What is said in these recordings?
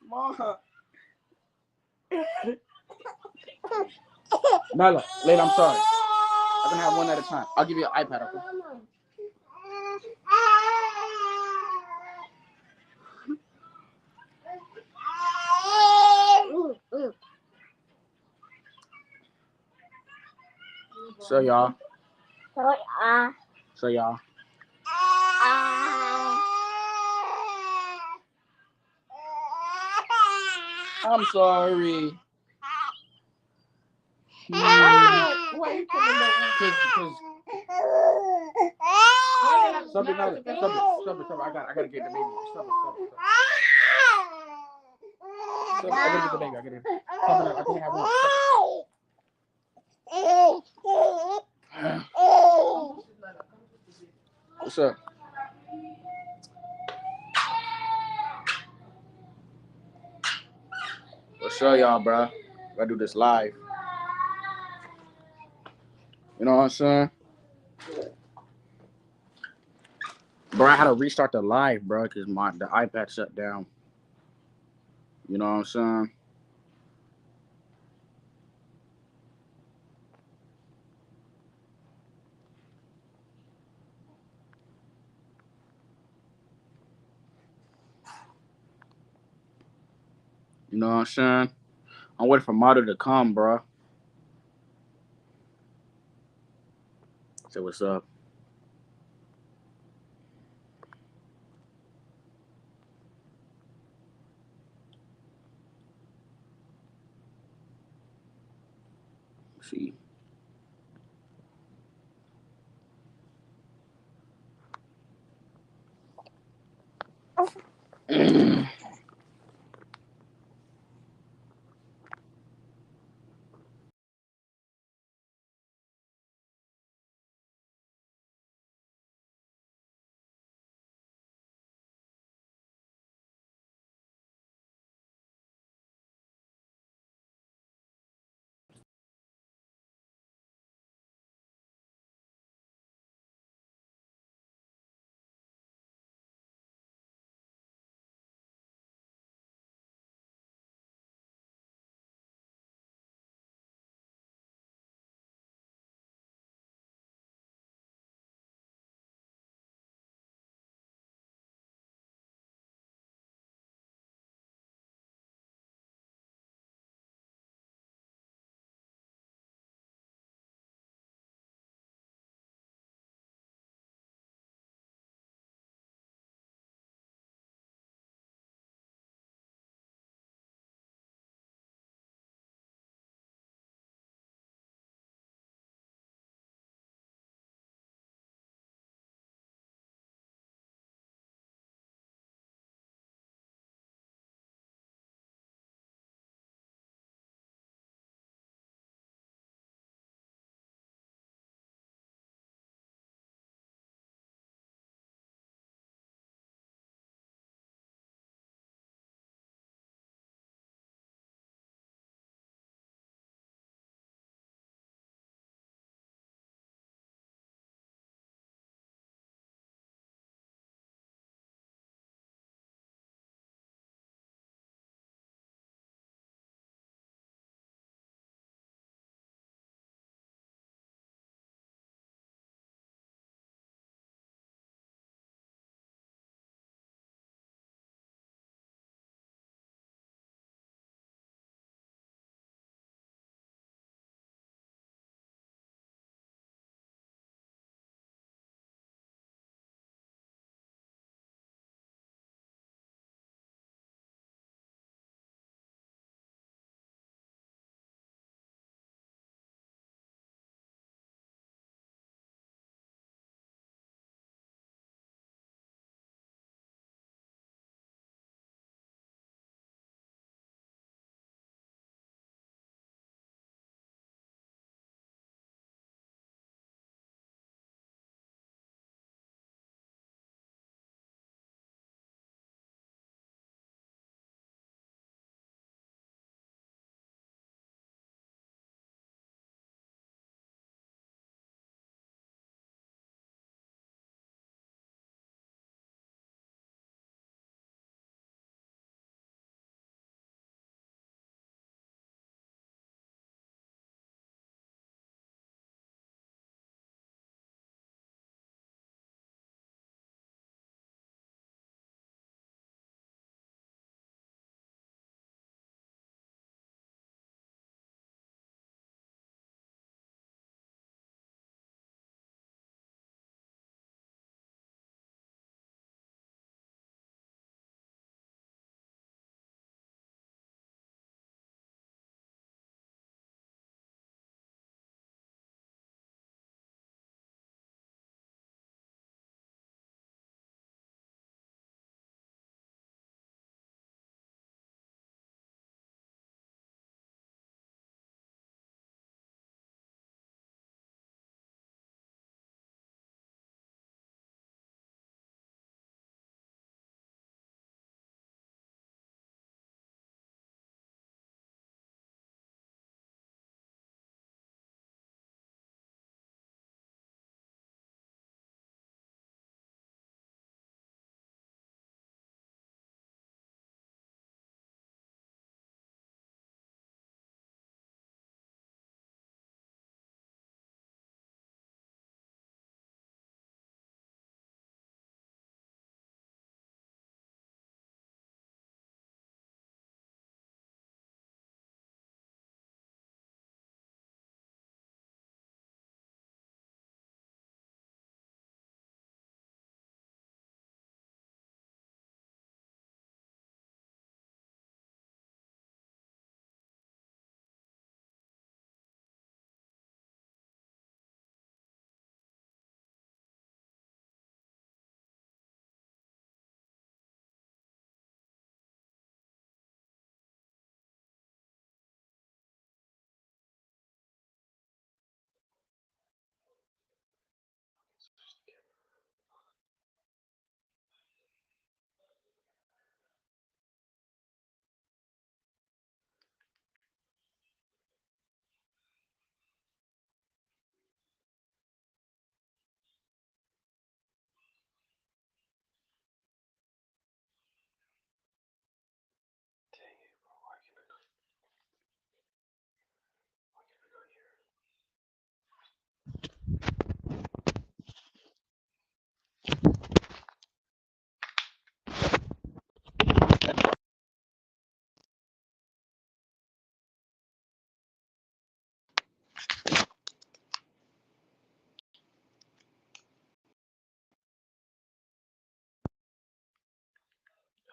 Mom. Nyla, later, I'm sorry. I can have one at a time. I'll give you an iPad, okay? So y'all. So y'all. I'm sorry. Why you killing that Cause stop it, Nyla. Stop it. I gotta get the baby. Stop it. Stop it. I gotta get the baby. I gotta. Stop it. I can't have one. What's up? What's up, y'all, bro? I do this live. You know what I'm saying? Bro, I had to restart the live, bro, because the iPad shut down. You know what I'm saying? You know what I'm saying? I'm waiting for Mata to come, bro. Say what's up. See.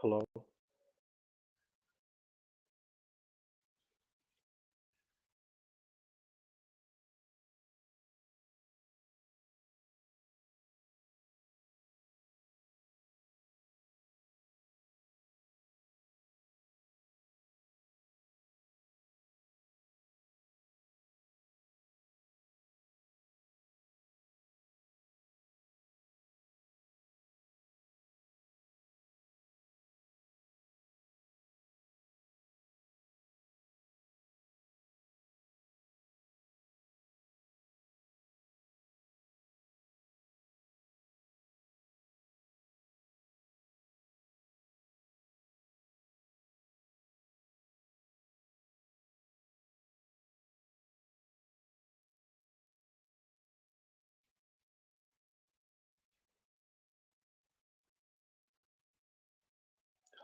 Hello.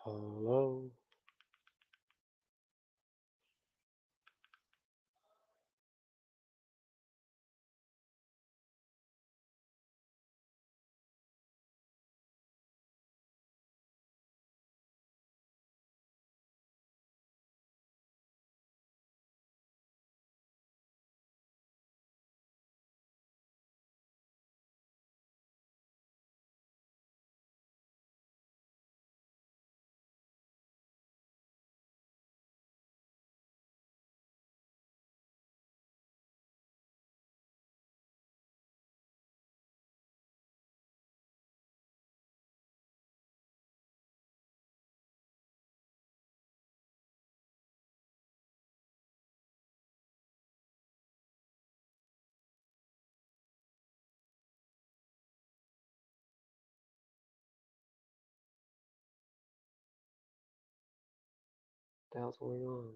Hello. What the hell's going on?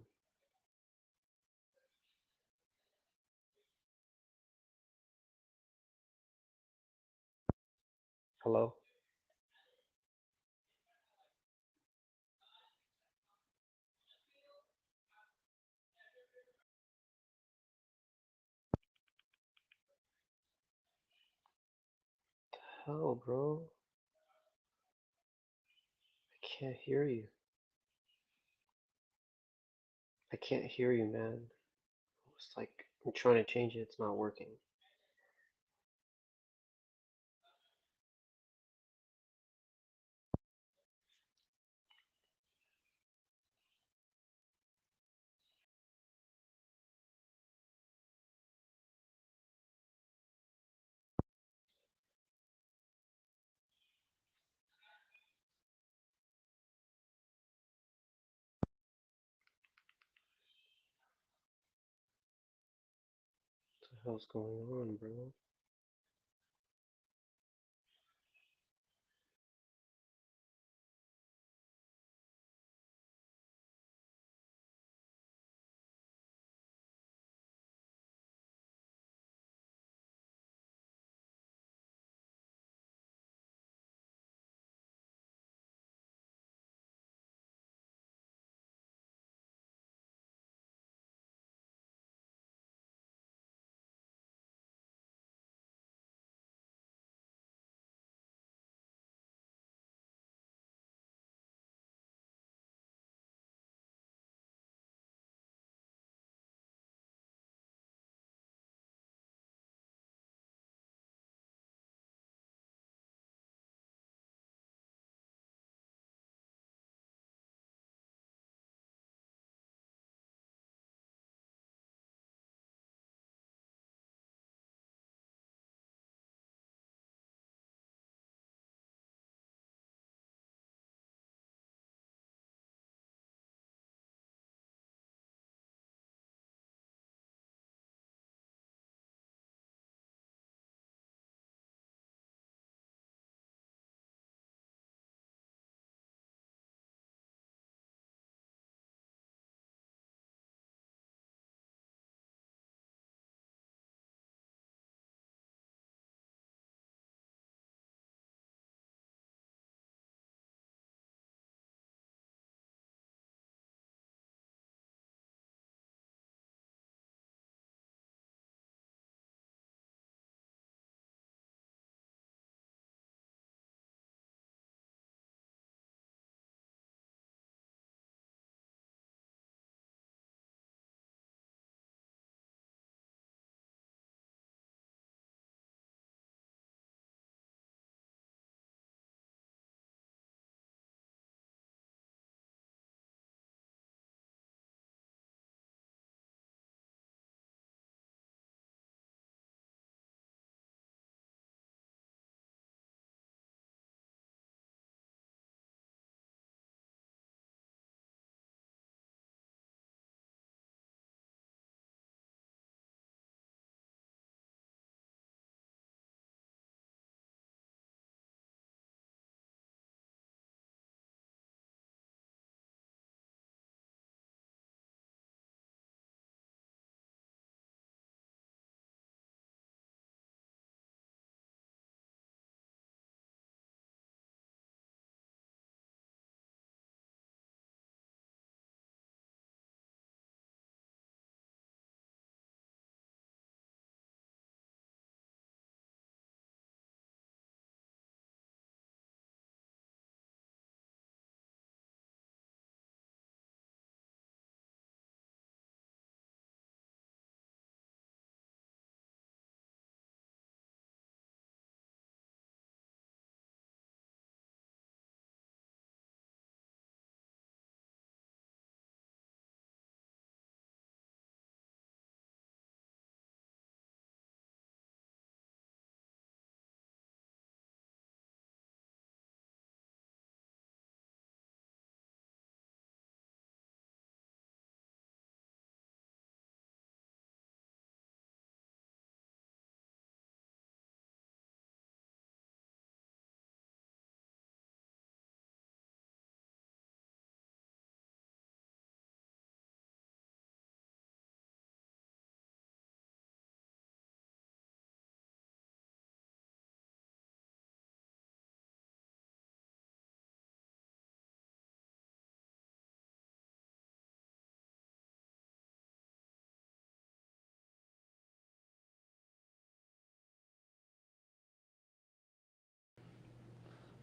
Hello. Hell, bro. I can't hear you. I can't hear you, man. It's like I'm trying to change it. It's not working. What the hell's going on, bro?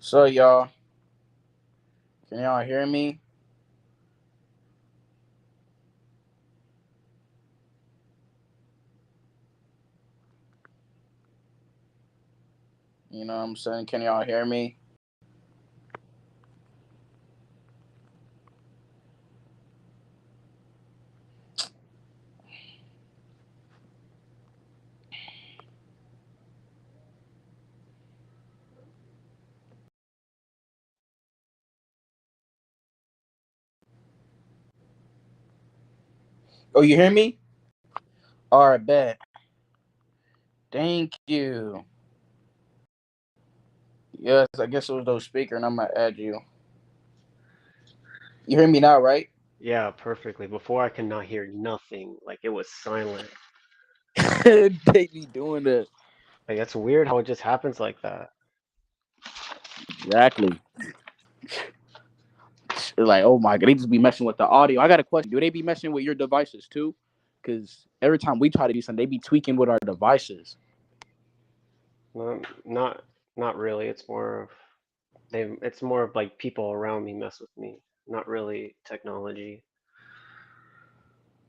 So y'all, can y'all hear me? You know what I'm saying? Can y'all hear me? Oh, you hear me? All right, bet. Thank you. Yes, I guess it was those speaker, and I'm gonna add you. You hear me now, right? Yeah, perfectly. Before I could not hear nothing. Like it was silent. They be doing that. Like that's weird how it just happens like that. Exactly. It's like, oh my god, they just be messing with the audio. I got a question. Do they be messing with your devices too? Because every time we try to do something, they be tweaking with our devices. Not not really. It's more of like people around me mess with me. Not really technology.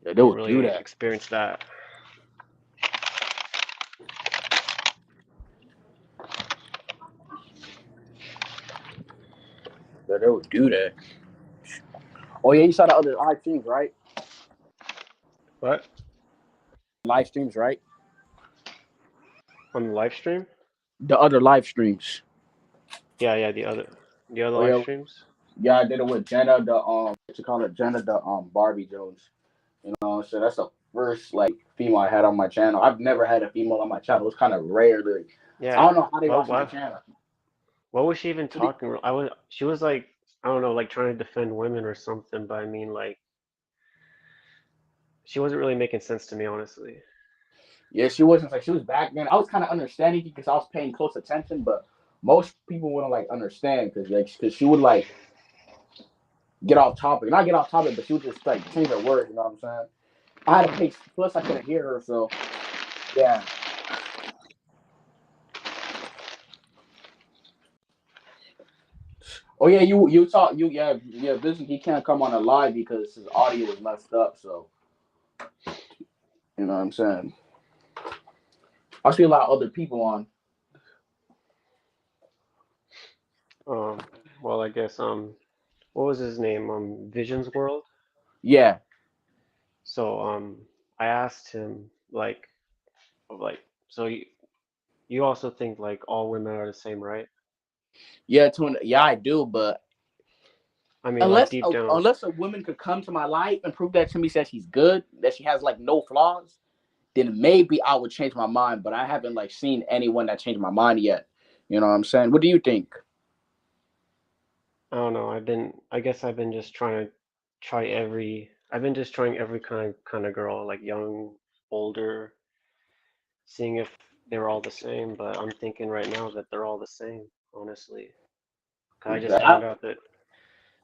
Yeah, I they don't will do really that. experience that. Yeah, they will do that. Oh yeah, you saw the other live streams, right? What? Live streams, right? On the live stream? The other live streams. Yeah, yeah, the other Oh live yeah, streams. yeah, I did it with Jenna, the what you call it, Jenna, the Barbie Jones. You know, so that's the first like female I had on my channel. I've never had a female on my channel. It's kind of rare. I Yeah. don't know how they What watch my what channel. what was she even talking? She was like I don't know, like trying to defend women or something, but I mean like she wasn't really making sense to me, honestly. Yeah, she wasn't like she was back then. I was kind of understanding because I was paying close attention, but most people wouldn't like understand because she would like get off topic, not get off topic, but she would just like change her words. You know what I'm saying? I had to pay. Plus, I couldn't hear her, so yeah. Oh yeah, you talk you Vision. He can't come on a live because his audio was messed up. So you know what I'm saying. I see a lot of other people on. Um, well, I guess what was his name? Vision's World. Yeah, So I asked him like so you also think like all women are the same, right? yeah, I do, but I mean, like deep down. unless a woman could come to my life and prove that to me, that she's good, that she has like no flaws, then maybe I would change my mind. But I haven't like seen anyone that changed my mind yet. You know what I'm saying? What do you think? I don't know. I guess I've been just trying to I've been just trying every kind of girl, like young, older, seeing if they were all the same. But I'm thinking right now that they're all the same, honestly. 'Cause I just found Exactly. out that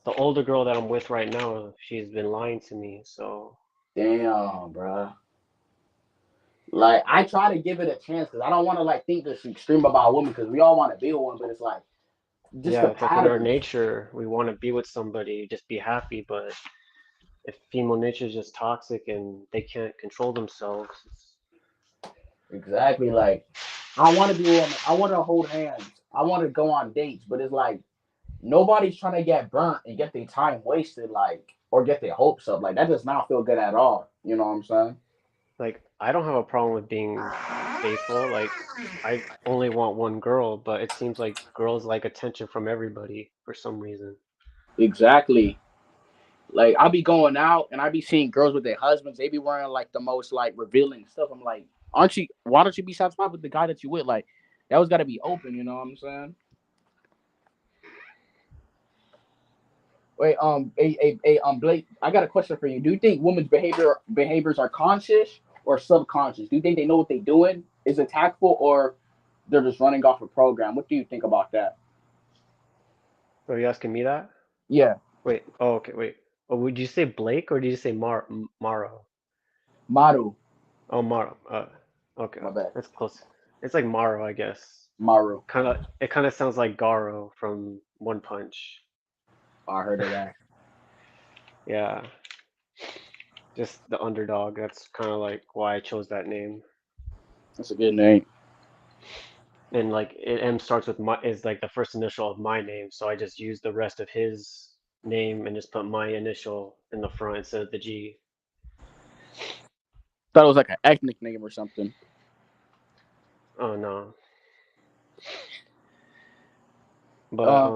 the older girl that I'm with right now, she's been lying to me. So Damn, bro. Like I try to give it a chance because I don't want to like think this extreme about women because we all want to be with one, but it's like just yeah, the it's like in our patterns. nature, we want to be with somebody, just be happy. But if female nature is just toxic and they can't control themselves, Exactly. Like I want to be with women. I want to hold hands. I want to go on dates, but it's like nobody's trying to get burnt and get their time wasted, like or get their hopes up. Like that does not feel good at all. You know what I'm saying? like I don't have a problem with being faithful. Like I only want one girl, but it seems like girls like attention from everybody for some reason. Exactly. Like I be going out and I be seeing girls with their husbands. They be wearing like the most like revealing stuff. I'm like, aren't you? Why don't you be satisfied with the guy that you with? Like that was got to be open. You know what I'm saying? Wait, Blake, I got a question for you. Do you think women's behaviors are conscious or subconscious? Do you think they know what they're doing? Is it tactful or they're just running off a program? What do you think about that? Are you asking me that? Yeah, Wait. Oh, okay. Wait. Oh, would you say Blake or did you say Maro? Maru. Oh, Maro. Okay. My bad. That's close. It's like Maro, I guess. Maru. It kind of sounds like Garo from One Punch. Oh, I heard of that. Yeah, just the underdog. That's kind of like why I chose that name. That's a good name. And like M starts with my is like the first initial of my name, so I just used the rest of his name and just put my initial in the front instead of the G. Thought it was like an ethnic name or something. Oh no. But Uh,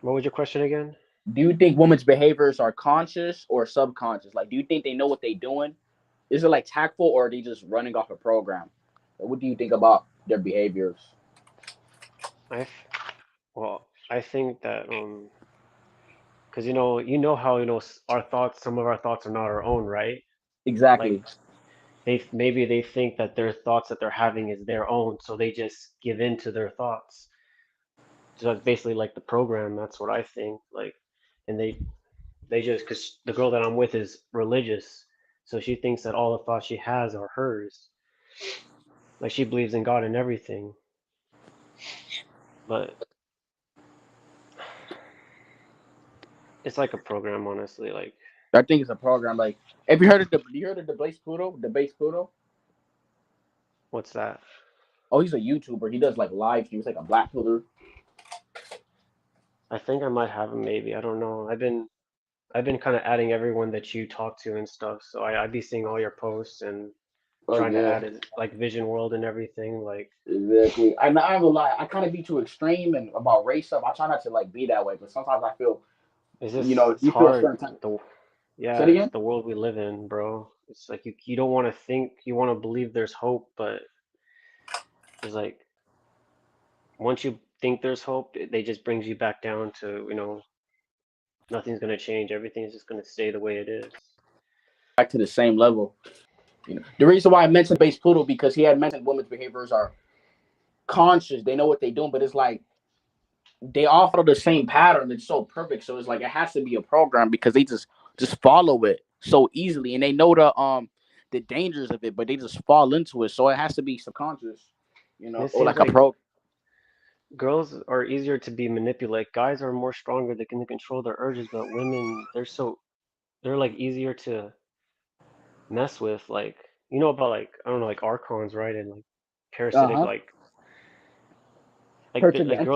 what was your question again? do you think women's behaviors are conscious or subconscious? Like, do you think they know what they're doing? Is it like tactful or are they just running off a program? Like, what do you think about their behaviors? I th- well, I think that because you know how our thoughts, some of our thoughts are not our own, right? Like Exactly. maybe they think that their thoughts that they're having is their own, so they just give in to their thoughts. So that's basically like the program. That's what I think. Like, and they just because the girl that I'm with is religious, so she thinks that all the thoughts she has are hers. Like she believes in God and everything, but it's like a program, honestly. Like, I think it's a program. Like, have you heard of you heard of the Blaze Pluto? The Base Pluto? what's that? Oh, he's a YouTuber. He does like live streams, like a black Pluto. I think I might have him. Maybe I don't know. I've been kind of adding everyone that you talk to and stuff, so I'd be seeing all your posts and Oh trying to yeah, add it like Vision World and everything. Like, exactly. I ain't gonna lie. I kind of be too extreme and about race stuff. I try not to like be that way, but sometimes I feel, it's just it's you feel a hard. certain time. Say Yeah, it it's again. the world we live in, bro. It's like you don't want to think, you want to believe there's hope, but it's like once you think there's hope, they just brings you back down to, nothing's gonna change. Everything's just gonna stay the way it is. Back to the same level. The reason why I mentioned Base Pluto because he had mentioned women's behaviors are conscious. They know what they're doing, but it's like they all follow the same pattern. It's so perfect. So it's like it has to be a program because they just follow it so easily, and they know the dangers of it, but they just fall into it. So it has to be subconscious, And it or seems like a like pro. girls are easier to be manipulated. Guys are more stronger. They can control their urges, but women, they're like easier to mess with. Like, you know about like I don't know, like archons, right? And like Uh parasitic, huh. like Pertinent.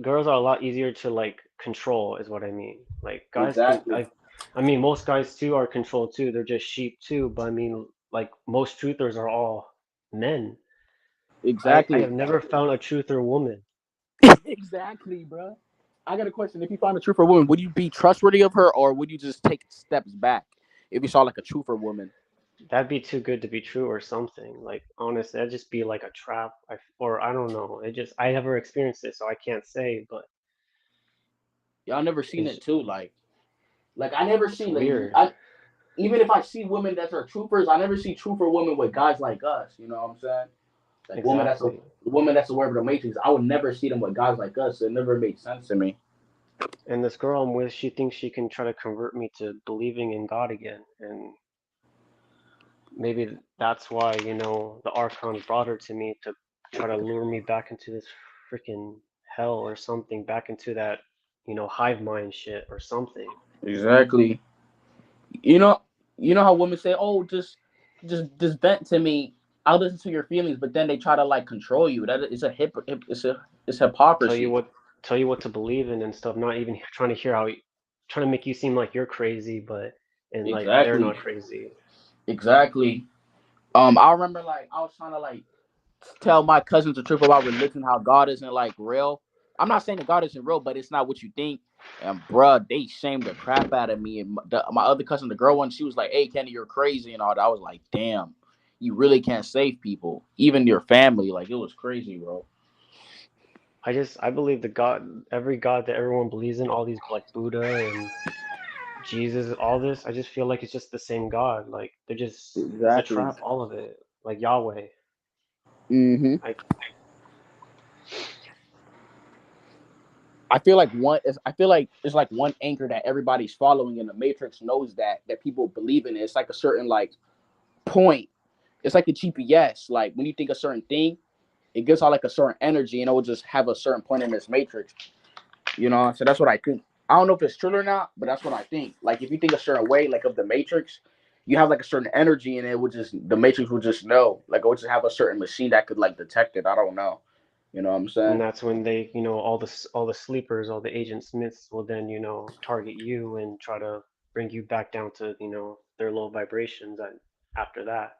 girls are a lot easier to like control, is what I mean. Like guys can Exactly. I mean most guys too are controlled too. They're just sheep too. But I mean like most truthers are all men. I Exactly. have never found a truther woman. Exactly, bro. I got a question. If you find a true for woman, would you be trustworthy of her, or would you just take steps back if you saw like a true for woman? That'd be too good to be true or something. Like honestly, that'd just be like a trap. Or I don't know. It just I never experienced it, so I can't say. But Y'all never seen it's it too, like I never it's see like weird. I even if I see women that are troopers, I never see trooper women with guys like us. You know what I'm saying? Like Exactly. woman that's aware of the matrix. I would never see them with guys like us. It never made sense to me. And this girl I'm with, she thinks she can try to convert me to believing in God again. And maybe that's why, the Archons brought her to me to try to lure me back into this freaking hell or something, back into that, hive mind shit or something. Exactly. You know, you know how women say, "Oh, just vent to me. I'll listen to your feelings," but then they try to like control you. That is a it's Tell you hypocrisy. what, tell you what to believe in and stuff. Not even trying to hear trying to make you seem like you're crazy, but and like they're Exactly. not crazy. Exactly. I remember like I was trying to like tell my cousins the truth about religion, how God isn't like real. I'm not saying that God isn't real, but it's not what you think. And bruh, they shamed the crap out of me. And my other cousin, the girl one, she was like, "Hey, Kenny, you're crazy," and all that. I was like, "Damn, you really can't save people, even your family." Like it was crazy, bro. I believe the God, every God that everyone believes in, all these like Buddha and Jesus, all this, I just feel like it's just the same God. Like it's a Exactly. trap, all of it. Like Yahweh. Hmm. I I feel like it's like one anchor that everybody's following, and the Matrix knows that people believe in it. It's like a certain like point. It's like the GPS. Like when you think a certain thing, it gives out like a certain energy, and it will just have a certain point in this matrix. So that's what I think. I don't know if it's true or not, but that's what I think. Like if you think a certain way, like of the matrix, you have like a certain energy, and it would just the matrix would just know. Like it would just have a certain machine that could like detect it. I don't know. You know what I'm And saying? that's when they, all the sleepers, all the Agent Smiths will then, target you and try to bring you back down to, their low vibrations and after that,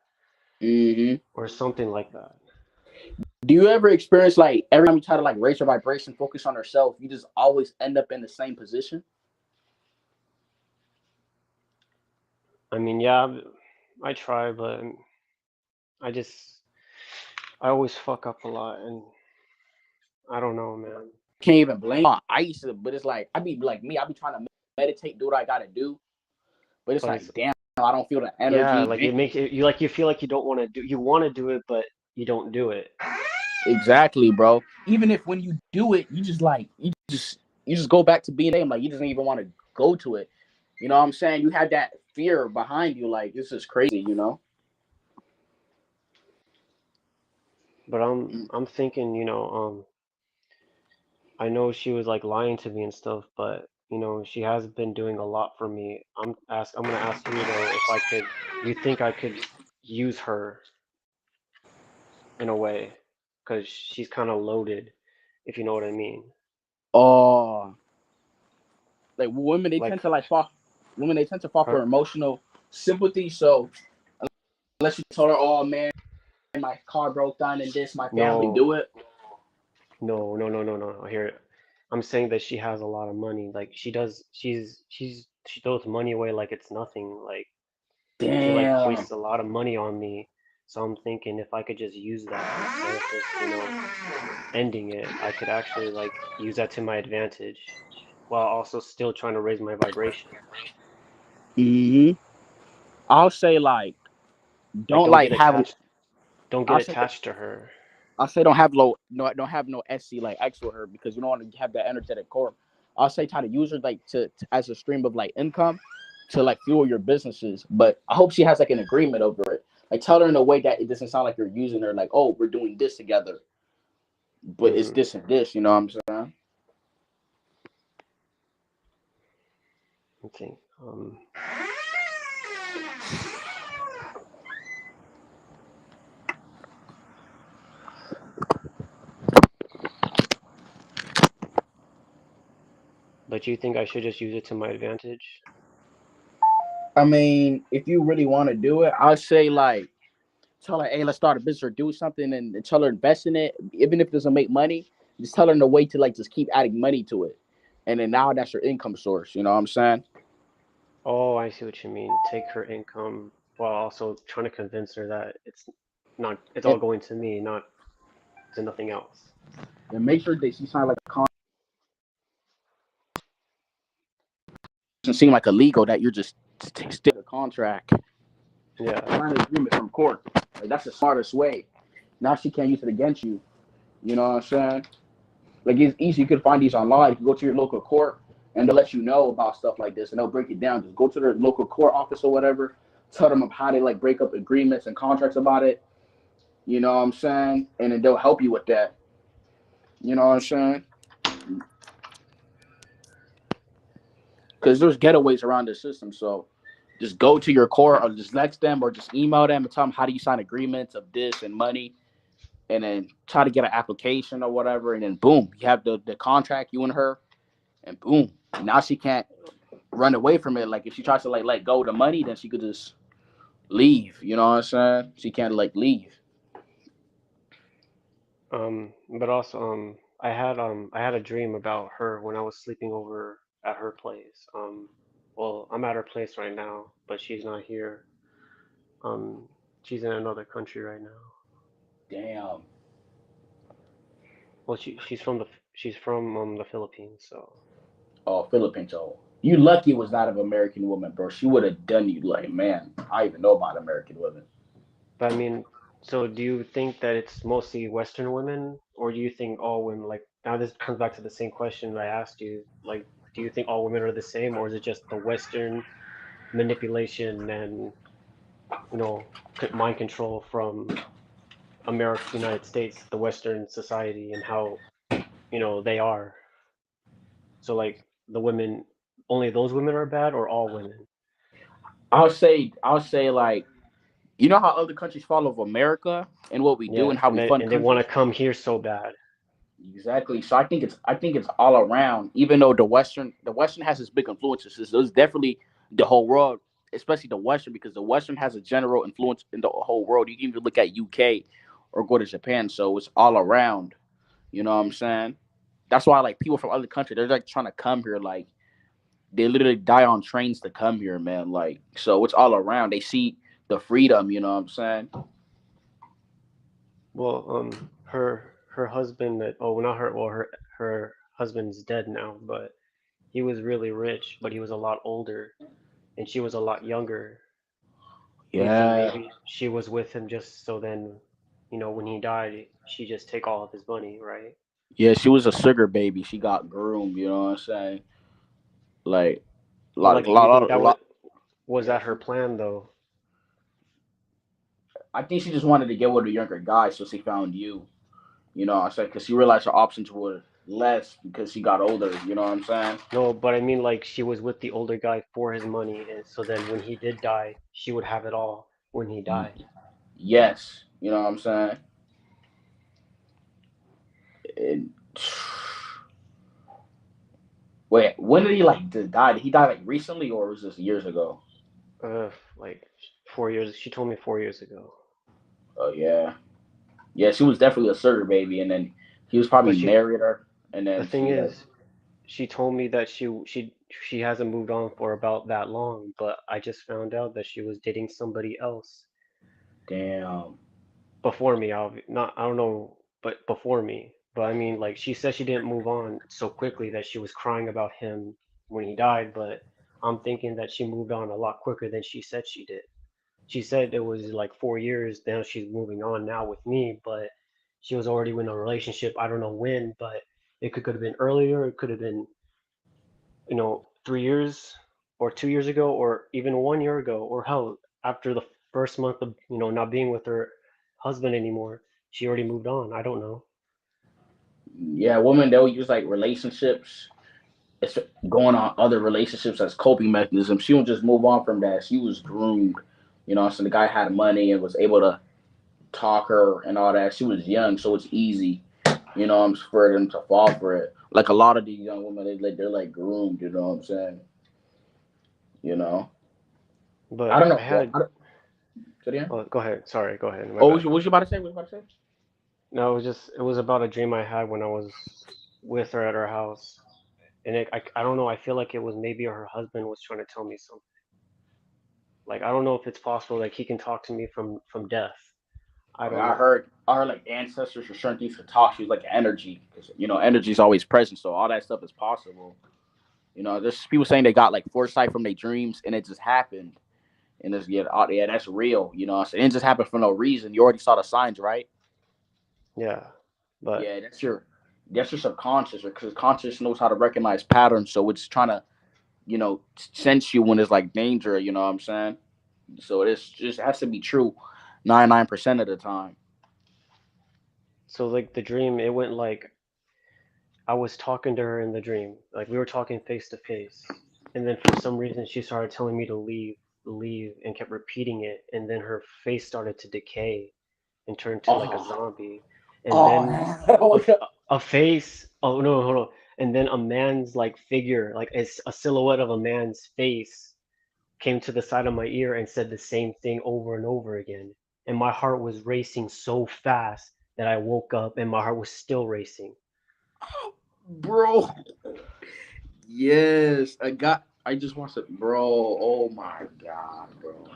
Hmm. or something like that. Do you ever experience like every time you try to like raise your vibration, focus on yourself, you just always end up in the same position? I mean, yeah, I try, but I just, I always fuck up a lot, and I don't know, man. Can't even blame. I used to, but it's like I be like me. I be trying to meditate, do what I gotta do, but it's But like it's, damn, I don't feel the yeah, energy. like it makes it, you feel like you want to do it, but you don't do it. Exactly, bro. Even if when you do it, you just like you just go back to being them. Like you just don't even want to go to it. You know what I'm saying? You had that fear behind you. Like this is crazy. But I'm thinking, I know she was like lying to me and stuff, but she has been doing a lot for me. I'm gonna ask you though if I could, you think I could use her in a way, because she's kind of loaded, if you know what I mean. Oh, like women, they Like tend to like fall. Women, they tend to fall for her, emotional sympathy. So unless you told her, "Oh man, my car broke down and this, my family no, do it." no. Here, I'm saying that she has a lot of money. Like she throws money away like it's nothing. Like she like Damn. wastes a lot of money on me. So I'm thinking if I could just use that instead of just, ending it, I could actually like use that to my advantage while also still trying to raise my vibration. Hmm. I'll say like Like don't like have. don't get I'll say attached to her. I'll say don't have low no don't have no SC like X with her because you don't want to have that energetic core. I'll say try to use her like to as a stream of like income to like fuel your businesses. But I hope she has like an agreement over it. Like tell her in a way that it doesn't sound like you're using her like, oh, we're doing this together, but it's Hmm. this and this, you know what I'm saying? I think. But you think I should just use it to my advantage? I mean, if you really want to do it, I'll say like tell her, hey, let's start a business or do something and tell her invest in it. Even if it doesn't make money, just tell her in a way to like just keep adding money to it. And then now that's your income source, you know what I'm saying? Oh, I see what you mean. Take her income while also trying to convince her that it's And, all going to me, not to nothing else. and make sure that she sign like a contract. Doesn't seem like illegal that you're just stick a contract. Yeah. Sign an agreement from court. Like that's the smartest way. Now she can't use it against you. You know what I'm saying? Like it's easy. You can find these online. You can go to your local court and they'll let you know about stuff like this and they'll break it down. Just go to their local court office or whatever. Tell them how they like break up agreements and contracts about it. You know what I'm saying? And then they'll help you with that. You know what I'm saying? Because there's getaways around the system. So just go to your core or just text them or just email them and tell them how do you sign agreements of this and money and then try to get an application or whatever and then boom you have the contract you and her and boom now she can't run away from it. Like if she tries to like let go of the money then she could just leave. You know what I'm saying? She can't like leave. But also, I had a dream about her when I was sleeping over at her place. Well, I'm at her place right now, but she's not here. Um, she's in another country right now. Damn. Well, she's from the Philippines, so. Oh, Filipino. You lucky it was not an American woman, bro. She would have done you like, man. I even know about American women. But I mean, so do you think that it's mostly Western women, or do you think all women, like, now this comes back to the same question that I asked you, like, do you think all women are the same, or is it just the Western manipulation and, mind control from America, United States, the Western society, and how they are. So like the women, only those women are bad, or all women? I'll say like you know how other countries follow America and what we do Yeah, and how and we they fund and they want to countries. come here so bad. Exactly. So I think it's all around. Even though the Western has its big influences, it's definitely the whole world, especially the Western, because the Western has a general influence in the whole world. You can even look at UK or go to Japan. So it's all around. You know what I'm saying? That's why like people from other countries, they're like trying to come here. Like they literally die on trains to come here, man. Like so it's all around. They see the freedom. You know what I'm saying? Well, her husband that oh not her well her husband's dead now, but he was really rich, but he was a lot older, and she was a lot younger. Do you think Yeah. maybe she was with him just so then, when he died, she just take all of his money, right? Yeah, she was a sugar baby. She got groomed. You know what I'm saying? Like, But lot, like, do you lot, think lot, that lot. was Yeah, that her plan though? I think she just wanted to get with a younger guy, so she found you. You know what I'm saying? Because she realized her options were less because she got older. You know what I'm saying? No, but I mean like she was with the older guy for his money, and so then when he did die, she would have it all when he Y- died. yes. You know what I'm saying? And, wait, when did he like die? Did he die like recently or was this years ago? Like 4 years. She told me 4 years ago. Oh yeah, yeah. She was definitely a sugar baby, and then he was probably But married her, and the then thing she like, is, she told me that she hasn't moved on for about that long, but I just found out that she was dating somebody else damn. before me. I don't know, but before me. But I mean, like she said she didn't move on so quickly that she was crying about him when he died, but I'm thinking that she moved on a lot quicker than she said she did. She said it was like 4 years, now she's moving on now with me, but she was already in a relationship. I don't know when, but it could have been earlier, it could have been 3 years or 2 years ago, or even 1 year ago, or hell, after the first month of not being with her husband anymore, she already moved on. I don't know. Yeah, women they'll use like relationships, it's going on other relationships as coping mechanism. She won't just move on from that. She was groomed. You know, so the guy had money and was able to talk her and all that. She was young, so it's easy. You know, I'm for them to fall for it. Like a lot of these young women, they're like groomed. You know what I'm saying? You know, I But don't I know. had, I don't, say it again? oh, go ahead. Sorry, go ahead. My Oh, bad. what you about to say? What you about to say? No, it was about a dream I had when I was with her at her house, and I don't know. I feel like it was maybe her husband was trying to tell me something. Like I don't know if it's possible like he can talk to me from death. I don't know. I heard like ancestors or certain things could talk. She was like energy, because energy is always present, so all that stuff is possible. There's people saying they got like foresight from their dreams, and it just happened. And it's yeah, that's real. So it didn't just happen for no reason. You already saw the signs, right? Yeah, but Yeah, that's your subconscious, or because conscious knows how to recognize patterns, so it's trying to sense you when it's like danger. You know what I'm saying? So it's just has to be true, 99% of the time. so like the dream, it went like I was talking to her in the dream, like we were talking face to face, and then for some reason she started telling me to leave, and kept repeating it, and then her face started to decay and turn to like a Oh, zombie, and then a, oh, f- a face. Oh no, hold on. And then a man's like figure, like it's a silhouette of a man's face, came to the side of my ear and said the same thing over and over again. And my heart was racing so fast that I woke up and my heart was still racing. bro. Yes, I just want to, bro. Oh my god, bro.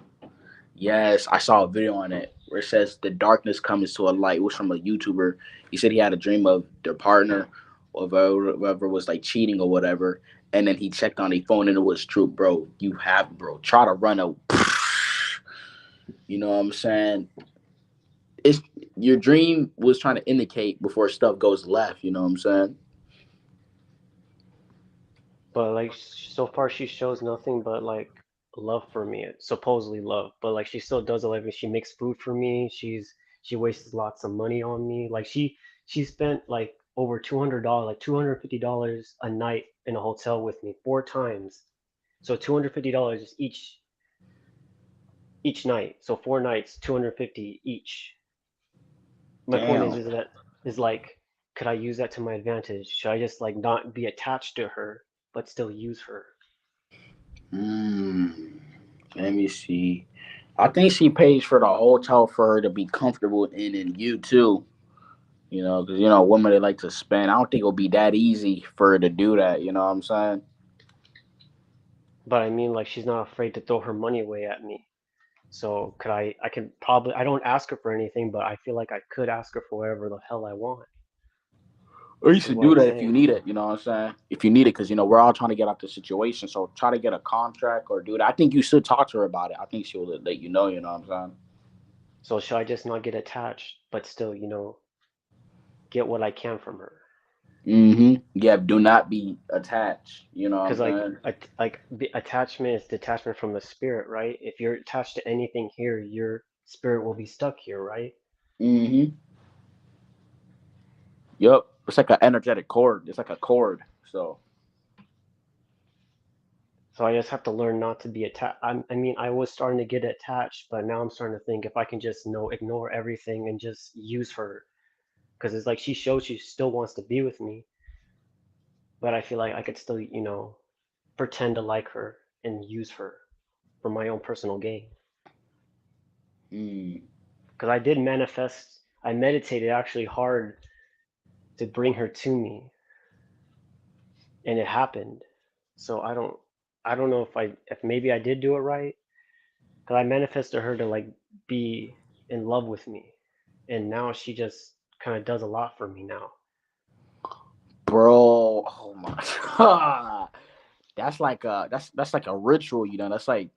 Yes, I saw a video on it where it says the darkness comes to a light. It was from a YouTuber. He said he had a dream of their partner, or whoever was like cheating or whatever, and then he checked on his phone and it was true, bro. You have, bro. Try to run a, you know what I'm saying? It's your dream was trying to indicate before stuff goes left. You know what I'm saying? But like so far she shows nothing but love for me, supposedly love. But like she still does it. Like she makes food for me. She wastes lots of money on me. Like she spent like over $200, like $250 a night in a hotel with me 4 times. So $250 each night. So 4 nights, 250 each. My point Damn. is that is like, could I use that to my advantage? Should I just like not be attached to her but still use her? Hmm. Let me see. I think she pays for the hotel for her to be comfortable in, and you too. Because women they like to spend. I don't think it'll be that easy for her to do that. You know what I'm saying? But I mean, like, she's not afraid to throw her money away at me. So could I could probably, I don't ask her for anything, but I feel like I could ask her for whatever the hell I want, Or you is should what do I'm that if you saying. need it. You know what I'm saying? If you need it, because we're all trying to get out the situation. So try to get a contract or do that. I think you should talk to her about it. I think she'll let you know. You know what I'm saying? So should I just not get attached, but still, get what I can from her? Yeah. Do not be attached. You know what I'm Because like, saying? attachment is detachment from the spirit, right? If you're attached to anything here, your spirit will be stuck here, right? Mm-hmm. Yep. It's like an energetic cord. It's like a cord. So So I just have to learn not to be attached. I mean, I was starting to get attached, but now I'm starting to think if I can just ignore everything and just use her, because it's like she shows she still wants to be with me, but I feel like I could still, pretend to like her and use her for my own personal gain. mm, Because I did manifest, I meditated actually hard to bring her to me, and it happened. So I don't know if maybe I did do it right, because I manifested her to like be in love with me, and now she just kind of does a lot for me now. bro, oh my god. That's like a ritual. That's like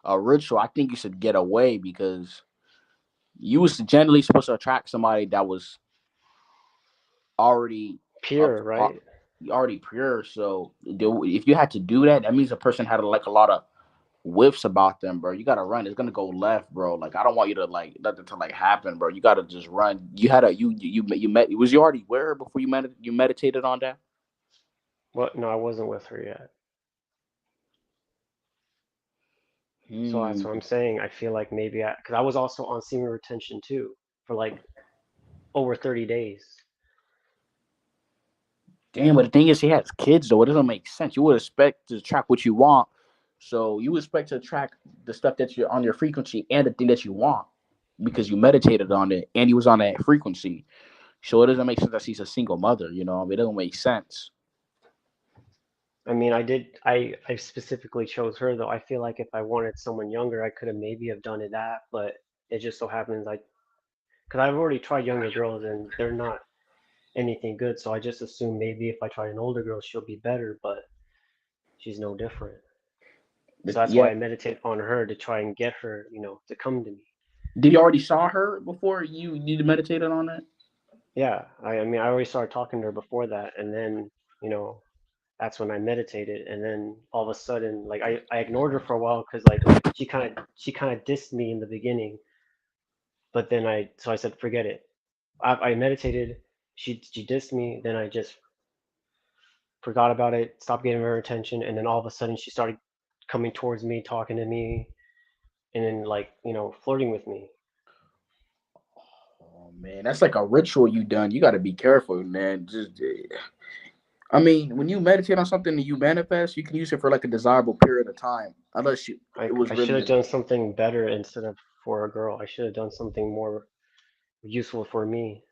a ritual. I think you should get away because you was generally supposed to attract somebody that was already up Pure, uh, right? already pure. So if you had to do that, that means the person had like a lot of whiffs about them, bro. You gotta run. It's gonna go left, bro. Like I don't want you to like nothing to like happen, bro. You gotta just run. You had a you met. Was you already with her before you meditated on that? Well, no, I wasn't with her yet. So that's Hmm. what I'm saying. I feel like maybe because I was also on semen retention too for like over 30 days. Damn, but the thing is, he has kids though. It doesn't make sense. You would expect to track what you want, so you would expect to track the stuff that you're on your frequency and the thing that you want because you meditated on it and you was on that frequency. So it doesn't make sense that she's a single mother. It doesn't make sense. I mean, I specifically chose her though. I feel like if I wanted someone younger, I could have maybe have done it that, but it just so happens like because I've already tried younger girls and they're not anything good. So I just assume maybe if I try an older girl, she'll be better, but she's no different. So But that's why yeah, I meditate on her to try and get her, to come to me. did you already saw her before you meditated on that? Yeah, I mean, I already started talking to her before that, and then, you know, that's when I meditated, and then all of a sudden, like I ignored her for a while because like she kind of dissed me in the beginning, but then I said forget it. I meditated, she dissed me, then I just forgot about it, stopped giving her attention, and then all of a sudden she started coming towards me, talking to me, and then like flirting with me. Oh man, that's like a ritual you done. You got to be careful, man. I mean, when you meditate on something and you manifest, you can use it for like a desirable period of time, unless it Like was I should really have just. done something better instead of for a girl. I should have done something more useful for me.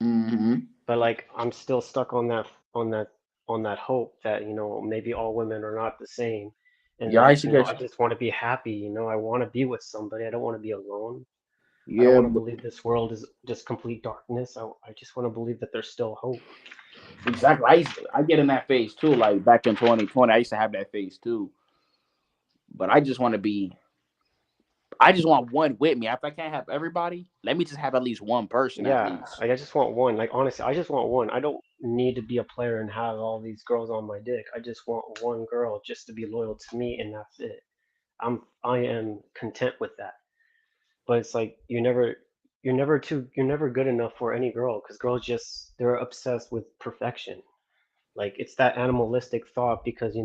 Hmm. But like I'm still stuck on that hope that maybe all women are not the same, and Yeah, I that I suggest. just want to be happy. I want to be with somebody. I don't want to be alone. I don't Yeah, want to believe this world is just complete darkness. I just want to believe that there's still hope. exactly. I get in that phase too. Like back in 2020, I used to have that phase too. But I just want to be. I just want one with me. If I can't have everybody, let me just have at least one person at Yeah, least. like I just want one. Like honestly, I just want one. I don't need to be a player and have all these girls on my dick. I just want one girl just to be loyal to me, and that's it. I am content with that. But it's like you never. you're never good enough for any girl because girls just they're obsessed with perfection. Like it's that animalistic thought because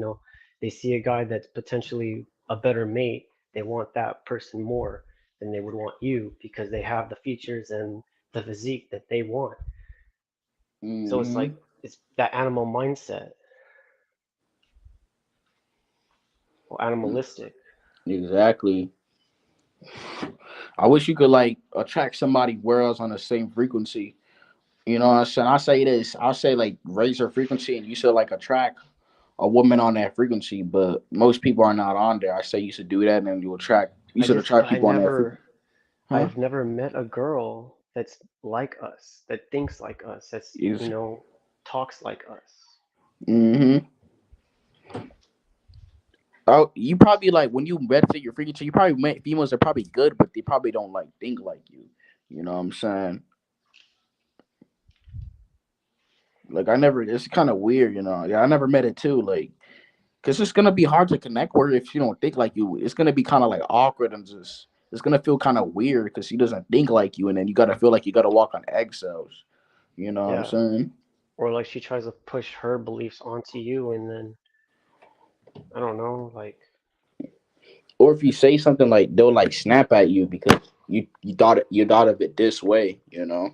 they see a guy that's potentially a better mate, they want that person more than they would want you because they have the features and the physique that they want. So it's Hmm. like it's that animal mindset or animalistic. Exactly. I wish you could like attract somebody where else on the same frequency. You know what I'm saying? I say this. I'll say like raise your frequency, and you should like attract a woman on that frequency. But most people are not on there. I say you should do that, and you attract. You I should just attract people on that frequency. Huh? I've never met a girl that's like us, that thinks like us, that's Is. talks like us. Mm-hmm. Oh, you probably like when you meditate your frequency. You probably met females that are probably good, but they probably don't like think like you. You know what I'm saying? Like I never. It's kind of weird, you know. Yeah, I never met it too. Like, cause it's gonna be hard to connect with her if she don't think like you. It's gonna be kind of like awkward and just. It's gonna feel kind of weird because she doesn't think like you, and then you gotta feel like you gotta walk on eggshells. You know what I'm Yeah. saying? Or like she tries to push her beliefs onto you and then I don't know, like Or if you say something like they'll like snap at you because you thought of it this way. You know.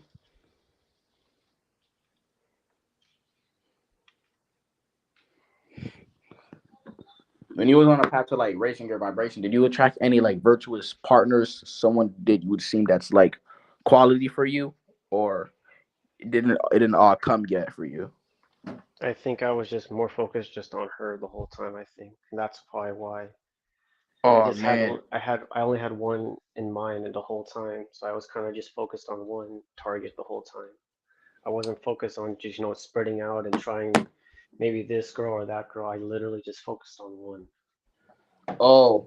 When you was on a path to like raising your vibration, did you attract any like virtuous partners? Someone did you would seem that's like quality for you, or it didn't all come yet for you? I think I was just more focused just on her the whole time, I think. And that's probably why. And I Oh just had man. I only had one in mind the whole time, so I was kind of just focused on one target the whole time. I wasn't focused on just spreading out and trying maybe this girl or that girl. I literally just focused on one. Oh,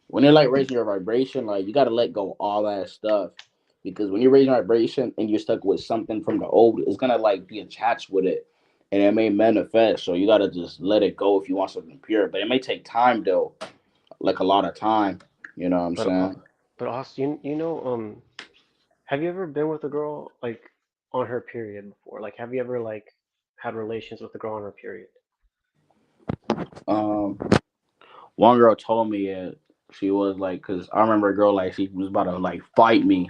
when you're like raising your vibration, like you gotta let go all that stuff. Because when you're raising your vibration and you're stuck with something from the old, it's gonna like be attached with it. And it may manifest. So you gotta just let it go if you want something pure. But it may take time though. Like a lot of time. You know what I'm But uh, saying? but also have you ever been with a girl like on her period before? Like, have you ever like had relations with a girl on her period? Um One girl told me it. She was like, cause I remember a girl like she was about to like fight me,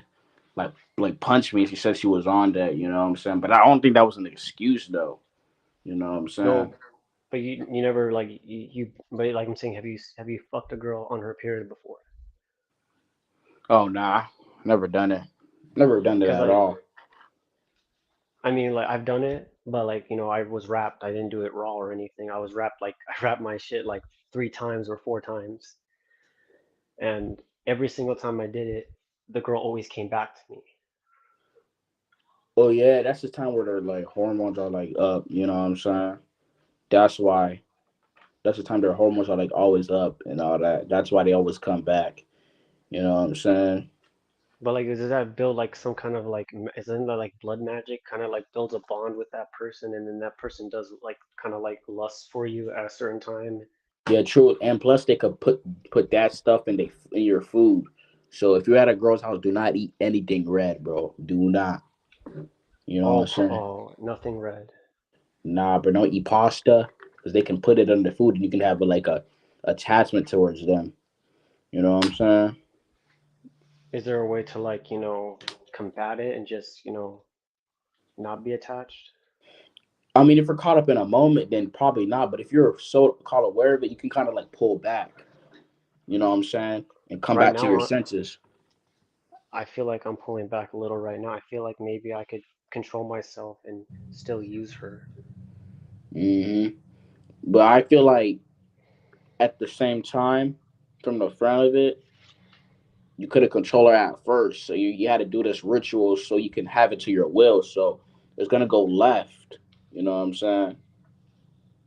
like punch me. She said she was on that. You know what I'm saying? But I don't think that was an excuse though. You know what I'm saying? No, but you never like but like I'm saying, have you fucked a girl on her period before? Oh nah, never done it. Never done it Because at like all. I mean like I've done it, but like I was wrapped. I didn't do it raw or anything. I was wrapped like I wrapped my shit like 3 times or 4 times, and every single time I did it, the girl always came back to me. Oh yeah, that's the time where their like hormones are like up. You know what I'm saying? That's why. That's the time their hormones are like always up and all that. That's why they always come back. You know what I'm saying? But like, does that build like some kind of like, isn't that like blood magic? Kind of like builds a bond with that person, and then that person does like kind of like lust for you at a certain time. Yeah, true. And plus, they could put that stuff in your food. So if you're at a girl's house, do not eat anything red, bro. Do not. You know what I'm saying? Oh, nothing red. Nah, but don't eat pasta because they can put it on the food and you can have like a attachment towards them. You know what I'm saying? Is there a way to like, combat it and just, not be attached? I mean, if you're caught up in a moment, then probably not. But if you're so caught aware of it, you can kind of like pull back. You know what I'm saying? And come Right back to now, your senses. I feel like I'm pulling back a little right now. I feel like maybe I could control myself and still use her. Hmm. But I feel like at the same time, from the front of it, you couldn't control her at first. So you had to do this ritual so you can have it to your will. So it's gonna go left. You know what I'm saying?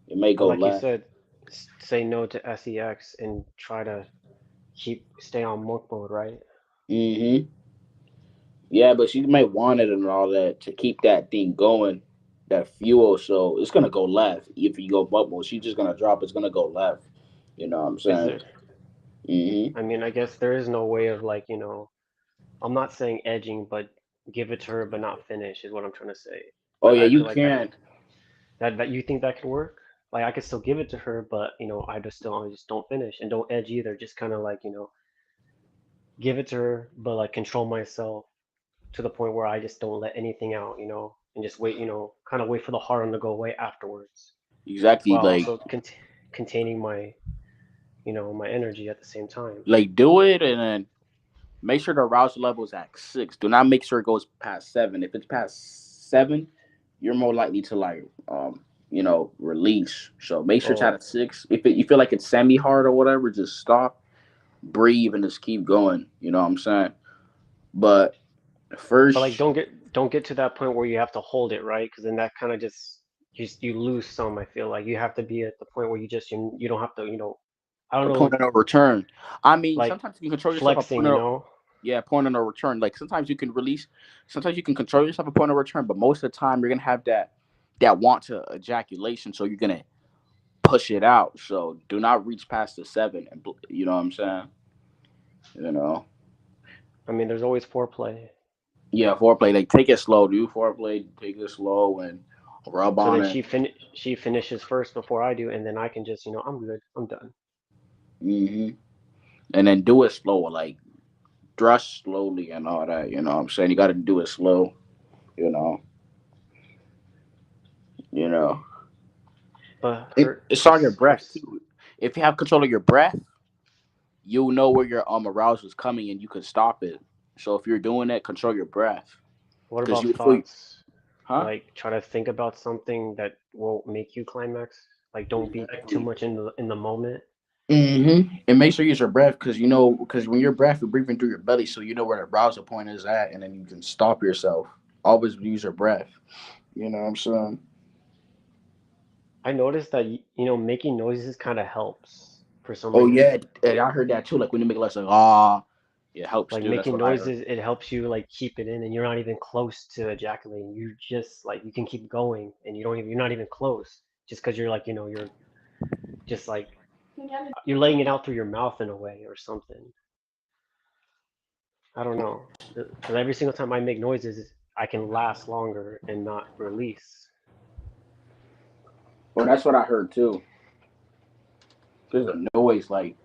It may But go like you left. said, say no to sex and try to stay on monk mode, right? Hmm. Yeah, but she may want it and all that to keep that thing going, that fuel. So it's gonna go left. If you go bubble, she's just gonna drop. It's gonna go left. You know what I'm Is saying? there? Hmm. I mean, I guess there is no way of like, I'm not saying edging, but give it to her but not finish is what I'm trying to say. Oh Like yeah, I you feel like can. that you think that can work? Like I could still give it to her, but I just don't finish and don't edge either. Just kind of like give it to her, but like control myself to the point where I just don't let anything out, and just wait, kind of wait for the hard one to go away afterwards, Exactly. while also containing my energy at the same time. Do it and then make sure the arousal level is at 6. Do not make sure it goes past 7. If it's past 7, you're more likely to release. So make sure it's at Oh, a 6. If you feel like it's semi hard or whatever, just stop, breathe, and just keep going. You know what I'm saying? But but like first, don't get to that point where you have to hold it, right? Because then that kind of just you lose some. I feel like you have to be at the point where you don't have to, I don't a point know, of no return. I mean, like sometimes you can control yourself a flexing, point of yeah, point of no return. Like sometimes you can release, sometimes you can control yourself a point of return, but most of the time you're gonna have that want to ejaculation, so you're gonna push it out. So do not reach past the 7, and you know what I'm saying. You know, I mean, there's always foreplay. yeah, foreplay. Like take it slow. Do foreplay. Take it slow and rub So on then it. she finishes first before I do, and then I can just, I'm good, I'm done. hmm And then do it slow, like thrust slowly and all that. You know what I'm saying. You got to do it slow. You know. You know. But It's on your her, breath too. If you have control of your breath, you'll know where your arousal is coming and you can stop it. So if you're doing that, control your breath what because about you feel, thoughts? huh? Like try to think about something that will make you climax. Like don't be too Exactly. much in the moment. And make sure you use your breath because when you're breath, you're breathing through your belly, so you know where the arousal point is at, and then you can stop yourself. Always use your breath. You know what I'm saying? I noticed that making noises kind of helps for some Oh reason. yeah, I heard that too. Like when you make less like ah, it helps Like too. That's making what I heard. noises, it helps you like keep it in, and you're not even close to ejaculating. You just like you can keep going, and you're not even close, just because you're like you're just like you're laying it out through your mouth in a way or something. I don't know. Because every single time I make noises, I can last longer and not release. Well, that's what I heard too. There's a noise like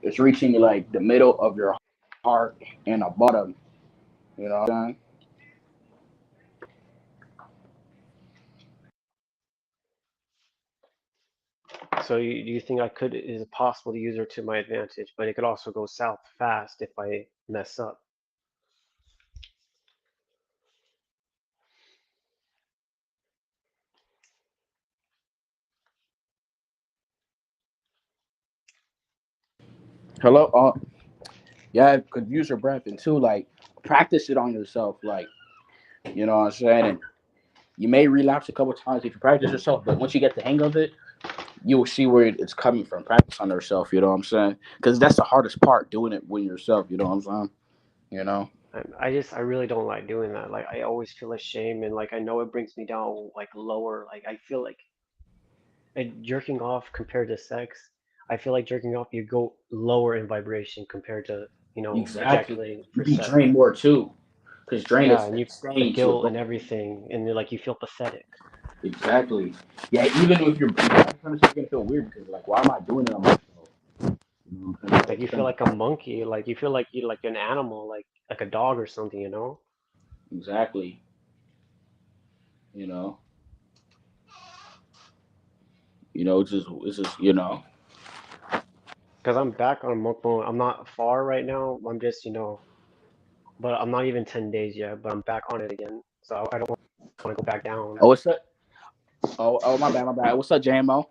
it's reaching like the middle of your heart and the bottom. You know what I'm saying? So do you think is it possible to use her to my advantage, but it could also go south fast if I mess up? Hello. Yeah, could use your breath and too like practice it on yourself. Like you know what I'm saying. And you may relapse a couple times if you practice yourself, but once you get the hang of it, you will see where it's coming from. Practice on yourself. You know what I'm saying? Because that's the hardest part, doing it when yourself. You know what I'm saying? You know. I really don't like doing that. Like I always feel ashamed and like I know it brings me down like lower. Like I feel like jerking off compared to sex. I feel like jerking off you go lower in vibration compared to Exactly. ejaculating You for be sex. drained more too, because drain Yeah, is and the staying to a guilt and goal. everything, and like you feel pathetic. Exactly. Yeah, even if you're gonna feel weird because like, why am I doing it on myself? You know what I'm saying? Like you It's feel gonna like a monkey, like you feel like you like an animal, like a dog or something. exactly. You know. It's just Because I'm back on mukbang. I'm not far right now. I'm just but I'm not even 10 days yet. But I'm back on it again, so I don't want to go back down. Oh, what's up? Oh, my bad, my bad. What's up, JMO?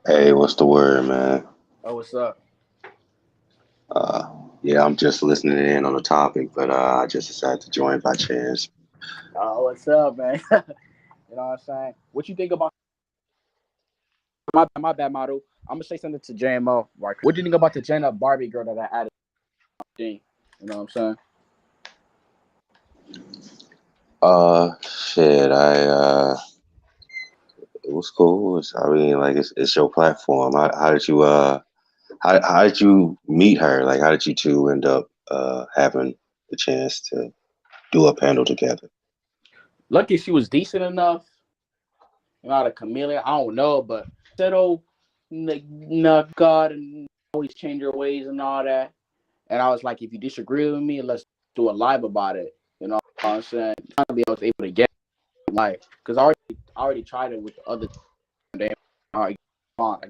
Hey, what's the word, man? Oh, what's up? Uh, yeah, I'm just listening in on the topic, but I just decided to join by chance. Oh, what's up, man? You know what I'm saying? What you think about my bad model? I'm gonna say something to JMO. Right? What do you think about the Jenna Barbie girl that I added? You know what I'm saying? Shit, it was cool. I mean, like it's your platform. How did you how did you meet her? Like, how did you two end up? having the chance to do a panel together. Lucky she was decent enough. Not a chameleon. I don't know, but said, "Oh, God, and always change your ways and all that." And I was like, "If you disagree with me, let's do a live about it." You know what I'm saying? Finally, I was able to get live because I already tried it with the other day. I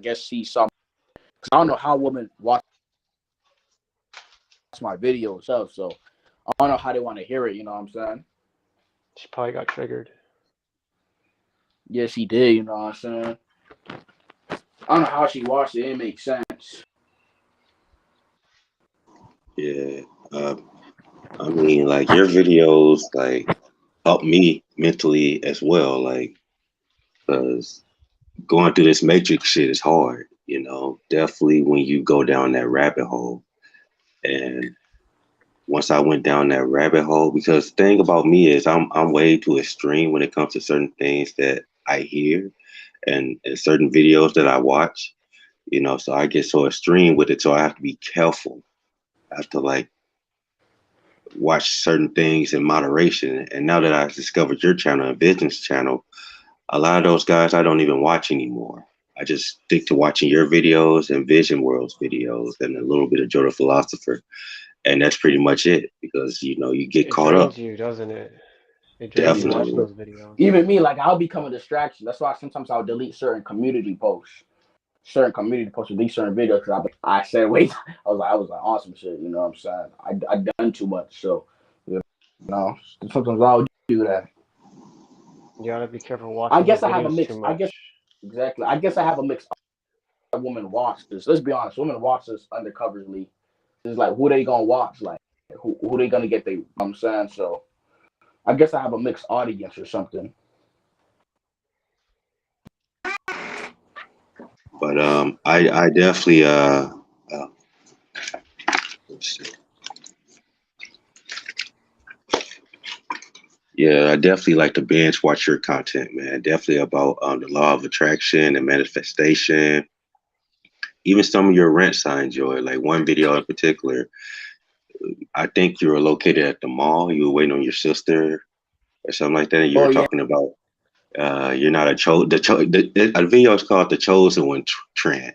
guess she saw. Because I don't know how women watch my videos stuff, so I don't know how they want to hear it. You know what I'm saying? She probably got triggered. Yes, she did. You know what I'm saying? I don't know how she watched it. It makes sense. Yeah. I mean, like your videos, like help me mentally as well. Like, because going through this matrix shit is hard. You know, definitely when you go down that rabbit hole. And once I went down that rabbit hole, because the thing about me is I'm way too extreme when it comes to certain things that I hear and certain videos that I watch. You know, so I get so extreme with it, so I have to be careful. I have to like watch certain things in moderation. And now that I've discovered your channel and Vision's channel, a lot of those guys I don't even watch anymore. I just stick to watching your videos and Vision World's videos and a little bit of Joe the Philosopher. And that's pretty much it because, you know, you get It caught up. drains you, doesn't it? It drains you Definitely. watching those videos. Even me, like I'll become a distraction. That's why sometimes I'll delete certain community posts delete certain videos because I said wait. I was like awesome shit. You know what I'm saying? I done too much, so you know sometimes I'll do that. You gotta be careful I watching guess those I have a videos mix. too I guess much. exactly. I guess I have a mix of women watch this. Let's be honest. Women watch this undercoverly. It's like who they gonna watch? Like who they gonna get? They. You know what I'm saying so. I guess I have a mixed audience or something. But I definitely let's see. Yeah, I definitely like to binge watch your content, man. Definitely about the law of attraction and manifestation. Even some of your rants I enjoy. Like one video in particular, I think you were located at the mall. You were waiting on your sister or something like that. And you Oh were yeah. talking about you're not a video is called the chosen one trend,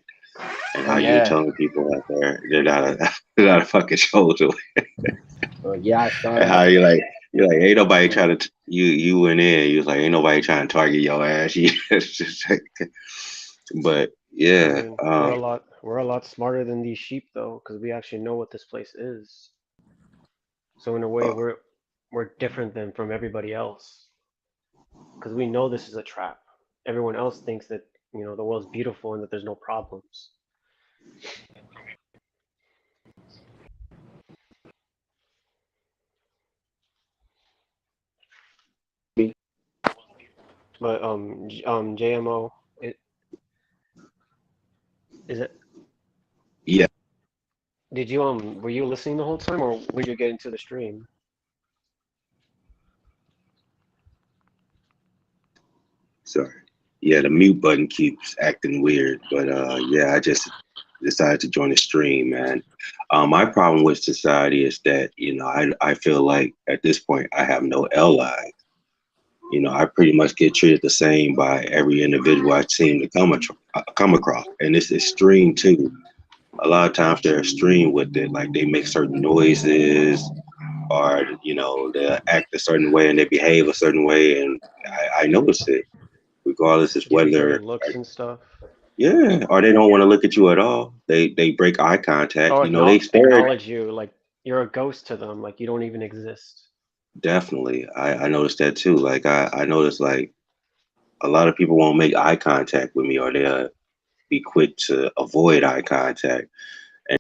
and Oh how you were yeah. telling people that they're not a they're not a fucking chosen one. Oh yeah. I saw And how that. you're like ain't nobody trying to you went in. You was like ain't nobody trying to target your ass. It's just like, but I yeah, mean, we're a lot smarter than these sheep though, because we actually know what this place is. So in a way, uh, we're different than from everybody else, because we know this is a trap. Everyone else thinks that the world's beautiful and that there's no problems. But JMO, is it? yeah. Did you were you listening the whole time, or when you get into the stream? Sorry. Yeah, the mute button keeps acting weird, but yeah, I just decided to join the stream, man. My problem with society is that I feel like at this point I have no allies. You know, I pretty much get treated the same by every individual I seem to come across, and it's extreme too. A lot of times they're extreme with it, like they make certain noises, or they act a certain way and they behave a certain way, and I notice it regardless of Give you whether certain looks and stuff. yeah, or they don't want to look at you at all. They break eye contact. Oh, They stare. acknowledge you like you're a ghost to them, like you don't even exist. Definitely, I noticed that too. Like I noticed like a lot of people won't make eye contact with me, or they'll be quick to avoid eye contact. And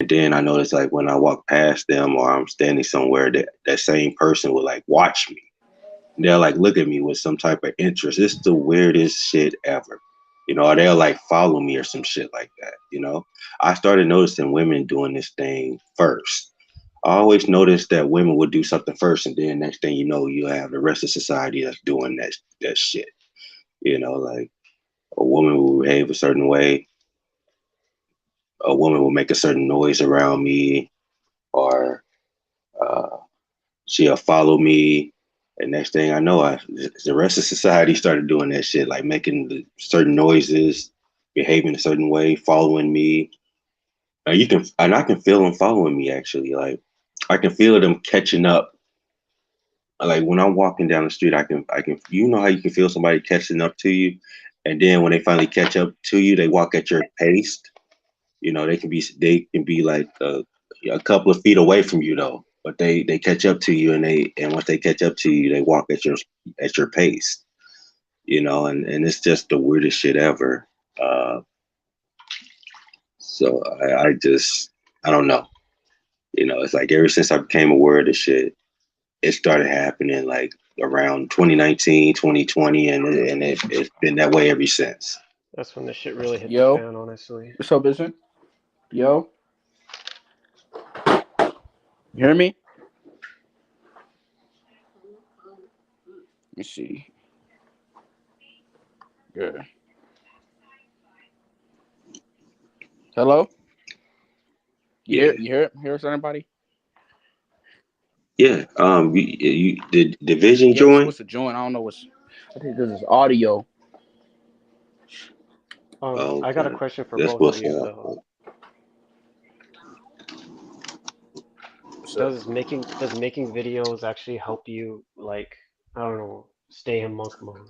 then I noticed like when I walk past them or I'm standing somewhere, that same person will like watch me. They'll like look at me with some type of interest. It's the weirdest shit ever. Or they'll like follow me or some shit like that. I started noticing women doing this thing first. I always noticed that women would do something first, and then next thing you know, you have the rest of society that's doing that shit. Like a woman will behave a certain way, a woman will make a certain noise around me, or she'll follow me. And next thing I know, the rest of society started doing that shit, like making certain noises, behaving a certain way, following me. And I can feel them following me actually. Like I can feel them catching up. Like when I'm walking down the street, I can, you know how you can feel somebody catching up to you, and then when they finally catch up to you, they walk at your pace. You know, they can be like a couple of feet away from you though, but they catch up to you, and once they catch up to you, they walk at your pace. You know, and it's just the weirdest shit ever. Uh, so I just I don't know. You know, it's like ever since I became aware of the shit, it started happening like around 2019, 2020, it's been that way ever since. That's when the shit really hit the Yo, fan, honestly. what's up, Vincent? Yo, you hear me? Let me see. Good. Hello? Yeah, Hear somebody? yeah. Did Division Yeah, it's join? supposed to join. I don't know what's. I think this is audio. Oh, I got a okay. question for That's both of what's you up. though. What's up? Does making videos actually help you, like, I don't know, stay in monk mode?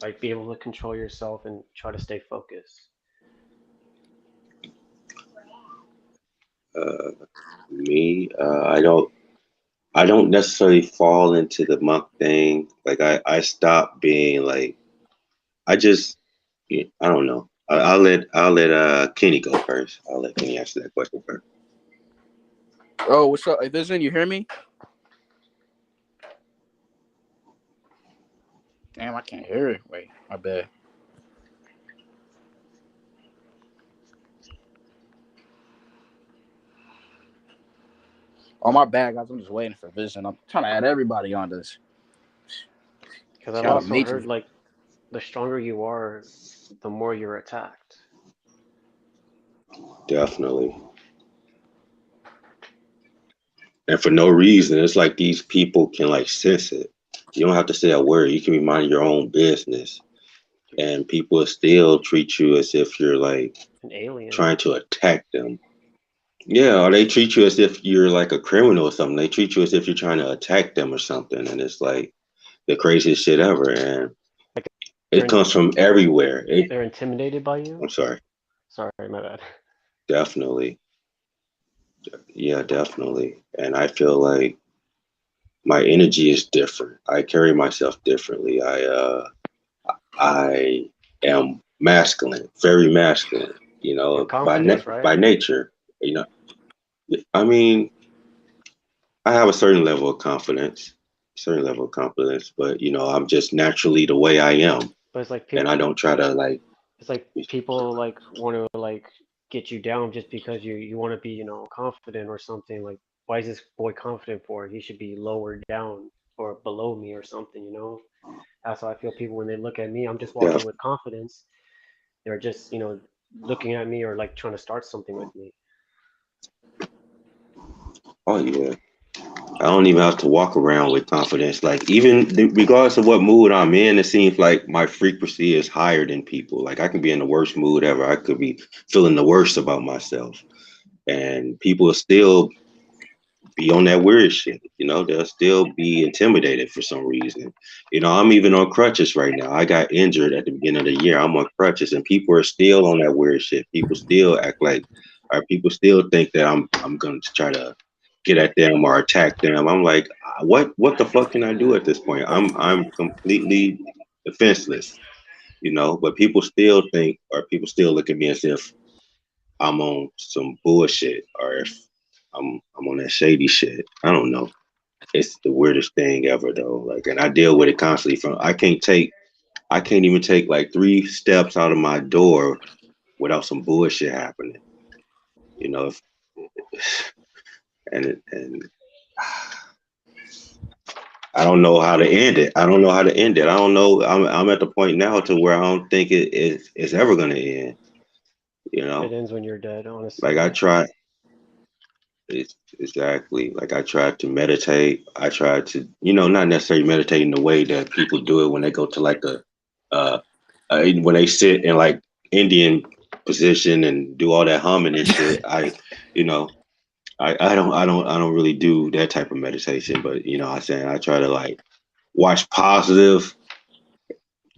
Like be able to control yourself and try to stay focused? Uh, Me, I don't necessarily fall into the monk thing. Like I stopped being like I just yeah, I don't know. I'll let Kenny go first. I'll let Kenny answer that question first. Oh, what's up? Hey, Vincent, you hear me? Damn, I can't hear it. Wait, my bad. Oh, my bad, guys. I'm just waiting for Vincent. I'm trying to add everybody on this. Because See I've how the also heard matrix. like the stronger you are, the more you're attacked. Definitely. And for no reason, it's like these people can like sense it. You don't have to say a word. You can be minding your own business, and people will still treat you as if you're like An alien. trying to attack them. Yeah, or they treat you as if you're like a criminal or something. They treat you as if you're trying to attack them or something, and it's like the craziest shit ever. And Like it they're comes from everywhere. they're intimidated by you. I'm sorry, Sorry, my bad. definitely, yeah, definitely. And I feel like my energy is different. I carry myself differently. I am masculine, very masculine. You You're know, confident, right? by nature. You know, I mean, I have a certain level of confidence, but you know, I'm just naturally the way I am, But and I don't try to like. it's like people like want to like get you down just because you want to be, confident or something. Like, why is this boy confident for? He should be lower down or below me or something. That's how I feel people when they look at me. I'm just Yeah. walking with confidence. They're just, looking at me or like trying to start something with me. Oh yeah. I don't even have to walk around with confidence. Like even regardless of what mood I'm in, it seems like my frequency is higher than people. Like I can be in the worst mood ever. I could be feeling the worst about myself, and people will still be on that weird shit. You know, they'll still be intimidated for some reason. You know, I'm even on crutches right now. I got injured at the beginning of the year. I'm on crutches, and people are still on that weird shit. People still act like, or people still think that I'm going to try to get at them or attack them. I'm like, what the fuck can I do at this point? I'm completely defenseless. You know, but people still think, or people still look at me as if I'm on some bullshit, or if I'm on that shady shit. I don't know. It's the weirdest thing ever though. Like, and I deal with it constantly. I can't even take like 3 steps out of my door without some bullshit happening. You know, and I don't know how to end it. I don't know how to end it. I don't know. I'm at the point now to where I don't think it's ever gonna end. You It know, ends when you're dead, like honestly. I try. It's exactly like I tried to meditate. I tried to, not necessarily meditate in the way that people do it when they go to like uh, when they sit in like Indian position and do all that humming and shit. You know, I don't really do that type of meditation. But I'm saying I try to like watch positive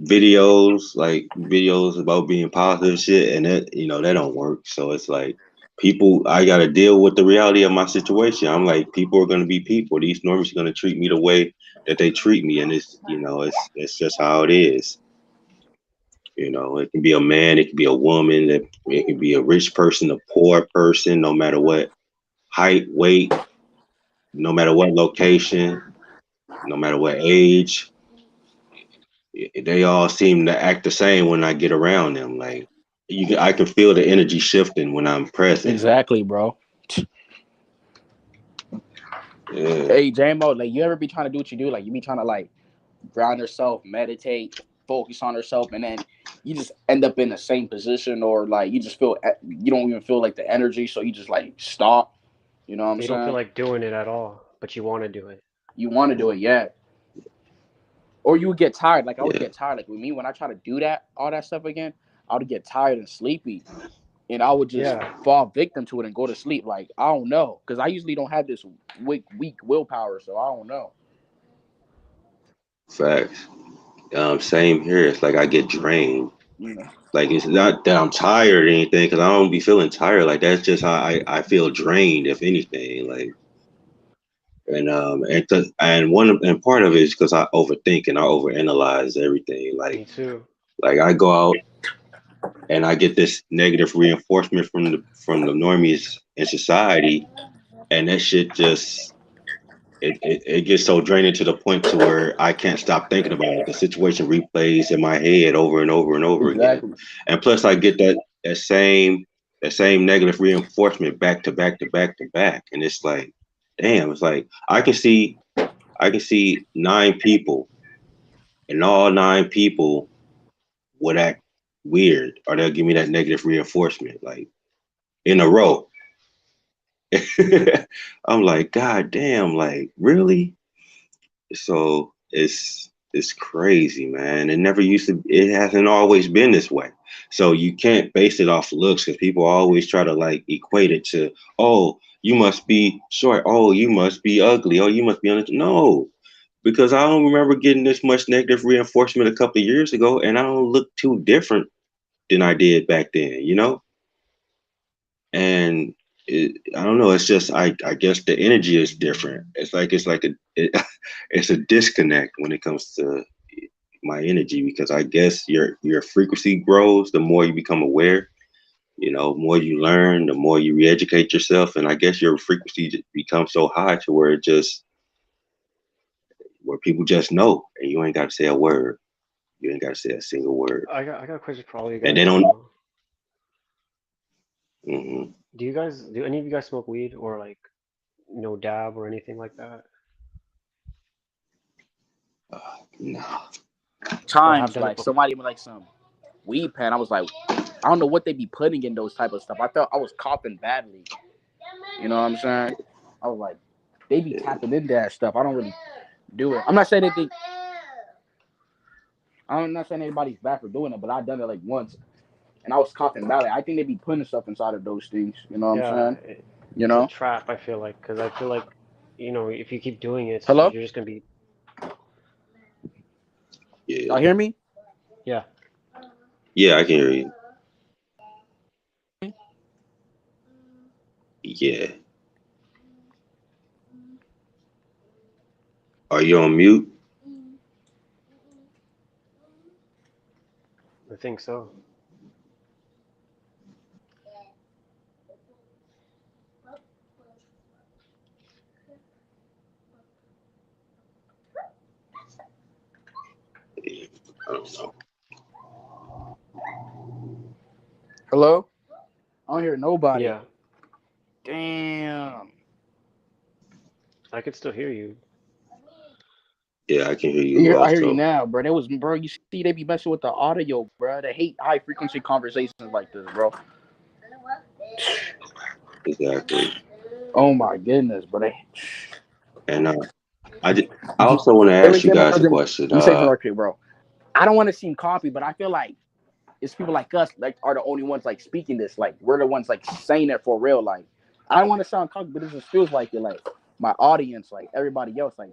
videos, like videos about being positive shit, and that don't work. So it's like I got to deal with the reality of my situation. I'm like, people are going to be people. These normies are going to treat me the way that they treat me, and it's just how it is. It can be a man, it can be a woman, it can be a rich person, a poor person, no matter what height, weight, no matter what location, no matter what age. They all seem to act the same when I get around them. Like I can feel the energy shifting when I'm present. Exactly, bro. Yeah, Hey, JMO, like you ever be trying to do what you do? Like you be trying to like ground yourself, meditate, focus on yourself, and then you just end up in the same position, or like you just feel you don't even feel like the energy, so you just like stop. You know what I'm You don't feel saying? like doing it at all, but you want to do it. You want to do it, yeah. Or you would get tired. Like I would yeah, get tired. Like with me, when I try to do that, all that stuff again, I would get tired and sleepy, and I would just Yeah. fall victim to it and go to sleep. Like I don't know, because I usually don't have this weak willpower, so I don't know. facts. Same here. It's like I get drained. You know, Like it's not that I'm tired or anything, because I don't be feeling tired. Like that's just how I feel drained, if anything. Like and part of it is because I overthink and I overanalyze everything. Me too. Like I go out and I get this negative reinforcement from the normies in society, and that shit just it gets so draining to the point to where I can't stop thinking about it. The situation replays in my head over and over and over again, exactly. and plus I get that same negative reinforcement back to back to back to back, and it's like, damn, it's like I can see 9 people, and all 9 people would act weird, or they'll give me that negative reinforcement like in a row. I'm like, God damn, like really? So it's crazy, man. It hasn't always been this way. So you can't base it off looks, because people always try to like equate it to, oh, you must be short, oh, you must be ugly, oh, you must be no. Because I don't remember getting this much negative reinforcement a couple of years ago, and I don't look too different than I did back then. And I don't know. It's just I guess the energy is different. It's a disconnect when it comes to my energy, because I guess your frequency grows the more you become aware. More you learn, the more you re-educate yourself, and I guess your frequency becomes so high to where people just know, and you ain't got to say a word. You ain't got to say a single word, I got a question for all you and guys they as don't. well. Mm-mm. Do any of you guys smoke weed or like no dab or anything like that? No. Or have Times done it like before? somebody with like some weed pen, I was like, I don't know what they be putting in those type of stuff. I felt I was coughing badly. You know what I'm saying? I was like, they be tapping into that stuff. I don't really do it. I'm not saying anybody's bad for doing it, but I done it like once, and I was coughing badly. I think they be putting stuff inside of those things. You know what I'm Yeah, saying? You it's a know? trap, I feel like, because I feel like, if you keep doing it, Hello? you're just gonna be, Yeah. Y'all hear me? yeah. Yeah, I can hear you. Yeah. Are you on mute? I think so. I don't know. Hello? I don't hear nobody. Yeah, Damn. I could still hear you. Yeah, I can hear you I hear you also. now, bro. Bro. You see, they be messing with the audio, bro. They hate high frequency conversations like this, bro. Exactly. Oh my goodness, but And I also want to let me ask you say guys a something. question. Let me say something real quick, bro. I don't want to seem cocky, but I feel like it's people like us like are the only ones like speaking this. Like we're the ones like saying it for real. Like I don't want to sound cocky, but it just feels like it. Like my audience, like everybody else, like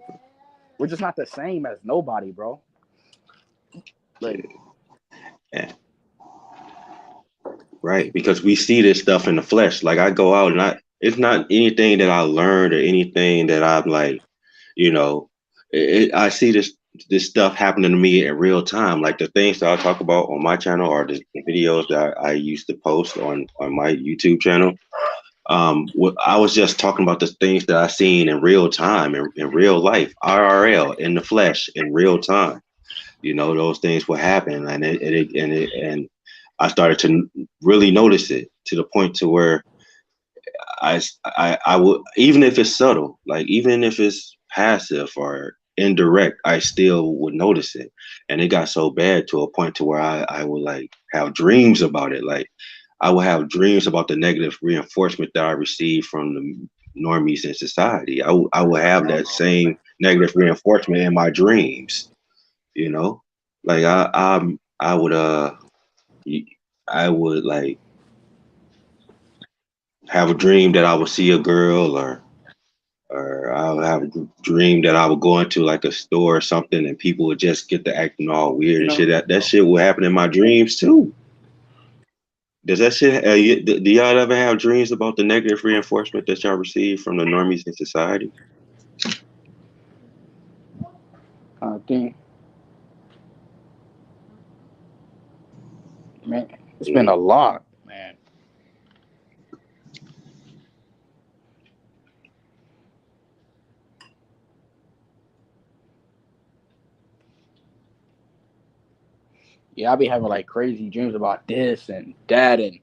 we're just not the same as nobody, bro. Like Yeah, right, because we see this stuff in the flesh. Like I go out and it's not anything that I learned or anything that I'm like, you know, I see this stuff happening to me in real time. Like the things that I talk about on my channel or the videos that I used to post on my YouTube channel. I was just talking about the things that I seen in real time, in real life, IRL, in the flesh, in real time. You know, those things will happen, and I started to really notice it to the point to where I would, even if it's subtle, like even if it's passive or indirect, I still would notice it. And it got so bad to a point to where I would like have dreams about it. Like I would have dreams about the negative reinforcement that I received from the normies in society. I would have that same negative reinforcement in my dreams, you know? Like I would I would like have a dream that I would see a girl, or I would have a dream that I would go into like a store or something and people would just get to acting all weird and shit. That shit would happen in my dreams too. Does that shit, do y'all ever have dreams about the negative reinforcement that y'all receive from the normies in society? I think, man, it's been a lot, man. Yeah, I be having like crazy dreams about this and that, and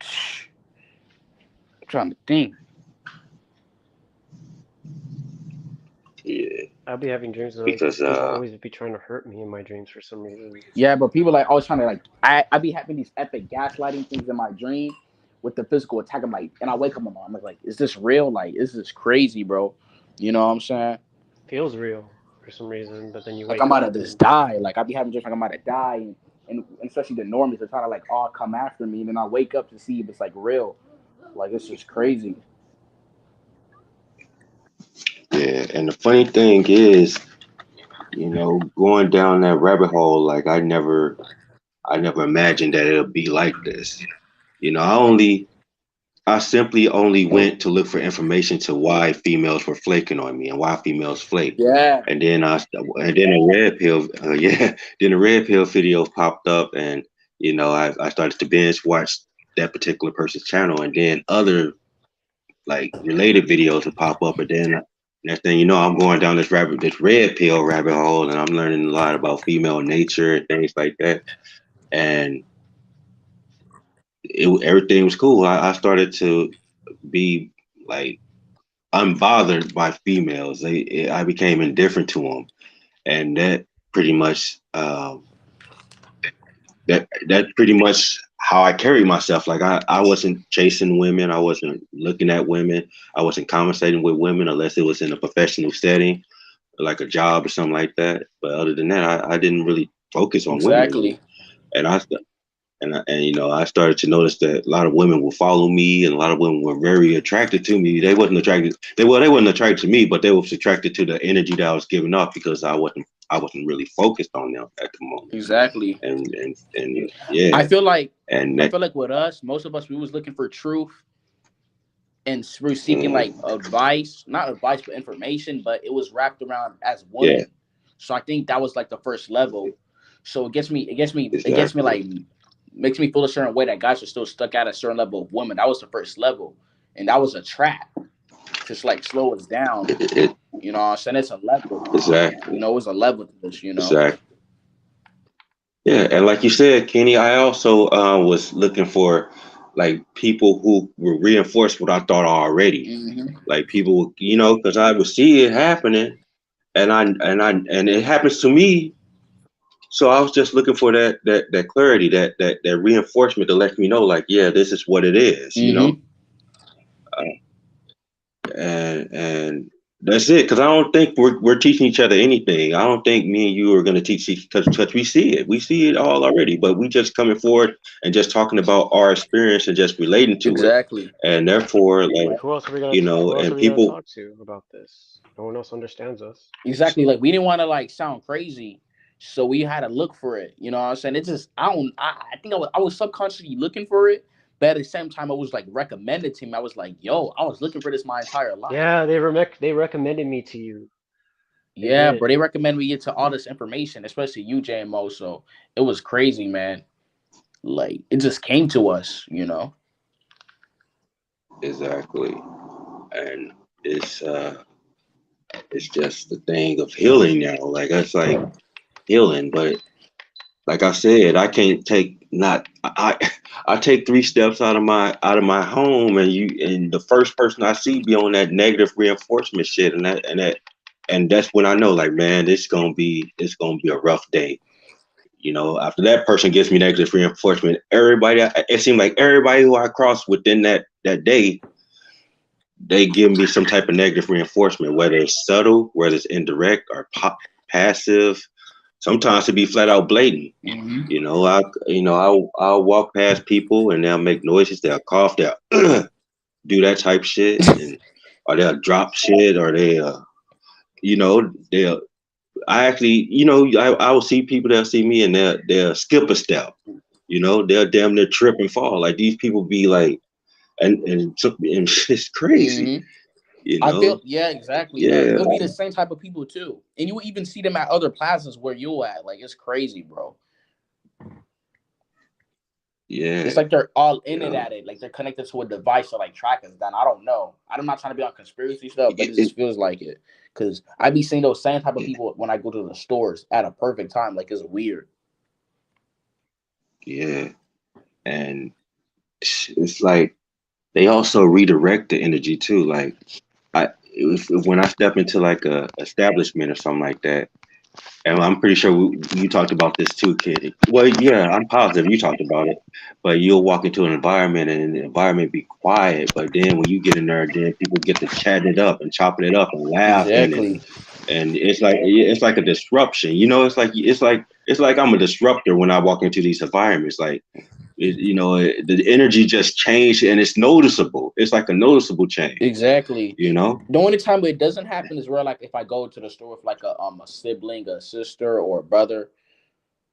I'm trying to think. Yeah, I'll be having dreams of because people always be trying to hurt me in my dreams for some reason. Yeah, but people like always trying to like I be having these epic gaslighting things in my dream with the physical attack. I'm like, and I wake up and I'm like, is this real? Like, is this crazy, bro? You know what I'm saying? Feels real for some reason, but then you Like wake I'm about up to just and die. Like I be having dreams like I'm about to die, and especially the normies are trying to like all come after me, and then I wake up to see if it's like real. Like it's just crazy. yeah, and the funny thing is, you know, going down that rabbit hole, like I never imagined that it'll be like this. You know, I simply only went to look for information to why females were flaking on me and why females flake. Yeah, And then a red pill, yeah, then a red pill video popped up, and you know, I started to binge watch that particular person's channel, and then other like related videos would pop up, and then next thing you know, I'm going down this red pill rabbit hole, and I'm learning a lot about female nature and things like that. And everything was cool. I started to be like unbothered by females. I became indifferent to them, and that pretty much that pretty much how I carry myself. Like I wasn't chasing women. I wasn't looking at women. I wasn't conversating with women unless it was in a professional setting, like a job or something like that. But other than that, I didn't really focus on women exactly. really. And and you know, I started to notice that a lot of women will follow me, and a lot of women were very attracted to me. They wasn't attracted. They wasn't attracted to me, but they was attracted to the energy that I was giving off because I wasn't really focused on them at the moment. Exactly. And yeah, I feel like and with us, most of us we was looking for truth and we're seeking like advice, not advice but information, but it was wrapped around as women. yeah, So I think that was like the first level. So it gets me exactly. like makes me feel a certain way that guys are still stuck at a certain level of women. That was the first level, and that was a trap to like slow us down. You know what I'm saying? It's a level. Exactly. You know, it was a level to this. You know. Exactly. Yeah, and like you said, Kenny, I also was looking for like people who would reinforce what I thought already. Mm-hmm. Like people, you know, because I would see it happening, and it happens to me. So I was just looking for that clarity, that reinforcement to let me know, like, yeah, this is what it is, you know. Mm-hmm. Uh, and that's it. Because I don't think we're teaching each other anything. I don't think me and you are going to teach each because we see it all already. But we just coming forward and just talking about our experience and just relating to it, Exactly. and therefore, like, Like, who else are we gonna you who know, else are and we gonna people talk to about this? No one else understands us. Exactly. Like we didn't want to like sound crazy, so we had to look for it. You know what I'm saying? It's just I don't. I think I was subconsciously looking for it, but at the same time, I was like recommended to me. I was like, yo, I was looking for this my entire life. Yeah, they recommended me to you. They Yeah, did. bro. They recommend we get to all this information, especially you, JMO. So it was crazy, man. Like it just came to us, you know. exactly, and it's just the thing of healing now. Like it's like healing, but like I said, I can't take not I take 3 steps out of my home, and the first person I see be on that negative reinforcement shit, and that's when I know, like, man, it's gonna be a rough day. You know, after that person gives me negative reinforcement, it seemed like everybody who I crossed within that day, they give me some type of negative reinforcement, whether it's subtle, whether it's indirect or passive. Sometimes it be flat out blatant. Mm-hmm. I'll walk past people and they'll make noises, they'll cough, they'll do that type shit, or they'll drop shit, or they'll. I actually, I will see people that see me and they'll skip a step. They'll damn near trip and fall. Like these people be like, and it's crazy. Mm-hmm. I feel yeah, exactly. Like Yeah, it'll be the same type of people too, and you will even see them at other plazas where you at. Like it's crazy, bro. yeah. It's like they're all in it at it. Like they're connected to a device to like track us down. I don't know. I'm not trying to be on conspiracy stuff, but it just feels like it. Cause I be seeing those same type of people when I go to the stores at a perfect time. Like it's weird. Yeah, and it's like they also redirect the energy too. Like when I step into like a establishment or something like that, and I'm pretty sure you talked about this too, kid. Well, yeah, I'm positive you talked about it. But you'll walk into an environment and the environment be quiet, but then when you get in there, then people get to chatting it up and chopping it up and laughing, Exactly. and it's like a disruption. It's like I'm a disruptor when I walk into these environments. Like the energy just changed and it's noticeable. It's like a noticeable change. Exactly. The only time it doesn't happen is where like if I go to the store with like a sibling, a sister, or a brother.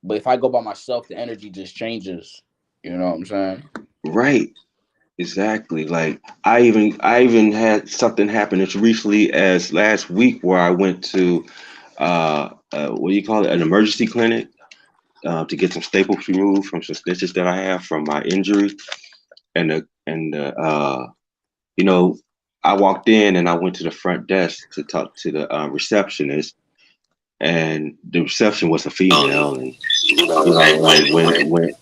But if I go by myself, the energy just changes. You know what I'm saying? Right. Exactly. Like I even had something happen as recently as last week where I went to what do you call it, an emergency clinic to get some staples removed from some stitches that I have from my injury, and I walked in and I went to the front desk to talk to the receptionist, and the reception was a female, and like when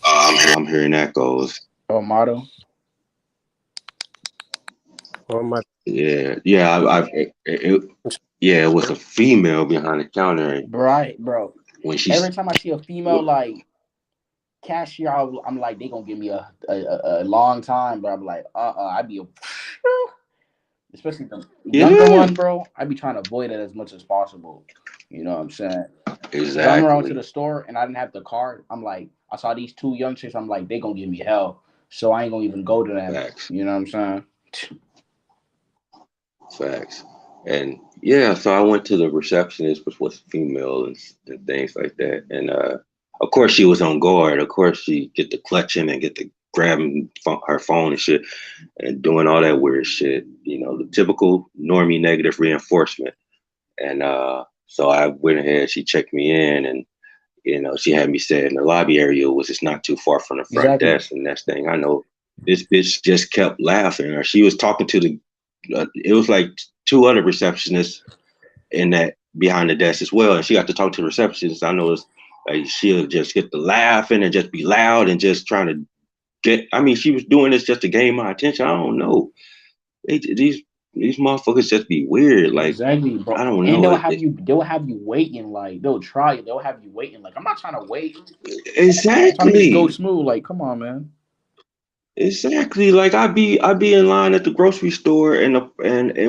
I'm hearing echoes. Oh, motto. Well, my Yeah, it was a female behind the counter. And right, bro. when every time I see a female like cashier, I'm like, they gonna give me a long time, bro. I'm like, I'd be especially the younger one, bro. I'd be trying to avoid it as much as possible. You know what I'm saying? Exactly. I remember I went to the store and I didn't have the card. I'm like, I saw these 2 young chicks. I'm like, they gonna give me hell, so I ain't gonna even go to them. Facts. You know what I'm saying? Facts. And yeah, so I went to the receptionist, which was female and things like that. And of course, she was on guard. Of course, she get the clutching and get the grabbing her phone and shit and doing all that weird shit. The typical normie negative reinforcement. And so I went ahead. She checked me in, and she had me sit in the lobby area, which is not too far from the front desk. And next thing I know, this bitch just kept laughing, or she was talking to it was like 2 other receptionists in that behind the desk as well, and she got to talk to the receptionist. I noticed like she'll just get to laughing and just be loud and just trying to get. I mean, she was doing this just to gain my attention. I don't know. These motherfuckers just be weird. Like exactly, bro. I don't know. And they'll have you waiting. Like they'll try it. They'll have you waiting. Like I'm not trying to wait. Exactly. I'm trying to just go smooth. Like come on, man. Exactly. Like I be in line at the grocery store and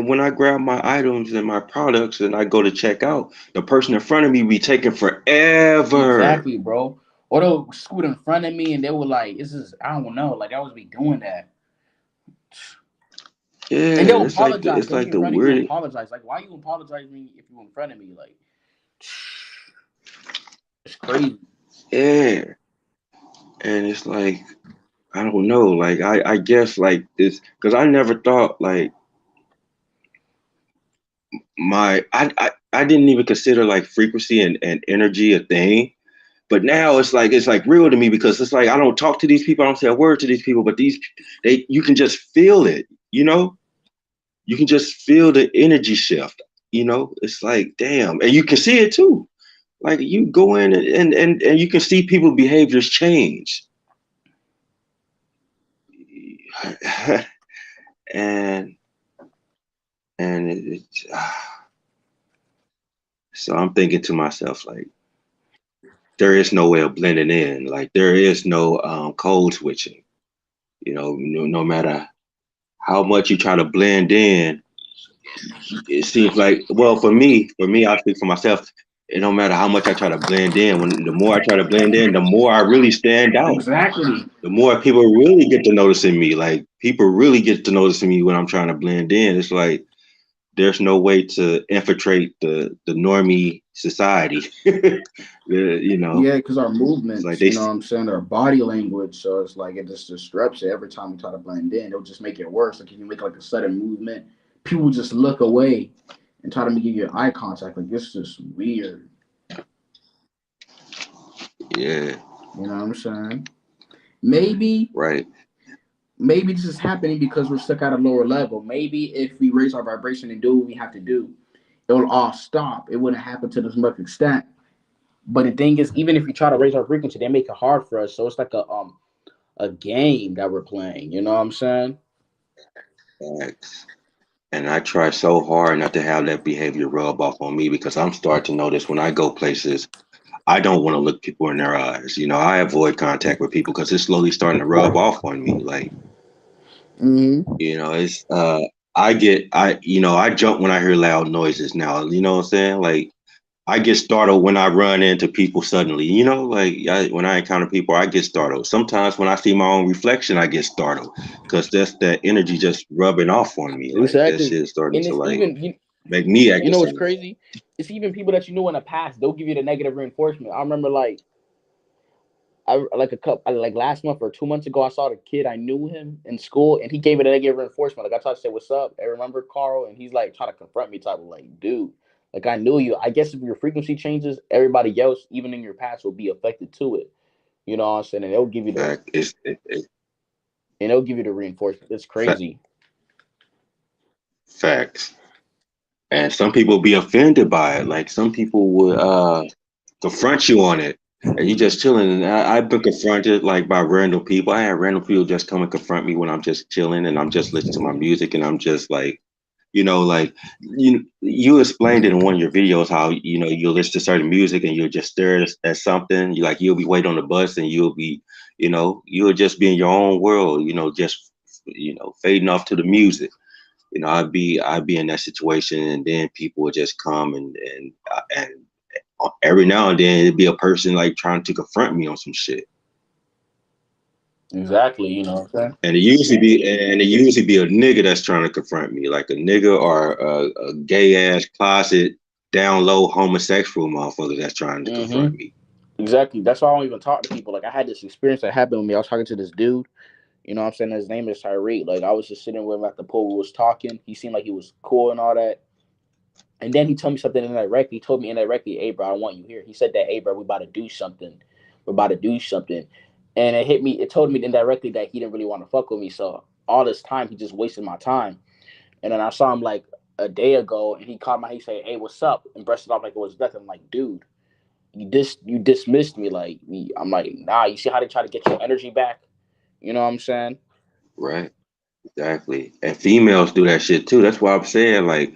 when I grab my items and my products and I go to check out, the person in front of me be taking forever. Exactly, bro. Or they'll scoot in front of me and they were like, "This is I don't know." Like I always be doing that, and Yeah, they'll apologize. it's They'll be like in the front of you and weirdest. apologize. Like, why you apologize me if you in front of me? Like, it's crazy. Yeah, and it's like I don't know. Like I guess like this because I never thought like I didn't even consider like frequency and energy a thing. But now it's like real to me because it's like I don't talk to these people, I don't say a word to these people, but these they you can just feel it, you know? You can just feel the energy shift, you know? It's like damn, and you can see it too. Like you go in and you can see people behaviors change. and and it's so I'm thinking to myself like there is no way of blending in. Like there is no code switching. You know, no matter how much you try to blend in, it seems like well for me, I speak for myself. It don't matter how much I try to blend in. When the more I try to blend in, the more I really stand out. Exactly. The more people really get to noticing me. Like people really get to noticing me when I'm trying to blend in. It's like there's no way to infiltrate the normie society. You know, Yeah, because our it's like movements, they. you know what I'm saying, our body language, so it's like it just disrupts it every time we try to blend in. It'll just make it worse. Like if you make like a sudden movement, people just look away and try to give you eye contact. Like it's just weird. Yeah, You know what I'm saying? Maybe, right. maybe this is happening because we're stuck at a lower level. Maybe if we raise our vibration and do what we have to do, it will all stop. It wouldn't happen to this much extent. But the thing is, even if we try to raise our frequency, they make it hard for us. So it's like a game that we're playing. You know what I'm saying? Facts. And I try so hard not to have that behavior rub off on me because I'm starting to notice when I go places, I don't want to look people in their eyes. You know, I avoid contact with people because it's slowly starting to rub off on me. Like, Mm-hmm. you know, it's I jump when I hear loud noises now. You know what I'm saying? Like I get startled when I run into people suddenly. You know, like when I encounter people, I get startled. Sometimes when I see my own reflection, I get startled because that's that energy just rubbing off on me. Like that Exactly. shit is starting And to it's like even make me act you the know what's same. crazy? It's even people that you knew in the past. They'll give you the negative reinforcement. I remember like I like a couple like last month or 2 months ago. I saw the kid. I knew him in school, and he gave it a negative reinforcement. Like I tried to say, "What's up?" I remember Carl, and he's like trying to confront me, type of like, "Dude, like I knew you." I guess if your frequency changes, everybody else, even in your past, will be affected to it. You know what I'm saying? And they'll give you the Fact it's reinforcement. It's fact, crazy. facts. And some people be offended by it. Like some people would confront you on it, and you just chilling. And I've been confronted like by random people. I had random people just come and confront me when I'm just chilling and I'm just listening to my music, and I'm just like, like you explained it in one of your videos how you'll listen to certain music and you'll just stare at something. You like you'll be waiting on the bus and you'll just be in your own world. Just fading off to the music. I'd be in that situation, and then people would just come and every now and then it'd be a person like trying to confront me on some shit. Exactly. You know what I'm saying? And it usually be a nigga that's trying to confront me, like a nigga or a gay ass closet down low homosexual motherfucker that's trying to confront Mm-hmm. me. Exactly. That's why I don't even talk to people. Like I had this experience that happened with me. I was talking to this dude. You know what I'm saying? His name is Tyreek. Like I was just sitting with him at the pool. We was talking. He seemed like he was cool and all that. And then he told me something indirectly. He told me indirectly, "Hey, bro, I want you here." He said that, "Hey, bro, we about to do something. We're about to do something." And it hit me. It told me indirectly that he didn't really want to fuck with me. So all this time, he just wasted my time. And then I saw him like a day ago, and he called my. He said, "Hey, what's up?" And brushed it off like it was nothing. I'm like, dude, you dismissed me. Like I'm like, nah. You see how they try to get your energy back? You know what I'm saying? Right? Exactly. And females do that shit too. That's why I'm saying like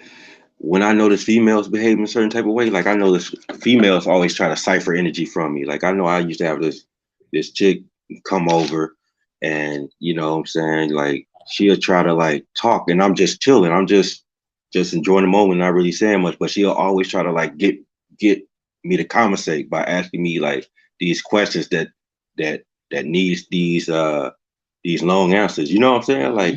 when I notice females behave in a certain type of way, like I notice females always try to cipher energy from me. Like I know I used to have this chick come over and you know what I'm saying, like she'll try to like talk, and I'm just chilling. I'm just enjoying the moment, not really saying much, but she'll always try to like get me to conversate by asking me like these questions that that needs these long answers. You know what I'm saying? Like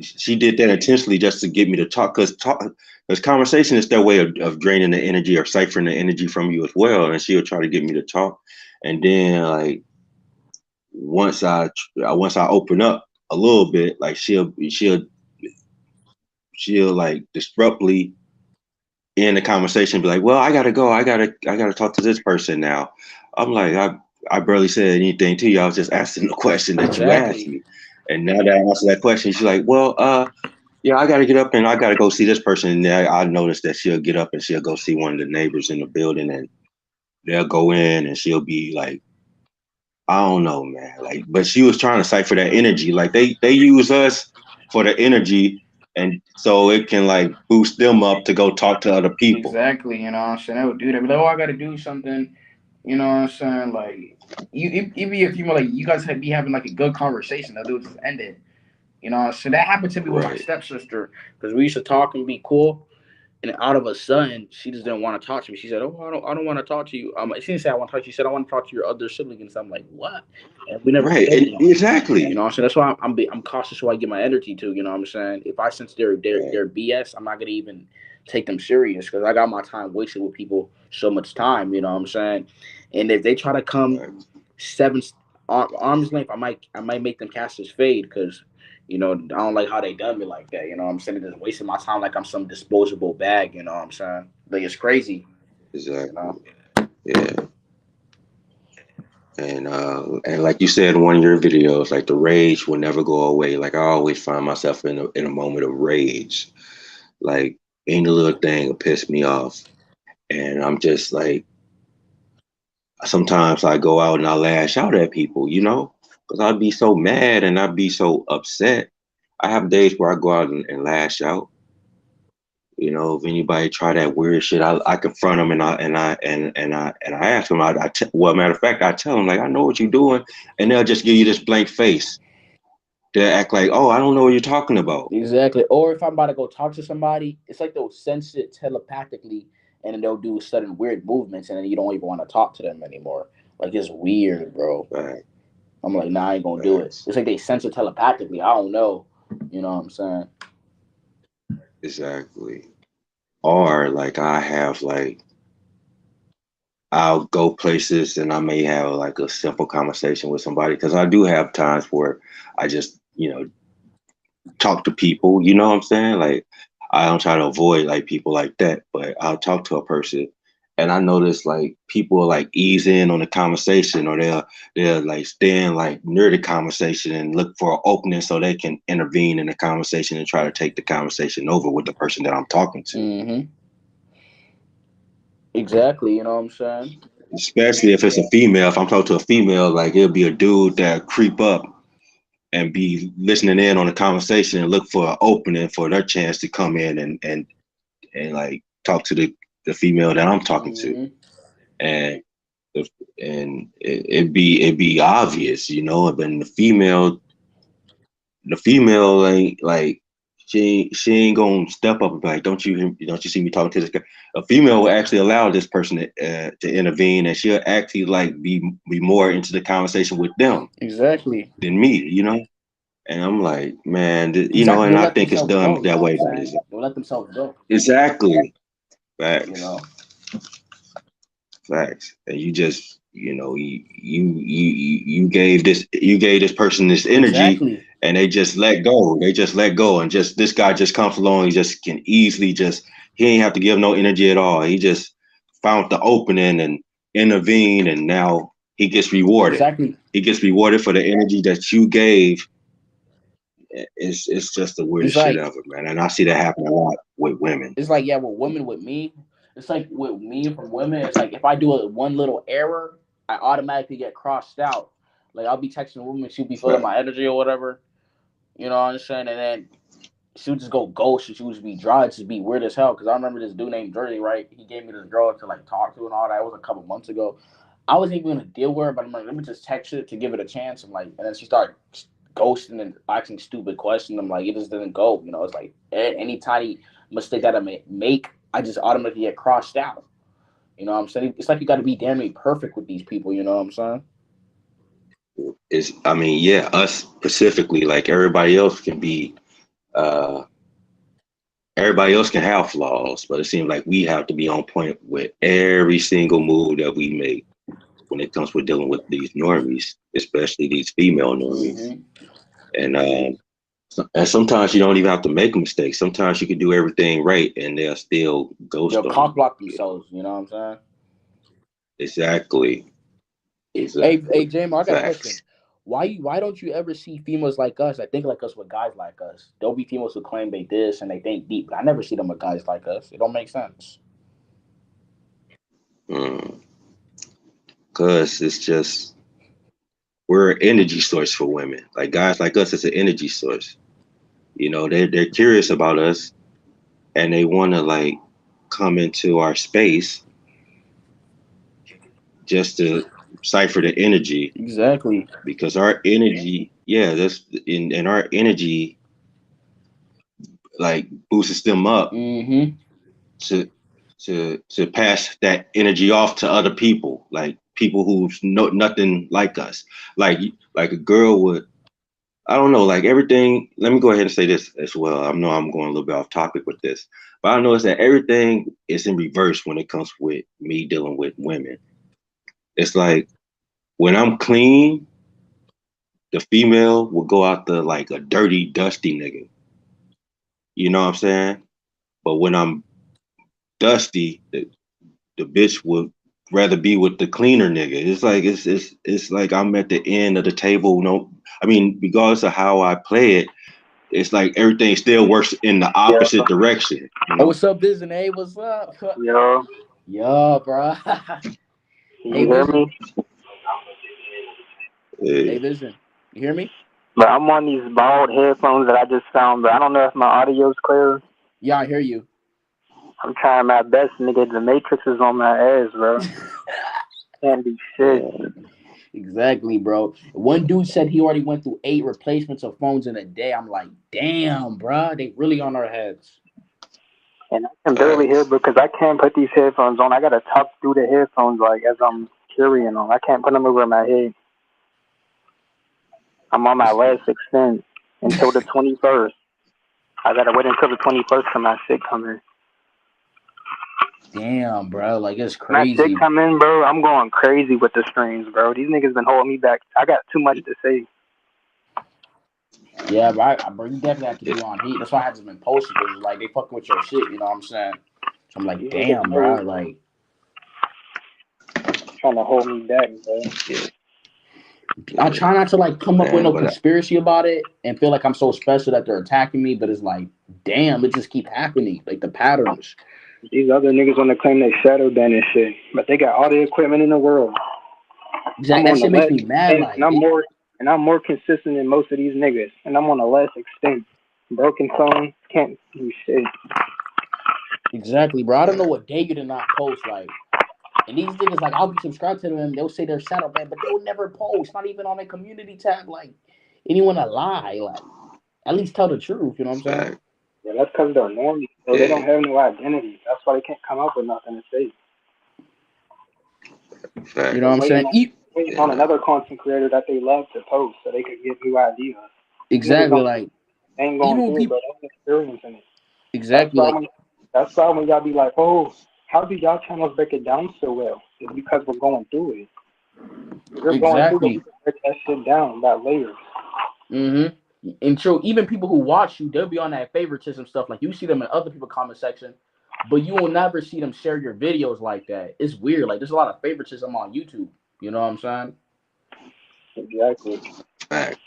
she did that intentionally just to get me to talk, because conversation is their way of draining the energy or siphoning the energy from you as well. And she'll try to get me to talk, and then like once I open up a little bit, like she'll like disruptly end the conversation, be like, well, I gotta go, I gotta talk to this person now. I'm like, I barely said anything to you. I was just asking the question that you asked Exactly. me. And now that I answer that question, she's like, well, yeah, I gotta get up and I gotta go see this person. And then I noticed that she'll get up and she'll go see one of the neighbors in the building, and they'll go in and she'll be like, I don't know, man. Like, but she was trying to cipher that energy. Like they use us for the energy, and so it can like boost them up to go talk to other people. Exactly, you know what I'm saying? They would do that. But like, oh, I gotta do something, you know what I'm saying? Like even if you like you guys be having like a good conversation, they'll do it just end it. You know, so that happened to me with my Right. stepsister because we used to talk and be cool. And out of a sudden, she just didn't want to talk to me. She said, "Oh, I don't want to talk to you." She didn't say I want to talk to you. She said, "I want to talk to your other sibling." And so I'm like, "What?" And we never Right. spoke again. You Exactly. know what I'm saying? That's why I'm cautious who I give my energy to. You know what I'm saying? If I sense Right. their BS, I'm not gonna even take them serious because I got my time wasted with people so much time. You know what I'm saying? And if they try to come Right. seven arms length, I might make them cast this fade because you know I don't like how they done me like that. You know what I'm saying? They're just wasting my time like I'm some disposable bag. You know what I'm saying? Like it's crazy. You know? Exactly. Yeah. And like you said in one of your videos, like the rage will never go away. Like I always find myself in a moment of rage. Like any little thing will piss me off. And I'm just like, sometimes I go out and I lash out at people, you know, because I'd be so mad and I'd be so upset. I have days where I go out and lash out. You know, if anybody try that weird shit, I confront them, and I ask them. Well, matter of fact, I tell them like I know what you're doing, and they'll just give you this blank face. They'll act like, oh, I don't know what you're talking about. Exactly. Or if I'm about to go talk to somebody, it's like they'll sense it telepathically, and then they'll do sudden weird movements, and then you don't even want to talk to them anymore. Like it's weird, bro. Right, I'm like, nah, I ain't gonna do it. facts, It's like they sense it telepathically. I don't know. You know what I'm saying? exactly. Or like I have like I'll go places and I may have like a simple conversation with somebody because I do have times where I just talk to people. You know what I'm saying? Like I don't try to avoid like people like that, but I'll talk to a person, and I notice like people will, like ease in on the conversation, or they'll like stand like near the conversation and look for an opening so they can intervene in the conversation and try to take the conversation over with the person that I'm talking to. Mm-hmm. Exactly. You know what I'm saying? Especially if it's a female. If I'm talking to a female, like it'll be a dude that creep up and be listening in on the conversation and look for an opening for their chance to come in and like talk to the female that I'm talking to, Mm-hmm. and if, and it'd be obvious, you know. But the female ain't like she ain't gonna step up and be like, don't you see me talking to this guy? A female will actually allow this person to intervene, and she'll actually like be more into the conversation with them Exactly. than me, you know. And I'm like, man, you know, Exactly. and They'll I let think it's themselves done go. You that know what I'm way by saying? design. They'll let themselves go. Exactly. You Facts. know? Facts. And you just, you you gave this person this energy, Exactly. and they just let go. They just let go, and just this guy just comes along. He just can easily just he ain't have to give no energy at all. He just found the opening and intervened, and now he gets rewarded. Exactly. He gets rewarded for the energy that you gave. It's just the It's weirdest shit like ever, man. And I see that happen a lot with women. yeah, with women with me, it's like with me from women, it's like if I do one little error, I automatically get crossed out. Like I'll be texting a woman, she'll be feeling Right. my energy or whatever. You know what I'm saying? And then she'll just go ghost and she'll just be dry, just be weird as hell. Cause I remember this dude named Jersey, right? He gave me this girl to like talk to and all that. It was a couple months ago. I wasn't even gonna deal with her, but I'm like, let me just text her to give it a chance. I'm like, and then she started ghosting and asking stupid questions. I'm like, it just didn't go. You know, it's like any tiny mistake that I make, I just automatically get crossed out. You know what I'm saying? It's like you got to be damn near perfect with these people. You know what I'm saying? I mean, yeah, us specifically, like everybody else can be, uh, everybody else can have flaws, but it seems like we have to be on point with every single move that we make when it comes with dealing with these normies, especially these female normies. And and sometimes you don't even have to make a mistake. Sometimes you can do everything right, and they'll still ghost They'll on cock you. block themselves. You know what I'm saying? Exactly. Hey, Exactly. Jamal, I got a question. Facts. Why don't you ever see females like us that think like us with guys like us? There'll be females who claim they this and they think deep, but I never see them with guys like us. It don't make sense. Because it's just, we're an energy source for women. Like guys like us, it's an energy source. You know, they're curious about us, and they want to like come into our space just to cipher the energy, Exactly. because our energy, yeah, that's in our energy like boosts them up Mm-hmm. to to pass that energy off to other people, like people who's nothing like us, like a girl would. I don't know, like everything. Let me go ahead and say this as well. I know I'm going a little bit off topic with this, but I know it's that everything is in reverse when it comes with me dealing with women. It's like when I'm clean, the female will go out there like a dirty, dusty nigga. You know what I'm saying? But when I'm dusty, the bitch would rather be with the cleaner nigga. It's like it's like I'm at the end of the table. No, I mean, regardless of how I play it, it's like everything still works in the Yeah. opposite direction. You Oh, know? what's up, Vision? Hey, what's up? Yo, Yo, bro. you Hey, hear Vision. me? Hey, Yeah. Vision. You hear me? But I'm on these bald headphones that I just found, but I don't know if my audio's clear. Yeah, I hear you. I'm trying my best, nigga. The Matrix is on my ass, bro. Can't do shit. Exactly, bro. One dude said he already went through 8 replacements of phones in a day. I'm like, damn, bro. They really on our heads. And I can barely hear because I can't put these headphones on. I gotta talk through the headphones like as I'm carrying them. I can't put them over my head. I'm on my last extent until the 21st. I gotta wait until the 21st for my shit come in. Damn, bro. Like, it's My shit crazy. come in, bro. I'm going crazy with the streams, bro. These niggas been holding me back. I got too much to say. Yeah, bro, you definitely have to be on heat. That's why I haven't been posting because like they fucking with your shit. You know what I'm saying? So I'm like, These niggas damn, bro. know Like, trying to hold me back, bro. I try not to like come up with Man, no conspiracy about it and feel like I'm so special that they're attacking me. But it's like, damn, it just keep happening. Like the patterns. These other niggas want to claim they shadow ban and shit, but they got all the equipment in the world. Exactly. That shit makes me mad. Like, and I'm more consistent than most of these niggas, and I'm on a less extent. Broken phone, can't do shit. exactly, bro. I don't know what day you did not post. Like, and these niggas, like, I'll be subscribed to them and they'll say they're shadow banned, but they'll never post. Not even on a community tab. Like, anyone to lie. Like, at least tell the truth. You know what I'm saying? fact. Yeah, that's because they're normies. So they don't have no identity. That's why they can't come up with nothing to say. Fact. You know what I'm saying? Waiting on another content creator that they love to post so they could get new ideas. Exactly. Like, They ain't going even through people. it, but they're experiencing it. Exactly. That's why when y'all be like, oh, how do y'all channels break it down so well? It's because we're going through it. We're going through it. We can break that shit down, that layers. Mm-hmm. And true, even people who watch you, they'll be on that favoritism stuff. Like you see them in other people's comment section, but you will never see them share your videos like that. It's weird. Like there's a lot of favoritism on YouTube. You know what I'm saying? Exactly. Fact.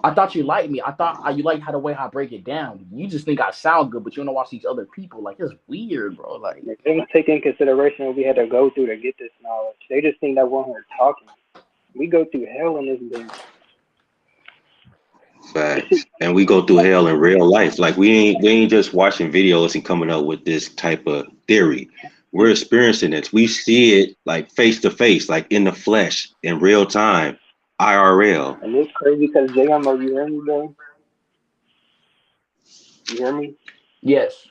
I thought you liked me. I thought you liked how the way I break it down. You just think I sound good, but you don't watch these other people. Like it's weird, bro. Like they didn't take in consideration what we had to go through to get this knowledge. They just think that we're here talking. We go through hell in this thing. Facts. And we go through hell in real life. Like we ain't just watching videos and coming up with this type of theory. We're experiencing this. We see it like face to face, like in the flesh, in real time, IRL. And it's crazy because JMO, you hear me, bro? You hear me? Yes.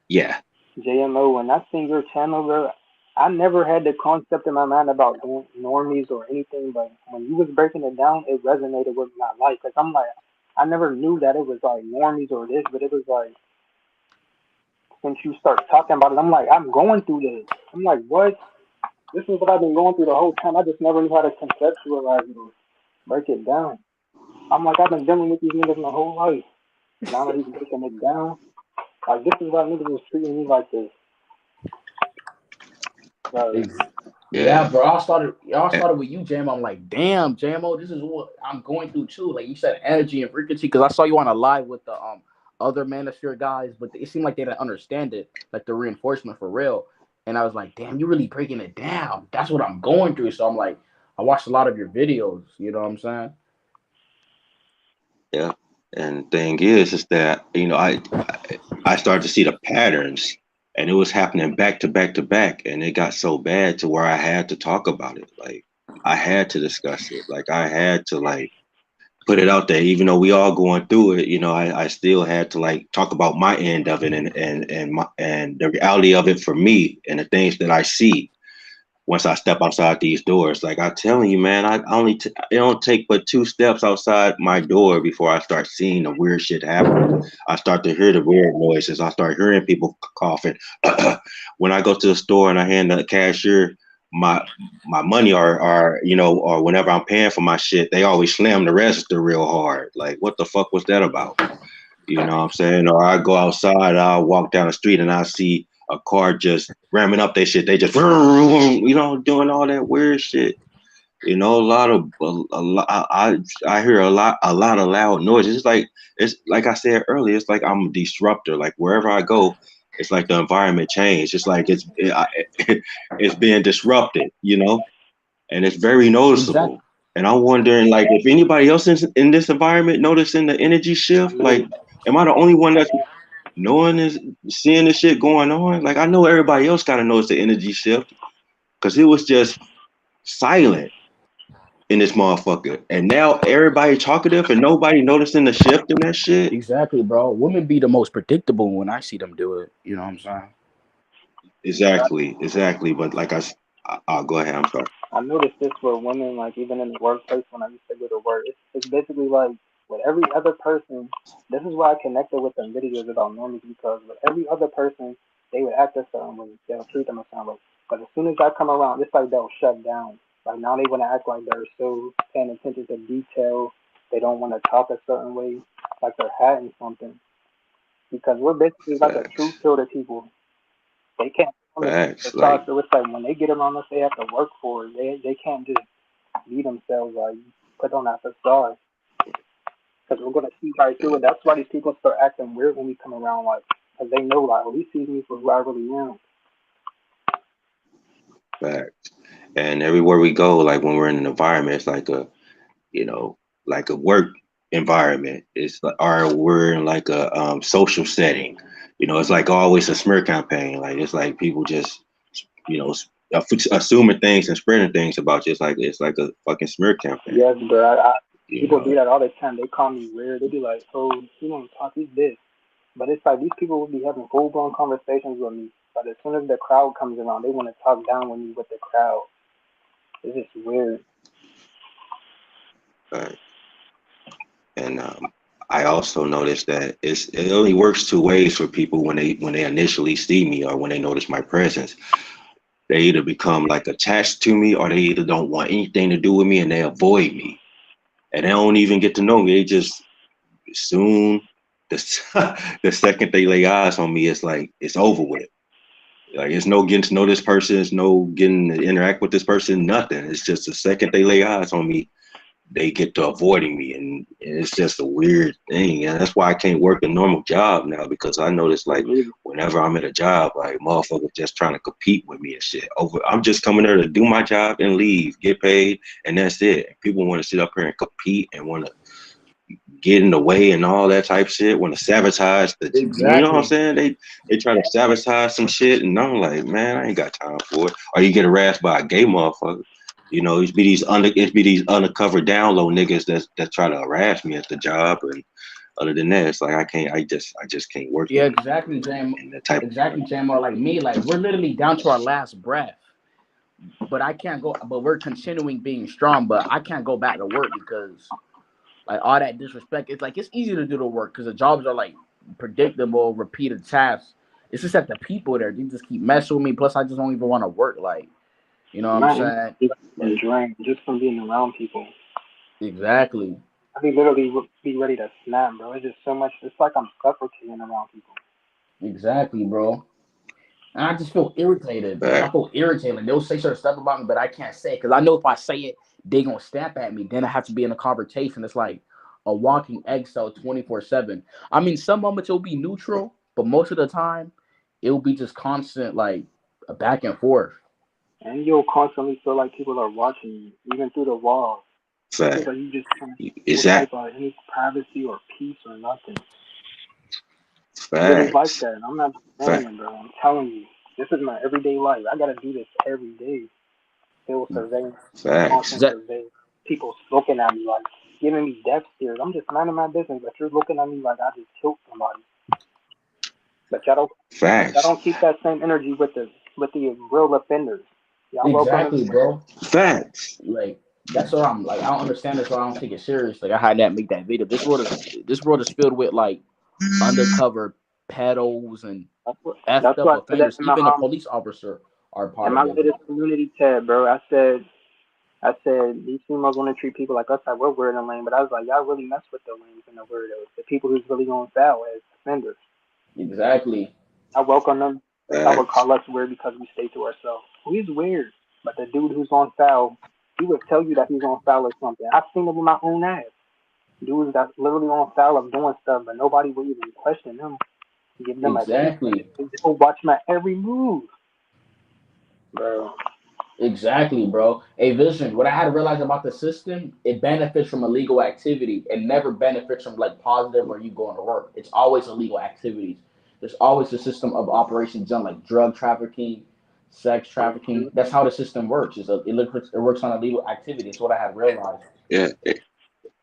Yeah. JMO, when I seen your channel, bro, I never had the concept in my mind about normies or anything, but when you was breaking it down, it resonated with my life. Cause I'm like, I never knew that it was like normies or this, but it was like, since you start talking about it, I'm like, I'm going through this. I'm like, what? This is what I've been going through the whole time. I just never knew how to conceptualize it or break it down. I'm like, I've been dealing with these niggas my whole life. Now that he's breaking it down, like, this is why niggas was treating me like this. Yeah, Yeah. bro. Y'all started with you, Jam. I'm like, damn, Jamo, this is what I'm going through too. Like you said, energy and frequency. Because I saw you on a live with the other Manosphere guys, but it seemed like they didn't understand it, like the reinforcement for real. And I was like, damn, you really breaking it down. That's what I'm going through. So I'm like, I watched a lot of your videos. You know what I'm saying? Yeah. And thing is that, I started to see the patterns, and it was happening back to back to back, and it got so bad to where I had to talk about it. Like I had to discuss it. Like I had to like put it out there, even though we all going through it. I still had to like talk about my end of it, and the reality of it for me, and the things that I see once I step outside these doors. Like I'm telling you, man, it don't take but 2 steps outside my door before I start seeing the weird shit happening. I start to hear the weird noises. I start hearing people coughing. When I go to the store and I hand the cashier my money, or whenever I'm paying for my shit, they always slam the register real hard. Like, what the fuck was that about? You know what I'm saying? Or I go outside, I'll walk down the street and I see a car just ramming up their shit. They just, doing all that weird shit. A lot of, I hear a lot of loud noises. It's like I said earlier, it's like I'm a disruptor. Like wherever I go, it's like the environment changed. It's like it's being disrupted, and it's very Exactly. noticeable. And I'm wondering, like, if anybody else in this environment noticing the energy I shift. Like, mean, am I the only one that's knowing this, seeing this shit going on? Like, I know everybody else kind of knows the energy shift because it was just silent in this motherfucker, and now everybody talkative and nobody noticing the shift in that shit. Exactly, bro. Women be the most predictable when I see them do it. You know what I'm saying? Exactly. But like I'll go ahead. I'm sorry. I noticed this with women, like even in the workplace when I used to go to work. It's basically like with every other person. This is why I connected with them videos about normies because with every other person, they would act a certain way. They'll treat them a certain way. But as soon as I come around, it's like they'll shut down. Like now they want to act like they're so paying attention to detail. They don't want to talk a certain way, like they're hiding something. Because we're basically like a Facts. true filter people. They can't understand the Facts. thoughts. Like, So it's like when they get around us, they have to work for it. They can't just be themselves, like put on that facade, because we're gonna see right through it. That's why these people start acting weird when we come around, like, because they know, like, oh, he sees me for who I really am. facts. And everywhere we go, like when we're in an environment, it's like you know, like a work environment. It's like, or we're in like a social setting. It's like always a smear campaign. Like it's like people just, you know, assuming things and spreading things about you. It's like a fucking smear campaign. Yes, bro. You People do know, that all the time. They call me weird. They be like, oh, he don't talk, he's this. But it's like these people will be having full blown conversations with me. But as soon as the crowd comes around, they want to talk down with me with the crowd. It's just weird. uh, and I also noticed that it only works 2 ways for people when they initially see me or when they notice my presence. They either become like attached to me or they either don't want anything to do with me and they avoid me. And they don't even get to know me. They just soon the second they lay eyes on me, it's like it's over with. Like it's no getting to know this person, it's no getting to interact with this person, nothing. It's just the second they lay eyes on me, they get to avoiding me, and it's just a weird thing. And that's why I can't work a normal job now, because I notice like whenever I'm at a job, like motherfuckers just trying to compete with me and shit. I'm just coming there to do my job and leave, get paid, and that's it. People want to sit up here and compete and want to get in the way and all that type of shit. Want to sabotage the, you know what I'm Exactly. saying? They try to sabotage some shit, and I'm like, man, I ain't got time for it. Or you get harassed by a gay motherfucker. You know, it be these undercover down low niggas that try to harass me at the job, and other than that, it's like I just can't work Yeah, exactly, Jam. in that type of Exactly, Jam. Or like me, like we're literally down to our last breath. But I can't go. But we're continuing being strong. But I can't go back to work because like all that disrespect. It's like it's easy to do the work because the jobs are like predictable, repeated tasks. It's just that the people there, they just keep messing with me. Plus, I just don't even want to work. Like, you know what I'm My energy saying? just been Like, drained just from being around people. exactly, I be literally be ready to snap, bro. It's just so much. It's like I'm suffocating around people. exactly, bro. And I just feel irritated. Like I fact. feel irritated. Like they'll say certain stuff about me, but I can't say it because I know if I say it, they gonna snap at me. Then I have to be in a conversation. It's like a walking eggcell 24/7. I mean, some moments it'll be neutral, but most of the time it'll be just constant, like a back and forth. And you'll constantly feel like people are watching you, even through the walls. It's Fact. like you just can't no Exact. type of any privacy or peace or nothing. It's really like Facts. that. And I'm not just saying Fact. it, bro. I'm telling you. This is my everyday life. I gotta do this every day. Still surveying, Facts. constant That survey. People looking at me like giving me death stares. I'm just minding my business, but you're looking at me like I just killed somebody. But y'all Facts. don't keep that same energy with the real offenders. Y'all welcome them. exactly, bro. Facts. Like that's what I'm like. I don't understand this, so I don't take it serious. Like I had that make that video. This world is filled with like undercover pedos and effed That's up why I said that offenders. Even the police officer are in part my of it. latest community tab, bro. I said these females want to treat people like us like we're weird and lame, but I was like, y'all really mess with the lames and the weirdos, the people who's really going foul as offenders. Exactly. I welcome them. I would Facts. call us weird because we stay to ourselves. He's weird, but the dude who's on foul, he would tell you that he's on foul or something. I've seen it with my own eyes. Dudes that's literally on foul of doing stuff, but nobody will even question them, give them a peace. Exactly. They will watch my every move, bro. Exactly, bro. Hey, listen, what I had to realize about the system, it benefits from illegal activity. It never benefits from like positive or you going to work. It's always illegal activities. There's always a system of operations done like drug trafficking, sex trafficking. That's how the system works. It works on illegal activity. It's what I had realized. Yeah.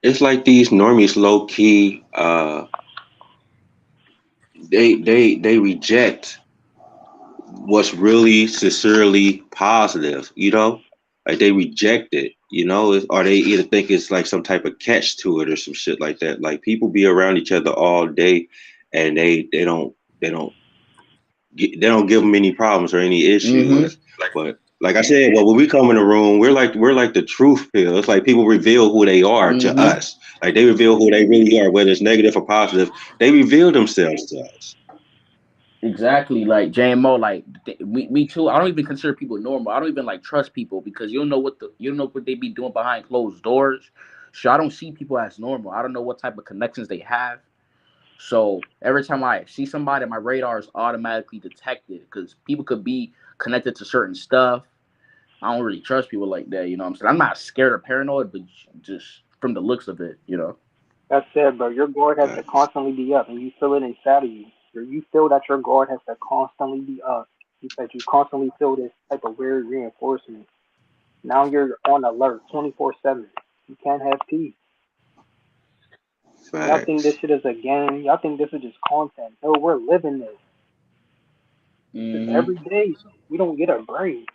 It's like these normies low key. They reject what's really sincerely positive. You know, like they reject it. You know, or they either think it's like some type of catch to it or some shit like that. Like people be around each other all day, and they don't give them any problems or any Mm-hmm. issues. But like I said, well, when we come in the room, we're like the truth pill. It's like people reveal who they are to Mm-hmm. us. Like they reveal who they really are, whether it's negative or positive. They reveal themselves to us. Exactly, like JMO, like me too. I don't even consider people normal. I don't even like trust people because you don't know what they be doing behind closed doors. So I don't see people as normal. I don't know what type of connections they have. So every time I see somebody, my radar is automatically detected because people could be connected to certain stuff. I don't really trust people like that. You know what I'm saying? I'm not scared or paranoid, but just from the looks of it, you know. That's it, bro. Your guard has to Facts. constantly be up, and you feel it inside of you. You feel that your guard has to constantly be up. That you constantly feel this type of weird reinforcement. Now you're on alert 24/7. You can't have peace. Y'all think this Facts. shit is a game. Y'all think this is just content. No, we're living this. This is Hmm. every day. We don't get a break.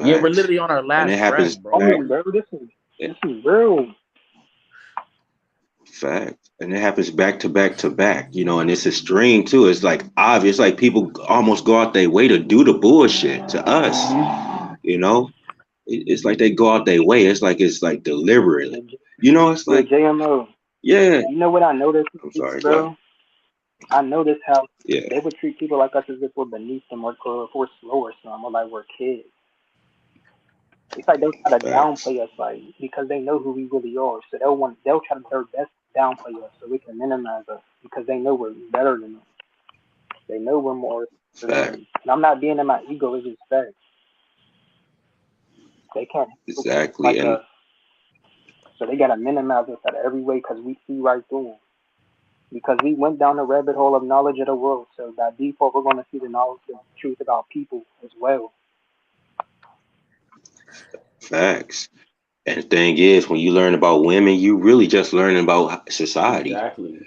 Yeah, we're Facts. literally on our And it last breath, happens bro. Oh, back. bro, this is real. Fact. And it happens back to back to back, you know, and it's extreme too. It's like obvious, like people almost go out their way to do the bullshit to us, Hmm. you know. It's like they go out their way. It's like deliberately, With, you know. It's with like, JMO, yeah. you know what I noticed, I'm sorry, go ahead. bro? I noticed how Yeah, they would treat people like us as if we're beneath them or if we're slow or something, or like we're kids. It's like they try to facts. downplay us, like because they know who we really are. So they'll try to their best to downplay us so we can minimize us because they know we're better than them. They know we're more than Fact. them. And I'm not being in my ego; it's just facts. They can't handle people Exactly. like And us. So they gotta minimize us at every way because we see right through them. Because we went down the rabbit hole of knowledge of the world. So by default, we're gonna see the knowledge of truth about people as well. Facts. And the thing is, when you learn about women, you really just learning about society. Exactly.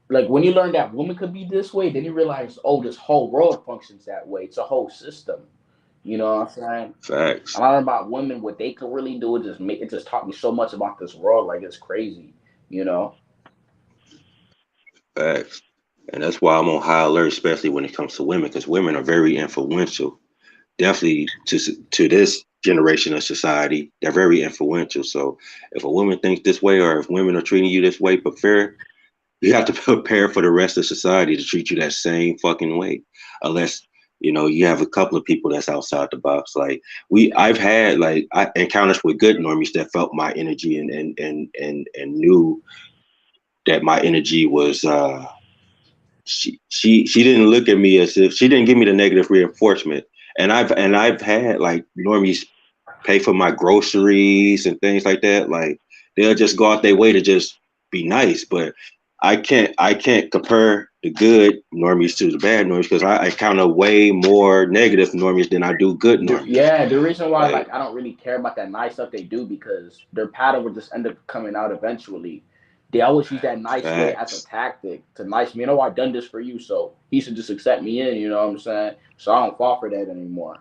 Like when you learn that women could be this way, then you realize, oh, this whole world functions that way. It's a whole system. You know what I'm saying? Facts. I learned about women, what they could really do. It just taught me so much about this world. Like it's crazy. You know? Facts. And that's why I'm on high alert, especially when it comes to women, because women are very influential. Definitely to this generation of society, they're very influential. So if a woman thinks this way, or if women are treating you this way, prepare. You have to prepare for the rest of society to treat you that same fucking way, unless you have a couple of people that's outside the box. Like I've had encounters with good normies that felt my energy and knew that my energy was. She didn't look at me as if she didn't give me the negative reinforcement. And I've had like normies pay for my groceries and things like that. Like they'll just go out their way to just be nice, but I can't compare the good normies to the bad normies because I encounter way more negative normies than I do good normies. Yeah, the reason why Like, I don't really care about that nice stuff they do because their pattern will just end up coming out eventually. They always use that nice way as a facts. tactic to nice me. I've done this for you, so he should just accept me in. You know what I'm saying? So I don't fall for that anymore.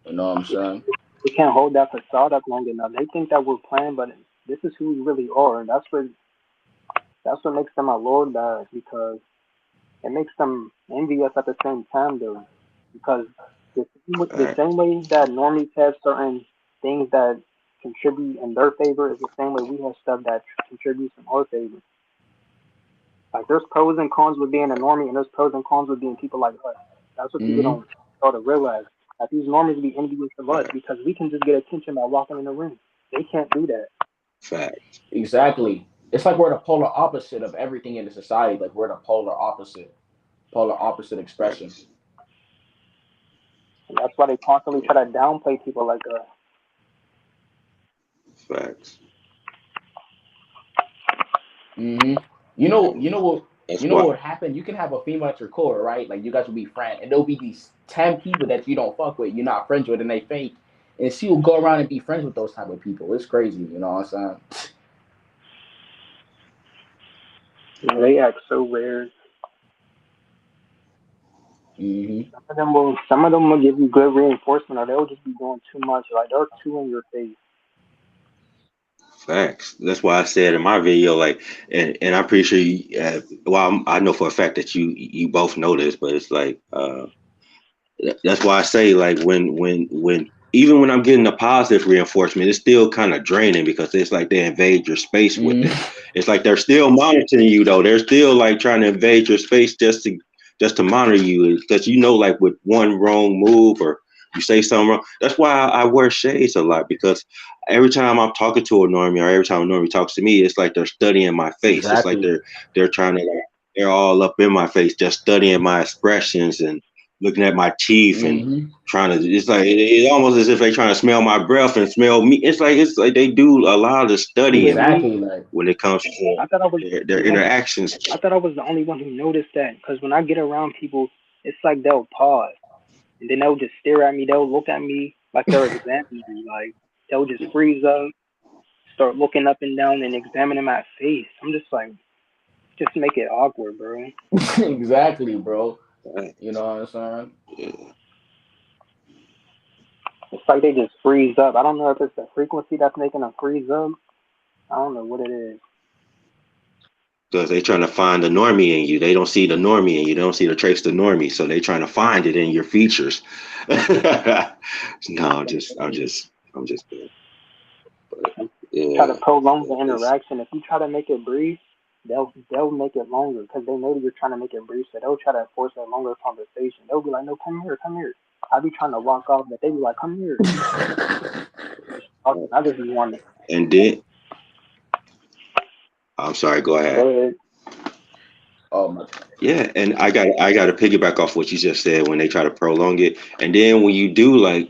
You know what I'm saying? We can't hold that facade up long enough. They think that we're playing, but this is who we really are, and that's what makes them our Lord guys because it makes them envious at the same time, though. Because the Facts. same way that normies have certain things that contribute in their favor is the same way we have stuff that contributes in our favor. Like there's pros and cons with being a normie, and there's pros and cons with being people like us. That's what people Hmm. don't start to realize. That these normies be envious of us Facts. because we can just get attention by walking in the room. They can't do that. Facts. Exactly. It's like we're the polar opposite of everything in the society. Like we're the polar opposite expression. Facts. And that's why they constantly try to downplay people like us. Facts. Hmm. And that's you know why. what would happen? You can have a female at your core, right? Like you guys will be friends, and there'll be these 10 people that you don't fuck with, you're not friends with, and they fake, and she will go around and be friends with those type of people. It's crazy, you know what I'm saying? They act so weird. Hmm. Some of them will give you good reinforcement, or they'll just be doing too much. Like they're too in your face. Facts. That's why I said in my video, like, and I'm pretty sure you. Well, I know for a fact that you both know this, but it's like, that's why I say, like, when even when I'm getting a positive reinforcement, it's still kind of draining because it's like they invade your space with it. Hmm. It's like they're still monitoring you though. They're still like trying to invade your space just to monitor you because like with one wrong move or you say something wrong. That's why I wear shades a lot because every time I'm talking to a normie or every time a normie talks to me, it's like they're studying my face. It's like Exactly. they're trying to they're all up in my face, just studying my expressions and looking at my teeth and Hmm. trying to. It's like it's almost as if they're trying to smell my breath and smell me. It's like they do a lot of With studying me, Exactly. Like when it comes to I thought I was their the only, interactions. I thought I was the only one who noticed that. Because when I get around people, it's like they'll pause and then they'll just stare at me. They'll look at me like they're examining me. Like they'll just freeze up, start looking up and down and examining my face. I'm just like, just make it awkward, bro. exactly, bro. Right. You know what I'm saying? Yeah. It's like they just freeze up. I don't know if it's the frequency that's making them freeze up. I don't know what it is. Because they trying to find the normie in you. They don't see the normie in you. They don't see the trace of the normie. So they trying to find it in your features. No, I'm just kidding. But Try to yeah, prolong the it's interaction. If you try to make it brief, they'll make it longer because they know you're trying to make it brief. So they'll try to force a longer conversation. They'll be like, "No, come here, come here." I be trying to walk off, but they be like, "Come here." I just be wanting and then I'm sorry, go to ahead. go ahead. Oh my. Yeah, and I got to piggyback off what you just said when they try to prolong it. And then when you do like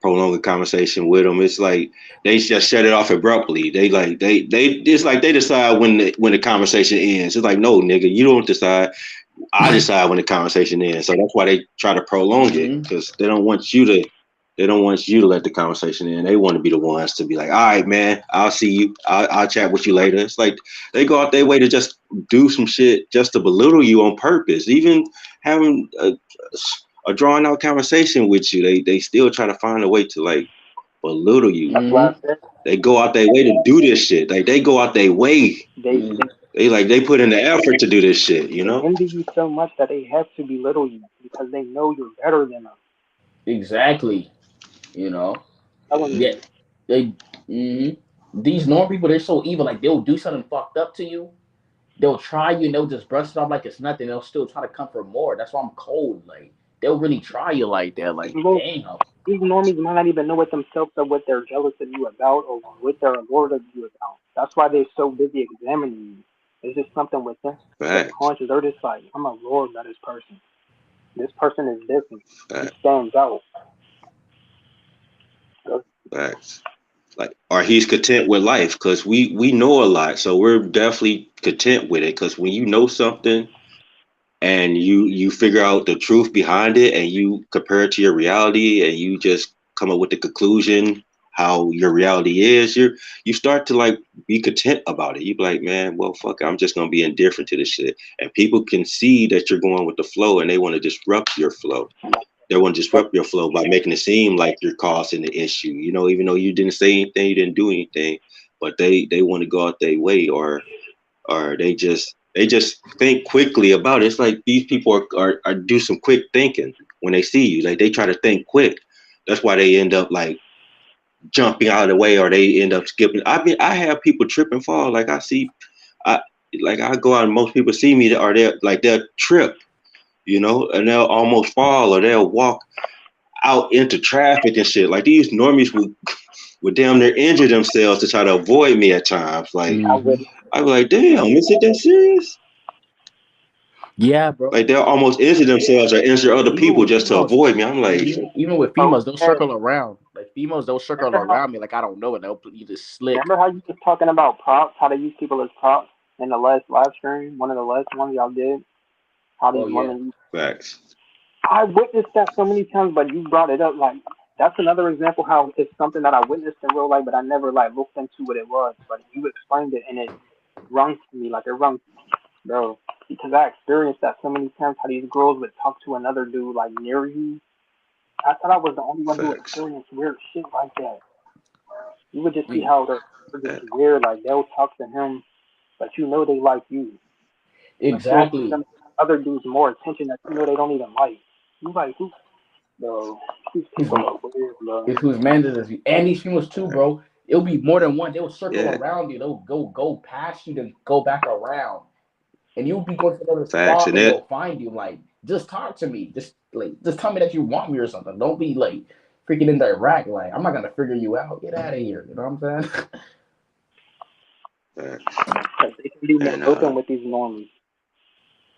prolong a conversation with them. It's like they just shut it off abruptly. They it's like they decide when the conversation ends. It's like, no, nigga, you don't decide. I decide when the conversation ends. So that's why they try to prolong it, because they don't want you to let the conversation in. They want to be the ones to be like, all right, man, I'll see you. I'll chat with you later. It's like they go out their way to just do some shit just to belittle you on purpose. Even having a drawn out conversation with you, they still try to find a way to like belittle you. That's why I said They go out their way to do this shit. Like they go out their way. They put in the effort to do this shit, you they know? envy you so much that they have to belittle you because they know you're better than them. Exactly. You know. Telling Yeah. you. These normal people, they're so evil. Like they'll do something fucked up to you. They'll try you and they'll just brush it off like it's nothing. They'll still try to come for more. That's why I'm cold. Like they'll really try you like that. Like Well, damn. these normies might not even know it themselves or what they're jealous of you about or what they're allured of you about. That's why they're so busy examining you. It's just something within their Facts. conscious. They're just like, I'm allured by this person. This person is different. He Facts. stands out. Facts. Like, or he's content with life, because we know a lot, so we're definitely content with it. Because when you know something and you figure out the truth behind it and you compare it to your reality and you just come up with the conclusion how your reality is, you start to like be content about it. You be like, man, well, fuck it, I'm just gonna be indifferent to this shit. And people can see that you're going with the flow and they want to disrupt your flow. They want to disrupt your flow by making it seem like you're causing the issue, you know, even though you didn't say anything, you didn't do anything, but they want to go out their way, or they just think quickly about it. It's like these people are do some quick thinking when they see you. Like they try to think quick. That's why they end up like jumping out of the way, or they end up skipping. I mean, I have people trip and fall. Like I go out and most people see me, or they'll trip, you know, and they'll almost fall, or they'll walk out into traffic and shit. Like these normies would damn near injure themselves to try to avoid me at times. Like I be like, damn, is it that serious? Yeah, bro. Like they'll almost injure themselves or injure other Even people with just to females, avoid me. I'm like, even with females, they'll circle around. Like females, they'll circle Remember how- around me like I don't know it. They'll you just slick. Remember how you was talking about props, how they use people as props in the last live stream? One of the last ones y'all did? How these Oh, yeah. women facts. I witnessed that so many times, but you brought it up. Like that's another example how it's something that I witnessed in real life, but I never like looked into what it was. But you explained it, and it rung to me like it rung, bro. Because I experienced that so many times. How these girls would talk to another dude like near you. I thought I was the only one who Facts. experienced weird shit like that. You would just see Wait. how they're just weird. Like they'll talk to him, but you know they like you. But you'll Exactly. give them other dudes more attention that you know they don't even like. You like who? Bro, these people are weird, bro. It's whose man is this? And these females too, bro. It'll be more than one. They'll circle Yeah. around you. They'll go past you, then go back around, and you'll be going to another Facts, spot, and and that- they'll find you. Like, just talk to me. Just tell me that you want me or something. Don't be like freaking indirect. Like, I'm not gonna figure you out. Get out of here. You know what I'm saying? Facts. 'Cause they can be more And, open with these normies.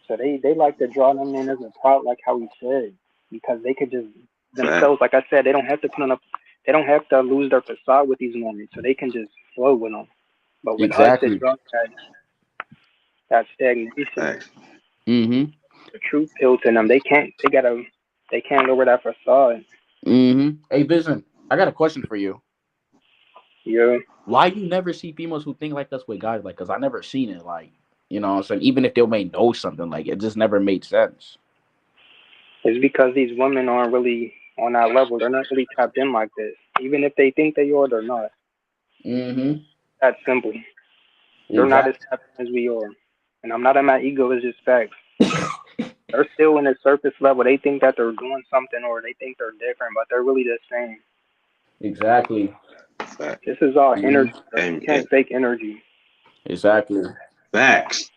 So they like to draw them in as a prop, like how he said, because they could just themselves, like I said, they don't have to put on they don't have to lose their facade with these normies, so they can just flow with them. But with Exactly. us, it draws that stagnation, Facts. Mm-hmm. the truth pills in them. They can't lower that facade. Mm-hmm. Hey, Vision, I got a question for you. Yeah. Why you never see females who think like us with guys? Like, cause I never seen it. Like, you know what I'm saying? Even if they may know something, like it just never made sense. It's because these women aren't really on that level. They're not really tapped in like this. Even if they think they are, they're not. Mm-hmm. That's simple. They're not as tapped in as we are. And I'm not in my ego, it's just facts. They're still in the surface level. They think that they're doing something or they think they're different, but they're really the same. Exactly. Facts. This is all energy. And- You can't fake energy. Exactly. Facts.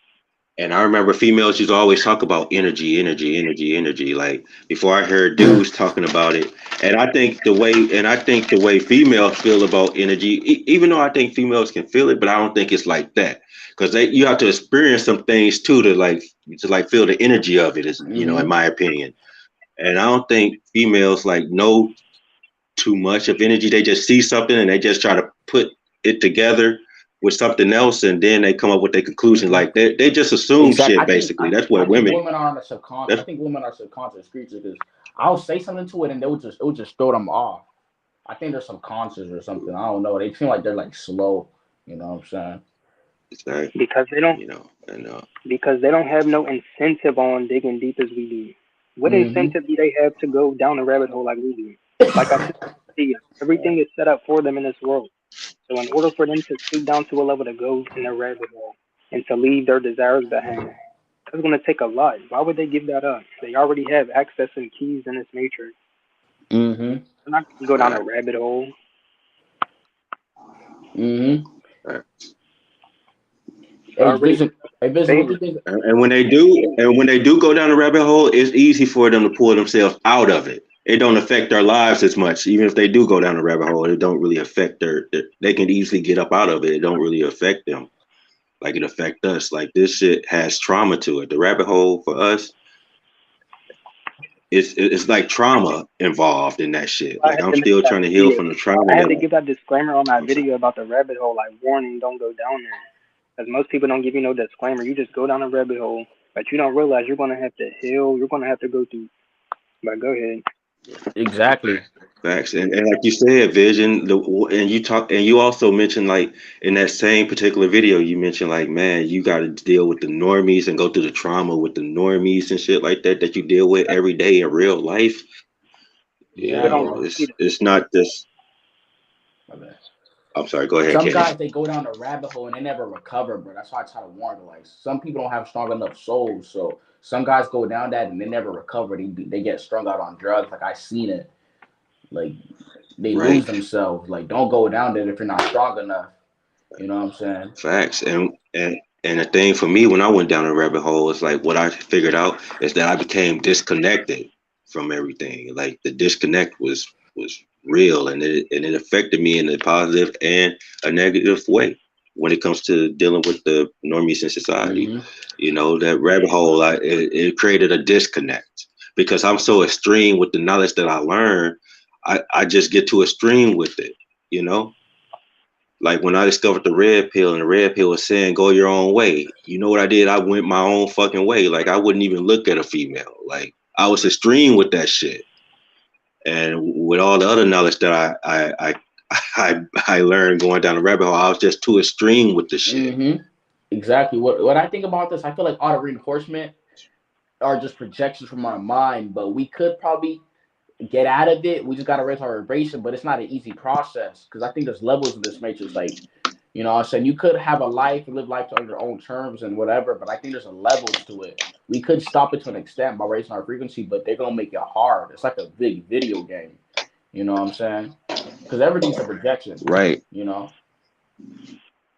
And I remember females used to always talk about energy. Like before I heard dudes talking about it. And I think the way females feel about energy, even though I think females can feel it, but I don't think it's like that. Because you have to experience some things too to feel the energy of it, is, you know, in my opinion. And I don't think females like know too much of energy. They just see something and they just try to put it together with something else, and then they come up with their conclusion. Like they just assume Exactly. shit. Basically, that's what I think women. women are on the subconscious. I That's think women are subconscious creatures because I'll say something to it and it would just throw them off. I think they're subconscious or something. I don't know. They seem like they're like slow. You know what I'm saying? exactly, because they don't you know, and because they don't have no incentive on digging deep as we do. What Mm-hmm. incentive do they have to go down the rabbit hole like we do? Like I said, everything is set up for them in this world. So in order for them to stoop down to a level to go in the rabbit hole and to leave their desires behind, that's going to take a lot. Why would they give that up? They already have access and keys in this matrix. Mm-hmm. They're not going to go down a fact, rabbit hole. Mm-hmm. fact. It's already Hey, Vision, what do favored. you think? And when they do go down the rabbit hole, it's easy for them to pull themselves out of it. It don't affect their lives as much. Even if they do go down the rabbit hole, it don't really affect their they can easily get up out of it. It don't really affect them like it affect us. Like this shit has trauma to it. The rabbit hole for us, it's like trauma involved in that shit. I Like had I'm to make still that trying to heal video. from the trauma I had that to give that disclaimer on my I'm sorry. video about the rabbit hole, like warning, don't go down there. Because most people don't give you no disclaimer. You just go down a rabbit hole, but you don't realize you're gonna have to heal. You're gonna have to go through. But go ahead. Exactly. Facts. And like you said, Vision, and you also mentioned like in that same particular video, you mentioned like, man, you got to deal with the normies and go through the trauma with the normies and shit like that you deal with every day in real life. You Yeah, People don't know, bro. see that. it's not just. My bad. I'm sorry. Go ahead, Some Kenny. guys they go down the rabbit hole and they never recover, bro. That's why I try to warn them. Like some people don't have strong enough souls, so some guys go down that and they never recover. They get strung out on drugs. Like I seen it. Like they lose Right. themselves. Like don't go down there if you're not strong enough. You know what I'm saying? Facts. And the thing for me when I went down the rabbit hole is like what I figured out is that I became disconnected from everything. Like the disconnect was real, and it affected me in a positive and a negative way when it comes to dealing with the normies in society. Mm-hmm. You know, that rabbit hole, it created a disconnect because I'm so extreme with the knowledge that I learned. I just get too extreme with it, you know? Like when I discovered the red pill and the red pill was saying go your own way. You know what I did? I went my own fucking way. Like I wouldn't even look at a female. Like I was extreme with that shit. And with all the other knowledge that I learned going down the rabbit hole, I was just too extreme with the shit. Mm-hmm. Exactly. What I think about this, I feel like auto reinforcement are just projections from our mind, but we could probably get out of it. We just gotta raise our vibration, but it's not an easy process because I think there's levels of this matrix. Like, you know what I'm saying? You could have a life and live life on your own terms and whatever, but I think there's a levels to it. We could stop it to an extent by raising our frequency, but they're gonna make it hard. It's like a big video game. You know what I'm saying? Because everything's a projection, Right. you know?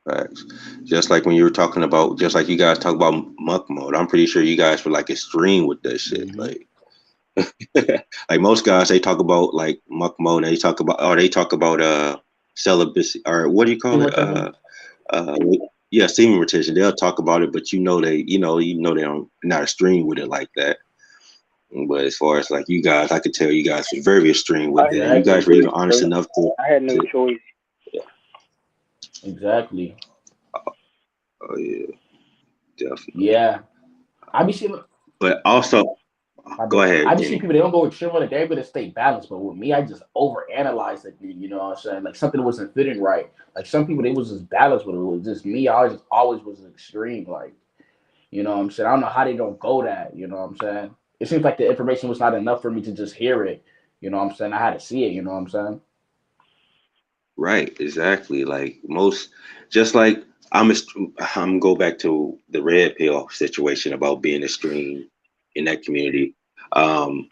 Facts. Just like when you were talking about, just like you guys talk about monk mode, I'm pretty sure you guys were like extreme with that shit. Mm-hmm. Like, like most guys, they talk about like monk mode, and they talk about celibacy, or what do you call it? Uh, yeah, semen retention. They'll talk about it, but you know they don't not extreme with it like that. But as far as like you guys, I could tell you guys were very extreme with it, and you guys were even honest enough to. I had no choice. Exactly. Oh yeah, definitely. Yeah. I be seeing But also, go ahead, I just see Kenny. people they don't go extreme on it, they're able to stay balanced. But with me, I just overanalyze it, you know what I'm saying? Like something wasn't fitting right. Like some people they was just balanced, but it was just me. I always was extreme. Like, you know what I'm saying? I don't know how they don't go that, you know what I'm saying? It seems like the information was not enough for me to just hear it. You know what I'm saying? I had to see it, you know what I'm saying? Right, exactly. Like most, just like I'm go back to the red pill situation about being extreme in that community. Um,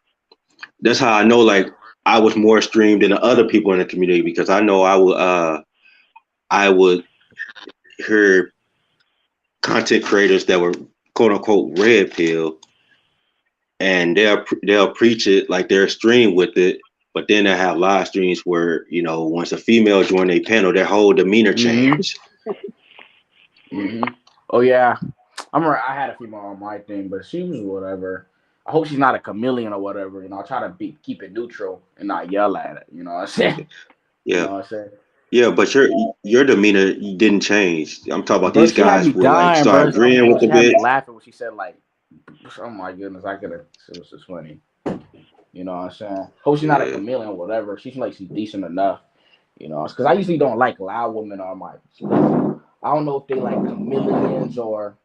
that's how I know like I was more extreme than the other people in the community because I know I would hear content creators that were quote unquote red pill and they'll preach it like they're extreme with it, but then they have live streams where once a female join a panel, their whole demeanor change. Mm-hmm. Oh yeah. I had a female on my thing, but she was whatever. I hope she's not a chameleon or whatever. You know, I try to keep it neutral and not yell at it. You know what I'm saying? You Yeah, know what I'm saying? yeah, but your demeanor didn't change. I'm talking about Bro, these she had me guys would like dying, start bro. agreeing Bro, with she a had me bit. laughing when she said like, "Oh my goodness, I could have." It was just funny. You know what I'm saying? Hope she's not a Yeah, chameleon or whatever. She's like she's decent enough. You know, because I usually don't like loud women on my. I don't know if they like chameleons or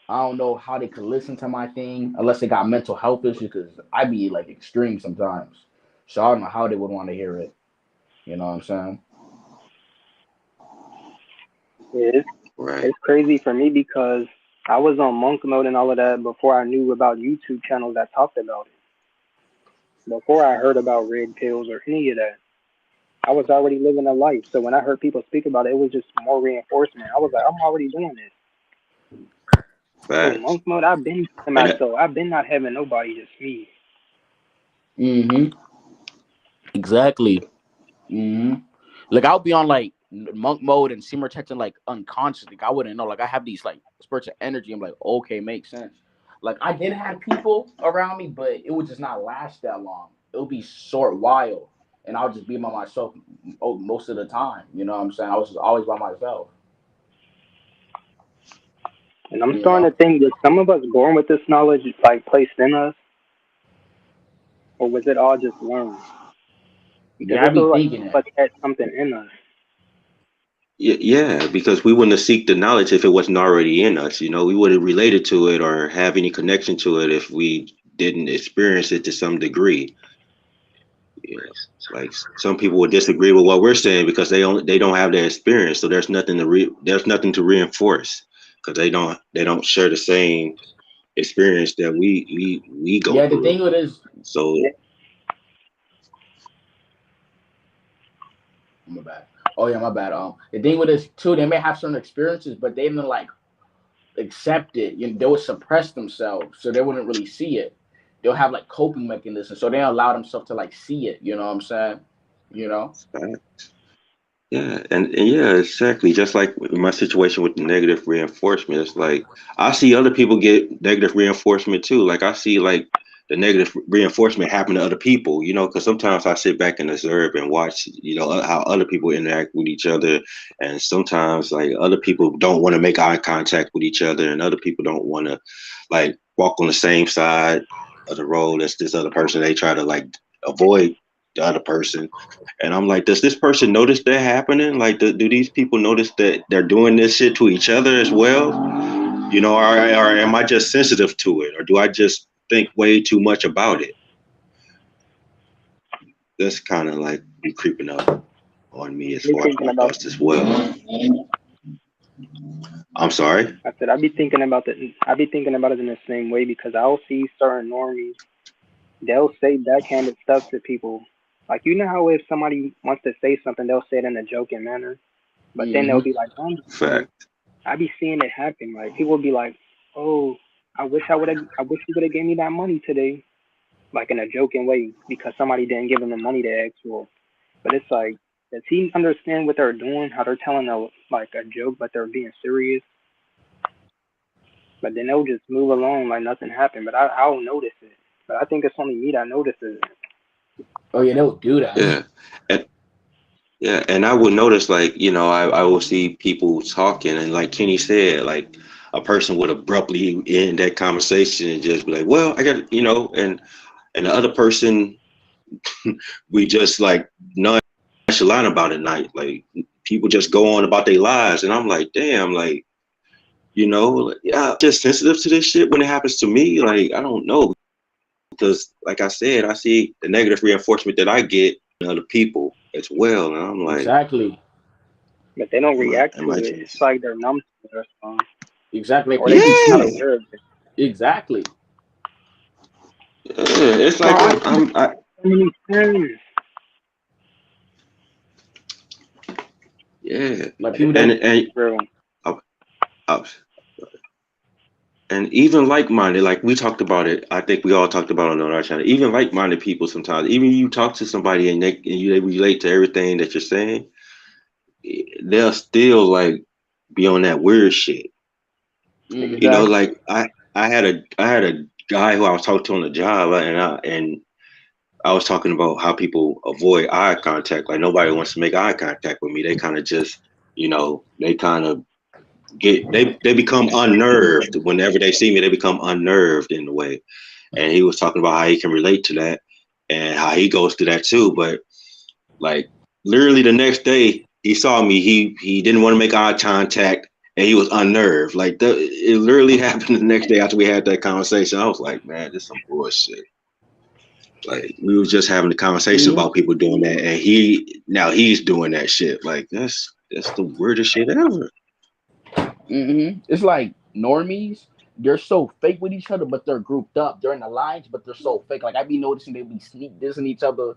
I don't know how they could listen to my thing unless they got mental health issues. Because I be like extreme sometimes, so I don't know how they would want to hear it. You know what I'm saying? Yeah, right. it's crazy for me because I was on monk mode and all of that before I knew about YouTube channels that talked about it. Before I heard about red pills or any of that, I was already living a life. So when I heard people speak about it, it was just more reinforcement. I was like, I'm already doing this. So Facts. monk mode, I've been to And myself. I've been not having nobody, just me. Mm-hmm. Exactly. Mm-hmm. Like I'll be on like monk mode and simmer texting like unconsciously. Like, I wouldn't know. Like I have these like spurts of energy. I'm like, okay, makes sense. Like I did have people around me, but it would just not last that long. It would be short while, and I'll just be by myself most of the time. You know what I'm saying? I was just always by myself. And I'm You starting know? to think that some of us born with this knowledge like placed in us, or was it all just learned? Because Yeah, I I be feel like thinking some of that. us had something in us. yeah, because we wouldn't have seek the knowledge if it wasn't already in us. You know, we would have related to it or have any connection to it if we didn't experience it to some degree. Yeah, like some people would disagree with what we're saying because they don't have the experience, so there's nothing to reinforce because they don't share the same experience that we go Yeah, the through. thing with is, So my bad. Oh yeah, my bad. The thing with this too, they may have certain experiences, but they didn't like accept it. You know, they would suppress themselves, so they wouldn't really see it. They'll have like coping mechanisms, so they don't allow themselves to like see it. You know what I'm saying? You know? yeah, and yeah, exactly. Just like in my situation with the negative reinforcement, it's like I see other people get negative reinforcement too. Like I see like the negative reinforcement happen to other people, you know, because sometimes I sit back and observe and watch, you know, how other people interact with each other, and sometimes like other people don't want to make eye contact with each other, and other people don't want to like walk on the same side of the road as this other person. They try to like avoid the other person, and I'm like, does this person notice that happening? Like, do these people notice that they're doing this shit to each other as well? You know, or am I just sensitive to it? Or do I just think way too much about it? That's kind of like be creeping up on me as I be far thinking about. as well. I'm sorry. I said I be thinking about the. I be thinking about it in the same way because I'll see certain normies. They'll say backhanded stuff to people. Like you know how if somebody wants to say something, they'll say it in a joking manner, but then they'll Mm-hmm. be like, Fact. I be seeing it happen. Like people will be like, "Oh, I wish I would have. I wish you would have gave me that money today," like in a joking way because somebody didn't give him the money they asked for. But it's like, does he understand what they're doing? How they're telling a like a joke, but they're being serious. But then they'll just move along like nothing happened. But I'll notice it. But I think it's only me that notices it. Oh yeah, they'll do that. Yeah. And, yeah, and I would notice like, you know, I will see people talking and like Kenny said, like a person would abruptly end that conversation and just be like, well, I got, you know, and the other person we just like nonchalant about it night. Like people just go on about their lives. And I'm like, damn, like, you know, like, yeah, I'm just sensitive to this shit when it happens to me. Like, I don't know. Because like I said, I see the negative reinforcement that I get in other people as well. And I'm like, Exactly. But they don't react am to I it. It's just like they're numb to it or something. Exactly. Or They they be just not yeah. too. aware of it. Exactly. Yeah, it's Bro, like I see I so many things. yeah. Like But it's people And they. and real. uh, uh, and even like-minded, like we talked about it, I think we all talked about it on our channel. Even like-minded people sometimes, even you talk to somebody and they relate to everything that you're saying, they'll still like be on that weird shit. You know, Mm-hmm. Exactly. like I had a guy who I was talking to on the job, and I was talking about how people avoid eye contact. Like nobody wants to make eye contact with me. They kind of just, they kind of they become unnerved whenever they see me. They become unnerved in a way. And he was talking about how he can relate to that and how he goes through that too. But like literally the next day he saw me, he didn't want to make eye contact and he was unnerved. Like it literally happened the next day after we had that conversation. I was like, man, this is some bullshit. Like we was just having a conversation about people doing that, and he's doing that shit. Like that's the weirdest shit ever. It's like normies. They're so fake with each other, but they're grouped up. They're in the lines, but they're so fake. Like I be noticing they be sneak dissing each other,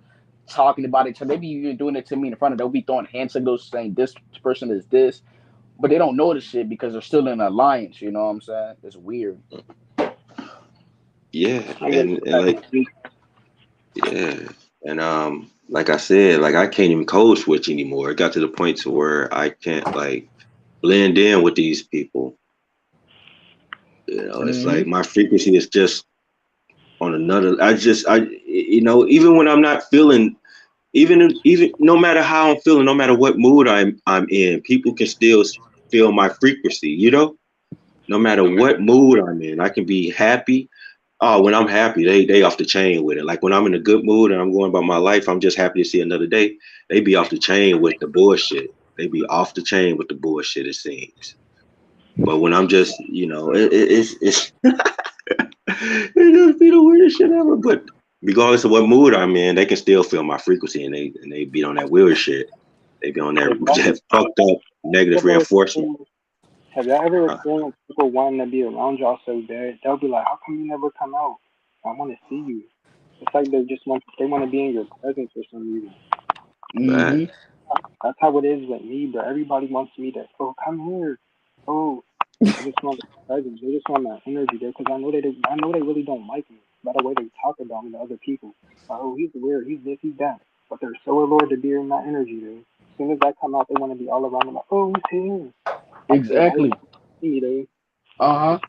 talking about each other. They be even doing it to me in front of. They'll be throwing hand signals saying this person is this, but they don't know the shit because they're still in an alliance. You know what I'm saying? It's weird. Yeah, and like yeah, and like I said, like I can't even code switch anymore. It got to the point to where I can't like blend in with these people. It's like my frequency is just on another. Even when I'm not feeling, even no matter how I'm feeling, no matter what mood I'm in, people can still feel my frequency. No matter what mood I'm in, I can be happy. Oh, when I'm happy, they off the chain with it. Like when I'm in a good mood and I'm going about my life, I'm just happy to see another day. They be off the chain with the bullshit. They be off the chain with the bullshit, it seems. But when I'm just, it's it just be the weirdest shit ever. But regardless of what mood I'm in, they can still feel my frequency and they be on that weird shit. They be on that fucked up negative reinforcement. Have y'all ever experienced people wanting to be around y'all so bad? They'll be like, "How come you never come out? I want to see you." It's like they want to be in your presence for some reason. That's how it is with me, but everybody wants me to, come here. Oh, I just want the presence. They just want that energy there because I know they really don't like me by the way they talk about me to other people. Oh, he's weird. He's this, he's that. But they're so allured to be in that energy there. As soon as I come out, they want to be all around me like, oh, he's here. Exactly. Uh-huh.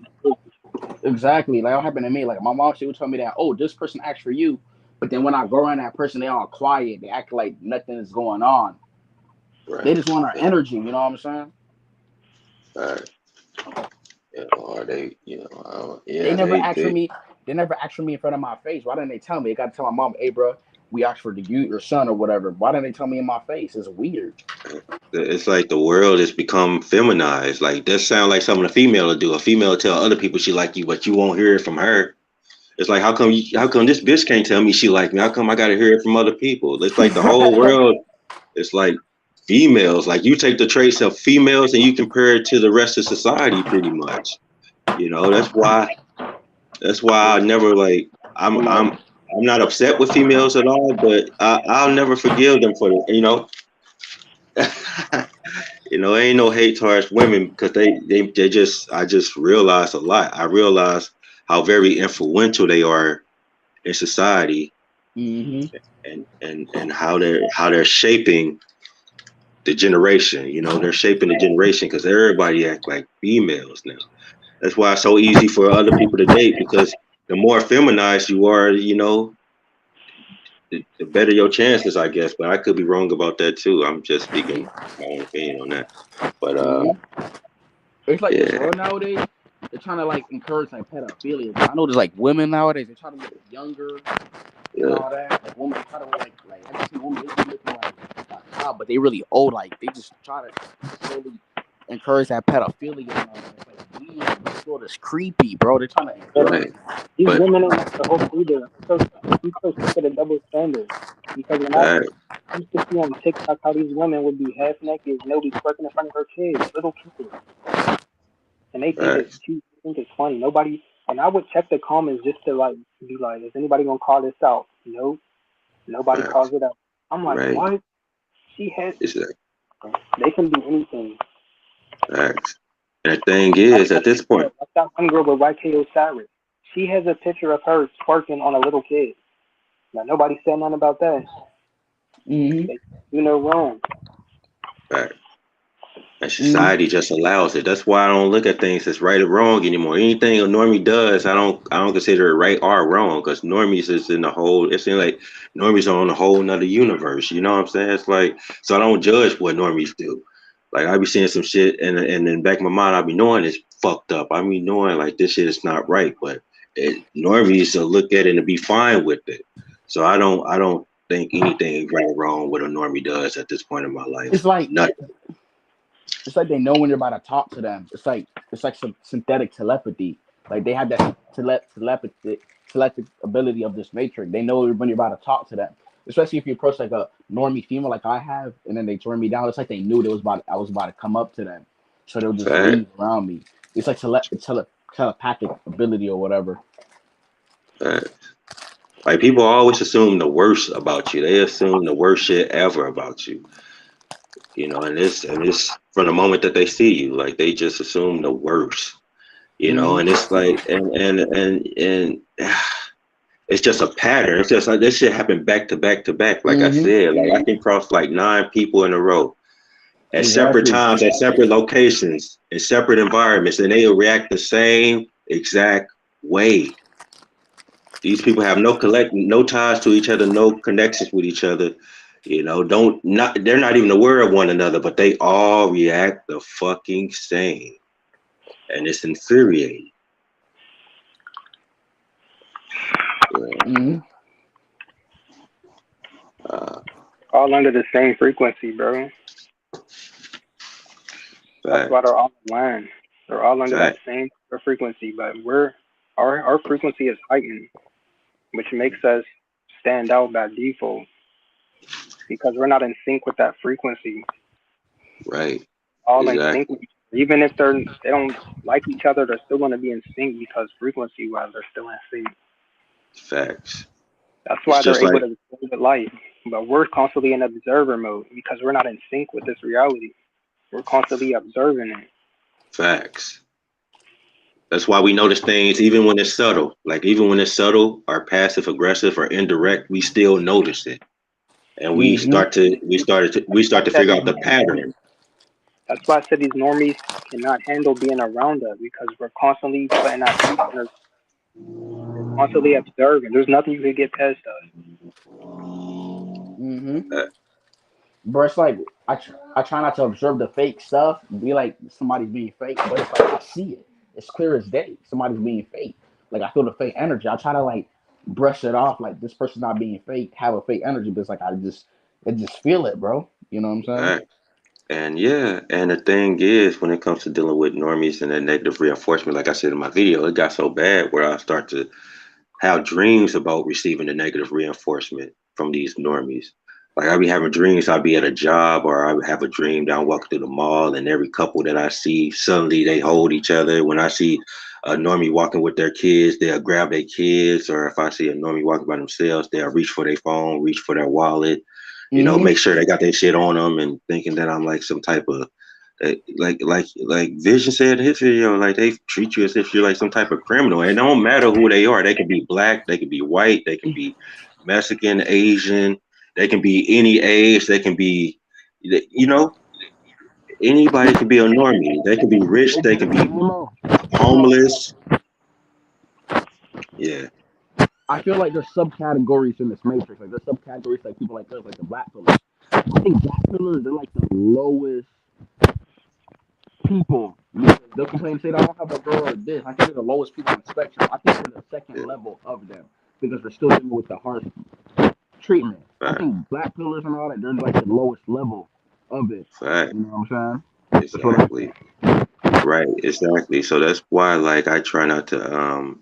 Exactly. Like what happened to me. Like my mom, she would tell me that, oh, this person asked for you, but then when I go around that person, they all quiet. They act like nothing is going on. Right. They just want our energy. You know what I'm saying? Right. Or they, they never asked for me. They never asked for me in front of my face. Why didn't they tell me? They got to tell my mom, hey, bro, we asked for your son or whatever. Why didn't they tell me in my face? It's weird. It's like the world has become feminized. Like that sound like something a female will do. A female will tell other people she like you, but you won't hear it from her. It's like how come this bitch can't tell me she like me? How come I gotta hear it from other people? It's like the whole world. It's like females. Like you take the traits of females and you compare it to the rest of society, pretty much. That's why I never like. I'm not upset with females at all, but I'll never forgive them for it. Ain't no hate towards women because I just realized a lot. I realized how very influential they are in society, and how they're shaping the generation. They're shaping the generation because everybody act like females now. That's why it's so easy for other people to date because the more feminized you are, the better your chances, I guess. But I could be wrong about that too. I'm just speaking my own opinion on that. But it's like this world nowadays. They're trying to like encourage like pedophilia. I know there's like women nowadays. They're trying to get younger and all that. Like women try to like I just see women they be looking like but they really old. Like they just try to slowly encourage that pedophilia. And all that. It's like weird. This world is creepy, bro. They're trying to encourage. These women ain't like the whole either. I'm so sick of the double standard. Because when I used to see on TikTok how these women would be half naked and they'll be twerking in front of her kids, little kids. And they think it's cute, they think it's funny. Nobody, and I would check the comments just to like be like, is anybody gonna call this out? Nope. Nobody calls it out. I'm like, what? She has. They can do anything. And the thing is, at this point, like that one girl with YK Osiris. She has a picture of her twerking on a little kid. Now nobody said nothing about that. They do no wrong. And society just allows it. That's why I don't look at things as right or wrong anymore. Anything a normie does, I don't consider it right or wrong, because normies is in the whole. It seems like normies are on a whole nother universe. You know what I'm saying? It's like, so I don't judge what normies do. Like I be seeing some shit, and in the back of my mind, I be knowing it's fucked up. I be knowing like this shit is not right, but normies will look at it and be fine with it. So I don't think anything right or wrong what a normie does at this point in my life. It's like Nothing. it's like they know when you're about to talk to them. It's like some synthetic telepathy. Like they have that telepathic ability of this matrix. They know when you're about to talk to them. Especially if you approach like a normie female like I have, and then they turn me down. It's like they knew I was about to come up to them, so they'll just Fact. leave around me. It's like telepathic ability or whatever. Like people always assume the worst about you. They assume the worst shit ever about you. You know, and it's from the moment that they see you, like they just assume the worst. You know, and it's like and it's just a pattern. It's just like this shit happened back to back to back. Like I said, like I can cross like 9 people in a row at separate times, at separate locations, in separate environments, and they'll react the same exact way. These people have no ties to each other, no connections with each other. You know, they're not even aware of one another, but they all react the fucking same. And it's infuriating. Yeah. All under the same frequency, bro. That's why they're all aligned. They're all under that same frequency, but our frequency is heightened, which makes us stand out by default because we're not in sync with that frequency. Right. All in sync with each other. Even if they don't like each other, they're still going to be in sync because frequency-wise, they're still in sync. Facts. That's why they're able to observe the light. But we're constantly in observer mode because we're not in sync with this reality. We're constantly observing it. Facts. That's why we notice things even when it's subtle. Like even when it's subtle or passive aggressive or indirect, we still notice it. And we start to figure out the pattern. That's why I said these normies cannot handle being around us because we're constantly putting our feet on us. We're constantly observing. There's nothing you could get past us. Bro, it's like I try not to observe the fake stuff, be like somebody's being fake, but it's like I see it. It's clear as day. Somebody's being fake. Like I feel the fake energy. I try to like brush it off, like this person's not being fake, have a fake energy, but it's like I just feel it, bro. You know what I'm saying? Right. And yeah, and the thing is, when it comes to dealing with normies and that negative reinforcement, like I said in my video, it got so bad where I start to have dreams about receiving the negative reinforcement from these normies. Like I be having dreams, I'd be at a job, or I would have a dream that I'm walking through the mall, and every couple that I see, suddenly they hold each other. When I see a normie walking with their kids, they'll grab their kids, or if I see a normie walking by themselves, they'll reach for their phone, reach for their wallet, you know, make sure they got their shit on them, and thinking that I'm like some type of like Vision said in his video, like they treat you as if you're like some type of criminal. And it don't matter who they are. They can be black, they can be white, they can be Mexican, Asian, they can be any age, they can be, you know, anybody can be a normie. They can be rich, they can be homeless. Yeah. I feel like there's subcategories in this matrix. Like there's subcategories like people like us, like the black pillars. I think black pillars, they're like the lowest people. They'll complain and say, I don't have a girl or this. I think they're the lowest people on the spectrum. I think they're the second level of them because they're still dealing with the harsh treatment. I think black pillars and all that, they're like the lowest level of it. Right. You know what I'm saying? Exactly. Right, exactly. So that's why like I try not to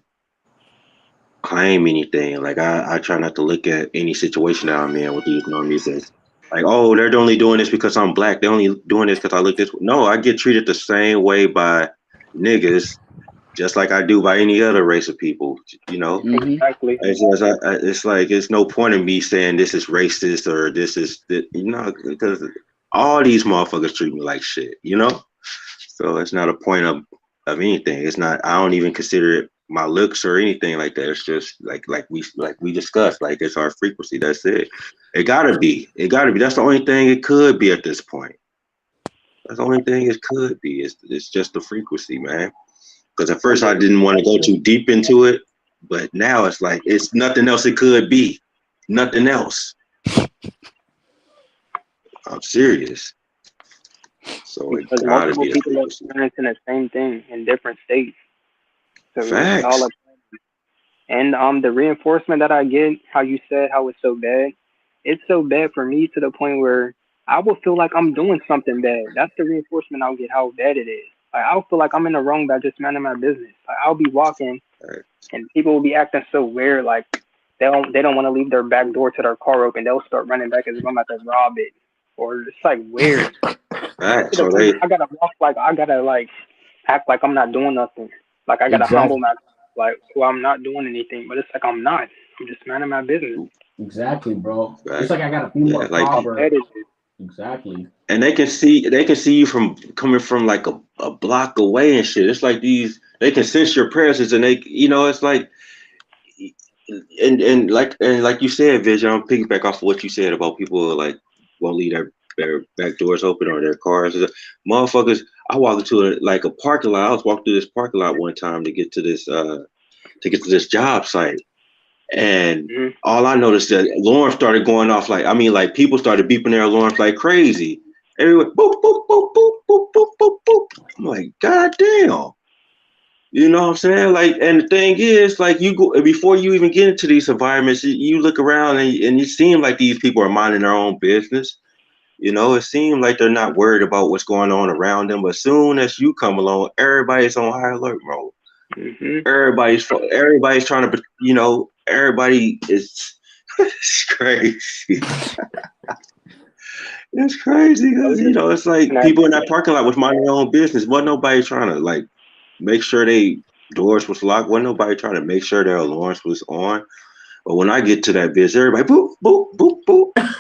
claim anything. Like I try not to look at any situation that I'm in with these normies as like, oh, they're only doing this because I'm black. They're only doing this because I look this way. No, I get treated the same way by niggas, just like I do by any other race of people. You know, exactly. It's like it's no point in me saying this is racist or this is, you know, because all these motherfuckers treat me like shit. You know, so it's not a point of anything. It's not. I don't even consider it my looks or anything like that. It's just like we discussed. Like it's our frequency. That's it. It gotta be. That's the only thing it could be at this point. That's the only thing it could be. It's just the frequency, man. Because at first I didn't want to go too deep into it, but now it's like it's nothing else it could be. Nothing else. I'm serious. So it Because gotta multiple be the people are frequency. experiencing the same thing in different states. So it's Facts. all up. And the reinforcement that I get, how you said how it's so bad for me to the point where I will feel like I'm doing something bad. That's the reinforcement I'll get how bad it is. Like I'll feel like I'm in the wrong by just minding my business. Like I'll be walking Right. and people will be acting so weird, like they don't want to leave their back door to their car open. They'll start running back as if I'm about to rob it. Or it's like weird. Facts. To the So point they where I gotta walk like I gotta like act like I'm not doing nothing. Like I gotta humble Exactly. myself. Like, well, I'm not doing anything, but it's like I'm not. I'm just minding my business. Exactly, bro. It's facts. like I gotta be Yeah, more like How proper. bad is it? Exactly. and they can see you from coming from like a block away and shit. It's like they can sense your presence and they it's like and like you said, Vision, I'm piggyback off of what you said about people like won't leave their back doors open or their cars. Motherfuckers, I walked into like a parking lot. I was walking through this parking lot one time to get to this job site. And Mm-hmm. all I noticed that alarms started going off like people started beeping their alarms like crazy. Everyone boop boop boop boop boop boop boop boop. I'm like, God damn. You know what I'm saying? Like, and the thing is, like, you go before you even get into these environments, you look around and you seem like these people are minding their own business. It seems like they're not worried about what's going on around them. But as soon as you come along, everybody's on high alert mode. Mm-hmm. Everybody's trying to, everybody is it's crazy. It's crazy because it's like And I, people in that parking lot was minding their own business. Wasn't nobody trying to like make sure they doors was locked. Wasn't nobody trying to make sure their alarms was on. But when I get to that bitch, everybody boop boop boop boop.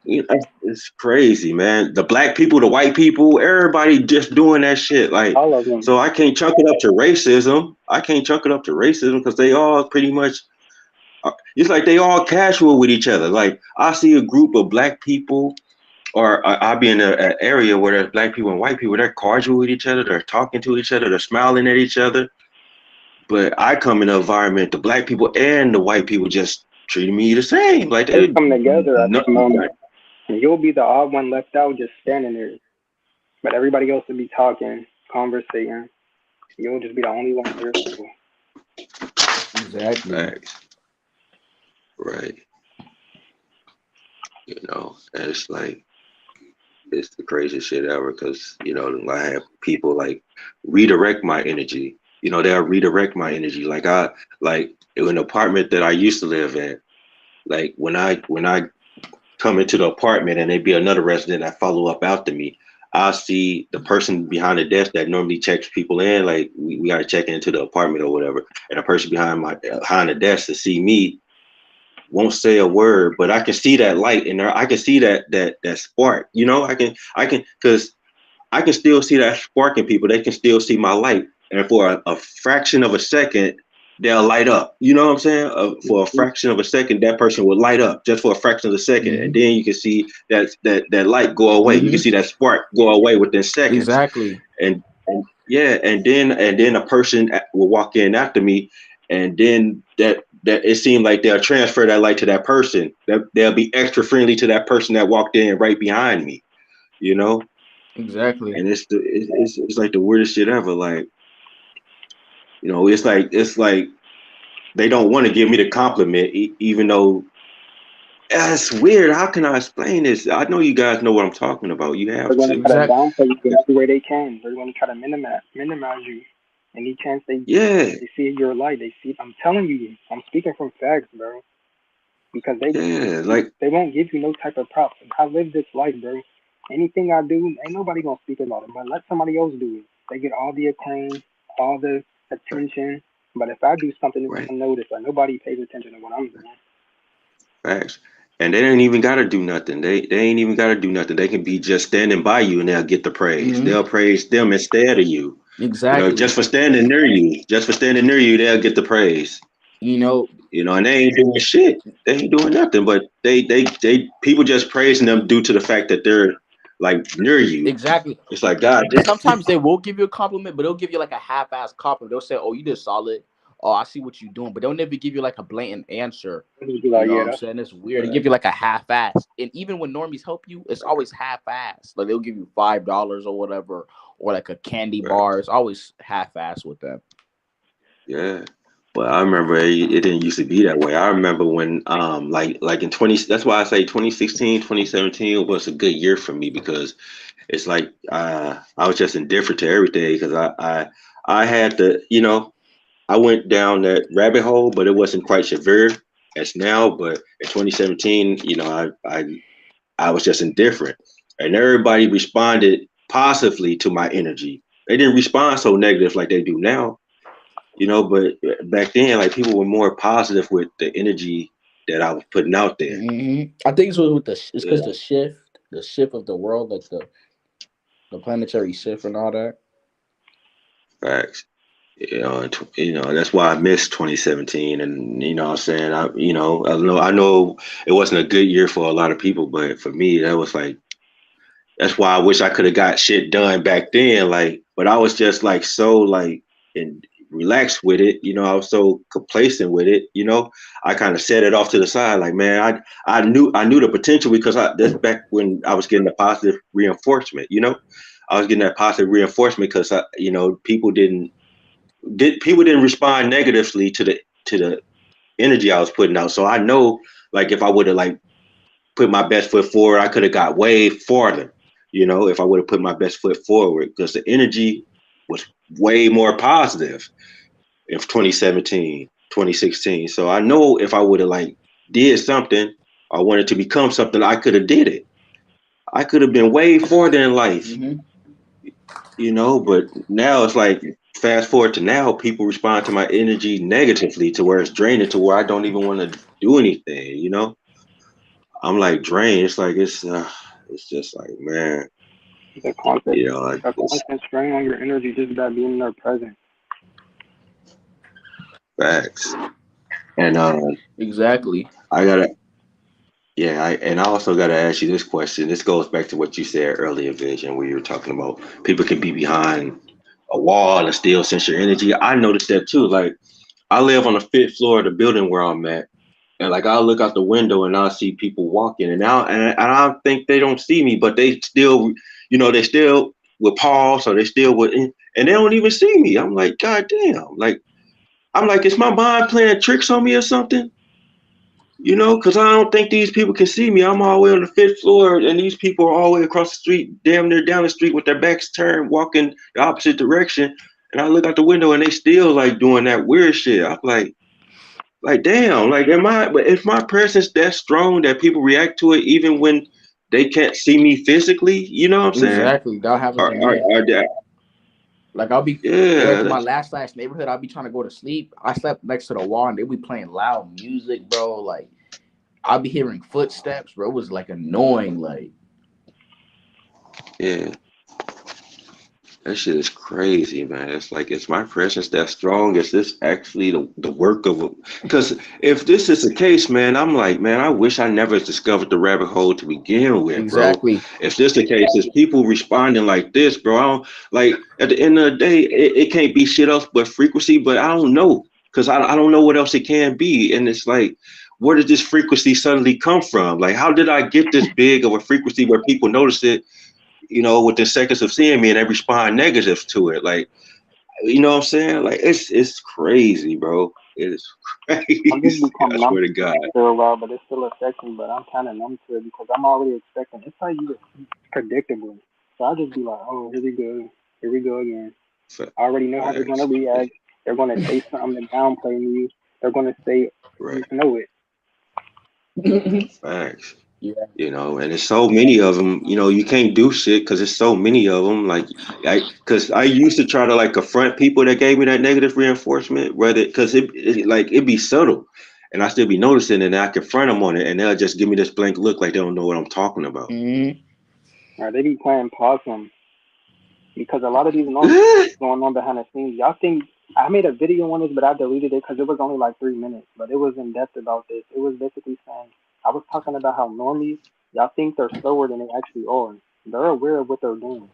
It's crazy, man. The black people, the white people, everybody just doing that shit. Like, all of them. so I can't chunk it up to racism. Because they all pretty much. It's like they all casual with each other. Like I see a group of black people, or I'll be in an area where there's black people and white people. They're cordial with each other. They're talking to each other. They're smiling at each other. But I come in an environment, the black people and the white people just treating me the same. Like They come together at no, this moment. And you'll be the odd one left out just standing there. But everybody else will be talking, conversating. You'll just be the only one there. Exactly. Right. And it's like it's the craziest shit ever because I have people like redirect my energy. They'll redirect my energy. Like in an apartment that I used to live in. Like when I come into the apartment and there be another resident that follow up after me, I'll see the person behind the desk that normally checks people in. Like we got to check into the apartment or whatever, and the person behind the desk to see me won't say a word, but I can see that light in there. I can see that spark. I can because I can still see that spark in people. They can still see my light, and for a fraction of a second, they'll light up. You know what I'm saying? For a fraction of a second, that person would light up just for a fraction of a 2nd, and then you can see that light go away. You can see that spark go away within seconds. Exactly. And then a person will walk in after me, and then that it seemed like they'll transfer that light to that person. They'll be extra friendly to that person that walked in right behind me. Exactly. And it's like the weirdest shit ever. Like, it's like they don't want to give me the compliment, even though that's weird. How can I explain this? I know you guys know what I'm talking about. You have They're going to to. try to downplay you every way they can. They're going to try to minimize you. Any chance they see your light, they see. I'm telling you, I'm speaking from facts, bro. Because they won't give you no type of props. I live this life, bro. Anything I do, ain't nobody gonna speak about it. But let somebody else do it. They get all the acclaim, all the attention. But if I do something that's unnoticed, like nobody pays attention to what I'm doing. Facts. And they ain't even gotta do nothing. They ain't even gotta do nothing. They can be just standing by you and they'll get the praise. Mm-hmm. They'll praise them instead of you. Exactly. Just for standing near you. They'll get the praise. And they ain't doing shit. They ain't doing nothing. But they people just praising them due to the fact that they're like near you. Exactly. It's like God. And sometimes they will give you a compliment, but they'll give you like a half-ass compliment. They'll say, "Oh, you did solid. Oh, I see what you're doing," but they'll never give you like a blatant answer. I'll just be You like, know what yeah, I'm that's saying? It's weird. They give you like a half-ass, and even when normies help you, it's always half-ass. Like they'll give you $5 or whatever, or like a candy Right. bar. It's always half-ass with them. Yeah. But I remember it didn't used to be that way. I remember when like in 20, that's why I say 2016, 2017 was a good year for me because it's like I was just indifferent to everything because I had to, I went down that rabbit hole, but it wasn't quite severe as now. But in 2017, I was just indifferent, and everybody responded positively to my energy. They didn't respond so negative like they do now, But back then, like people were more positive with the energy that I was putting out there. I think it's with it's because Yeah, the shift of the world, like the planetary shift and all that. facts. That's why I missed 2017, and what I'm saying, I know it wasn't a good year for a lot of people, but for me, that was like that's why I wish I could have got shit done back then. Like, but I was just like so like and relaxed with it. I was so complacent with it. I kind of set it off to the side. Like, man, I knew the potential because that's back when I was getting the positive reinforcement. I was getting that positive reinforcement because people didn't respond negatively to the energy I was putting out. So I know like if I would have like put my best foot forward, I could have got way farther. If I would have put my best foot forward, because the energy was way more positive in 2017, 2016. So I know if I would have like did something, I wanted to become something, I could have did it. I could have been way further in life, Hmm but now it's like fast forward to now, people respond to my energy negatively to where it's draining to where I don't even want to do anything. I'm like drained. It's like it's just like, man, the constant, like the it's constant strain on your energy just by being there present. facts. And Exactly. I gotta, yeah, I also gotta ask you this question. This goes back to what you said earlier, Vision, where you were talking about people can be behind a wall and still sense your energy. I noticed that too. Like I live on the fifth floor of the building where I'm at, and like I look out the window and I see people walking, and I think they don't see me, but they still, they still will pause or they still would, and they don't even see me. I'm like, God damn, like I'm like, is my mind playing tricks on me or something? Because I don't think these people can see me. I'm all the way on the fifth floor, and these people are all the way across the street, damn near down the street with their backs turned, walking the opposite direction. And I look out the window, and they still like doing that weird shit. I'm like, damn, like, is my presence that strong that people react to it even when they can't see me physically? You know what I'm saying? Exactly. That happened Or, to or, me. or that, Like I'll be yeah, like my last neighborhood. I'll be trying to go to sleep. I slept next to the wall, and they be playing loud music, bro. Like I'll be hearing footsteps, bro. It was like annoying. Like yeah. That shit is crazy, man. It's like, is my presence that strong? Is this actually the work of a? Because if this is the case, man, I'm like, man, I wish I never discovered the rabbit hole to begin with, bro. exactly. If this the case, is people responding like this, bro? I don't, like at the end of the day, it can't be shit else but frequency. But I don't know, because I don't know what else it can be. And it's like, where did this frequency suddenly come from? Like, how did I get this big of a frequency where people notice it? Within seconds of seeing me and they respond negative to it. Like, what I'm saying? Like, it's crazy, bro. It is I'm just crazy. I become numb swear to to God. it after a while, but it still affects me. But I'm kind of numb to it because I'm already expecting. It's like you predictable. So I just be like, oh, here we go again. I already know how they're gonna Facts. react. They're gonna say something to downplay me. They're gonna say, you Right. just know it. Facts. Yeah. And there's so many of them. You can't do shit because there's so many of them. Like, because I used to try to like confront people that gave me that negative reinforcement, whether because it'd be subtle, and I still be noticing, and I confront them on it, and they'll just give me this blank look like they don't know what I'm talking about. Mhm. Or they be playing possum because a lot of these normies going on behind the scenes. Y'all think I made a video on this, but I deleted it because it was only like 3 minutes. But it was in depth about this. It was basically saying I was talking about how normies y'all think they're slower than they actually are. they're aware of what they're doing.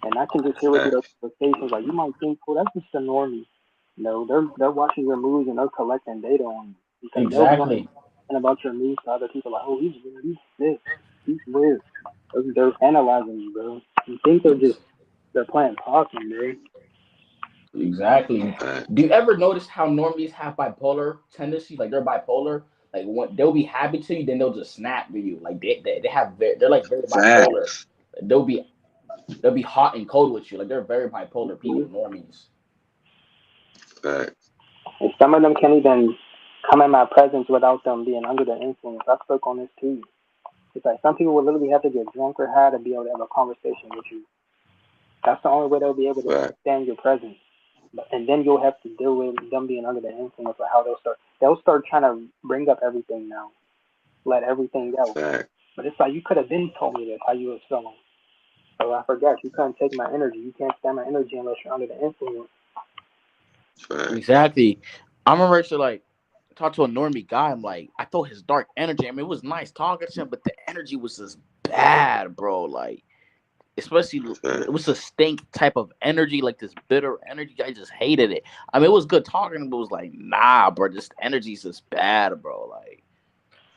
And I can just hear it through their Facts. conversations. Like you might think, well, that's just a normie. No, they're watching your moves and they're collecting data on you because they'll be Exactly. talking about your moves to other people. Like, oh, he's weird, he's this, he's weird. They're analyzing you, bro. You think they're playing possum, bro? Exactly. Facts. Do you ever notice how normies have bipolar tendencies? Like they're bipolar. Like when they'll be happy to you, then they'll just snap to you. Like they have they're like very bipolar. Facts. They'll be they'll be hot and cold with you. Like they're very bipolar people, normies. Facts. And some of them can't even come in my presence without them being under the influence. I spoke on this too. It's like some people will literally have to get drunk or high to be able to have a conversation with you. That's the only way they'll be able to Facts. stand your presence. And then you'll have to deal with them being under the influence of how they'll start trying to bring up everything now, let everything go. Facts. But it's like you could have been told me this how you was feeling. So I forgot you couldn't take my energy. You can't stand my energy unless you're under the influence. Facts. Exactly. I remember actually like talk to a normie guy. I'm like, I thought his dark energy. I mean, it was nice talking to him, but the energy was just bad, bro. Like, especially it Facts. was a stink type of energy, like this bitter energy. I just hated it. I mean, it was good talking, but it was like, nah, bro, this energy's just bad, bro. Like,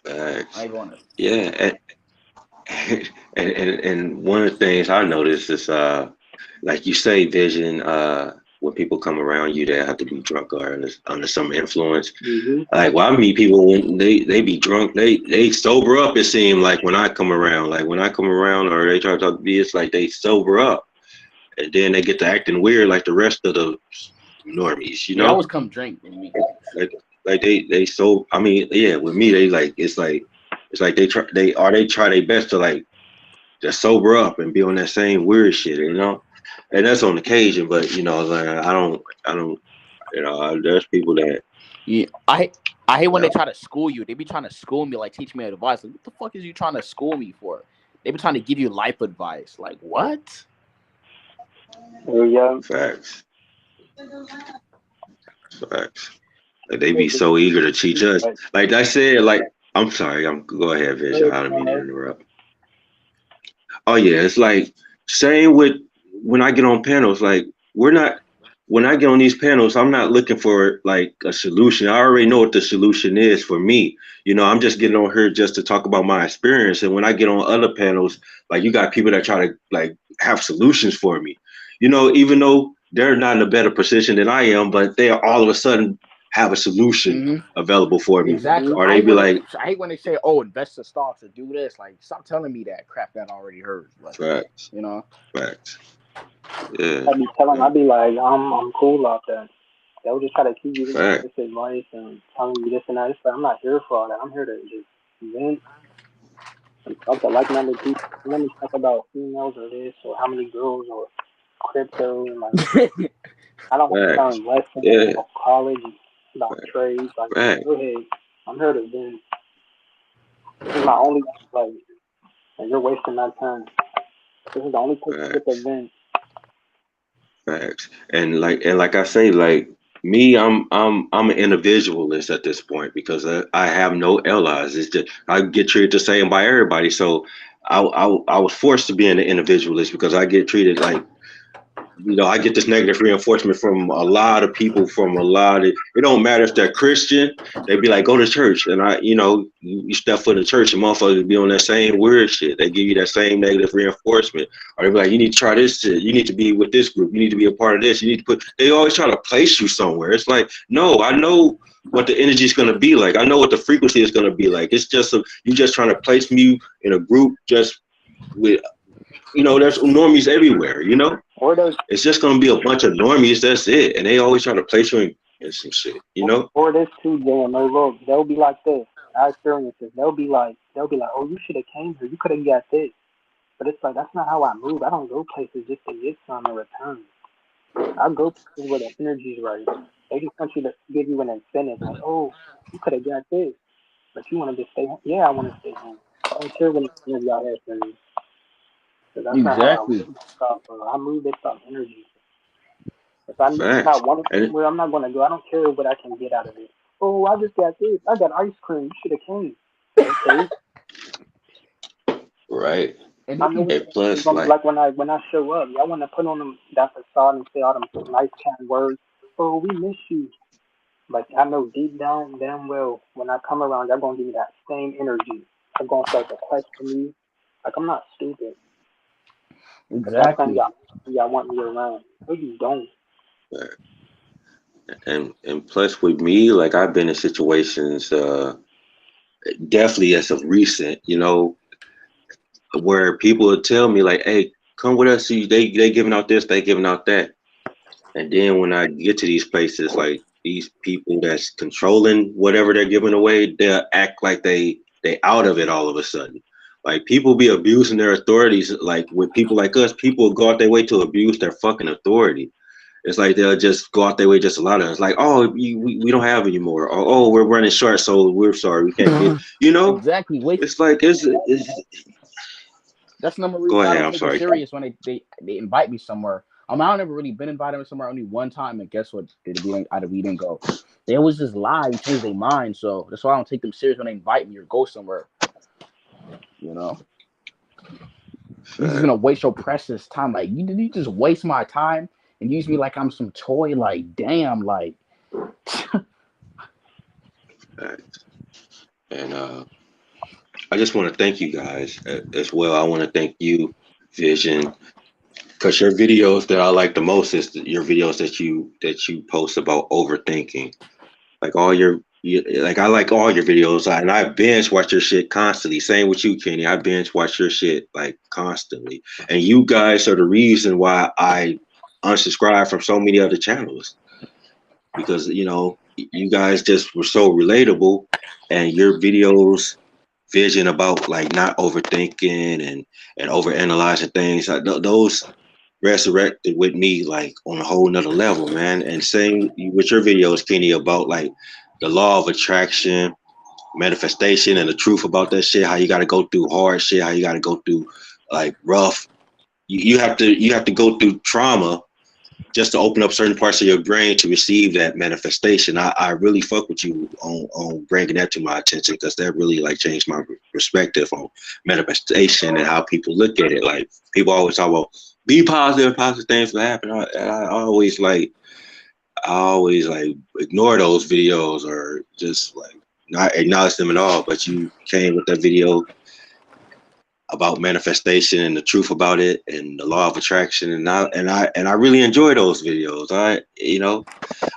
I Facts. want to. Yeah, and one of the things I noticed is like you say, Vision, when people come around you, they have to be drunk or under some influence. Mm-hmm. Like, well, I meet people when they be drunk, they sober up. It seems like when I come around, or they try to talk to me, it's like they sober up, and then they get to acting weird like the rest of the normies, They always come drink with me. like like they so. I mean, yeah, with me, they like it's like they try their best to like just sober up and be on that same weird shit. And that's on occasion, but like, I don't, there's people that, Yeah, I hate when uh, they try to school you. They be trying to school me, like teach me advice. Like, what the fuck is you trying to school me for? They be trying to give you life advice. Like, what? Yeah. facts, facts. Like they be so eager to teach us. Like I said, like I'm sorry, go ahead, Vision. I don't mean to interrupt. Oh yeah, it's like same with when I get on panels. Like we're not when I get on these panels, I'm not looking for like a solution. I already know what the solution is for me. I'm just getting on here just to talk about my experience. And when I get on other panels, like you got people that try to like have solutions for me. Even though they're not in a better position than I am, but they all of a sudden have a solution Hmm. available for me. Exactly. Or they be like, I hate when they say, "Oh, invest in stocks or do this." Like, stop telling me that crap that I already heard. Like, facts, you know. facts. Yeah, I be telling, I be like, I'm cool off that. They'll just try to keep you facts. this advice and telling you this and that. It's like, I'm not here for all that. I'm here to just vent and talk to like-minded people. Let me talk about females or this or how many girls or crypto and like I don't want to Facts. learn lessons Yeah, about college, about trades. Like, facts. go ahead. I'm here to vent. This is my only like, and you're wasting my time. This is the only place to get the Facts. vent. Facts. And like I say, like me, I'm an individualist at this point because I have no allies. It's just I get treated the same by everybody. So I was forced to be an individualist because I get treated like I get this negative reinforcement from a lot of people from a lot of, it don't matter if they're Christian, they be like, go to church. And you step foot in the church and motherfuckers be on that same weird shit. They give you that same negative reinforcement. Or they be like, you need to try this shit. You need to be with this group. You need to be a part of this. You need to they always try to place you somewhere. It's like, no, I know what the energy is going to be like. I know what the frequency is going to be like. It's just, you just trying to place me in a group just with, there's normies everywhere. Or those, It's just gonna be a bunch of normies. That's it, and they always try to place you in some shit. or this too, Jam. No, look, they'll be like this. I experience this. They'll be like, oh, you should have came here. You could have got this. But it's like that's not how I move. I don't go places just to get some in return. I go places where the energy's right. They just want you to give you an incentive, like, oh, you could have got this, but you wanted to stay home. Yeah, I want to stay home. I don't care what energy y'all have for me, because that's not how I Exactly. move. I move based off energy. If I Facts. not want to And somewhere, I'm not going to go. I don't care what I can get out of it. Oh, I just got this. I got ice cream. You should have came. Okay. right, And I know then, what And it's plus, gonna be like, like when I show up. Y'all want to put on them that facade and say all them nice kind words. Oh, we miss you. But I know deep down, damn well, when I come around, y'all gonna give me that same energy. I'm gonna start to question me. Like I'm not stupid. But that's when exactly. y'all want me around. No, you don't. and plus with me, like I've been in situations, definitely as of recent, where people would tell me like, "Hey, come with us. See, they giving out this, they giving out that." And then when I get to these places, like these people that's controlling whatever they're giving away, they'll act like they out of it all of a sudden. Like people be abusing their authorities. Like with people like us, people go out their way to abuse their fucking authority. It's like they'll just go out their way just a lot of us. Like, oh, we don't have any more. Or, oh, we're running short, so we're sorry, we can't get. Exactly. Wait, It's like it's. that's the number Go reason I ahead. don't I'm take it sorry. serious when they invite me somewhere. I've never really been invited somewhere only one time, and guess what? We didn't go. They always just lie and change their mind, so that's why I don't take them serious when they invite me or go somewhere. You know, you're just gonna waste your precious time. Like you just waste my time and use me like I'm some toy. Like damn, like Facts. And I just want to thank you guys as well. I want to thank you, Vision, because your videos that I like the most is your videos that you post about overthinking. Like like I like all your videos, and I binge watch your shit constantly. Same with you, Kenny. I binge watch your shit like constantly, and you guys are the reason why I unsubscribe from so many other channels because you guys just were so relatable, and your videos vision about like not overthinking and overanalyzing things. Those resurrected with me like on a whole nother level, man. And same with your videos, Kenny, about like the law of attraction, manifestation, and the truth about that shit. How you got to go through hard shit. How you got to go through like rough. You have to go through trauma just to open up certain parts of your brain to receive that manifestation. I really fuck with you on bringing that to my attention because that really like changed my perspective on manifestation and how people look at it. Like people always talk about be positive, positive things will happen. I always like ignore those videos or just like not acknowledge them at all. But you came with that video about manifestation and the truth about it and the law of attraction, and I really enjoy those videos. I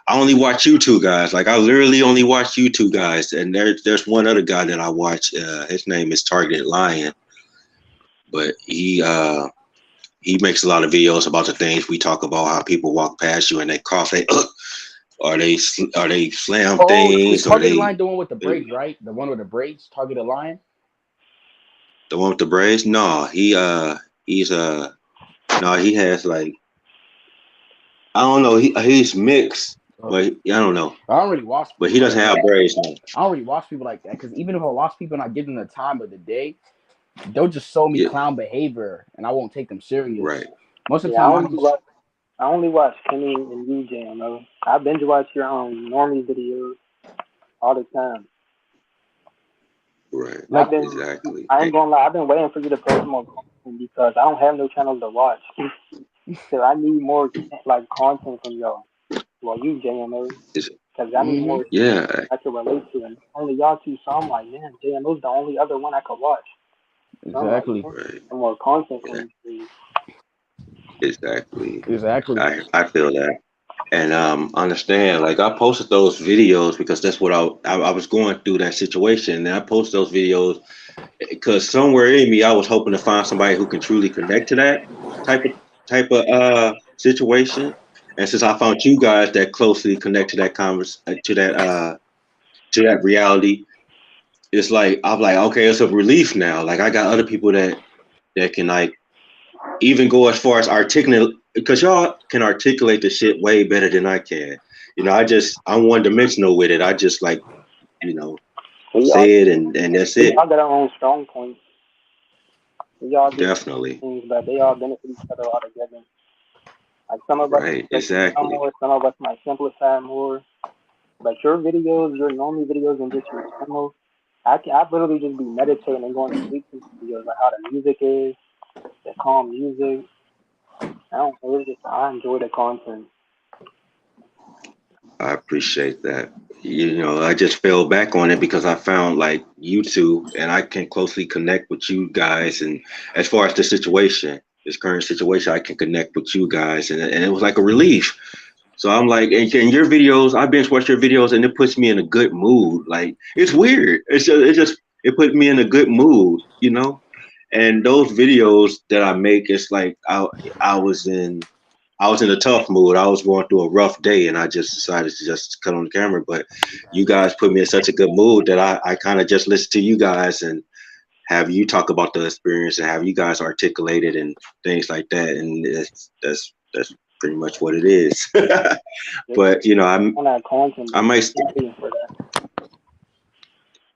only watch you two guys. Like I literally only watch you two guys, and there's one other guy that I watch. His name is Targeted Lion, but he makes a lot of videos about the things we talk about, how people walk past you and they cough, they or they slam oh, is things, or Targeted they Line the one with the braids, right? The one with the braids, Targeted Line. the one with the braids. No, he's no, he has like I don't know. He's mixed, but I don't know. I don't really watch But he people doesn't like have that. braids. No. I don't really watch people like that because even if I watch people and I give them the time of the day, they'll just show me Yeah, clown behavior and I won't take them serious. right. Most of the Yeah, time, I just I only watch Kenny and you, JMO. I binge watch your normie videos all the time. Right. like Exactly. I ain't gonna lie, I've been waiting for you to post more content because I don't have no channels to watch. So I need more like content from y'all. Well, you, JMO, It's, because I need more yeah. I can relate to, and only y'all two. So I'm like, man, JMO's the only other one I could watch. So I'm like, exactly, man, Right. some more content Yeah. from you. Exactly. exactly. I feel that. And understand, like I posted those videos because that's what I was going through that situation, and I posted those videos because somewhere in me I was hoping to find somebody who can truly connect to that type of situation. And since I found you guys that closely connect to that to that reality, it's like I'm like, okay, it's a relief now. Like I got other people that can like even go as far as articulate because y'all can articulate the shit way better than I can. I'm one dimensional with it. I just like, you know, We all, say it and that's we it. all got our own strong points. We all do Definitely. things, but they all benefit each other all together. Like some of us Right. break it down Exactly. more, some of us might simplify more. But your videos, your normal videos, and just your channel, I literally just be meditating and going to sleep to videos, like how the music is. the calm music. I don't know. I enjoy the content. I appreciate that. I just fell back on it because I found like YouTube and I can closely connect with you guys. And as far as the situation, this current situation, I can connect with you guys. And it was like a relief. So I'm like, and your videos, I binge watch your videos and it puts me in a good mood. Like, it's weird. It put me in a good mood, And those videos that I make, it's like I was in a tough mood. I was going through a rough day and I just decided to just cut on the camera. But you guys put me in such a good mood that I kind of just listen to you guys and have you talk about the experience and have you guys articulate it and things like that. And that's pretty much what it is. But I might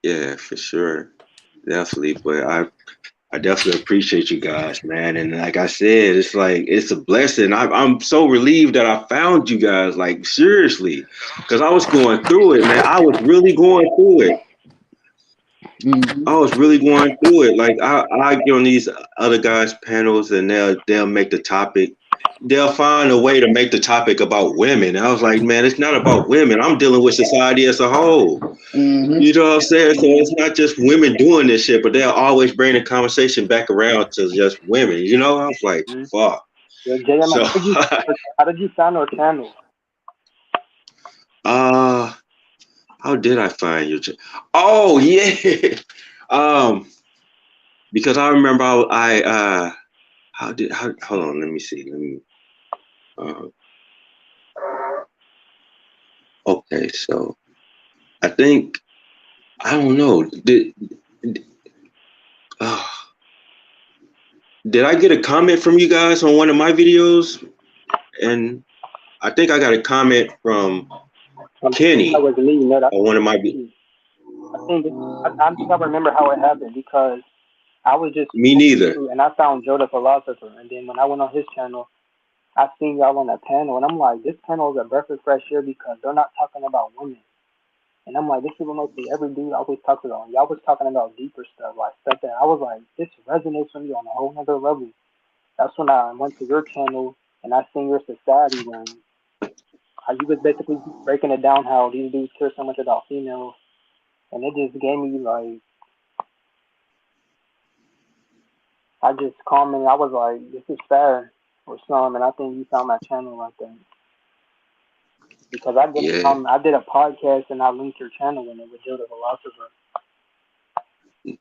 yeah, for sure. Definitely. But I definitely appreciate you guys, man. And like I said, it's like it's a blessing. I'm so relieved that I found you guys, like seriously, because I was going through it, man. I was really going through it. I was really going through it. Like I get on these other guys' panels, and they'll make the topic. They'll find a way to make the topic about women. And I was like, man, it's not about women. I'm dealing with society as a whole. You know what I'm saying? So it's not just women doing this shit, but they'll always bring the conversation back around to just women. I was like, fuck. Yeah, JM, So, how did you find our channel? how did I find your channel? Oh yeah. Because I remember hold on, let me see. Okay, so I think I don't know. Did I get a comment from you guys on one of my videos? And I think I got a comment from Kenny That was me. on one of my videos. I think I remember how it happened because I was just Me neither. And I found Joe the Philosopher, and then when I went on his channel, I seen y'all on that panel, and I'm like, this panel is a breath of fresh air because they're not talking about women. And I'm like, this is what mostly every dude always talks about. Y'all was talking about deeper stuff, like stuff that I was like, this resonates with me on a whole nother level. That's when I went to your channel and I seen your society when how you was basically breaking it down how these dudes care so much about females. And it just gave me like, I just commented, I was like, this is fair or something. And I think you found my channel like that. Because I did a podcast and I linked your channel in it with Joe the Philosopher.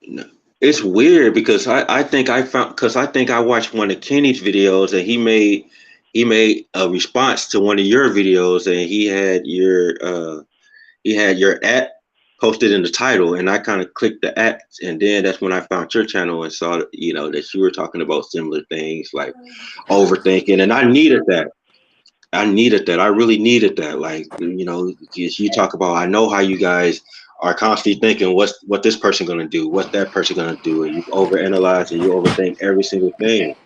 No. It's weird because I think I watched one of Kenny's videos and he made a response to one of your videos and he had your at posted in the title and I kind of clicked the at and then that's when I found your channel and saw that you were talking about similar things like overthinking, and I needed that. I really needed that. Like, you talk about, I know how you guys are constantly thinking, what this person gonna do, what that person gonna do, and you overanalyze and you overthink every single thing.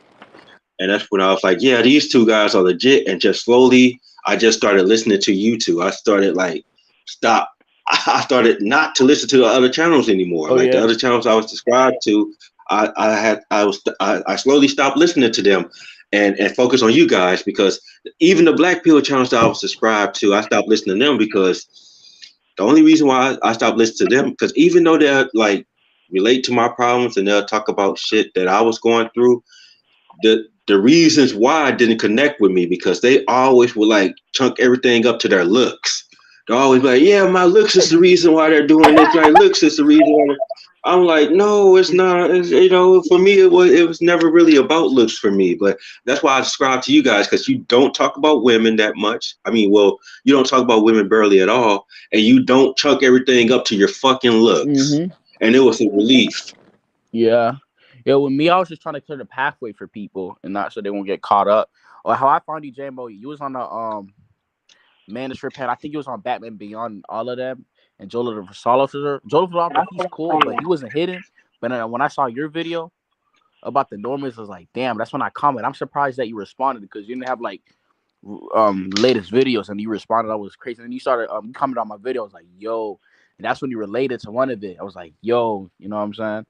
And that's when I was like, yeah, these two guys are legit. And just slowly, I just started listening to you two. I started I started not to listen to the other channels anymore. The other channels I was subscribed to, I slowly stopped listening to them. And focus on you guys because even the Black Pill channels that I was subscribed to, I stopped listening to them because the only reason why I stopped listening to them, because even though they're like relate to my problems and they'll talk about shit that I was going through, the reasons why didn't connect with me because they always would like chunk everything up to their looks. They're always like, yeah, my looks is the reason why they're doing this. My looks is the reason why. I'm like, no, it's not. For me, it was never really about looks for me. But that's why I subscribe to you guys because you don't talk about women that much. I mean, well, you don't talk about women barely at all, and you don't chunk everything up to your fucking looks. And it was a relief. Yeah. With me, I was just trying to clear the pathway for people and not so they won't get caught up. Or how I found you, Jambo, you was on the Manosphere panel. I think you was on Batman Beyond, all of them. And Joe the Philosopher. He's cool, but he wasn't hidden. But when I saw your video about the Normans, I was like, damn, that's when I commented. I'm surprised that you responded because you didn't have like latest videos and you responded. I was crazy. And you started commenting on my video. I was like, yo. And that's when you related to one of it. I was like, yo, you know what I'm saying?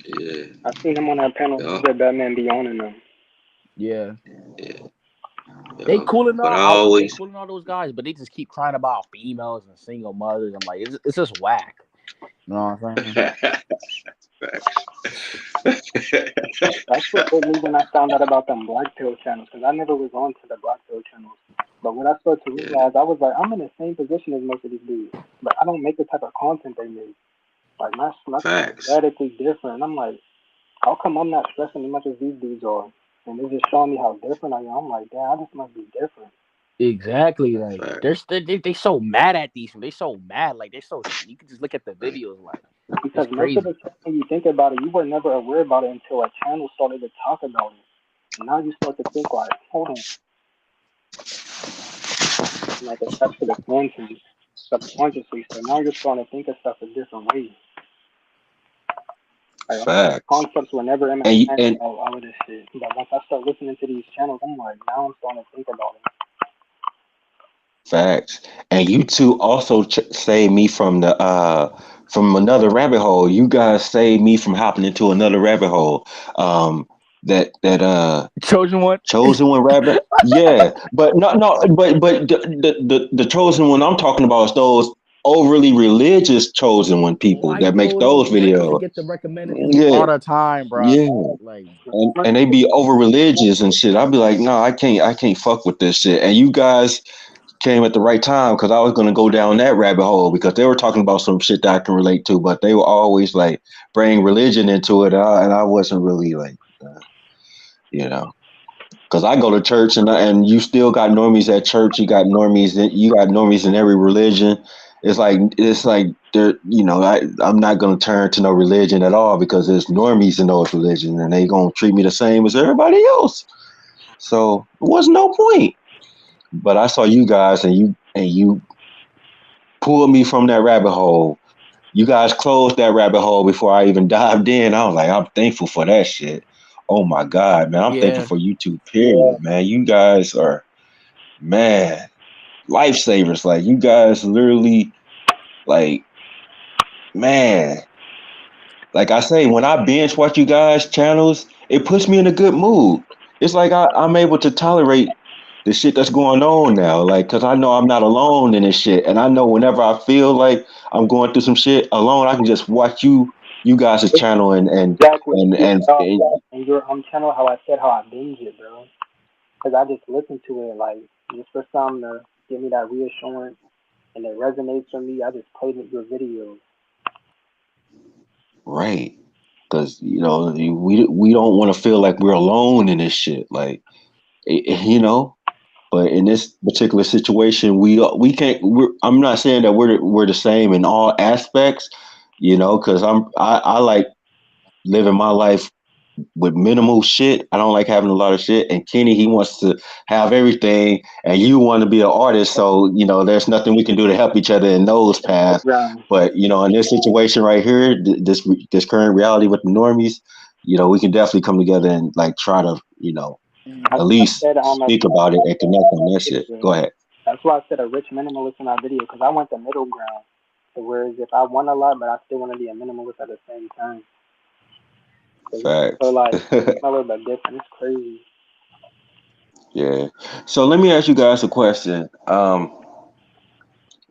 Yeah, I seen him on that panel. He yeah, said Batman Beyond and them. Yeah, yeah, they yeah. cool and But I all. They always cool and all those guys, but they just keep crying about females and single mothers. I'm like, it's just whack. You know what I'm saying? That's what hit me when I found out about them Black Pill channels, because I never was on to the Black Pill channels. But when I started to Yeah, realize, I was like, I'm in the same position as most of these dudes, but I don't make the type of content they make. Like my stuff is facts, radically different. And I'm like, how come I'm not stressing as much as these dudes are? And they're just showing me how different I am. I'm like, damn, I just must be different. Exactly. Like facts, they so mad at these. They so mad. Like they so. You can just look at the right, videos. Like it's Because most of crazy. the time when you think about it, you were never aware about it until a channel started to talk about it. And now you start to think like, hold on, like attached to the content subconsciously. So now you're starting to think of stuff a different way. Like facts, concepts were never in my mind and about all of this shit. But once I start listening to these channels, I'm like, now I'm starting to think about it. facts, and you two also saved me from another rabbit hole. You guys saved me from hopping into another rabbit hole. Um, that Chosen one. chosen one rabbit. Yeah, but but the chosen one I'm talking about is those overly religious chosen one people White that make dude, those white dudes that videos. get the recommended to me Yeah, all the time, bro. yeah. Like And they be over religious and shit. I'd be like, no, I can't fuck with this shit. And you guys came at the right time because I was gonna go down that rabbit hole because they were talking about some shit that I can relate to, but they were always like bring religion into it, and I wasn't really like, you know, because I go to church and you still got normies at church. You got normies in every religion. It's like they're I'm not gonna turn to no religion at all because there's normies in those religions and they gonna treat me the same as everybody else. So it was no point. But I saw you guys and you pulled me from that rabbit hole. You guys closed that rabbit hole before I even dived in. I was like, I'm thankful for that shit. Oh my God, man. I'm thankful yeah, for you two, period, man. You guys are, man, lifesavers. Like, you guys literally, like, man, like I say, when I binge watch you guys' channels, it puts me in a good mood. It's like I'm able to tolerate the shit that's going on now. Like, cause I know I'm not alone in this shit. And I know whenever I feel like I'm going through some shit alone, I can just watch you guys' channel Exactly. and And your channel, how I said how I binge it, bro. Because I just listen to it like just for something to give me that reassurance, and it resonates with me. I just played with your videos. right. Cause we don't want to feel like we're alone in this shit. Like, but in this particular situation, we can't. I'm not saying that we're the same in all aspects, because I like living my life with minimal shit. I don't like having a lot of shit. And Kenny, he wants to have everything, and you want to be an artist. So there's nothing we can do to help each other in those paths. Yeah. But in this situation right here, this current reality with the normies, we can definitely come together and like try to That's at why I least said speak about it and connect on that shit. video. Go ahead. That's why I said a rich minimalist in that video because I went the middle ground. So whereas if I want a lot, but I still want to be a minimalist at the same time. So Facts. like similar but different. It's crazy. Yeah. So let me ask you guys a question.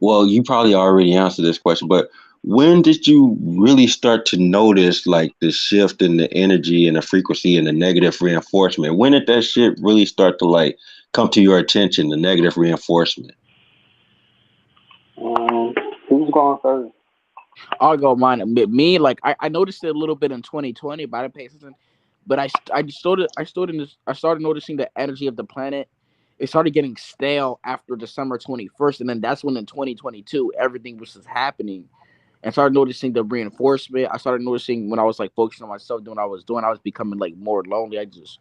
Well, you probably already answered this question, but when did you really start to notice like the shift in the energy and the frequency and the negative reinforcement? When did that shit really start to like come to your attention, the negative reinforcement? Who's going first? I'll go mine. Me, like I noticed it a little bit in 2020, but I didn't pay attention. But I started noticing the energy of the planet. It started getting stale after December 21st, and then that's when in 2022 everything was just happening. And started noticing the reinforcement. I started noticing when I was like focusing on myself, doing what I was doing, I was becoming like more lonely. I just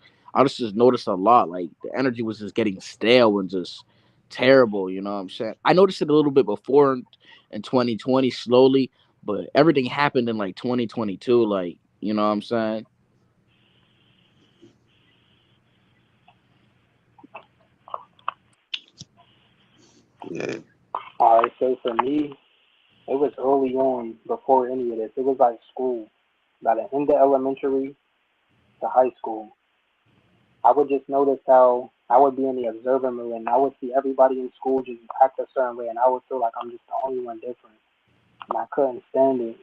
noticed a lot. Like the energy was just getting stale and just terrible. You know what I'm saying? I noticed it a little bit before in 2020, slowly, but everything happened in like 2022. Like you know what I'm saying? Yeah. Alright, so for me, it was early on before any of this. It was like school. by the end of elementary to high school, I would just notice how I would be in the observer mood and I would see everybody in school just act a certain way and I would feel like I'm just the only one different. And I couldn't stand it.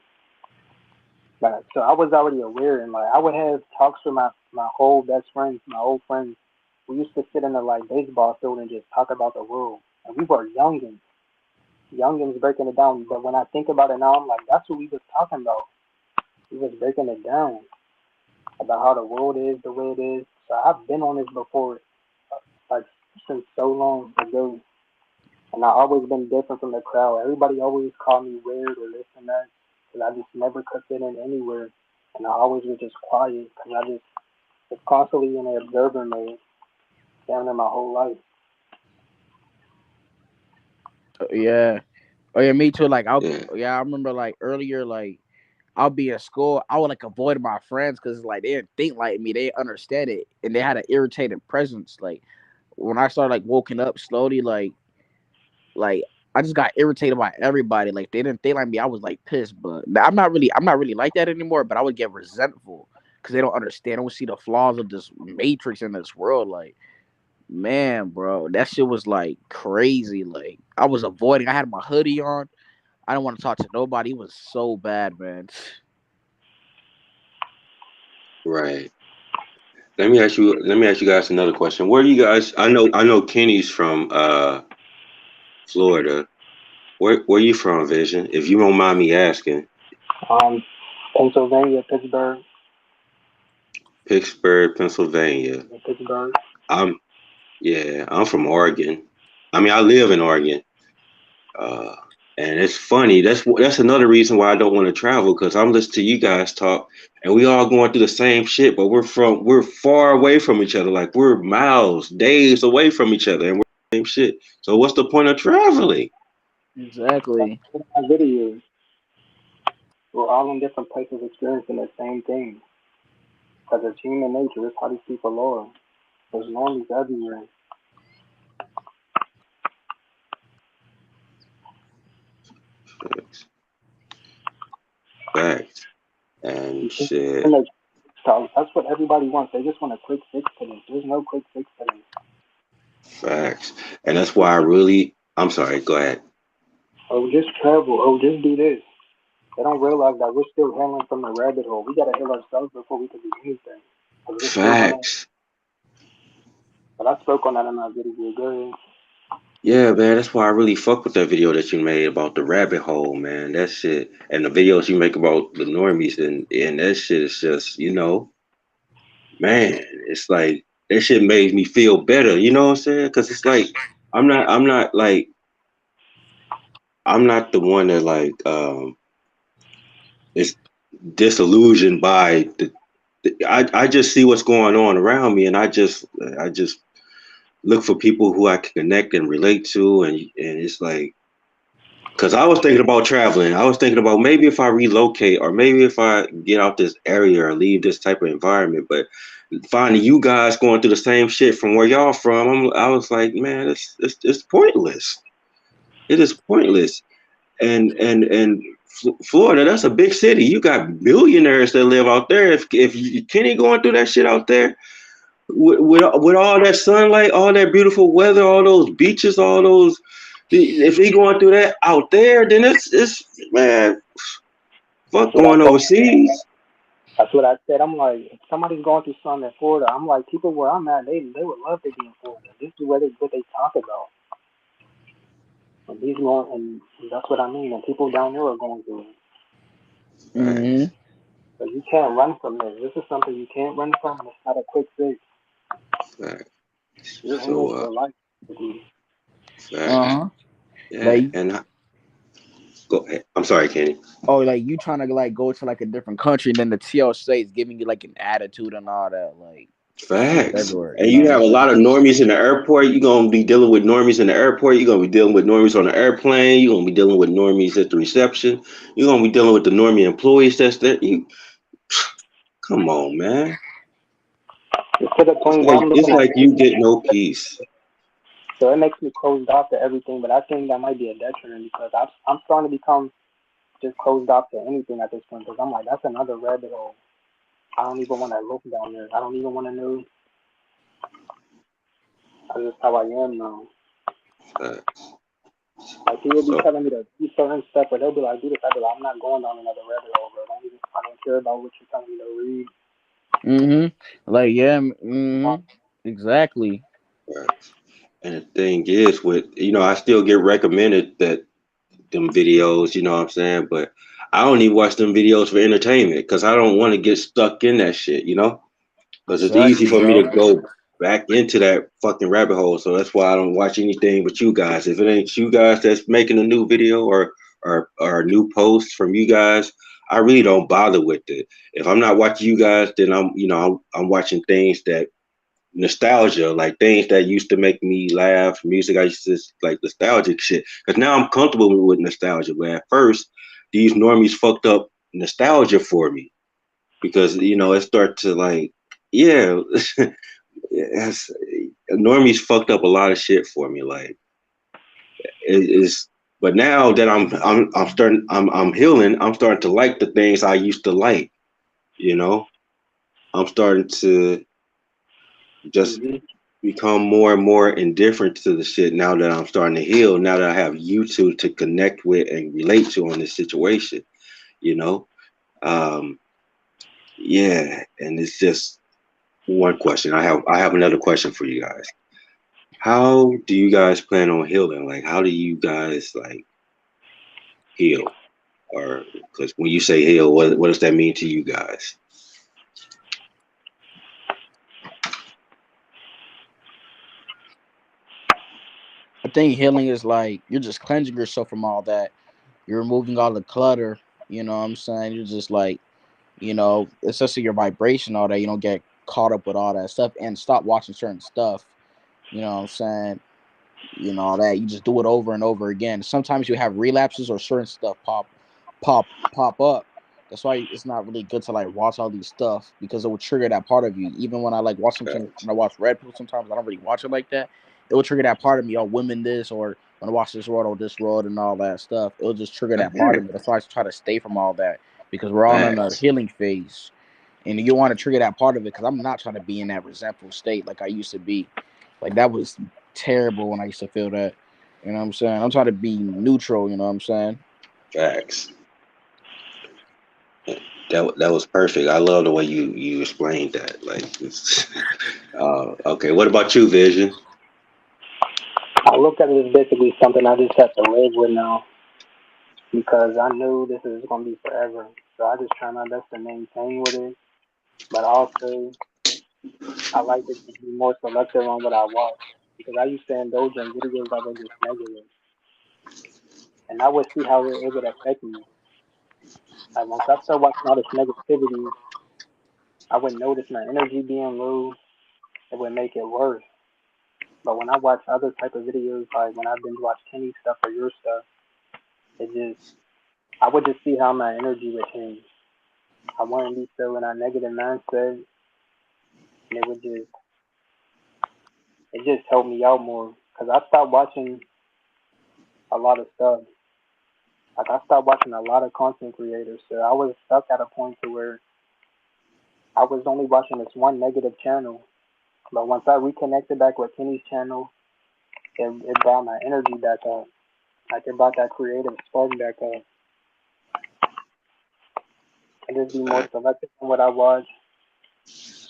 But so I was already aware and like I would have talks with my whole best friends, my old friends. We used to sit in the like baseball field and just talk about the world. And we were youngins breaking it down. But when I think about it now, I'm like, that's what we was talking about. We was breaking it down about how the world is the way it is. So I've been on this before, like since so long ago, and I always been different from the crowd. Everybody always called me weird or this and that, because I just never could fit in anywhere, and I always was just quiet because I just was constantly in an observer mode down there my whole life. Yeah. Oh yeah, me too. Like Yeah. I remember like earlier, like I'll be in school, I would like avoid my friends because like they didn't think like me, they didn't understand it, and they had an irritating presence. Like when I started like woken up slowly, like I just got irritated by everybody. Like they didn't think like me, I was like pissed. But I'm not really like that anymore. But I would get resentful because they don't understand, they don't see the flaws of this matrix in this world. Like man, bro, that shit was like crazy. Like I was avoiding. I had my hoodie on. I didn't want to talk to nobody. It was so bad, man. Right. Let me ask you guys another question. Where you guys? I know Kenny's from Florida. Where you from, Vision? If you don't mind me asking. Um, Pennsylvania, Pittsburgh, Pittsburgh, Pennsylvania. Pittsburgh. I'm Yeah, I'm from Oregon. I mean, I live in Oregon. Uh, and it's funny. That's another reason why I don't want to travel because I'm listening to you guys talk, and we all going through the same shit, but we're far away from each other. Like we're miles, days away from each other, and we're the same shit. So what's the point of traveling? Exactly. My videos. We're all in different places experiencing the same thing. Because it's human nature. It's how these people are. There's normies everywhere. Facts. Facts. And shit. And that's what everybody wants. They just want a quick fix to this. There's no quick fix to this. Facts. And that's why I really. I'm sorry. Go ahead. Oh, just travel. Oh, just do this. They don't realize that we're still healing from the rabbit hole. We gotta heal ourselves before we can do anything. Facts. But I spoke on that in my video. Go ahead. Yeah, man, that's why I really fuck with that video that you made about the rabbit hole, man. That shit, and the videos you make about the normies, and that shit is just, man, it's like that shit made me feel better. You know what I'm saying? Because it's like I'm not the one that like is disillusioned by I just see what's going on around me, and I just look for people who I can connect and relate to, and it's like. Because I was thinking about traveling. I was thinking about maybe if I relocate or maybe if I get out this area or leave this type of environment. But finding you guys going through the same shit from where y'all from, I was like, man, it's pointless. It is pointless. And Florida, that's a big city. You got billionaires that live out there. If Kenny going through that shit out there with all that sunlight, all that beautiful weather, all those beaches, all those. If he going through that out there, then it's man, fuck going overseas. That's what I said. I'm like, if somebody's going through something in Florida, I'm like, people where I'm at, they would love to be in Florida. This is what they talk about. And that's what I mean. And people down there are going through it. Mm-hmm. So you can't run from this. This is something you can't run from. It's not a quick fix. You're in it for life. Uh-huh. Yeah, Like, and go ahead. I'm sorry, Kenny. oh, like you trying to like go to like a different country, and then the TLC is giving you like an attitude and all that, like Facts. everywhere. And You know you what have I'm a saying? lot of normies in the airport. You're gonna be dealing with normies in the airport. You're gonna be dealing with normies on the airplane. You're gonna be dealing with normies at the reception. You're gonna be dealing with the normie employees that's there. Come on, man. It's like you get no peace. So it makes me closed off to everything, but I think that might be a detriment because I'm starting to become just closed off to anything at this point because I'm like, that's another rabbit hole. I don't even want to look down there. I don't even want to know. That's just how I am now. Uh, Like he'll be so telling me to do certain stuff, but he'll be like, do this. I'll be like, I'm not going down another rabbit hole, bro. I don't care about what you're telling me to read. Like yeah. Exactly. and the thing is, with I still get recommended that them videos. You know what I'm saying? But I don't even watch them videos for entertainment because I don't want to get stuck in that shit. Because it's easy Exactly, for me bro. to go back into that fucking rabbit hole. So that's why I don't watch anything but you guys. If it ain't you guys that's making a new video or a new post from you guys, I really don't bother with it. If I'm not watching you guys, then I'm watching things that nostalgia, like things that used to make me laugh, music I used to like nostalgic shit. Because now I'm comfortable with nostalgia. But at first, these normies fucked up nostalgia for me because it started to like, yeah, yes, normies fucked up a lot of shit for me. Like it is, but now that I'm healing. I'm starting to like the things I used to like. You know, I'm starting to just Mm-hmm. become more and more indifferent to the shit now that I'm starting to heal. Now that I have you two to connect with and relate to on this situation. You know, um, yeah, and it's just one question. I have another question for you guys. How do you guys plan on healing? Like, how do you guys like heal? Or because when you say heal, what does that mean to you guys? I think healing is like you're just cleansing yourself from all that. You're removing all the clutter. You know what I'm saying? You're just like, especially your vibration, all that. You don't get caught up with all that stuff and stop watching certain stuff. You know what I'm saying? All that. You just do it over and over again. Sometimes you have relapses or certain stuff pop up. That's why it's not really good to like watch all these stuff because it will trigger that part of you. Even when I like watch Okay. something, when I watch Red Pill, sometimes I don't really watch it like that. It will trigger that part of me. Oh, women this, or when I watch this road or this road and all that stuff. It'll just trigger that part of me. That's why I try to stay from all that because we're all in a Facts. healing phase, and you want to trigger that part of it because I'm not trying to be in that resentful state like I used to be. Like that was terrible when I used to feel that. You know what I'm saying? I'm trying to be neutral. You know what I'm saying? Facts. That was perfect. I love the way you explained that. Like, okay. What about you, Vision? I look at it as basically something I just have to live with now because I knew this is gonna be forever. So I just try my best to maintain with it, but also I like to be more selective on what I watch because I used to indulge in videos that were just negative, and I would see how it would affect me. Like once I start watching all this negativity, I would notice my energy being low. It would make it worse. But when I watch other type of videos, like when I binge watch Kenny stuff or your stuff, it just I would just see how my energy would change. I wouldn't be still in a negative mindset, and it just helped me out more because I stopped watching a lot of stuff. Like I stopped watching a lot of content creators, so I was stuck at a point to where I was only watching this one negative channel. But once I reconnected back with Kenny's channel, it brought my energy back up. Like it brought that creative spark back up. I just be more Facts. selective in what I watch.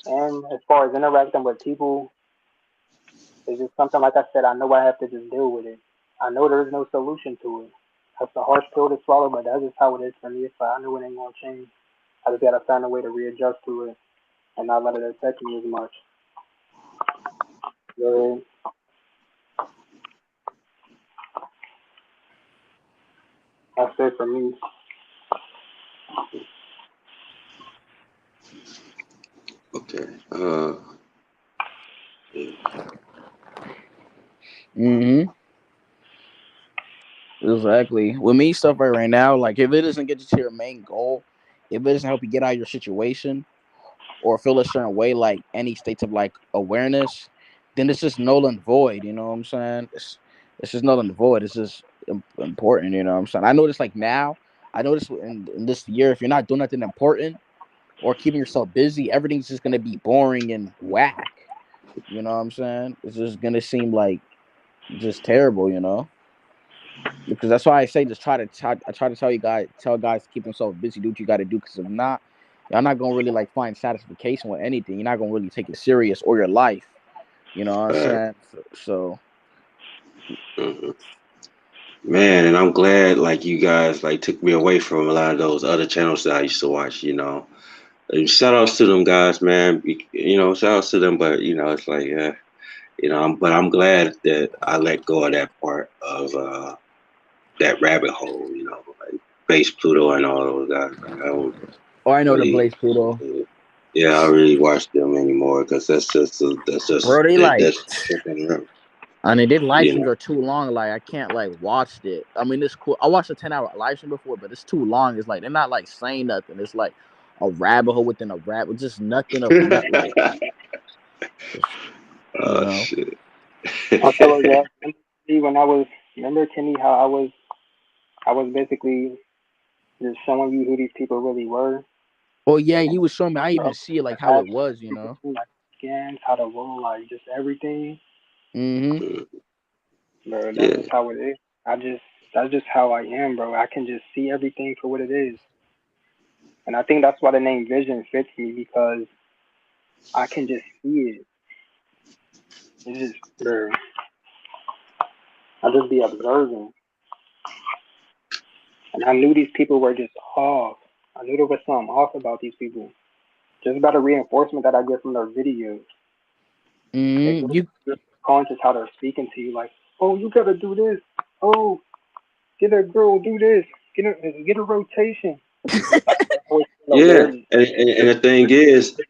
And as far as interacting with people, it's just something like I said, I know I have to just deal with it. I know there's no solution to it. That's a harsh pill to swallow, but that's just how it is for me. But I know it ain't gonna change. I just gotta find a way to readjust to it and not let it affect me as much. So that's it for me. Okay. Yeah. Mm-hmm. Exactly. With me, stuff right now, like if it doesn't get you to your main goal, if it doesn't help you get out of your situation or feel a certain way, like any states of like awareness, then it's just null and void. You know what I'm saying? It's just null and void. It's just important. You know what I'm saying? I notice like now, I noticed in this year, if you're not doing nothing important or keeping yourself busy, everything's just gonna be boring and whack. You know what I'm saying? It's just gonna seem like just terrible, you know. Because that's why I say just I try to tell guys to keep themselves busy, do what you got to do. Because if not, y'all not gonna really like find satisfaction with anything. You're not gonna really take it serious or your life. You know what I'm saying? So Mhm. Man, and I'm glad like you guys like took me away from a lot of those other channels that I used to watch. And shout outs to them guys, man. Shout outs to them, but it's like, but I'm glad that I let go of that part of that rabbit hole. Like Base Pluto and all those guys. Like, I don't I know the really, Blaze Pluto. yeah, I don't really watch them anymore because that's just Bro, they like, that's tripping up, I mean, their live you streams know. are too long. Like, I can't like watch it. I mean, it's cool. I watched a 10-hour live stream before, but it's too long. It's like they're not like saying nothing. It's like a rabbit hole within a rabbit, just nothing of not like, just, you Oh know. shit. I feel like that. When I was, remember Timmy, how I was basically just showing you who these people really were. Oh yeah, you was showing me. I even Bro, see it like how it was, you know. like scams, how to roll, like just everything. Mm-hmm. Bro, that's Yeah, just how it is. That's just how I am, bro. I can just see everything for what it is. And I think that's why the name Vision fits me because I can just see it. It's just, bro, I just be observing. And I knew these people were just off. I knew there was something off about these people. Just about the reinforcement that I get from their videos. Like, Mm-hmm. you're conscious how they're speaking to you, like, oh, you gotta do this. Oh, get a girl, do this. Get a rotation. yeah. And the thing is,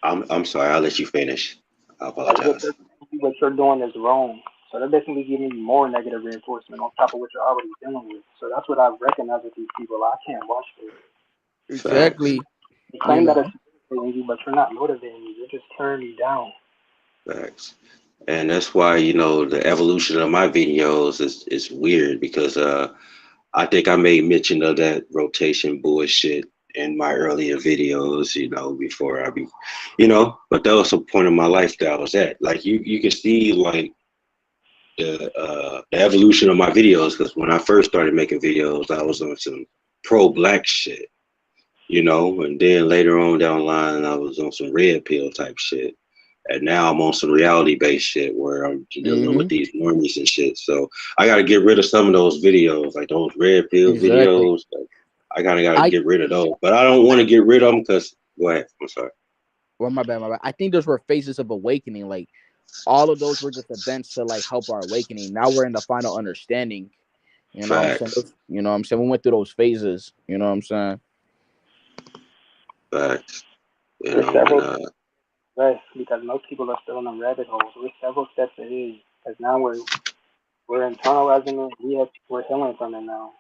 I'm sorry. I'll let you finish. I Like apologize. what you're doing is wrong. So they're basically giving you more negative reinforcement on top of what you're already dealing with. So that's what I recognize with these people. I can't watch this. Facts. Exactly. You You claim that it's know. motivating you, but you're not motivating me. You're just tearing me down. Facts. And that's why, the evolution of my videos is weird because I think I made mention of that rotation bullshit in my earlier videos, before but that was a point in my life that I was at. Like you can see like the evolution of my videos because when I first started making videos, I was on some pro-black shit, and then later on down the line, I was on some red pill type shit. And now I'm on some reality based shit where I'm dealing with Mm-hmm. these normies and shit. So I got to get rid of some of those videos, like those red pill Exactly. videos. Like, I gotta I get rid of those, but I don't want to get rid of them because. Go ahead. I'm sorry. well, my bad, my bad. I think those were phases of awakening. Like all of those were just events to like help our awakening. Now we're in the final understanding. You know what I'm saying? Facts. You know what I'm saying? We went through those phases. You know what I'm saying? Facts. We're And several steps because most people are still in the rabbit holes. We're several steps ahead because now we're internalizing it. We're healing from it now.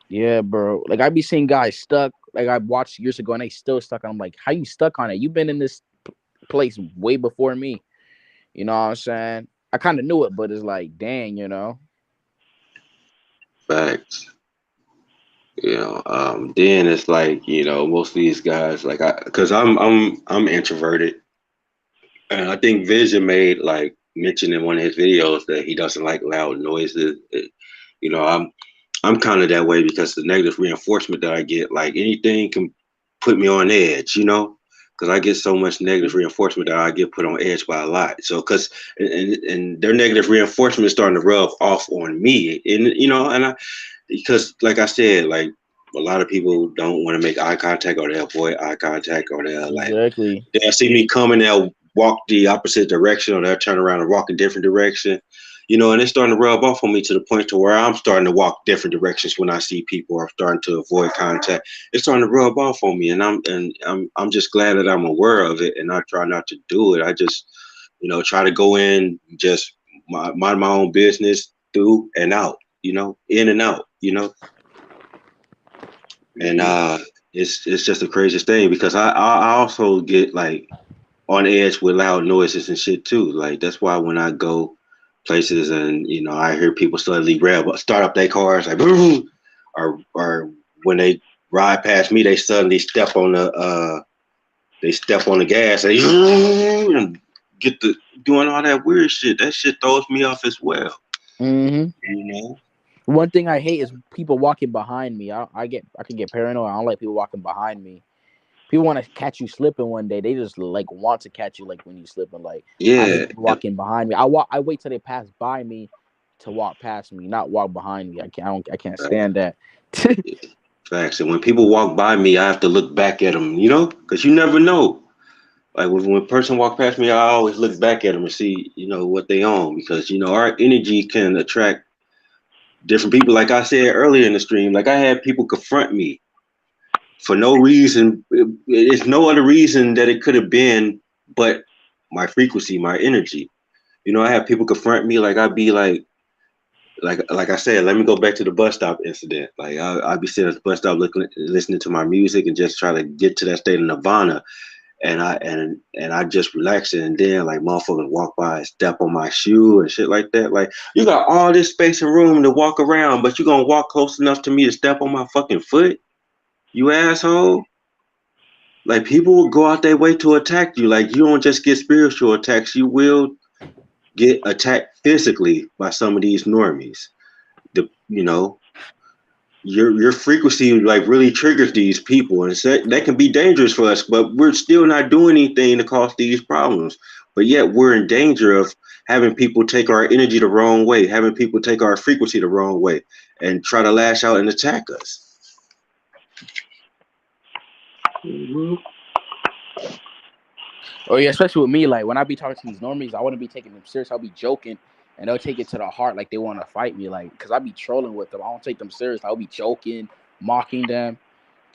Yeah, bro. Like I be seeing guys stuck. Like I watched years ago and they still stuck. And I'm like, how you stuck on it? You've been in this place way before me. You know what I'm saying? I kind of knew it, but it's like, dang, you know. facts. Then it's like most of these guys like because I'm introverted, and I think Vision made like mention in one of his videos that he doesn't like loud noises. You know, I'm kind of that way because the negative reinforcement that I get, like anything can put me on edge, because I get so much negative reinforcement that I get put on edge by a lot. So, and their negative reinforcement is starting to rub off on me, because like I said, like a lot of people don't want to make eye contact or they'll avoid eye contact or Exactly. they'll see me coming, they'll walk the opposite direction or they'll turn around and walk a different direction. And it's starting to rub off on me to the point to where I'm starting to walk different directions when I see people or I'm starting to avoid contact. It's starting to rub off on me, and I'm just glad that I'm aware of it, and I try not to do it. I just, try to go in, just mind my own business, through and out, in and out, and it's just the craziest thing because I also get like on edge with loud noises and shit too. Like that's why when I go places and I hear people suddenly start up their cars like boom, or when they ride past me, they suddenly step on the gas and get the doing all that weird shit. That shit throws me off as well. Mm-hmm. You know. One thing I hate is people walking behind me. I can get paranoid. I don't like people walking behind me. People want to catch you slipping one day. They just like want to catch you like when you slipping. Like I Yeah. hate people walking behind me. I wait till they pass by me to walk past me, not walk behind me. I can't stand that. Facts. And when people walk by me, I have to look back at them, you know, because you never know. Like when a person walk past me, I always look back at them and see, you know, what they own, because you know our energy can attract different people. Like I said earlier in the stream, like I had people confront me for no reason. It's no other reason that it could have been but my frequency, my energy. You know, I have people confront me, like I'd be like I said, let me go back to the bus stop incident. Like I'd be sitting at the bus stop listening to my music and just try to get to that state of nirvana. And I just relax it, and then like motherfuckers walk by and step on my shoe and shit like that. Like, you got all this space and room to walk around, but you gonna walk close enough to me to step on my fucking foot? You asshole. Like, people will go out their way to attack you. Like, you don't just get spiritual attacks, you will get attacked physically by some of these normies. You know, your frequency like really triggers these people, and that can be dangerous for us, but we're still not doing anything to cause these problems. But yet we're in danger of having people take our energy the wrong way, having people take our frequency the wrong way and try to lash out and attack us. Mm-hmm. Oh yeah, especially with me, like when I be talking to these normies, I wouldn't be taking them serious. I'll be joking, and they'll take it to the heart, like they want to fight me, like because I be trolling with them. I don't take them serious. I'll be joking, mocking them,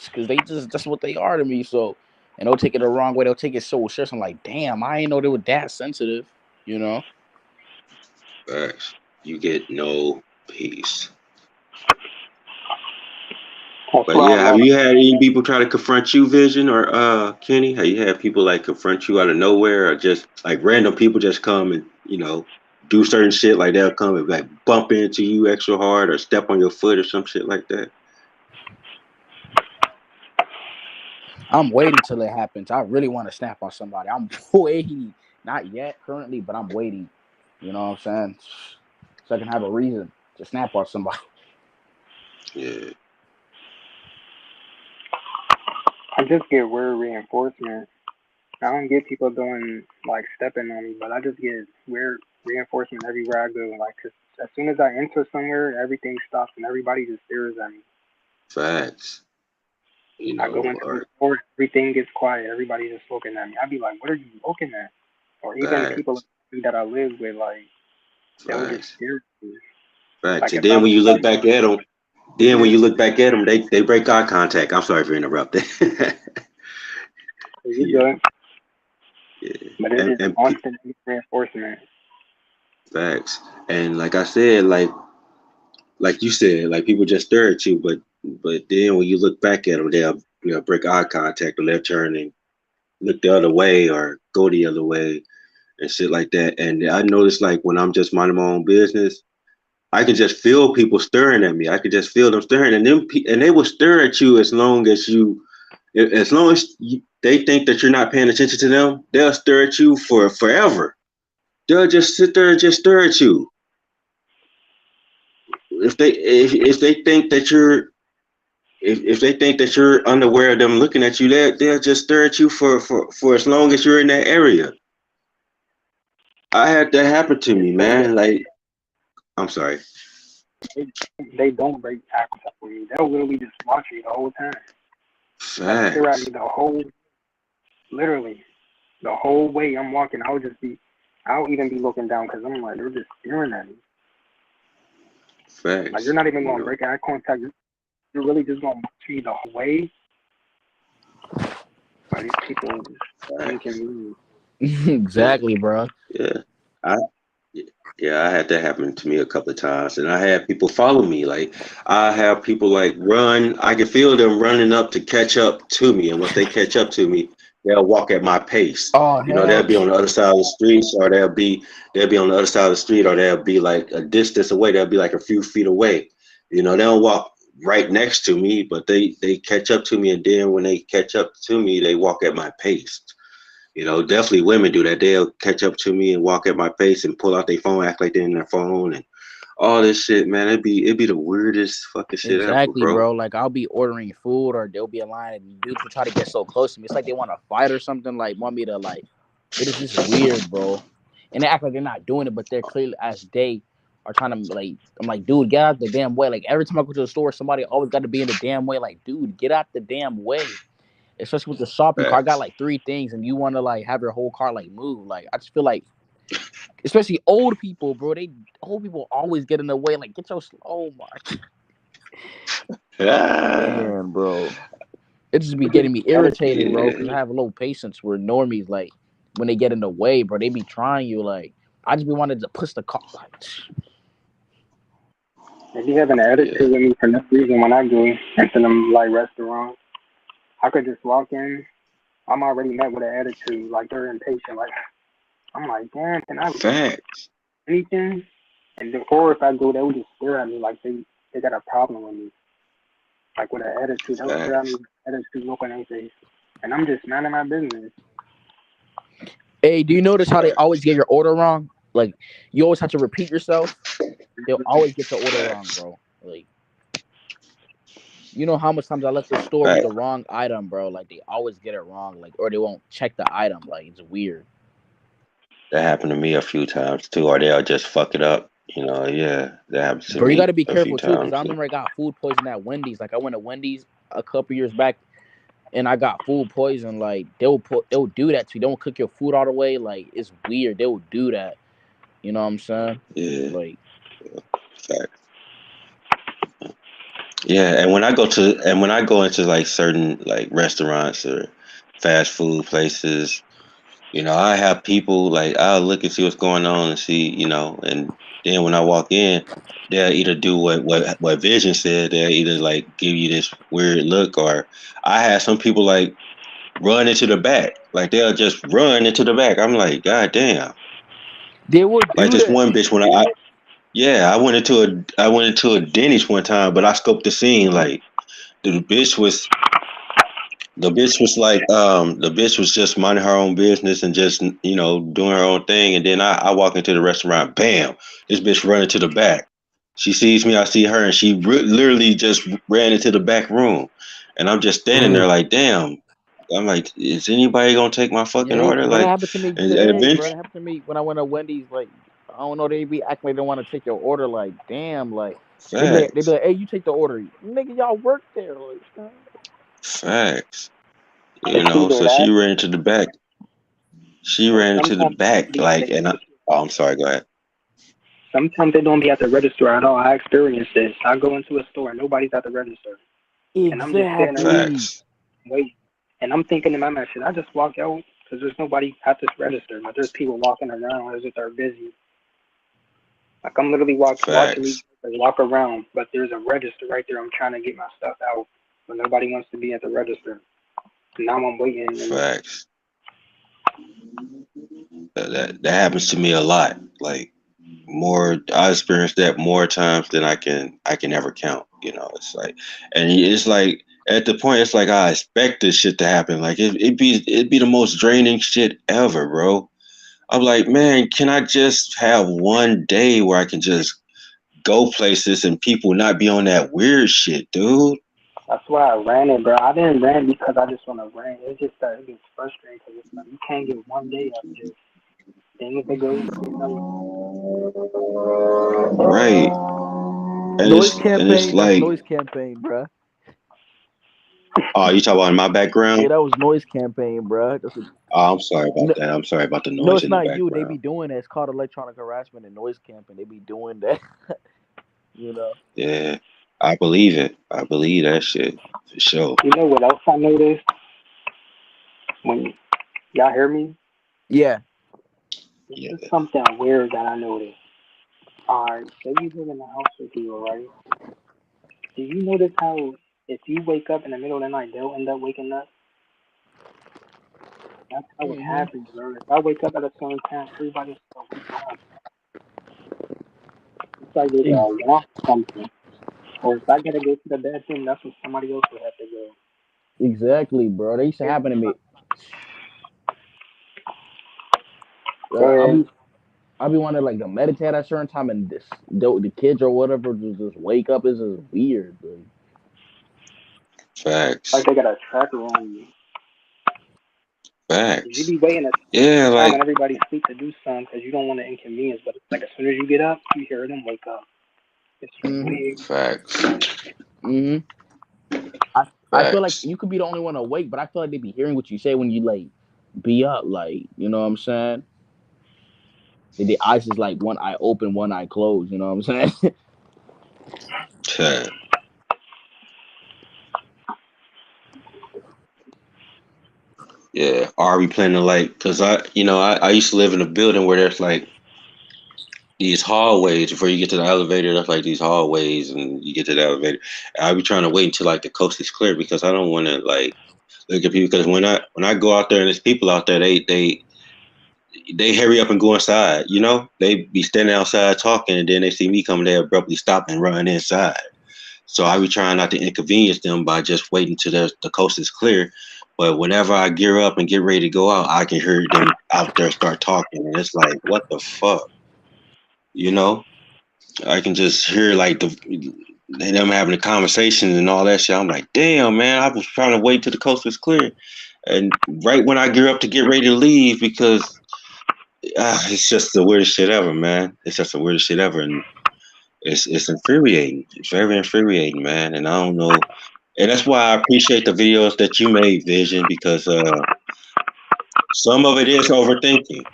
because that's what they are to me. So, and they'll take it the wrong way. They'll take it so serious. I'm like, damn, I didn't know they were that sensitive. You know? Facts. You get no peace. But yeah, have you had any people try to confront you, Vision or Kenny? Have you had people like confront you out of nowhere, or just like random people just come and, you know, do certain shit, like they'll come and like bump into you extra hard or step on your foot or some shit like that? I'm waiting till it happens. I really want to snap on somebody. I'm waiting. Not yet, currently, but I'm waiting. You know what I'm saying? So I can have a reason to snap on somebody. Yeah. I just get weird reinforcement. I don't get people doing like stepping on me, but I just get weird reinforcement everywhere I go. Like, 'cause as soon as I enter somewhere, everything stops and everybody just stares at me. Facts. You know, I go into the store, everything gets quiet. Everybody's just looking at me. I'd be like, "What are you looking at?" Or even people that I live with, like, they'll just stare at me. Facts. Like, and then when you look back at them, they break eye contact. I'm sorry for interrupting. You good? Yeah. But it is constant reinforcement. Facts. And like I said, like you said, like people just stare at you, but then when you look back at them, they'll break eye contact, or they'll turn and look the other way or go the other way and shit like that. And I noticed, like, when I'm just minding my own business, I can just feel people staring at me. I could just feel them staring, and they will stare at you as long as they think that you're not paying attention to them. They'll stare at you for forever. They'll just sit there and just stare at you. If they think that you're unaware of them looking at you, they'll just stare at you for as long as you're in that area. I had that happen to me, man. Like, I'm sorry. They don't break eye contact with you. They'll literally just watch you the whole time. Facts. Stare at me literally the whole way I'm walking. I'll even be looking down because I'm like, they're just staring at me. Facts. Like, you're not even gonna break eye contact. You're really just gonna watch me the whole way. Like, these people thinking. Exactly, bro. Yeah. I had that happen to me a couple of times, and I had people follow me. Like, I have people like run. I can feel them running up to catch up to me, and once they catch up to me, they'll walk at my pace. Oh, you know, they'll be on the other side of the street, or they'll be on the other side of the street, or they'll be like a distance away. They'll be like a few feet away. You know, they don't walk right next to me, but they catch up to me, and then when they catch up to me, they walk at my pace. You know, definitely women do that. They'll catch up to me and walk at my pace and pull out their phone, act like they're in their phone, and all this shit, man. It'd be the weirdest fucking shit ever, Exactly, bro. bro. Like I'll be ordering food, or they'll be in line, and dudes will try to get so close to me. It's like they want to fight or something. Like want me to like. It is just weird, bro. And they act like they're not doing it, but they're clearly as they are trying to like. I'm like, dude, get out the damn way. Like every time I go to the store, somebody always got to be in the damn way. Like, dude, get out the damn way. Especially with the shopping cart, I got Facts. like 3 things, and you want to like have your whole cart like move. Like I just feel like, especially old people, bro. Old people always get in the way. Like get your oh my Ah, man, bro. It just be getting me irritated, bro, because yeah. I have a low patience where normies like when they get in the way, bro, they be trying you like. I just be wanting to push the car. Like, If you have an Yeah. attitude with me for no reason when I go into them like restaurants, I could just walk in. I'm already met with an attitude, like they're impatient. Like I'm like, damn, can I Facts. anything? And then, or if I go, they would just stare at me like they got a problem with me, like with an attitude. They'll stare at me Facts. with an attitude, look on their face, and I'm just minding my business. hey, do you notice how they Facts. always get your order wrong? Like you always have to repeat yourself. They'll always get your order wrong, Facts. bro. Like you know how much times I left the store with Facts. the wrong item, bro. Like they always get it wrong, like or they won't check the item. Like it's weird. That happened to me a few times too, or they'll just fuck it up. You know, yeah, that happens to Bro, you got me to be a few careful too, because I times. remember I got food poisoning at Wendy's. Like I went to Wendy's a couple years back, and I got food poison. Like they'll do that to you. They don't cook your food all the way. Like it's weird. They will do that. You know what I'm saying? Yeah, Like facts. Yeah, and when I go into like certain like restaurants or fast food places, you know, I have people like I'll look and see what's going on and see, you know, and then when I walk in, they'll either do what Vision said, they'll either like give you this weird look, or I had some people like run into the back, like they'll just run into the back. I'm like, God damn! they will Like do this that. one bitch when yeah, I went into a Denny's one time, but I scoped the scene like the bitch was the bitch was just minding her own business and just you know doing her own thing, and then I walk into the restaurant, bam, this bitch running to the back. She sees me, I see her, and she literally just ran into the back room, and I'm just standing there Bro, like, damn. I'm like, is anybody gonna take my fucking yeah, order? bro, that Like, happened to me and today, bro. eventually, That happened to me when I went to Wendy's. Like I don't know, they be acting like they want to take your order. Like damn, like they be facts, like, hey, you take the order, nigga. Y'all work there, like. facts. You It's know, either so that, she ran into the back. She or ran into the sometimes back, they don't be at like, the and register. oh, I'm sorry. Go ahead. Sometimes they don't be at the register at all. I experienced this. I go into a store and nobody's at the register, and I'm just sitting there Exactly. Facts, waiting, and I'm thinking in my mind, should I just walk out? Because there's nobody at this register, but there's people walking around as if they're busy. Like I'm literally watching these facts, people walk around, but there's a register right there. I'm trying to get my stuff out, but nobody wants to be at the register. Now I'm waiting, and facts. That happens to me a lot. Like more, I experienced that more times than I can ever count. You know, it's like, and it's like at the point, it's like I expect this shit to happen. Like it'd be the most draining shit ever, bro. I'm like, man, can I just have one day where I can just go places and people not be on that weird shit, dude? that's why I ran it, bro. I didn't ran because I just want to ran. It's just that it gets frustrating because it's like you can't get one day of just things that go, you know. Right. Noise And it's campaign. That's like, noise campaign, bro. oh, you talk about in my Yeah, background? that was noise campaign, bro. Oh, I'm sorry about No, that. I'm sorry about the no, noise it's in the not you. They background. be doing that. It's called electronic harassment and noise camping. They be doing that. you know. Yeah, I believe it. I believe that shit for sure. You know what else I noticed when y'all hear me? Yeah. This Yeah. is something weird that I noticed. Alright, say you live in the house with people, right? Do you notice how if you wake up in the middle of the night, they'll end up waking up? That's how it Hmm. happens, bro. If I wake up at a certain time, everybody's gonna wake up. It's like there's a Ex- want something. Or if I gotta go to the bathroom, that's when somebody else would have to go. Exactly, bro. That used to happen to me. And I'll be wanting like to meditate at a certain time, and the kids or whatever just wake up. Is just weird, bro. Facts. like they got a tracker on you. You Facts. be waiting a Yeah, time like when everybody's asleep to do something because you don't want to inconvenience. But it's like as soon as you get up, you hear them wake up. It's Mhm. weird. facts. Mhm. I feel like Facts. you could be the only one awake, but I feel like they be hearing what you say when you like be up, like you know what I'm saying. The eyes is like one eye open, one eye closed. You know what I'm saying? Yeah. Yeah. Are we planning to like? Cause I used to live in a building where there's like these hallways before you get to the elevator. That's like these hallways, and you get to the elevator. I be trying to wait until like the coast is clear because I don't want to like look at people. Because when I go out there and there's people out there, they hurry up and go inside. You know, they be standing outside talking, and then they see me coming, they abruptly stop and run inside. So I be trying not to inconvenience them by just waiting till the coast is clear. But whenever I gear up and get ready to go out, I can hear them out there start talking, and it's like, what the fuck, you know? I can just hear like them having a conversation and all that shit. I'm like, damn, man, I was trying to wait till the coast was clear, and right when I gear up to get ready to leave, because it's just the weirdest shit ever, man. It's just the weirdest shit ever, and it's infuriating. It's very infuriating, man. And I don't know, and that's why I appreciate the videos that you made, Vision, because some of it is overthinking.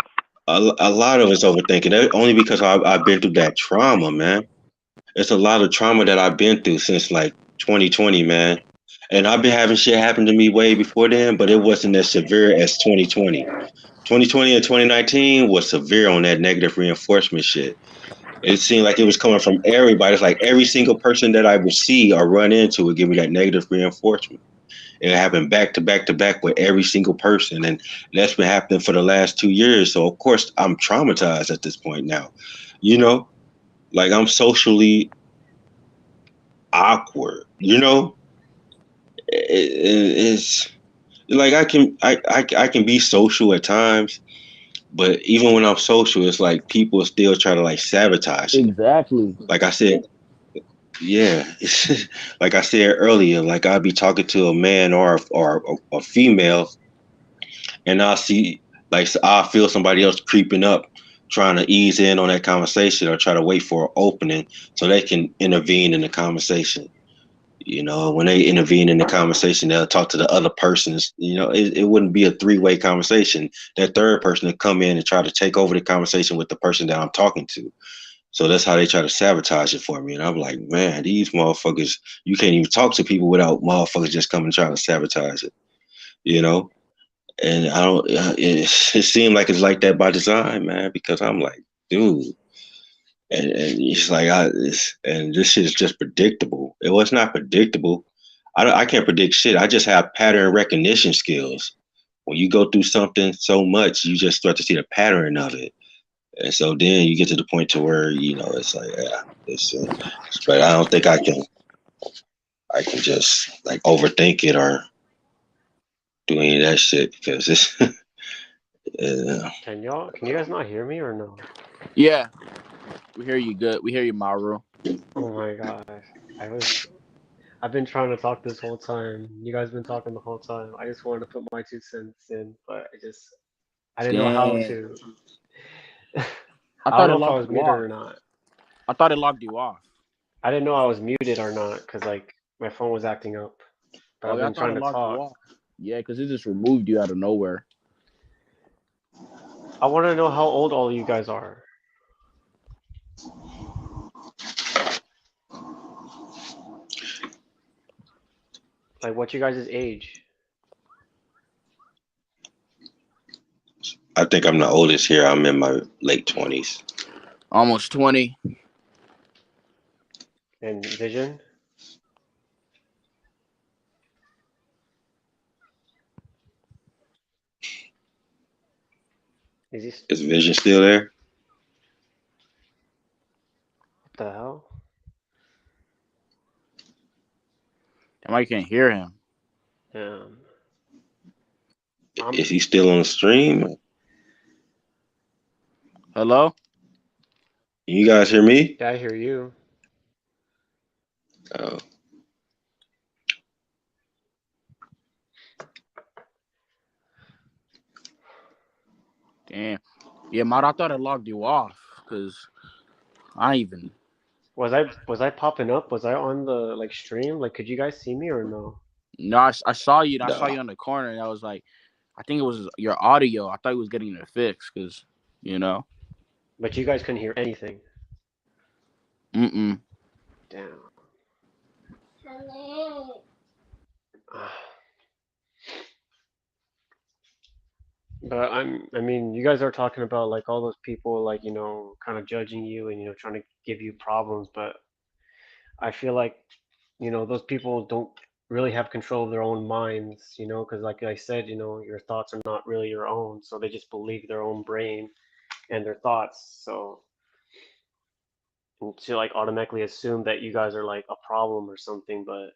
A lot of it's overthinking. Only because I've been through that trauma, man. It's a lot of trauma that I've been through since like 2020, man. And I've been having shit happen to me way before then, but it wasn't as severe as 2020. 2020 and 2019 was severe on that negative reinforcement shit. It seemed like it was coming from everybody. It's like every single person that I would see or run into would give me that negative reinforcement. It happened back to back to back with every single person. And that's been happening for the last 2 years. So, of course, I'm traumatized at this point now. You know, like I'm socially awkward, it's like I can be social at times, but even when I'm social, it's like people still try to like sabotage it. Exactly. Like I said, yeah, like I said earlier, like I'll be talking to a man or a female, and I'll see like I'll feel somebody else creeping up, trying to ease in on that conversation or try to wait for an opening so they can intervene in the conversation. When they intervene in the conversation, they'll talk to the other persons. It wouldn't be a three-way conversation. That third person would come in and try to take over the conversation with the person that I'm talking to. So that's how they try to sabotage it for me. And I'm like, man, these motherfuckers, you can't even talk to people without motherfuckers just coming trying to sabotage it, you know? And I don't, it seemed like it's like that by design, man, because I'm like, dude. And it's like, and this shit is just predictable. It was not predictable. I can't predict shit. I just have pattern recognition skills. When you go through something so much, you just start to see the pattern of it. And so then you get to the point to where, it's like, yeah, but I don't think I can just like overthink it or do any of that shit because it's, Can you guys not hear me or no? Yeah, we hear you good. We hear you, Maru. Oh my gosh. I've been trying to talk this whole time. You guys been talking the whole time. I just wanted to put my 2 cents in, but I didn't know how Damn. to. I I don't thought it know if I locked was you muted off. or not. I thought it locked you off. I didn't know I was muted or not because like my phone was acting up. But I've Okay, I been thought trying it to locked you talk. off. Yeah, because it just removed you out of nowhere. I want to know how old all you guys are. Like what you guys' age. I think I'm the oldest here. I'm in my late 20s. Almost 20. And Vision. Is he? Is Vision still there? What the hell? Why you can't hear him? Is he still on the stream? Hello? You guys hear me? Yeah, I hear you. Oh. Damn. Yeah, Matt, I thought I logged you off because I even. Was I popping up? Was I on the like stream? Like, could you guys see me or no? No, I saw you. And I saw No. you on the corner, and I was like, I think it was your audio. I thought you was getting it fixed because, you know. But you guys couldn't hear anything. Mm-mm. Damn. But I mean, you guys are talking about like all those people like, you know, kind of judging you and, you know, trying to give you problems, but I feel like, you know, those people don't really have control of their own minds, you know, because like I said, you know, your thoughts are not really your own, so they just believe their own brain and their thoughts. So and to like automatically assume that you guys are like a problem or something, but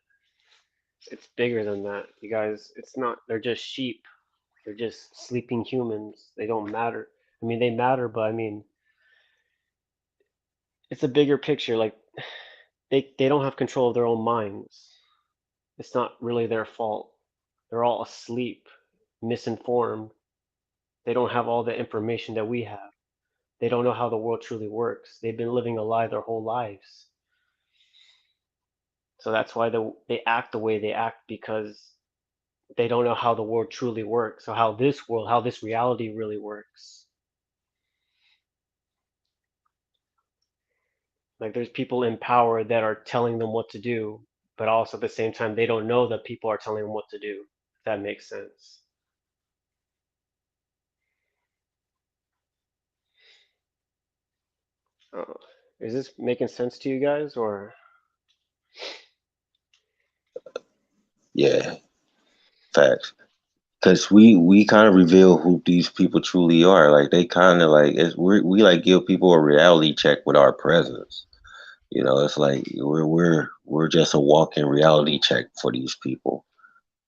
it's bigger than that. You guys, it's not, they're just sheep. They're just sleeping humans. They don't matter. I mean, they matter, but I mean, it's a bigger picture. Like they don't have control of their own minds. It's not really their fault. They're all asleep, misinformed. They don't have all the information that we have. They don't know how the world truly works. They've been living a lie their whole lives. So that's why they act the way they act, because they don't know how the world truly works, or how this reality really works. Like there's people in power that are telling them what to do, but also at the same time, they don't know that people are telling them what to do, if that makes sense. Is this making sense to you guys, or? Yeah, facts. Because we kind of reveal who these people truly are. Like they kind of like we like give people a reality check with our presence. You know, it's like we're just a walking reality check for these people.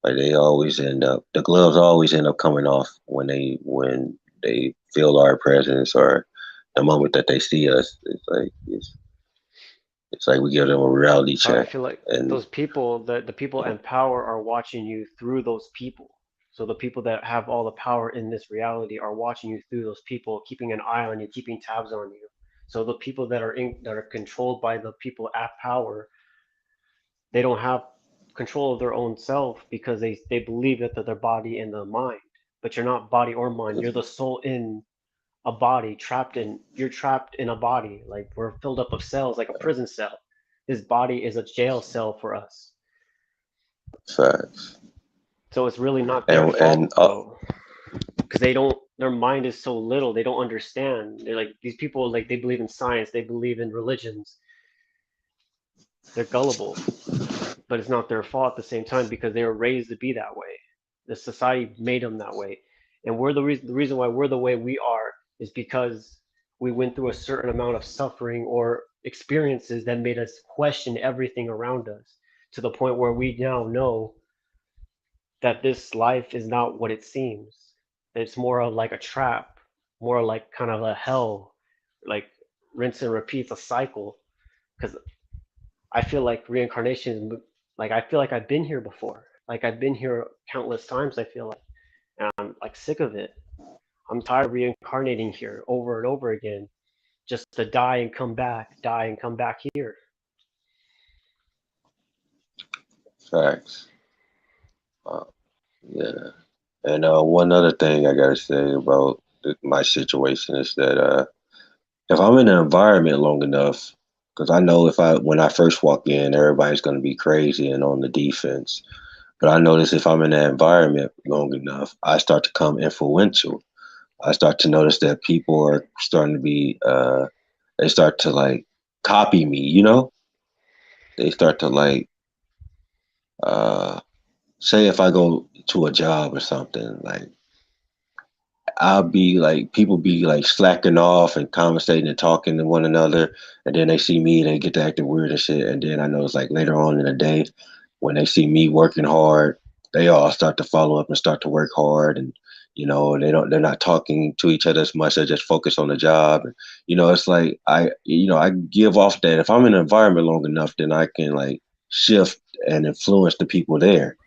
Like the gloves always end up coming off when they feel our presence or the moment that they see us. It's like we give them a reality But I check. feel like And those people, the people in power are watching you through those people. So the people that have all the power in this reality are watching you through those people, keeping an eye on you, keeping tabs on you. So the people that are controlled by the people at power, they don't have control of their own self because they believe that they're their body and the mind. But you're not body or mind. You're the soul in a body, you're trapped in a body. Like we're filled up of cells, like a prison cell. This body is a jail cell for us. facts. So it's really not their And fault though, because their mind is so little, they don't understand. They're like these people, like they believe in science, they believe in religions. They're gullible, but it's not their fault at the same time because they were raised to be that way. The society made them that way, and the reason why we're the way we are is because we went through a certain amount of suffering or experiences that made us question everything around us to the point where we now know that this life is not what it seems. It's more of like a trap, more like kind of a hell, like rinse and repeat, a cycle. Because I feel like reincarnation, like I feel like I've been here before. Like I've been here countless times, I feel like. And I'm like sick of it. I'm tired of reincarnating here over and over again, just to die and come back, die and come back here. facts. Yeah. And one other thing I gotta say about my situation is that if I'm in an environment long enough, because I know when I first walk in, everybody's gonna be crazy and on the defense. But I notice if I'm in that environment long enough, I start to become influential. I start to notice that people are starting to be they start to like copy me, you know? They start to like uh say if I go to a job or something, like I'll be like people be like slacking off and conversating and talking to one another, and then they see me, they get to acting weird and shit, and then I know it's like later on in the day, when they see me working hard, they all start to follow up and start to work hard, and they're not talking to each other as much. They just focus on the job. And, it's like I give off that if I'm in an environment long enough, then I can like shift and influence the people there.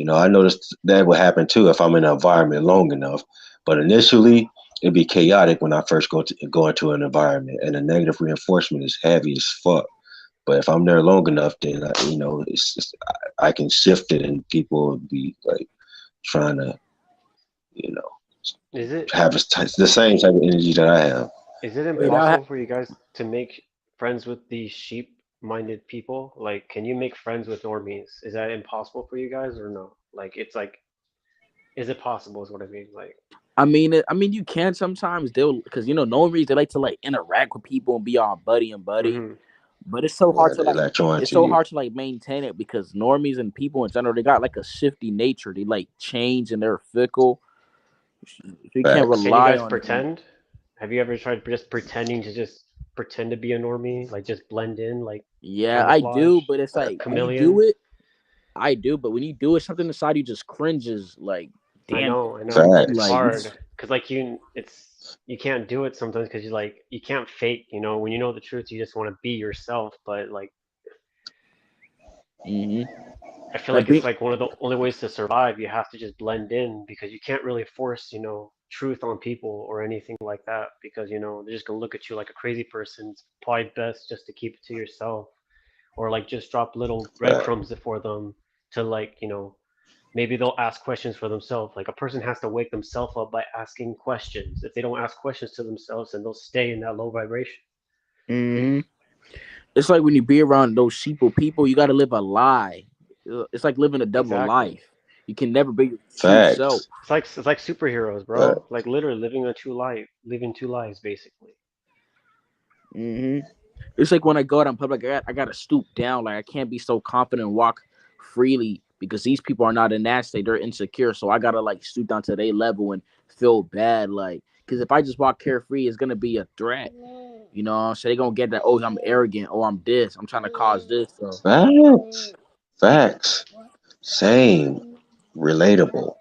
I noticed that would happen too if I'm in an environment long enough. But initially, it'd be chaotic when I first go into an environment, and the negative reinforcement is heavy as fuck. But if I'm there long enough, then I can shift it, and people will be like trying to, you know, Is it have the same type of energy that I have. is it Wait, I impossible for you guys to make friends with these sheep-minded people? Like, can you make friends with normies? Is that impossible for you guys or no? Like, it's like, is it possible? Is what I mean. Like, you can sometimes they'll because no reason they like to like interact with people and be all buddy and buddy, hmm but it's so hard to They like latch on it's to so you. hard to like maintain it because normies and people in general they got like a shifty nature. They like change and they're fickle. So you can't Facts. can you rely guys on them. pretend? Have you ever tried just pretending to just pretend to be a normie, like just blend in, like Yeah, I camouflage, do, but it's like a like when you do chameleon? it, I do, but when you do it, something inside you just cringes. Like, damn, I know. you It's Facts. like hard because like you can't do it sometimes because you can't fake. When you know the truth, you just want to be yourself. But like, hmm I feel like like it's being, like one of the only ways to survive. You have to just blend in because you can't really force, truth on people or anything like that because they're just gonna look at you like a crazy person. It's probably best just to keep it to yourself or like just drop little Facts. breadcrumbs for them to like, maybe they'll ask questions for themselves. Like a person has to wake themselves up by asking questions. If they don't ask questions to themselves, then they'll stay in that low vibration. hmm it's like when you be around those sheeple people, you got to live a lie. It's like living a double Exactly. life. You can never be your true self. Facts. It's like superheroes, bro. Facts. Like literally living a true life, living two lives basically. hmm It's like when I go out in public, I got to stoop down. Like I can't be so confident and walk freely because these people are not in that state. They're insecure. So I got to like stoop down to their level and feel bad. Like, because if I just walk carefree, it's going to be a threat. So they're going to get that, oh, I'm arrogant. Oh, I'm this. I'm trying to cause this. So, Facts. Facts. Same. Relatable.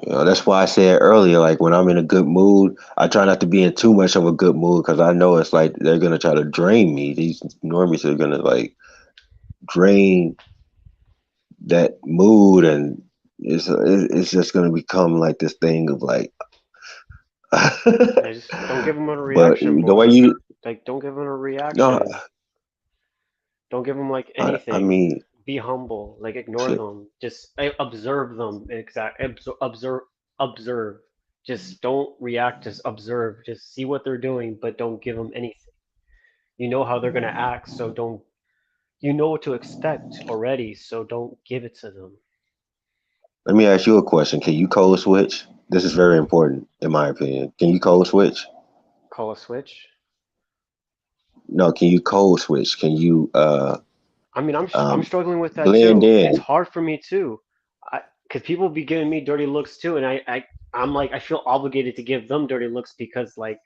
That's why I said earlier, like when I'm in a good mood, I try not to be in too much of a good mood because I know it's like they're gonna try to drain me. These normies are gonna like drain that mood, and it's just gonna become like this thing of like. I just don't give them a But reaction, the way boy. you, Like don't give them a no, reaction. Don't give them like I anything. mean, Be humble. Like ignore shit. them. Just observe them. Observe. Observe. Just don't react. Just observe. Just see what they're doing, but don't give them anything. You know how they're gonna act, so don't. You know what to expect already, so don't give it to them. Let me ask you a question. Can you code switch? This is very important, in my opinion. Can you code switch? Call a switch. No, can you code switch? Can you I mean, I'm um struggling with that blend too. It's in? hard for me too, because people be giving me dirty looks too, and I'm like I feel obligated to give them dirty looks because like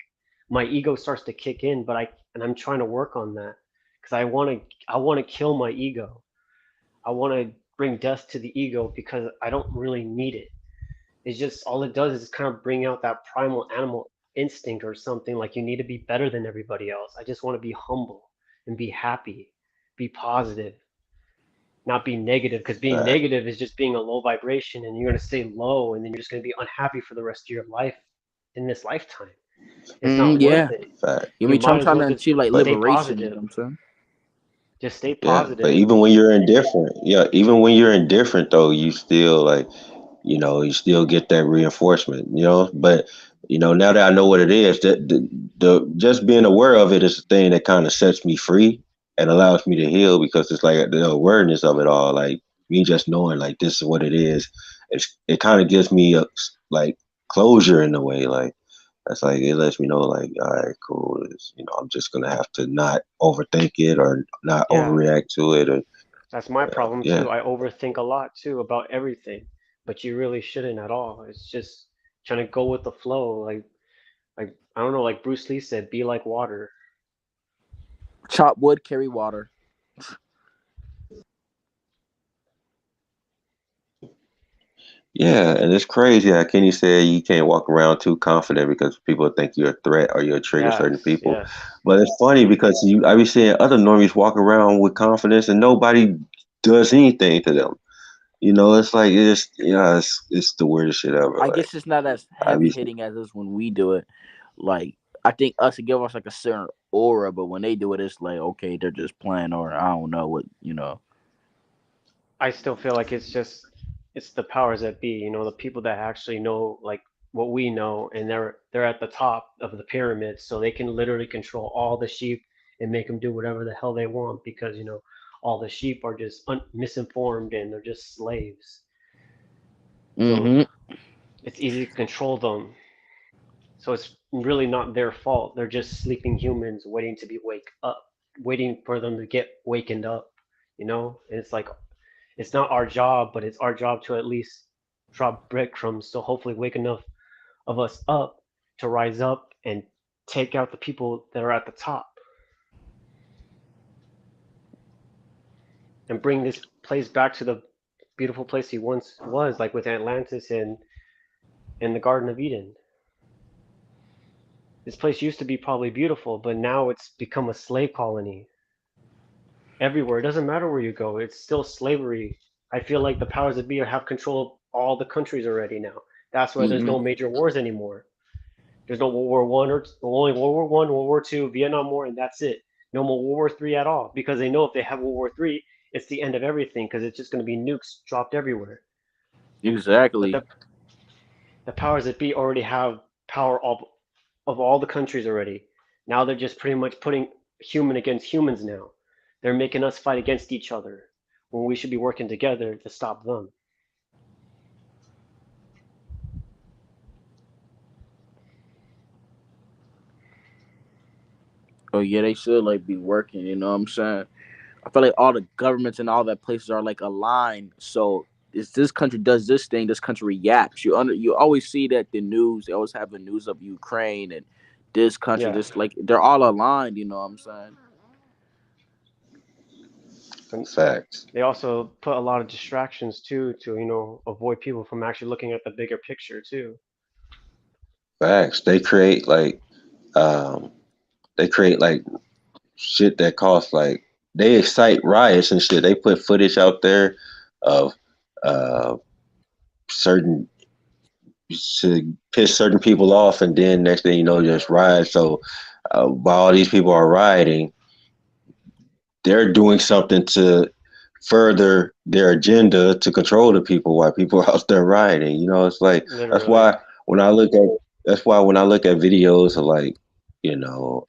my ego starts to kick in, I'm trying to work on that because I want to kill my ego. I want to bring death to the ego because I don't really need it. It's just all it does is kind of bring out that primal animal instinct or something like you need to be better than everybody else. I just want to be humble and be happy, be positive, not be negative because being Fact, negative is just being a low vibration and you're going to stay low and then you're just going to be unhappy for the rest of your life in this lifetime. It's not worth yeah. it. You You mean I'm might as trying well to just achieve like but stay liberation, you know positive. what I'm saying? Just stay yeah, but positive. even when you're indifferent, yeah, even when you're indifferent though, you still like, you still get that reinforcement, But now that I know what it is, that the just being aware of it is the thing that kind of sets me free and allows me to heal because it's like the awareness of it all, like me just knowing like this is what it is. It kind of gives me a like closure in a way, like. That's like it lets me know, like, all right, cool. I'm just gonna have to not overthink it or not Yeah, overreact to it, or that's my problem yeah, too. I overthink a lot too about everything, but you really shouldn't at all. It's just trying to go with the flow. Like I don't know, like Bruce Lee said, be like water. Chop wood, carry water. Yeah, and it's crazy how Kenny said you can't walk around too confident because people think you're a threat or you'll trigger certain Yes, people. yes. But it's funny because I be seeing other normies walk around with confidence and nobody does anything to them. It's like it's the weirdest shit ever. I Like guess it's not as I heavy be hitting as is when we do it. Like I think us it give us like a certain aura, but when they do it, it's like okay, they're just playing, or I don't know what. I still feel like it's the powers that be, the people that actually know like what we know, and they're at the top of the pyramid, so they can literally control all the sheep and make them do whatever the hell they want because all the sheep are just misinformed and they're just slaves. So Mm-hmm. it's easy to control them. So it's really not their fault. They're just sleeping humans waiting to be waiting for them to get wakened up. And it's like it's not our job, but it's our job to at least drop breadcrumbs to hopefully wake enough of us up to rise up and take out the people that are at the top and bring this place back to the beautiful place he once was, like with Atlantis and the Garden of Eden. This place used to be probably beautiful, but now it's become a slave colony everywhere. It doesn't matter where you go, it's still slavery. I feel like the powers that be have control of all the countries already now. That's why there's Mm-hmm. no major wars anymore. There's no World War One or only World War One, World War Two, Vietnam War, and that's it. No more World War Three at all because they know if they have World War Three, it's the end of everything because it's just going to be nukes dropped everywhere. But Exactly. the powers that be already have power of all the countries already. Now they're just pretty much putting human against humans now. They're making us fight against each other when we should be working together to stop them. Oh yeah, they should like be working. You know what I'm saying? I feel like all the governments and all that places are like aligned. So if this country does this thing, this country reacts. You always see that the news. They always have the news of Ukraine and this country. Yeah. This like they're all aligned. You know what I'm saying? And facts. they also put a lot of distractions too to, avoid people from actually looking at the bigger picture too. Facts. Um they create like shit that costs like they excite riots and shit. They put footage out there of uh certain to piss certain people off, and then next thing you know, just riot. So while all these people are rioting, they're doing something to further their agenda to control the people while people are out there rioting. It's like that's Literally. why when I look at videos of like you know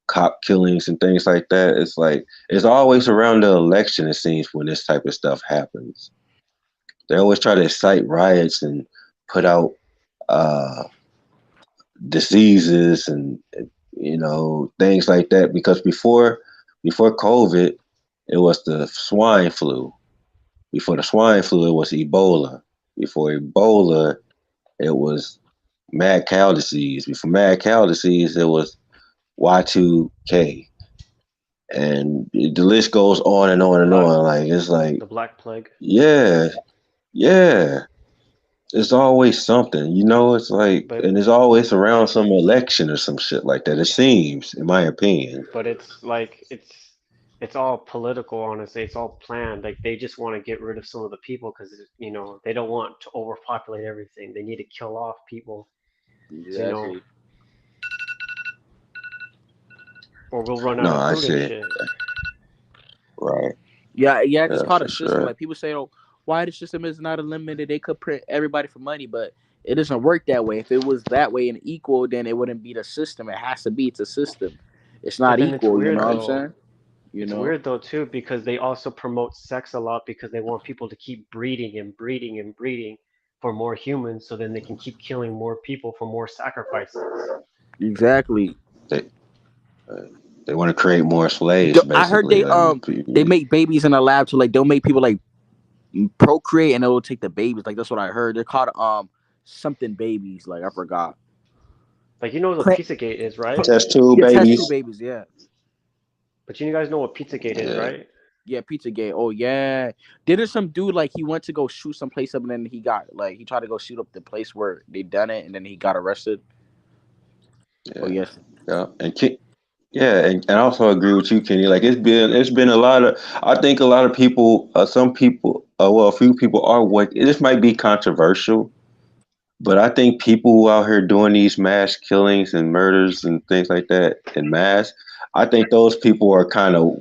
cop killings and things like that, it's like it's always around the election. It seems when this type of stuff happens, they always try to incite riots and put out uh, diseases and things like that. Because before COVID, it was the swine flu. Before the swine flu, it was Ebola. Before Ebola, it was mad cow disease. Before mad cow disease, it was Y2K, and the list goes on and on and Black on. Like it's like, the Black Plague. yeah, yeah. It's always something, It's like, But and it's always around some election or some shit like that. It seems, in my opinion. but it's like it's all political, honestly. It's all planned. Like they just want to get rid of some of the people because they don't want to overpopulate everything. They need to kill off people. So Exactly. or we'll run out No, of I food and see. shit. Right. Yeah, yeah. It's Yeah, called a for system. sure. Like people say, oh, why the system is not unlimited? They could print everybody for money, but it doesn't work that way. If it was that way and equal, then it wouldn't be the system. It has to be. It's a system. It's But not then it's equal. You know weird what I'm though. saying? You It's know. weird though too because they also promote sex a lot because they want people to keep breeding and breeding and breeding for more humans, so then they can keep killing more people for more sacrifices. Exactly. They uh, they want to create more slaves, I heard basically. Like, they make babies in a lab to like they'll make people like procreate and they'll take the babies. Like that's what I heard. They're called something babies. Like I forgot. Like you know what Plant, Pizzagate is, right? Test tube yeah, test tube babies. babies. Yeah, But you guys know what Pizzagate is, Yeah. right? yeah, Pizzagate. Oh yeah, didn't some dude like he went to go shoot some place up and then he got like he tried to go shoot up the place where they done it and then he got arrested. Oh Yeah. yes, Yeah. Yeah, and I also agree with you, Kenny. Like it's been a lot of. I think a lot of people, some people, well, a few people are what. This might be controversial, but I think people who out here doing these mass killings and murders and things like that in mass, I think those people are kind of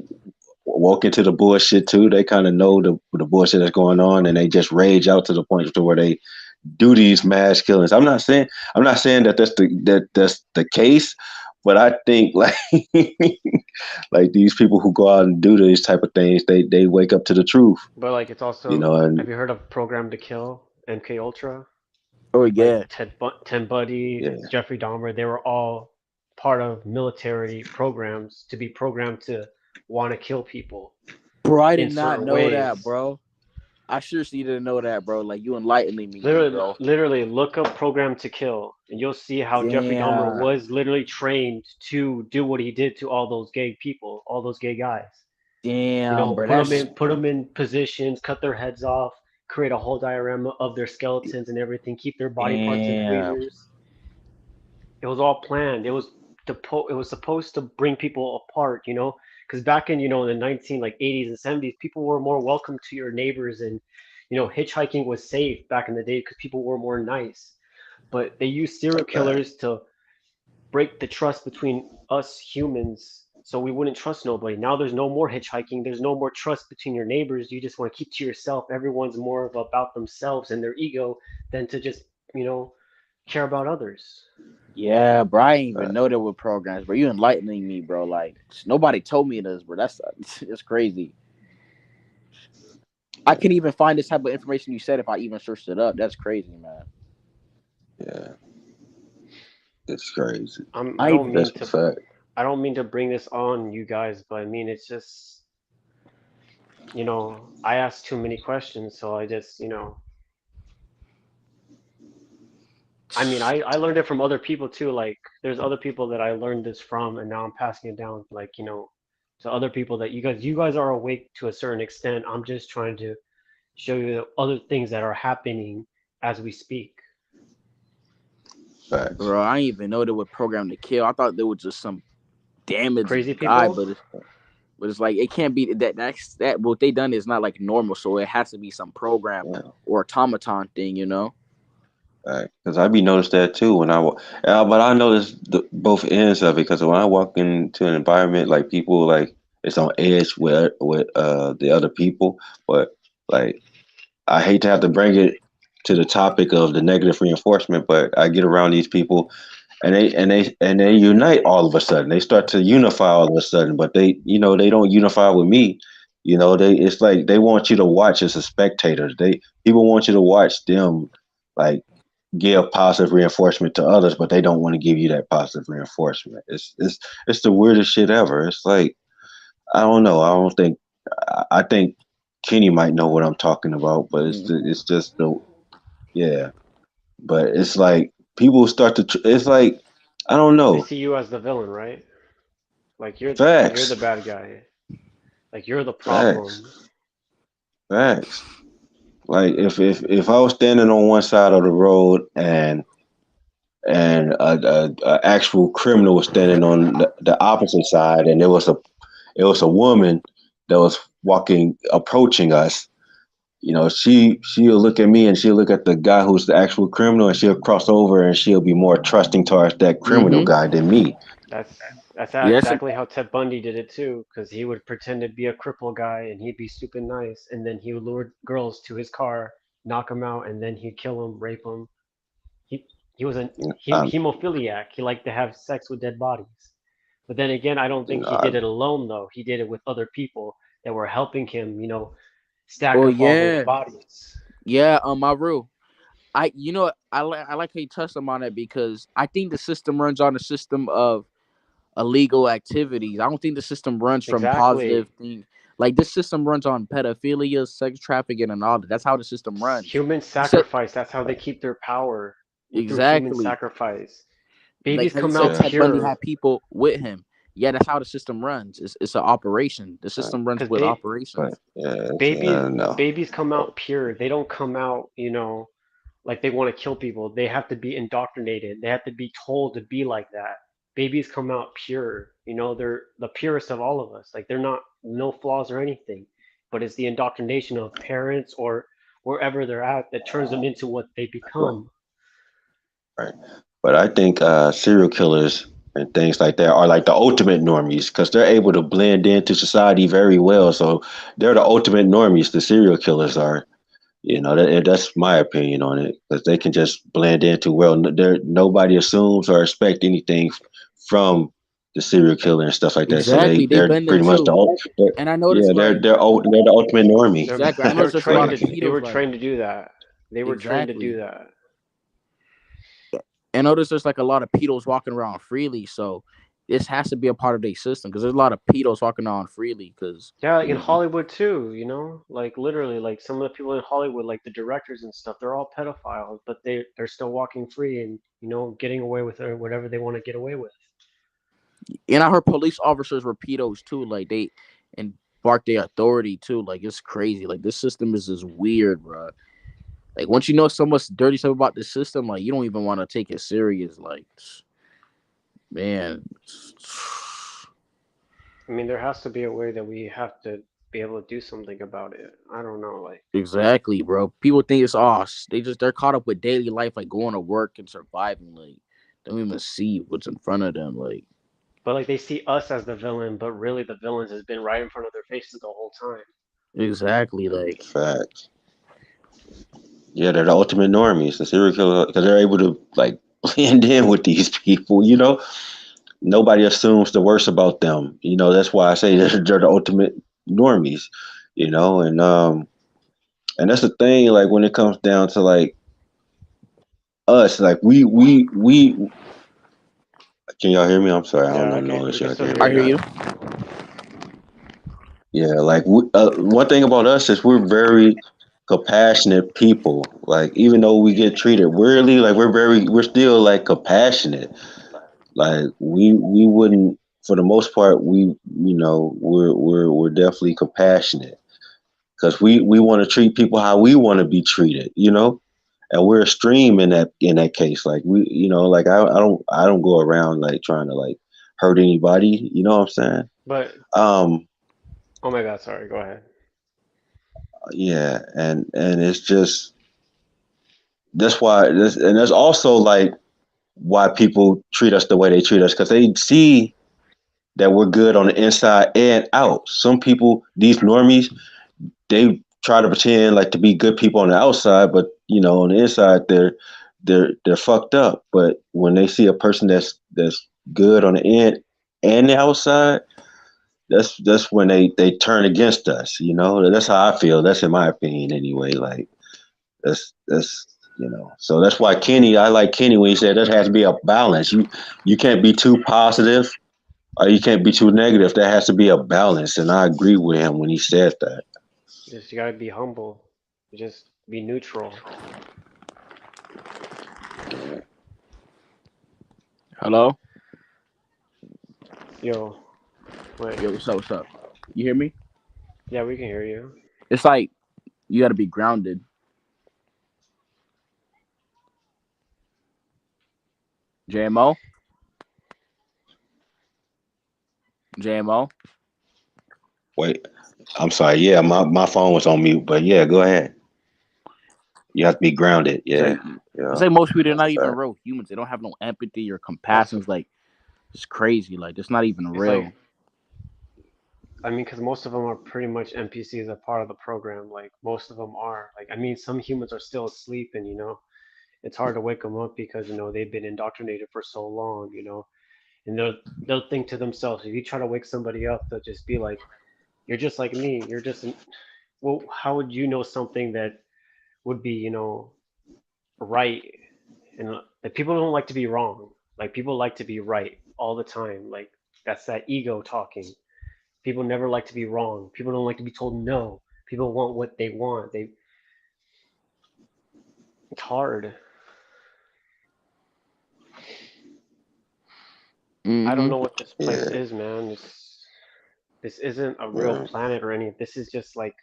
woke into the bullshit too. They kind of know the bullshit that's going on, and they just rage out to the point to where they do these mass killings. I'm not saying that that's the case, but I think like like these people who go out and do these type of things, they wake up to the truth, But like it's you also, know. And have you heard of Program to Kill, MK Ultra? oh Like yeah, Ted Bundy, yeah, Jeffrey Dahmer, they were all part of military programs to be programmed to want to kill people bro. I in did not certain know that, ways. bro. I seriously didn't know that, bro. Like you enlightening me, Literally, bro. literally look up Program to Kill, and you'll see how Jeffrey Dahmer Damn, was literally trained to do what he did to all those gay people, all those gay guys. You damn, know, bro. That's put them in positions, cut their heads off, create a whole diorama of their skeletons and everything, keep their body parts in damn. freezers. It was all planned. It was supposed to bring people apart, you know, because back in the 19 like 80s and 70s, people were more welcome to your neighbors, and hitchhiking was safe back in the day because people were more nice. But they used serial right. killers to break the trust between us humans so we wouldn't trust nobody. Now there's no more hitchhiking, there's no more trust between your neighbors. You just want to keep to yourself. Everyone's more of about themselves and their ego than to just, care about others. Yeah, bro. I didn't even Right. know there were programs, bro. You enlightening me, bro. Like nobody told me this, bro. That's crazy. I Yeah, can even find this type of information you said if I even searched it up. That's crazy, man. yeah, it's crazy. I I don't even mean That's a to fact. I don't mean to bring this on you guys, but I mean it's just, I ask too many questions, so I just, I mean, I learned it from other people too. Like, there's other people that I learned this from, and now I'm passing it down, like, to other people that you guys are awake to a certain extent. I'm just trying to show you the other things that are happening as we speak. Facts. bro. I didn't even know they were programmed to kill. I thought there was just some damaged Crazy guy, people. but it's like it can't be that. That what they done is not like normal. So it has to be some program Yeah, or automaton thing, you know. right. Because I be noticed that too when but I notice both ends of it. Because when I walk into an environment, like people like it's on edge with the other people, but like I hate to have to bring it to the topic of the negative reinforcement, but I get around these people and they unite all of a sudden. They start to unify all of a sudden, but they don't unify with me. It's like they want you to watch as a spectator. People want you to watch them like give positive reinforcement to others, but they don't want to give you that positive reinforcement. It's the weirdest shit ever. It's like I don't know. I think Kenny might know what I'm talking about, but it's just the yeah. But it's like people start to. It's like I don't They know. see you as the villain, right? Like you're the Facts, bad guy. Like you're the facts, problem. facts. Like if I was standing on one side of the road and a actual criminal was standing on the opposite side, and it was a woman that was walking approaching us. She'll look at me and she'll look at the guy who's the actual criminal, and she'll cross over and she'll be more trusting towards that criminal Mm-hmm. guy than me. That's Yes. exactly how Ted Bundy did it too, because he would pretend to be a cripple guy and he'd be stupid nice, and then he would lure girls to his car, knock them out, and then he'd kill them, rape them. He he was a Um, hemophiliac. He liked to have sex with dead bodies. But then again, I don't you think know, he I, did it alone though. He did it with other people that were helping him, stack Oh up all those yeah. bodies. Yeah. My rule. I like how you touched on it because I think the system runs on a system of illegal activities. I don't think the system runs from positive Exactly. things. Like this system runs on pedophilia, sex trafficking, and all that. That's how the system runs. Human You said sacrifice. That's how they keep their power through human exactly. sacrifice. Babies how you come said out Ted Bundy pure. had people with him. Yeah, that's how the system runs. It's an operation. The system runs Because with operations. But yeah, no. babies come out pure. They don't come out, like they want to kill people. They have to be indoctrinated. They have to be told to be like that. Babies come out pure. They're the purest of all of us. Like they're not no flaws or anything, but it's the indoctrination of parents or wherever they're at that turns them into what they become. Right. But I think serial killers and things like that are like the ultimate normies because they're able to blend into society very well. So they're the ultimate normies. The serial killers are. That's my opinion on it because they can just blend into well. Nobody assumes or expect anything from the serial killer and stuff like that. So Exactly. They they're blend in pretty much too. And I yeah noticed like they're the ultimate normie. They're exactly. I they're noticed there's a lot trained of to they pedos were like trained to do that. They were trained to do exactly. that. And notice there's like a lot of pedos walking around freely. So this has to be a part of their system because there's a lot of pedos walking around freely. Because Yeah, like in Hollywood too, like literally, like some of the people in Hollywood, like the directors and stuff, they're all pedophiles, but they're still walking free and getting away with whatever they want to get away with. and I heard police officers were pedos too. Like they embark their authority too. Like it's crazy. Like this system is just weird, bro. Like once you know so much dirty stuff about the system, like you don't even want to take it serious. Like, man, I mean, there has to be a way that we have to be able to do something about it. I don't know, like, exactly, bro. People think it's us. They're caught up with daily life, like going to work and surviving. Like, don't even see what's in front of them. Like, but like they see us as the villain, but really the villains has been right in front of their faces the whole time. exactly, like Facts. Yeah, they're the ultimate normies. The serial killer because they're able to like blend in with these people. Nobody assumes the worst about them. That's why I say they're the ultimate normies. And that's the thing. Like when it comes down to like us, like we. Can y'all hear me? I'm sorry. I don't Yeah, know we if can y'all still can hear hear me I or hear you. not. you. Yeah, like one thing about us is we're very compassionate people. Like even though we get treated weirdly, like we're still like compassionate. Like we wouldn't, for the most part, we're definitely compassionate because we want to treat people how we want to be treated. And we're extreme in that case. Like like I don't go around like trying to like hurt anybody. You know what I'm saying? But Um, oh my God, sorry, go ahead. yeah, and it's just that's why this, and there's also like why people treat us the way they treat us because they see that we're good on the inside and out. Some people, these normies, they try to pretend like to be good people on the outside, but on the inside they're fucked up. But when they see a person that's good on the end and the outside, that's when they turn against us. That's how I feel. That's in my opinion anyway. Like that's so that's why I like Kenny when he said there has to be a balance. You can't be too positive or you can't be too negative. There has to be a balance, and I agree with him when he said that. Just you gotta be humble. Just be neutral. Hello. Yo, wait. Yo, what's up? What's up? You hear me? Yeah, we can hear you. It's like you got to be grounded. JMO. JMO. Wait, I'm sorry. Yeah, my phone was on mute, but yeah, go ahead. You have to be grounded. It's Yeah, like yeah, it's like most people they're that's not a even fact. real humans. They don't have no empathy or That's compassion. It's like it's crazy. Like it's not even it's like real. I mean, because most of them are pretty much NPCs, a part of the program. Like most of them are. Like I mean, some humans are still asleep, and it's hard to wake them up because they've been indoctrinated for so long. And they'll think to themselves, if you try to wake somebody up, they'll just be like, "You're just like me. You're just well. How would you know something that would be right?" And like people don't like to be wrong. Like people like to be right all the time. Like that's that ego talking. People never like to be wrong. People don't like to be told no. People want what they want. It's hard. I don't Mm-hmm. know what this place Yeah, is, man. This isn't a real yeah, planet or any. This is just like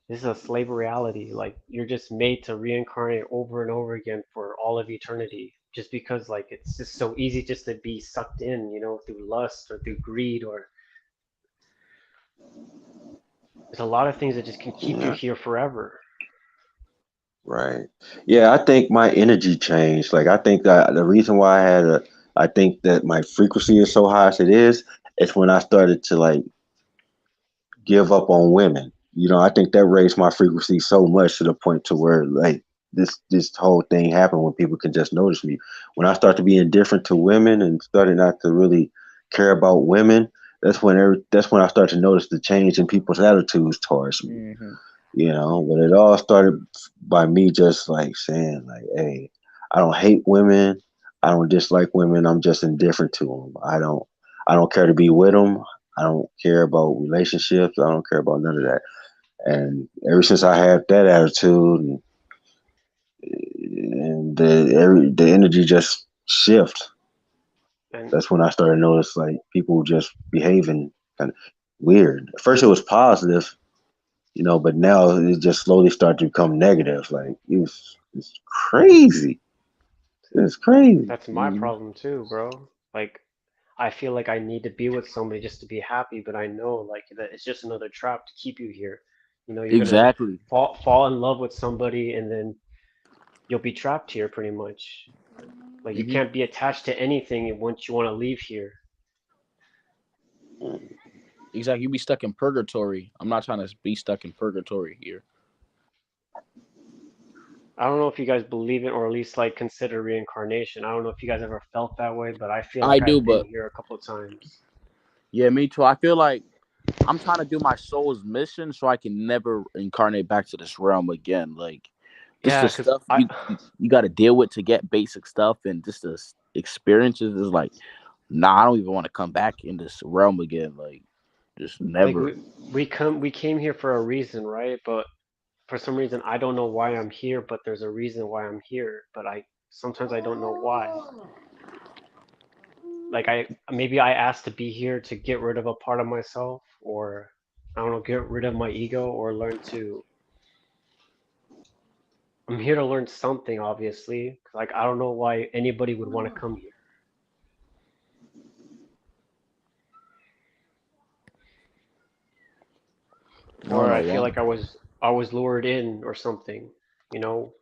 this is a slave reality. Like you're just made to reincarnate over and over again for all of eternity. Just because like it's just so easy just to be sucked in, through lust or through greed or there's a lot of things that just can keep you yeah. here forever. Right. Yeah, I think my energy changed. Like, I think that the reason why I think that my frequency is so high as it is when I started to like give up on women. I think that raised my frequency so much to the point to where like this whole thing happened when people can just notice me. When I started to be indifferent to women and started not to really care about women, that's when I started to notice the change in people's attitudes towards me. Mm-hmm. But it all started by me just like saying like, hey, I don't hate women, I don't dislike women, I'm just indifferent to them. I don't care to be with them. I don't care about relationships. I don't care about none of that. And ever since I had that attitude, and the energy just shift. And That's when I started to notice like people just behaving kind of weird. At first it was positive, but now it just slowly started to become negative. Like it's crazy. It's crazy. that's my Mm-hmm. problem too, bro. Like I feel like I need to be with somebody just to be happy, but I know like that it's just another trap to keep you here. You're gonna Exactly. fall in love with somebody and then you'll be trapped here pretty much. Like you Mm-hmm. can't be attached to anything once you want to leave here. Exactly. You be stuck in purgatory. I'm not trying to be stuck in purgatory here. I don't know if you guys believe it or at least like consider reincarnation. I don't know if you guys ever felt that way, but I feel I like do, I've been but here a couple of times. yeah, me too. I feel like I'm trying to do my soul's mission so I can never incarnate back to this realm again. Like this Yeah, the because stuff you got to deal with to get basic stuff, and just the experiences is like, nah, I don't even want to come back in this realm again. Like, just like never. we came here for a reason, right? But for some reason I don't know why I'm here, but there's a reason why I'm here, but I sometimes I don't know why. Like I maybe I asked to be here to get rid of a part of myself or I don't know, get rid of my ego or learn to I'm here to learn something obviously. Like I don't know why anybody would want to come here. I don't Or know I feel why. like I was lured in or something, you know?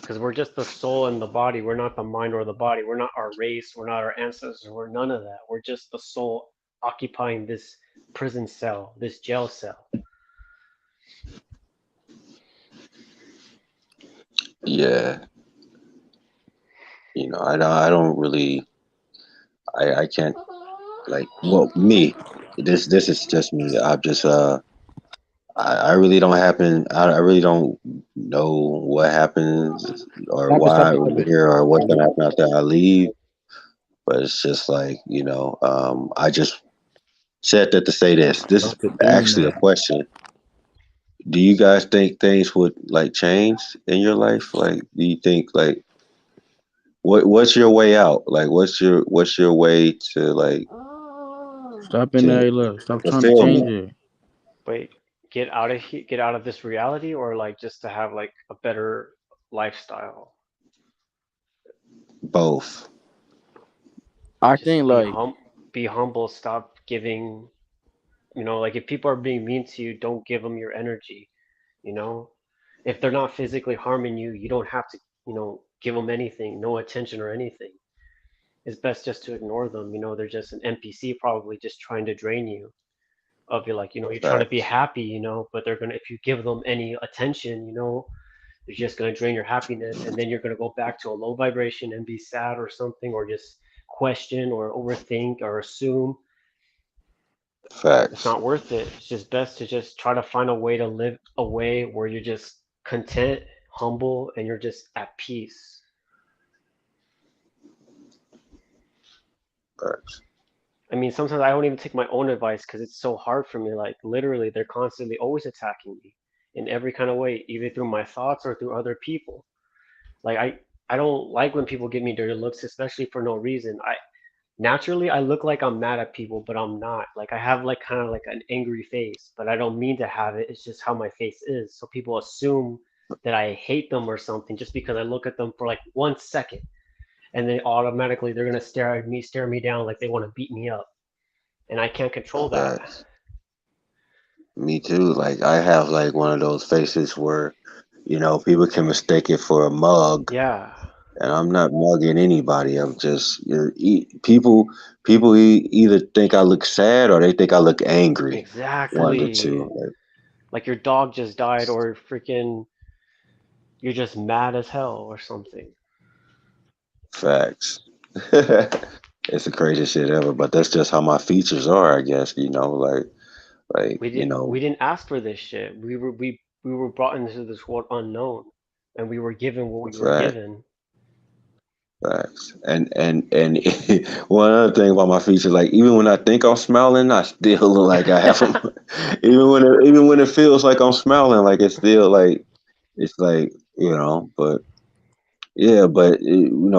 Because we're just the soul and the body. We're not the mind or the body. We're not our race. We're not our ancestors. We're none of that. We're just the soul occupying this prison cell, this jail cell. Yeah. I don't really. I can't like. Well, me. This is just me. I really don't happen. I really don't know what happens or Stop it, why stop it, I'm stop it. here or what's gonna happen after I leave. But it's just like, I just said that to say this. This is Stop it doing actually a that. question. Do you guys think things would like change in your life? Like, do you think like what's your way out? Like, what's your way to like Stop in to there, look. Stop trying to change fulfillment? it. Wait, get out of this reality, or like just to have like a better lifestyle. Both. I think Just like be humble. Stop giving. Like if people are being mean to you, don't give them your energy. You know, if they're not physically harming you, you don't have to, give them anything, no attention or anything. It's best just to ignore them. They're just an NPC probably just trying to drain you of your like, you're trying to be Facts. happy, but they're gonna if you give them any attention, they're just gonna drain your happiness and then you're gonna go back to a low vibration and be sad or something or just question or overthink or assume. It's Facts. not worth it. It's just best to just try to find a way to live a way where you're just content, humble, and you're just at peace. Facts. I mean, sometimes I don't even take my own advice because it's so hard for me. Like, literally, they're constantly always attacking me in every kind of way, either through my thoughts or through other people. Like, I don't like when people give me dirty looks, especially for no reason. naturally I look like I'm mad at people, but I'm not. Like I have like kind of like an angry face, but I don't mean to have it. It's just how my face is. So people assume that I hate them or something just because I look at them for like 1 second, and then automatically they're gonna stare me down like they want to beat me up, and I can't control that. Facts. Me too. Like I have like one of those faces where, people can mistake it for a mug, Yeah, and I'm not mugging anybody. I'm just people either think I look sad or they think I look angry. One of the exactly. two. Like, Like your dog just died, or freaking you're just mad as hell or something. facts. It's the craziest shit ever, but that's just how my features are, I guess. Like We didn't ask for this shit. We were brought into this world unknown, and we were given what we were facts. given. Facts. And one other thing about my features, like even when I think I'm smiling, I still look like I have them. Even when it feels like I'm smiling, like it's still like it's like but yeah, but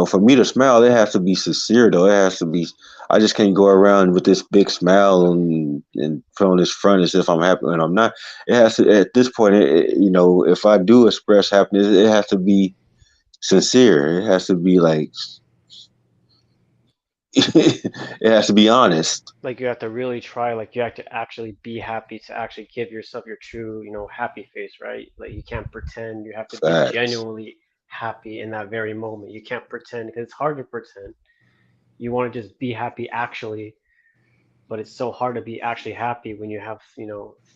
for me to smile, it has to be sincere though. It has to be. I just can't go around with this big smile and from this front as if I'm happy when I'm not. It has to at this point. If I do express happiness, it has to be sincere. It has to be like it has to be honest. Like you have to really try. Like you have to actually be happy to actually give yourself your true, happy face, right? Like you can't pretend. You have to be Facts. genuinely happy in that very moment. You can't pretend because it's hard to pretend. You want to just be happy actually, but it's so hard to be actually happy when you have,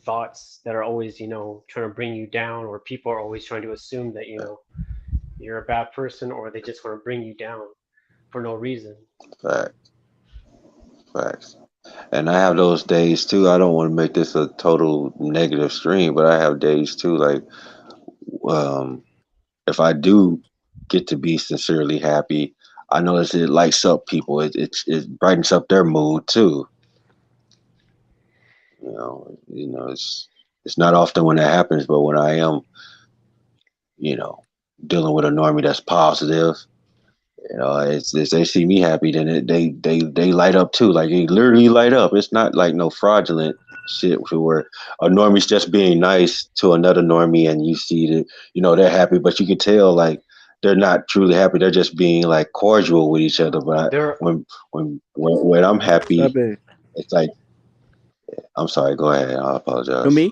thoughts that are always, trying to bring you down, or people are always trying to assume that, you're a bad person, or they just want to bring you down for no reason. Facts. Facts. And I have those days too. I don't want to make this a total negative stream, but I have days too. Like, um, if I do get to be sincerely happy, I notice it lights up people. It brightens up their mood too. It's not often when that happens, but when I am, you know, dealing with a normie that's positive, it's they see me happy, then they light up too. Like they literally light up. It's not like no fraudulent shit where a normie's just being nice to another normie, and you see that they're happy, but you can tell like they're not truly happy. They're just being like cordial with each other. But There, when I'm Stop happy, it. it's like I'm sorry. Go ahead. I To apologize. me?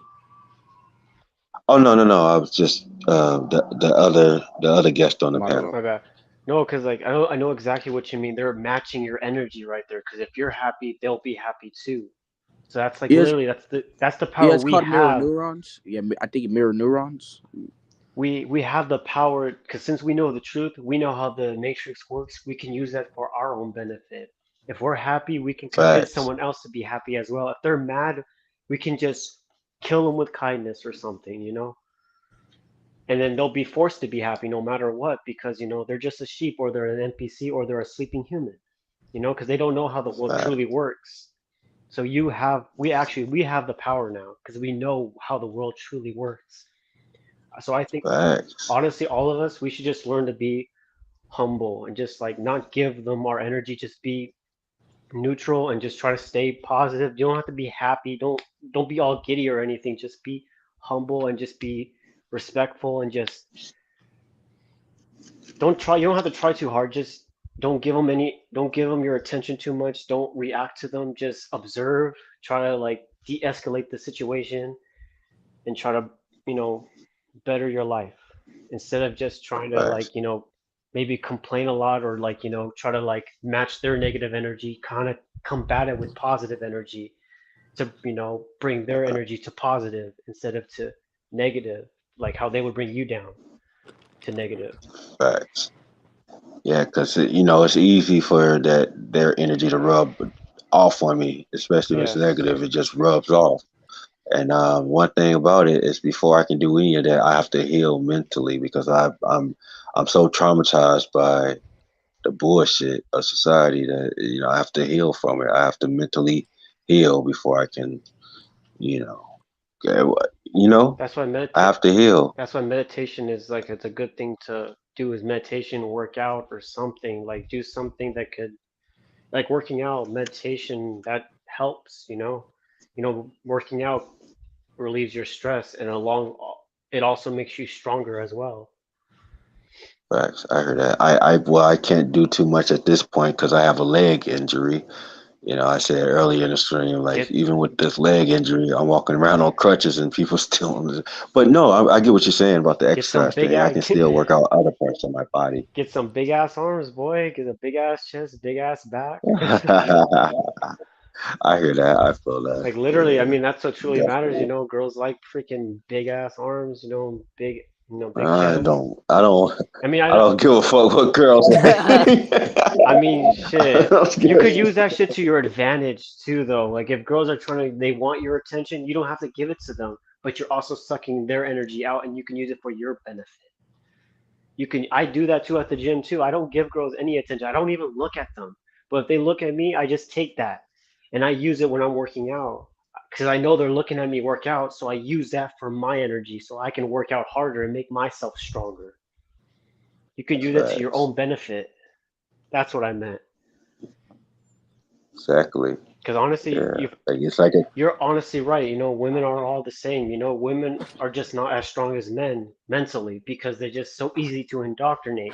Oh no, no, no. I was just the other guest on the My bad. panel. my bad. No, because like I know exactly what you mean. They're matching your energy right there. Because if you're happy, they'll be happy too. So that's like Yes, literally that's the yeah, power it's we called mirror have. neurons. Yeah, I think mirror neurons. We have the power because since we know the truth, we know how the matrix works. We can use that for our own benefit. If we're happy, we can convince Facts. someone else to be happy as well. If they're mad, we can just kill them with kindness or something. And then they'll be forced to be happy no matter what because they're just a sheep, or they're an NPC, or they're a sleeping human. Because they don't know how the world Facts. truly works. So we have the power now because we know how the world truly works. So I think Facts. honestly, all of us, we should just learn to be humble and just like not give them our energy. Just be neutral and just try to stay positive. You don't have to be happy. Don't be all giddy or anything. Just be humble and just be respectful and just don't try. You don't have to try too hard. Just don't give them your attention too much. Don't react to them. Just observe. Try to like de-escalate the situation and try to you know better your life instead of just trying to Facts. like maybe complain a lot, or like try to like match their negative energy, kind of combat it with positive energy to bring their energy to positive instead of to negative, like how they would bring you down to negative. Facts. Yeah, because it's easy for their energy to rub off on me, especially if it's Yes, negative. It just rubs off. And one thing about it is, before I can do any of that, I have to heal mentally because I'm so traumatized by the bullshit of society that I have to heal from it. I have to mentally heal before I can, you know, get what that's why I have to heal. meditation is like, it's a good thing to do, is meditation, work out or something, like do something that could like working out, meditation, that helps, you know. Working out relieves your stress, and it also makes you stronger as well. Facts. I heard that. Well, I can't do too much at this point because I have a leg injury. I said earlier in the stream, like Get even with this leg injury, I'm walking around on crutches and people still on this. But no, I get what you're saying about the get some exercise big thing. I ass can still work out other parts of my body. get some big ass arms, boy. Get a big ass chest, big ass back. I hear that. I feel that. Like literally, I Yeah, mean that's what truly matters, definitely. girls like freaking big ass arms, big big I chest. don't. I don't. I mean, I I don't. don't give a fuck what girls like. I mean, I shit. don't give You a could use shit. that shit to your advantage too, though. Like if girls are they want your attention, you don't have to give it to them, but you're also sucking their energy out, and you can use it for your benefit. I do that too at the gym too. I don't give girls any attention. I don't even look at them. But if they look at me, I just take that and I use it when I'm working out because I know they're looking at me work out. So I use that for my energy so I can work out harder and make myself stronger. You can use it to your Facts. own benefit. That's what I meant. Exactly. Because honestly, Yeah. Like it's like a. you're honestly right. Women are all the same. Women are just not as strong as men mentally because they're just so easy to indoctrinate.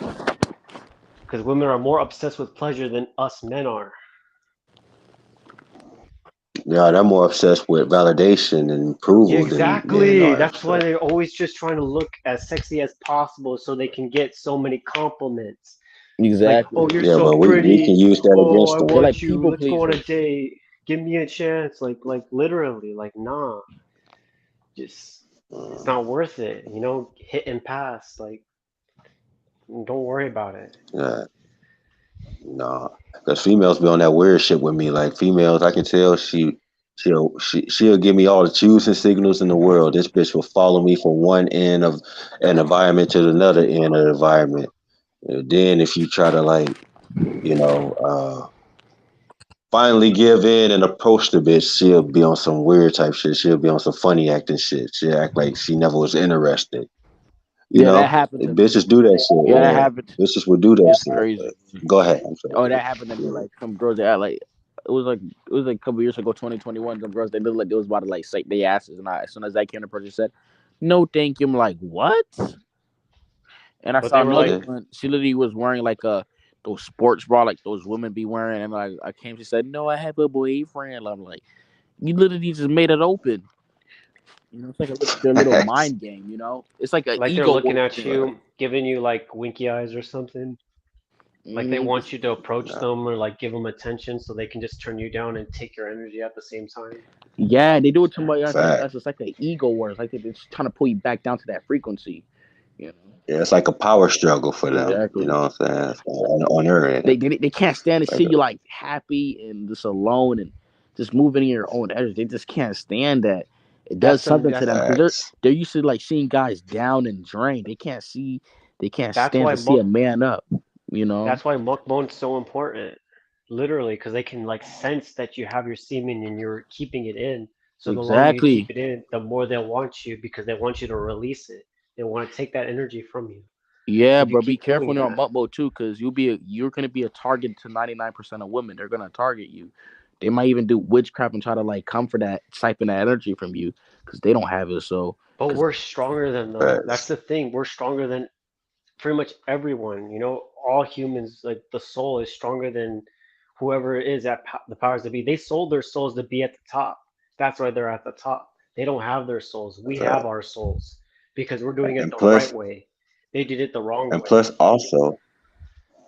Because women are more obsessed with pleasure than us men are. Yeah, they're more obsessed with validation and Yeah, approval than men exactly. are. That's why So they're always just trying to look as sexy as possible so they can get so many compliments. Like, oh, Exactly. you're yeah, so but we can pretty. use that Oh, against I them. They're like want you. people Let's go on a pleasers. date. Give me a chance. Like literally, like, nah, just it's Uh, not worth it. Hit and pass. Like, don't worry about it. yeah, no, because females be on that weird shit with me. Like females, I can tell she'll give me all the choosing signals in the world. This bitch will follow me from one end of an environment to another end of the environment. Then if you try to like, you know, finally give in and approach the bitch, she'll be on some weird type shit. She'll be on some funny acting shit. She'll act like she never was interested. Yeah, that happened to me. Bitches do that shit. Yeah, that happened. Yeah, bitches would do that It's shit. crazy. But go ahead. I'm sorry. Oh, that happened to me. Yeah. Like some girls that like it was like a couple years ago, 2021. Some girls they looked like they was about to like shake their asses, and as soon as I came, the person said, "No, thank you." I'm like, "What?" And I But they saw were another like, Okay. one. She literally was wearing like those sports bra like those women be wearing, and like I came, she said, "No, I have a boyfriend." I'm like, "You literally just made it open." It's like their little Facts. mind game. It's like an like they're ego looking work at thing. you, giving you like winky eyes or something. Like they hmm want you to approach Nah, them or like give them attention so they can just turn you down and take your energy at the same time. Yeah, they do it to somebody else. fact. That's just like an ego work. It's like they're just trying to pull you back down to that frequency. You know. Yeah, it's like a power struggle for them. You Exactly. know what I'm saying? So on their end. They can't stand to Like see you like happy and just alone and just moving in your own energy. They just can't stand that. It does That's the something to them that's because facts. they're used to like seeing guys down and drained. They can't that's stand why to see a man up. You know. mukbang's so important. Literally, because they can like sense that you have your semen and you're keeping it in. So the longer you keep Exactly. it in, the more they'll want you because they want you to release it. They want to take that energy from you. Yeah, If you but be keep careful doing when you're on that, Mutbo too, because you're gonna be a target to 99% of women. They're gonna target you. They might even do witchcraft and try to like come for that, siphon that energy from you, because they don't have it. So, but because we're stronger than them. That's Facts. the thing. We're stronger than pretty much everyone. All humans, like the soul is stronger than whoever it is at the powers that be. They sold their souls to be at the top. That's why they're at the top. They don't have their souls. We have Fact. our souls because we're doing it And the right plus way. They did it the wrong and way. plus also,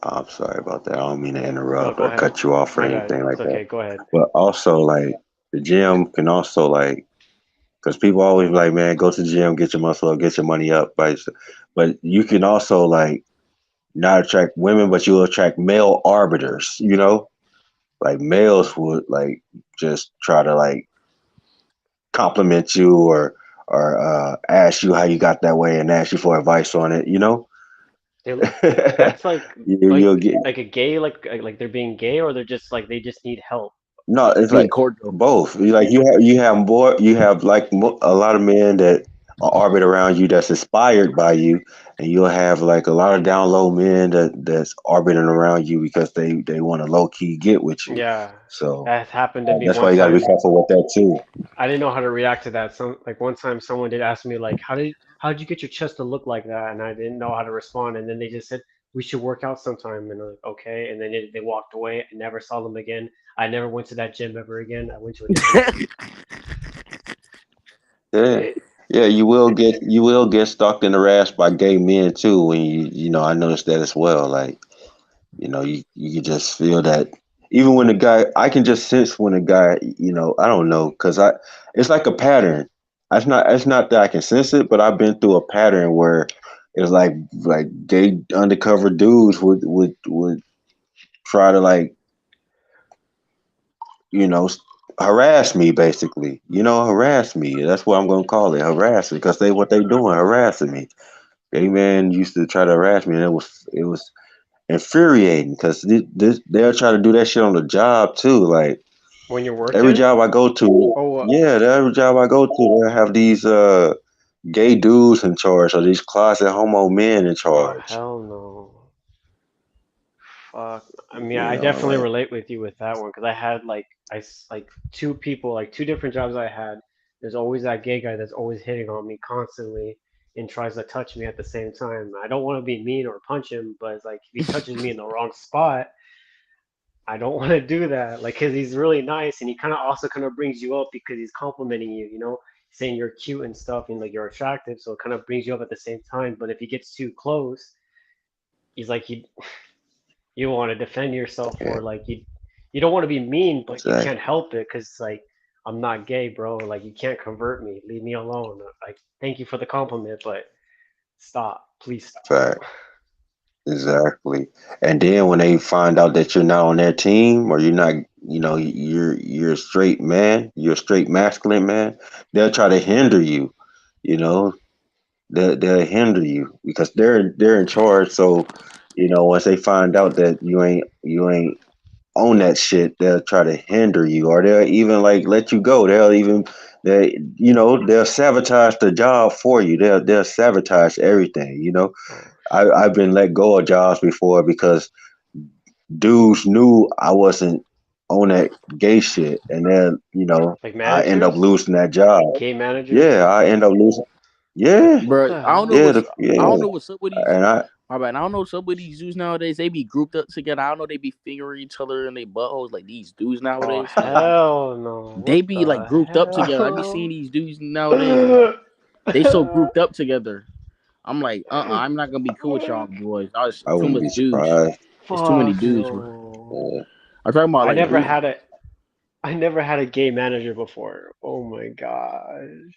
I'm sorry about that. I don't mean to No, interrupt go or ahead. cut you off or My bad. anything like It's that. okay. Go ahead. But also like the gym can also like because people always like, man, go to the gym, get your muscle up, get your money up. But you can also like not attract women, but you'll attract male arbiters, Like males would like just try to like compliment you or ask you how you got that way and ask you for advice on it. They, that's You'll get like a gay like they're being gay or they're just like they just need help. no. It's being like cordial. both. Like you have like a lot of men that orbit around you that's inspired by you, and you'll have like a lot of down low men that's orbiting around you because they want to low key get with you. Yeah, So that happened to me that's one why you got to be time. careful with that too. I didn't know how to react to that. Some like one time someone did ask me like, how did you get your chest to look like that? And I didn't know how to respond. And then they just said we should work out sometime. And I'm like, okay. And then they walked away. I never saw them again. I never went to that gym ever again. I went to a different gym. Yeah. It, Yeah, you will get stalked in the rash by gay men too when you know I noticed that as well. Like, you know, you just feel that even when the guy I can just sense when a guy, you know, I don't know, cuz I it's like a pattern. It's not that I can sense it, but I've been through a pattern where it's like gay undercover dudes would try to like, you know, harass me basically. You know, harass me. That's what I'm gonna call it, harass me, because what they doing, harassing me. Gay man used to try to harass me, and it was infuriating because they'll try to do that shit on the job too. Like when you're every working, job I go to, oh, yeah, every job I go to, they'll have these gay dudes in charge or these closet homo men in oh charge. hell no. Fuck. I mean, You I know, definitely like relate with you with that one because I had like like two people, like two different jobs I had. There's always that gay guy that's always hitting on me constantly and tries to touch me at the same time. I don't want to be mean or punch him, but it's like if he touches me in the wrong spot, I don't want to do that. Like, cause he's really nice and he kind of also kind of brings you up because he's complimenting you, saying you're cute and stuff and like you're attractive, so it kind of brings you up at the same time. But if he gets too close, he's like you want to defend yourself yeah, or like you don't want to be mean but you exactly. can't help it because like I'm not gay, bro. Like you can't convert me, leave me alone. Like thank you for the compliment but stop, please stop. Fact. Exactly. And then when they find out that you're not on their team or you're not, you know, you're a straight man, you're a straight masculine man, they'll try to hinder you. You know, they'll hinder you because they're in charge. So, you know, once they find out that you ain't on that shit, they'll try to hinder you, or they'll even like let you go. They'll sabotage the job for you. They'll sabotage everything. You know, Oh I've been let go of jobs before because dudes knew I wasn't on that gay shit, and then like I end up managers, losing that job. gay managers, Yeah, I end up losing. Yeah, what Bro, the hell. I yeah, don't know what's up with these. and My bad. I don't know what's up with these dudes nowadays. They be grouped up together. I don't know they be fingering each other in their buttholes like these dudes Oh nowadays. Like hell no, they what be like the grouped up together. I be seeing hell. these dudes nowadays. Like they so grouped up together. I'm like, I'm not gonna be cool with y'all boys. It's I too wouldn't much be dudes. surprised. It's too many Fuck dudes, bro. no. Uh, I'm talking about I like never dudes. had a I never had a gay manager before. Oh my gosh.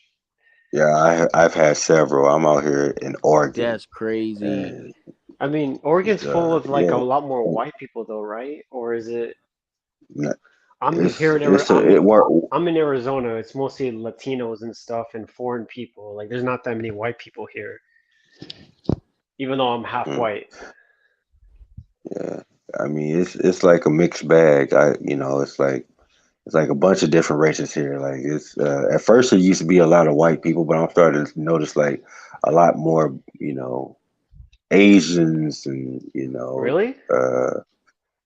yeah, I've had several. I'm out here in Oregon, That's crazy. and I mean, Oregon's full of like a yeah, lot more white people though, right? Or is it? I'm it's here in it's a, it work. I'm in Arizona. It's mostly Latinos and stuff and foreign people. Like, there's not that many white people here, even though I'm half white. Yeah, I mean it's like a mixed bag. It's like a bunch of different races here. Like it's at first it used to be a lot of white people, but I'm starting to notice like a lot more, Asians and Really?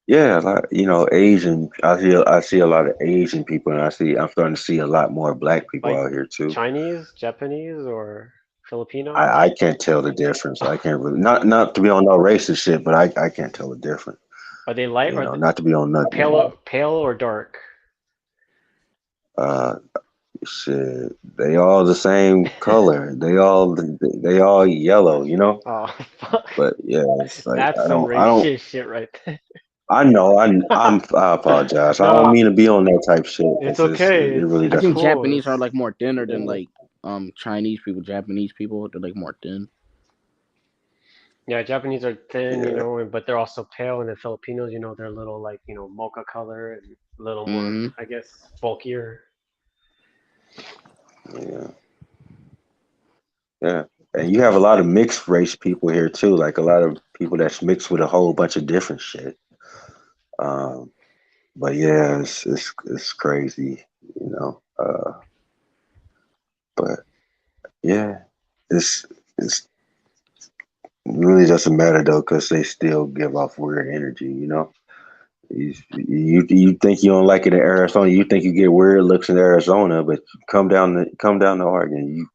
yeah, a lot, Asian. I see a lot of Asian people, and I'm starting to see a lot more black people Like out here too. Chinese, Japanese, or Filipino? I can't tell the difference. I can't really not to be on no racist shit, but I can't tell the difference. Are they light or Not to be on nothing. pale or dark? Uh, Shit, they all the same color. They all yellow, Oh, fuck. But yeah, it's like That's I some don't I don't racist shit right there. I know I apologize. I don't No, mean to be on that type shit. it's It's just okay. it really I It's doesn't. think cool. Japanese are like more thinner than Yeah, like Chinese people. Japanese people they're like more thin. Yeah, Japanese are thin, yeah, but they're also pale, and the Filipinos, they're a little like, mocha color and a little more, Hmm. I guess, bulkier. yeah, yeah. And you have a lot of mixed race people here too. Like a lot of people that's mixed with a whole bunch of different shit. Um, but yeah, it's crazy. But Yeah, it's really doesn't matter though, because they still give off weird energy. You think you don't like it in Arizona, you think you get weird looks in Arizona, but come down to Oregon,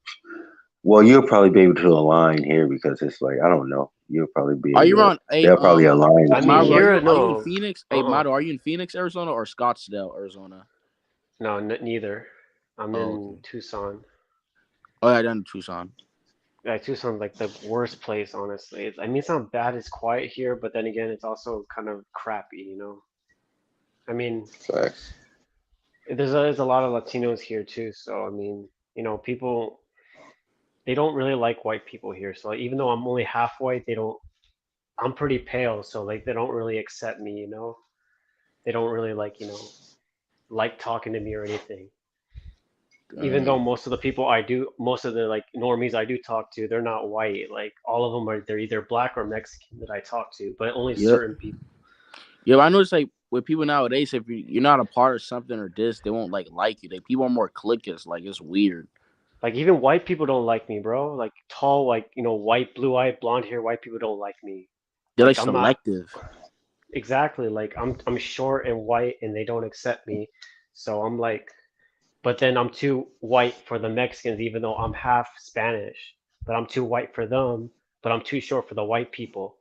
you'll probably be able to align here because it's like I don't know, you'll probably be Are you able to. on a They'll probably align I with mean, you Maru? Are more. here, you in no. Phoenix? Hey, Maru, are you in Phoenix, Arizona, or Scottsdale, Arizona? No, neither. I'm Oh, in okay. Tucson. Oh, yeah, down in Tucson. Yeah, Tucson's like the worst place, honestly. I mean, it's not bad. It's quiet here, but then again, it's also kind of crappy, you know? I mean, Facts. there's a lot of Latinos here too, so I mean, people they don't really like white people here. So like, even though I'm only half white, they don't. I'm pretty pale, so like they don't really accept me, you know? They don't really like, like talking to me or anything. Even though most of the like normies I do talk to, they're not white. Like all of them they're either black or Mexican that I talk to, but only Yep. certain people. Yeah, I notice like with people nowadays, if you're not a part of something or this, they won't like you. Like people are more cliquish. Like it's weird. Like even white people don't like me, bro. Like tall, like white, blue-eyed, blonde hair, white people don't like me. They're like Like I'm not selective. exactly like I'm short and white, and they don't accept me. So I'm like, but then I'm too white for the Mexicans, even though I'm half Spanish. But I'm too white for them, but I'm too short for the white people.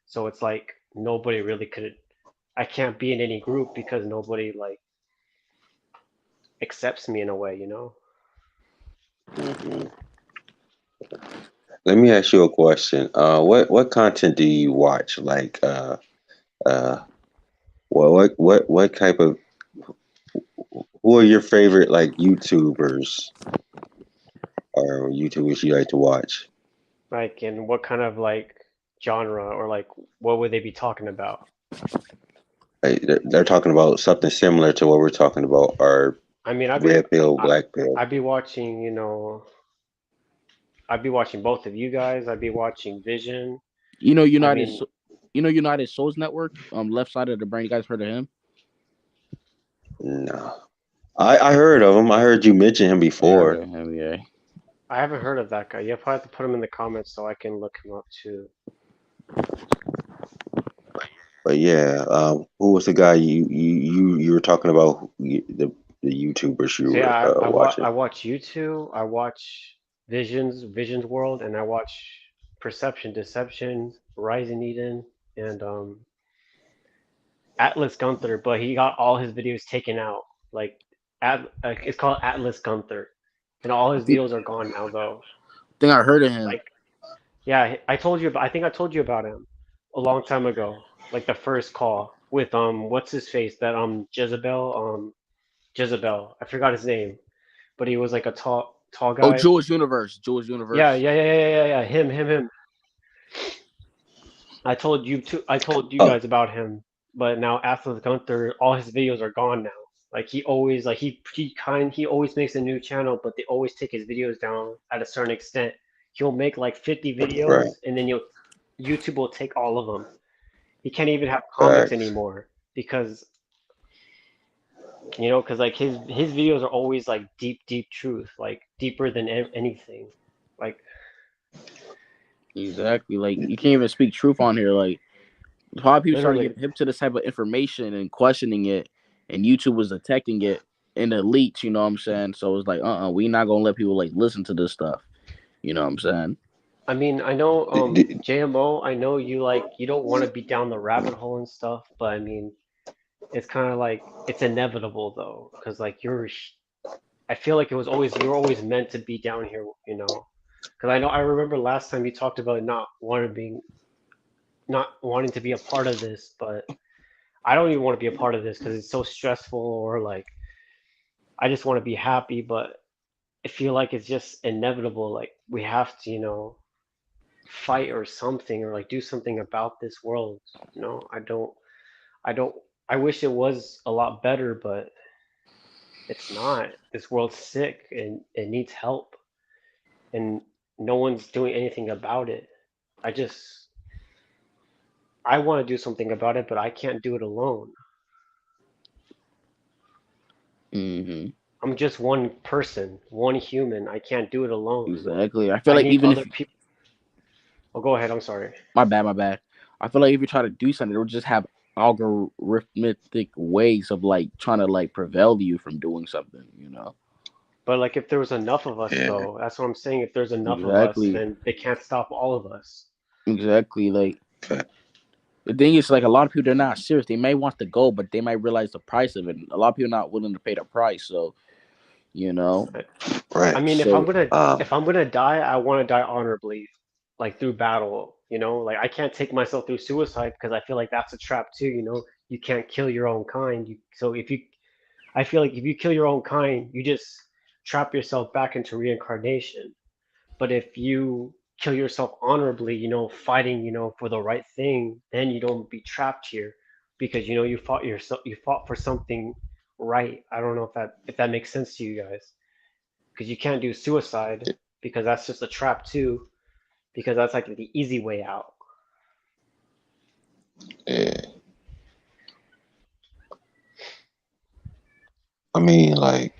So it's like nobody really could. I can't be in any group because nobody like accepts me in a way, you know? hmm Let me ask you a question. What content do you watch? Like, uh, what type of who are your favorite like YouTubers or YouTubers you like to watch? Like, in what kind of like genre or like what would they be talking about? Like, they're talking about something similar to what we're talking about, or I mean, red pill, I, black pill. I'd be watching, I'd be watching both of you guys. I'd be watching Vision. You know, I United. mean, United Souls Network. Left side of the brain. You guys heard of him? No, I heard of him. I heard you mention him Yeah, I heard before. of him. Yeah. I haven't heard of that guy. You probably have to put him in the comments so I can look him up too. But yeah, who was the guy you were talking about? The YouTubers you So were yeah, watching? I watch YouTube, I watch Vision's World, and I watch Perception Deception, Rising Eden, and Atlas Gunther. But he got all his videos taken out. It's called Atlas Gunther, and all his I videos are gone now though. think I heard of him. Like yeah, I told you. I think I told you about him a long time ago. Like the first call with what's his face that Jezebel. I forgot his name, but he was like a tall Oh, guy. Jules Universe. Jules Yeah, Universe. yeah, yeah, yeah, yeah, yeah. Him. I told you Oh, guys about him, but now Atlas Gunther, all his videos are gone now. Like he always like he always makes a new channel, but they always take his videos down at a certain extent. He'll make like 50 videos, right, and then YouTube will take all of them. He can't even have comments facts, anymore because because like his videos are always like deep truth, like deeper than anything. Like Exactly. Like you can't even speak truth on here. Like a lot of people started literally. getting hip to this type of information and questioning it, and YouTube was detecting it in the leaks. You know what I'm saying? So it's like, we not gonna let people like listen to this stuff. You know what I'm saying? I mean, I know D- d- JMO, I know you don't want to be down the rabbit hole and stuff, but I mean, it's kind of like it's inevitable though, because like I feel like you're always meant to be down here, you know. Because I remember last time you talked about not wanting to be a part of this, but I don't even want to be a part of this because it's so stressful or like I just want to be happy, but I feel like it's just inevitable. Like we have to, fight or something or like do something about this world. I don't, I wish it was a lot better, but it's not. This world's sick and it needs help and no one's doing anything about it. I just, I want to do something about it, but I can't do it alone. Hmm. I'm just one person, one human. I can't do it alone. Exactly. I feel I like need even if other people. Oh, go ahead. I'm sorry. my bad. I feel like if you try to do something, it'll just have algorithmic ways of like trying to like prevail you from doing something. You know. But like, if there was enough of us, Yeah. though, that's what I'm saying. If there's enough of us, Exactly. then they can't stop all of us. Exactly. Like Fact. the thing is, like a lot of people they're not serious. They may want to go, but they might realize the price of it. A lot of people not willing to pay the price. So you know. I I Right. mean, So if I'm gonna die, I want to die honorably, like through battle. Like I can't take myself through suicide because I feel like that's a trap too. You can't kill your own kind. So I feel like if you kill your own kind, you just trap yourself back into reincarnation. But if you kill yourself honorably, fighting, for the right thing, then you don't be trapped here because you fought for something right. I don't know if that makes sense to you guys because you can't do suicide because that's just a trap too because that's like the easy way out. Yeah. I mean, like,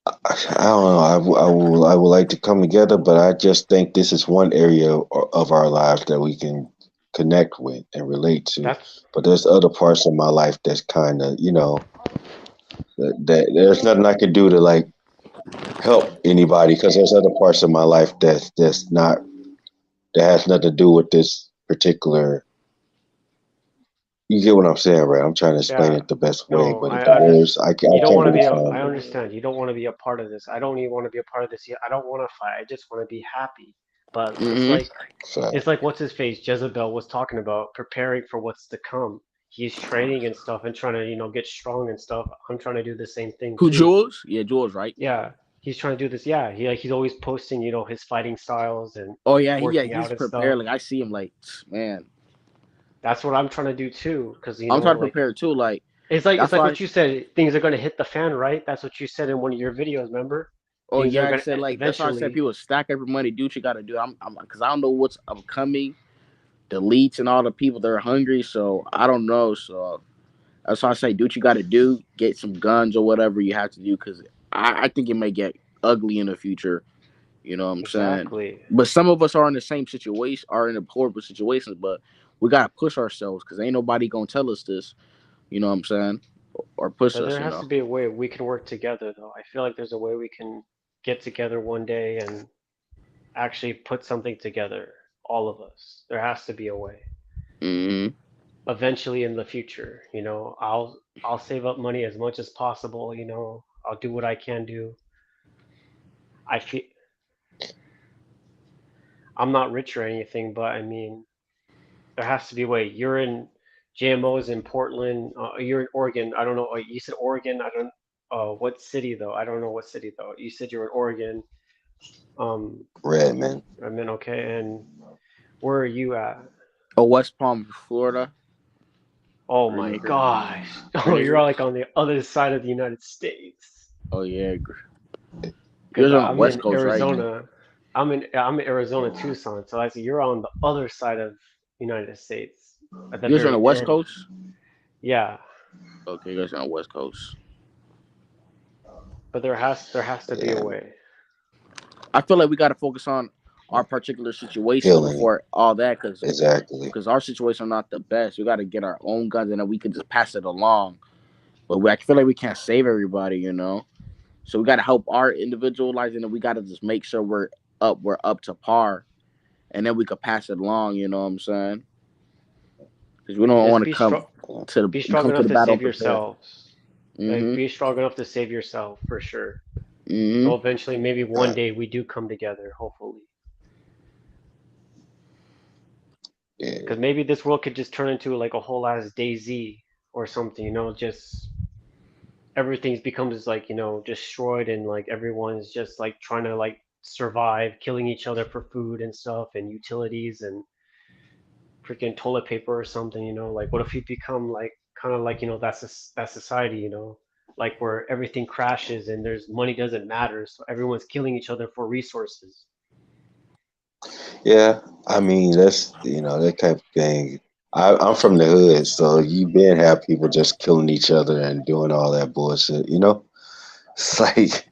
I don't know. I would like to come together, but I just think this is one area of our lives that we can connect with and relate to. That's But there's other parts of my life that's kind of, that there's nothing I can do to like help anybody because there's other parts of my life that's not that has nothing to do with this particular. You get what I'm saying, right? I'm trying to explain Yeah. it the best way, No, but I the understand. words I You don't can't want to really be a. find I them. understand. You don't want to be a part of this. I don't even want to be a part of this yet. I don't want to fight. I just want to be happy. But it's hmm like So, it's like what's his face Jezebel was talking about preparing for what's to come. He's training and stuff and trying to get strong and stuff. I'm trying to do the same thing who too. Jules? Yeah, Jules, right? Yeah, he's trying to do this. Yeah, he's always posting his fighting styles and Oh yeah, working out he's and stuff. prepared. Like I see him, like man, That's what I'm trying to do too. Because I'm trying to like prepare too. Like it's that's like why. what you said. Things are gonna hit the fan, right? That's what you said in one of your videos. Remember? Oh Things are yeah, I gonna said like that's why I said eventually. people stack every money. Do what you got to do. I'm because I don't know what's upcoming. The elites and all the people they're hungry, so I don't know. So that's why I say do what you got to do. Get some guns or whatever you have to do because I think it may get ugly in the future. You know what I'm saying? Exactly. But some of us are in the same situation, are in horrible situations. But we gotta push ourselves because ain't nobody gonna tell us this. You know what I'm saying? Or push But us. there You has know. to be a way we can work together, though. I feel like there's a way we can get together one day and actually put something together, all of us. There has to be a way. hmm Eventually in the future, I'll save up money as much as possible, I'll do what I can do. I feel I'm not rich or anything, but I mean, there has to be a way. You're in JMOs in Portland. You're in Oregon. I don't know. You said Oregon. I don't. What city though? I don't know what city though. You said you're in Oregon. Um, Redman. I mean, okay. And where are you at? Oh, West Palm, Florida. Oh Green my Acres. gosh. Oh, Green you're Acres. like on the other side of the United States. Oh yeah, Because you're on the I'm West in Coast, right? Arizona. I'm in Arizona, Tucson. So I see you're on the other side of United States at the You're on the very West end. Coast. Yeah, Okay, you're on the West Coast. but there has to be a Yeah, way. I feel like we got to focus on our particular situations healing. before all that, Exactly. because our situation are not the best. We got to get our own guns, and then we can just pass it along. But I feel like we can't save everybody, you know. So we got to help our individual lives, and then we got to just make sure we're up to par, and then we could pass it along. You know what I'm saying? Because we don't Just want to come be we strong come to enough the to battle save prepared. yourselves. Like Mhm. be strong enough to save yourself for sure. So Mhm. eventually, maybe one Right. day we do come together. Hopefully, Yeah. because maybe this world could just turn into like a whole ass DayZ or something. Just everything's becomes like destroyed and like everyone's just like trying to like survive, killing each other for food and stuff and utilities and freaking toilet paper or something. Like what if we become like kind of like that society, like where everything crashes and there's money doesn't matter, so everyone's killing each other for resources. Yeah. I mean, that's that type of thing. I'm from the hood, so you been have people just killing each other and doing all that bullshit. You know, it's like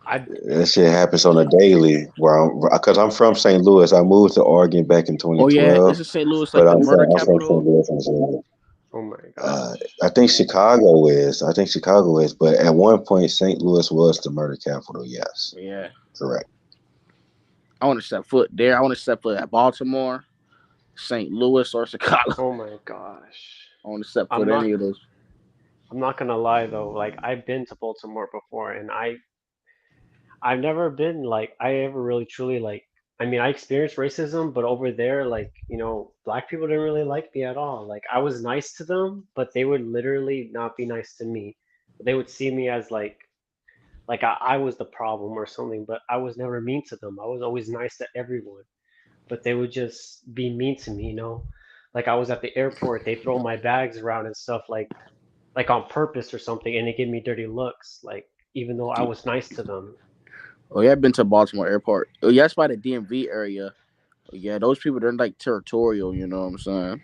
I that shit happens on a daily. Because I'm from St. Louis. I moved to Oregon back in Oh yeah, 2012, isn't St. Louis but like the murder I'm from St. capital? Louis, Missouri. oh my Uh, gosh. I think Chicago is. I think Chicago is. But at one point, St. Louis was the murder capital. Yes, Yeah. correct. I want to step foot there. I want to step foot at Baltimore, St. Louis, or Chicago. Oh my gosh. I want to step I'm foot not any of those. I'm not gonna lie though, like I've been to Baltimore before and I've never been like I ever really truly like I mean I experienced racism, but over there like, black people didn't really like me at all. Like I was nice to them, but they would literally not be nice to me. They would see me as like I was the problem or something, but I was never mean to them. I was always nice to everyone. But they would just be mean to me. Like I was at the airport, they throw my bags around and stuff like on purpose or something, and they give me dirty looks, like even though I was nice to them. Oh yeah, I've been to Baltimore Airport. Oh yeah, that's by the DMV area. Oh, yeah, those people they're like territorial. You know what I'm saying?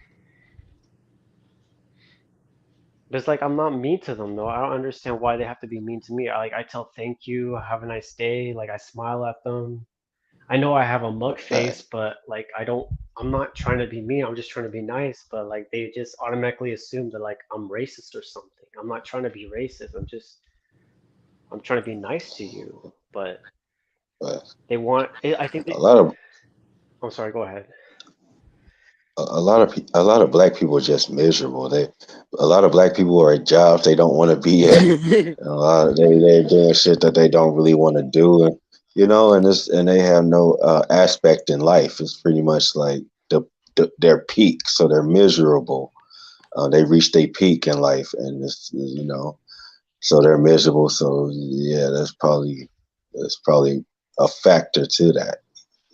But it's like I'm not mean to them though. I don't understand why they have to be mean to me. I tell thank you, have a nice day, like I smile at them. I know I have a mug Right. face, but like I'm not trying to be mean. I'm just trying to be nice, but like they just automatically assume that like I'm racist or something. I'm not trying to be racist. I'm trying to be nice to you, but But they want I think a they lot of I'm sorry, go ahead. a lot of black people are just miserable. A lot of black people are at jobs they don't want to be at. And a lot of they're doing shit that they don't really want to do, and and they have no aspect in life. It's pretty much like their peak, so they're miserable. They reach their peak in life, and so they're miserable. So yeah, that's probably a factor to that.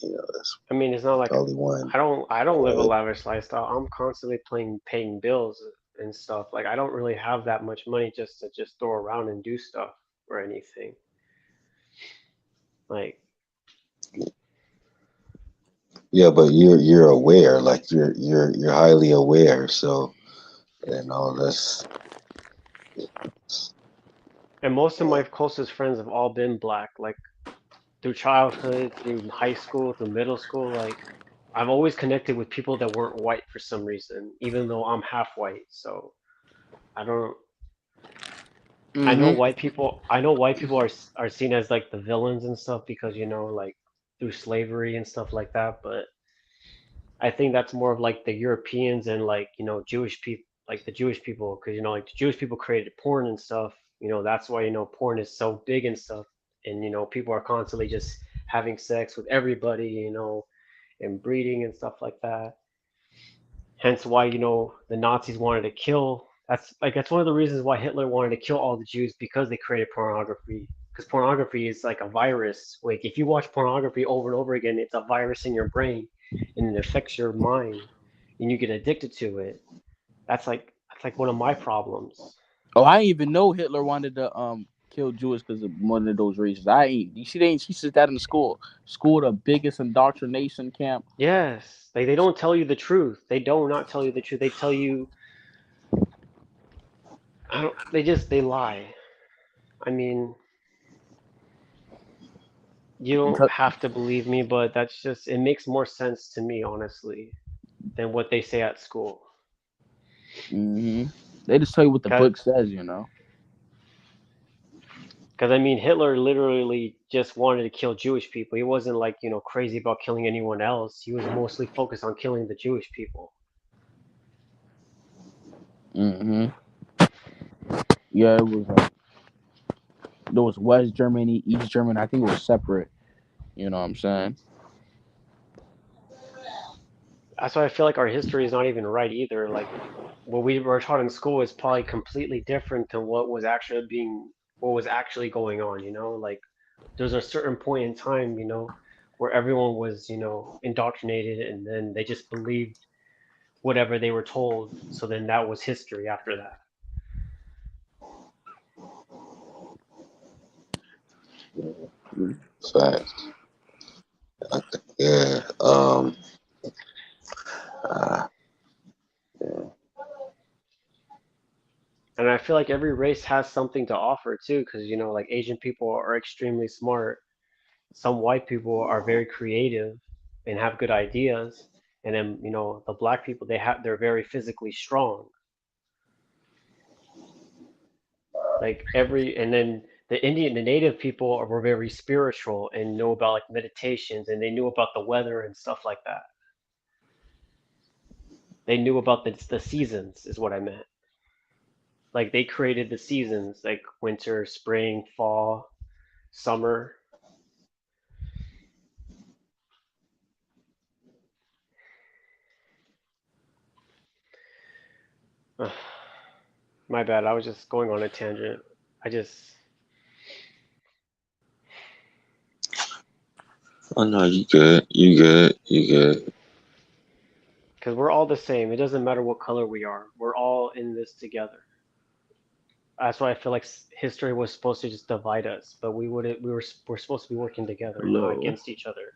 That's I mean, it's not like probably one. I don't live a Uh, lavish lifestyle. I'm constantly paying bills and stuff. Like I don't really have that much money just to just throw around and do stuff or anything. Like yeah, but you're aware, like you're highly aware. So that's and most of uh, my closest friends have all been black, like through childhood, through high school, through middle school, like I've always connected with people that weren't white for some reason, even though I'm half white. So I don't hmm I know white people are seen as like the villains and stuff because like through slavery and stuff like that, but I think that's more of like the Europeans and like Jewish people, like the Jewish people, because like the Jewish people created porn and stuff. That's why porn is so big and stuff, and people are constantly just having sex with everybody, and breeding and stuff like that. Hence why the Nazis wanted to kill. That's one of the reasons why Hitler wanted to kill all the Jews because they created pornography. Because pornography is like a virus. Like if you watch pornography over and over again, it's a virus in your brain, and it affects your mind, and you get addicted to it. That's like one of my problems. Oh, I didn't even know Hitler wanted to kill Jews because of one of those reasons. I ain't. You see, they ain't teach us that in the school. School, the biggest indoctrination camp. Yes, they don't tell you the truth. They do not tell you the truth. They tell you I don't. They lie. I mean, you don't Because, have to believe me, but it makes more sense to me, honestly, than what they say at school. hmm They just tell you what the Because, book says. I mean, Hitler literally just wanted to kill Jewish people. He wasn't like, crazy about killing anyone else. He was mostly focused on killing the Jewish people. hmm Yeah, it was. There was West Germany, East Germany. I think it was separate. You know what I'm saying? That's why I feel like our history is not even right either. Like, what we were taught in school is probably completely different than what was actually going on, Like, there's a certain point in time, where everyone was, indoctrinated and then they just believed whatever they were told. So then that was history after that. facts. Yeah. Uh, And I feel like every race has something to offer too, because like Asian people are extremely smart. Some white people are very creative and have good ideas, and then the black people they're very physically strong. Like and then the native people were very spiritual and know about like meditations, and they knew about the weather and stuff like that. They knew about the seasons, is what I meant. Like they created the seasons, like winter, spring, fall, summer. My bad. I was just going on a tangent. I just Oh no, you good. You good. You good. because we're all the same. It doesn't matter what color we are. We're all in this together. That's why I feel like history was supposed to just divide us, but we're supposed to be working together, not Hello. against each other.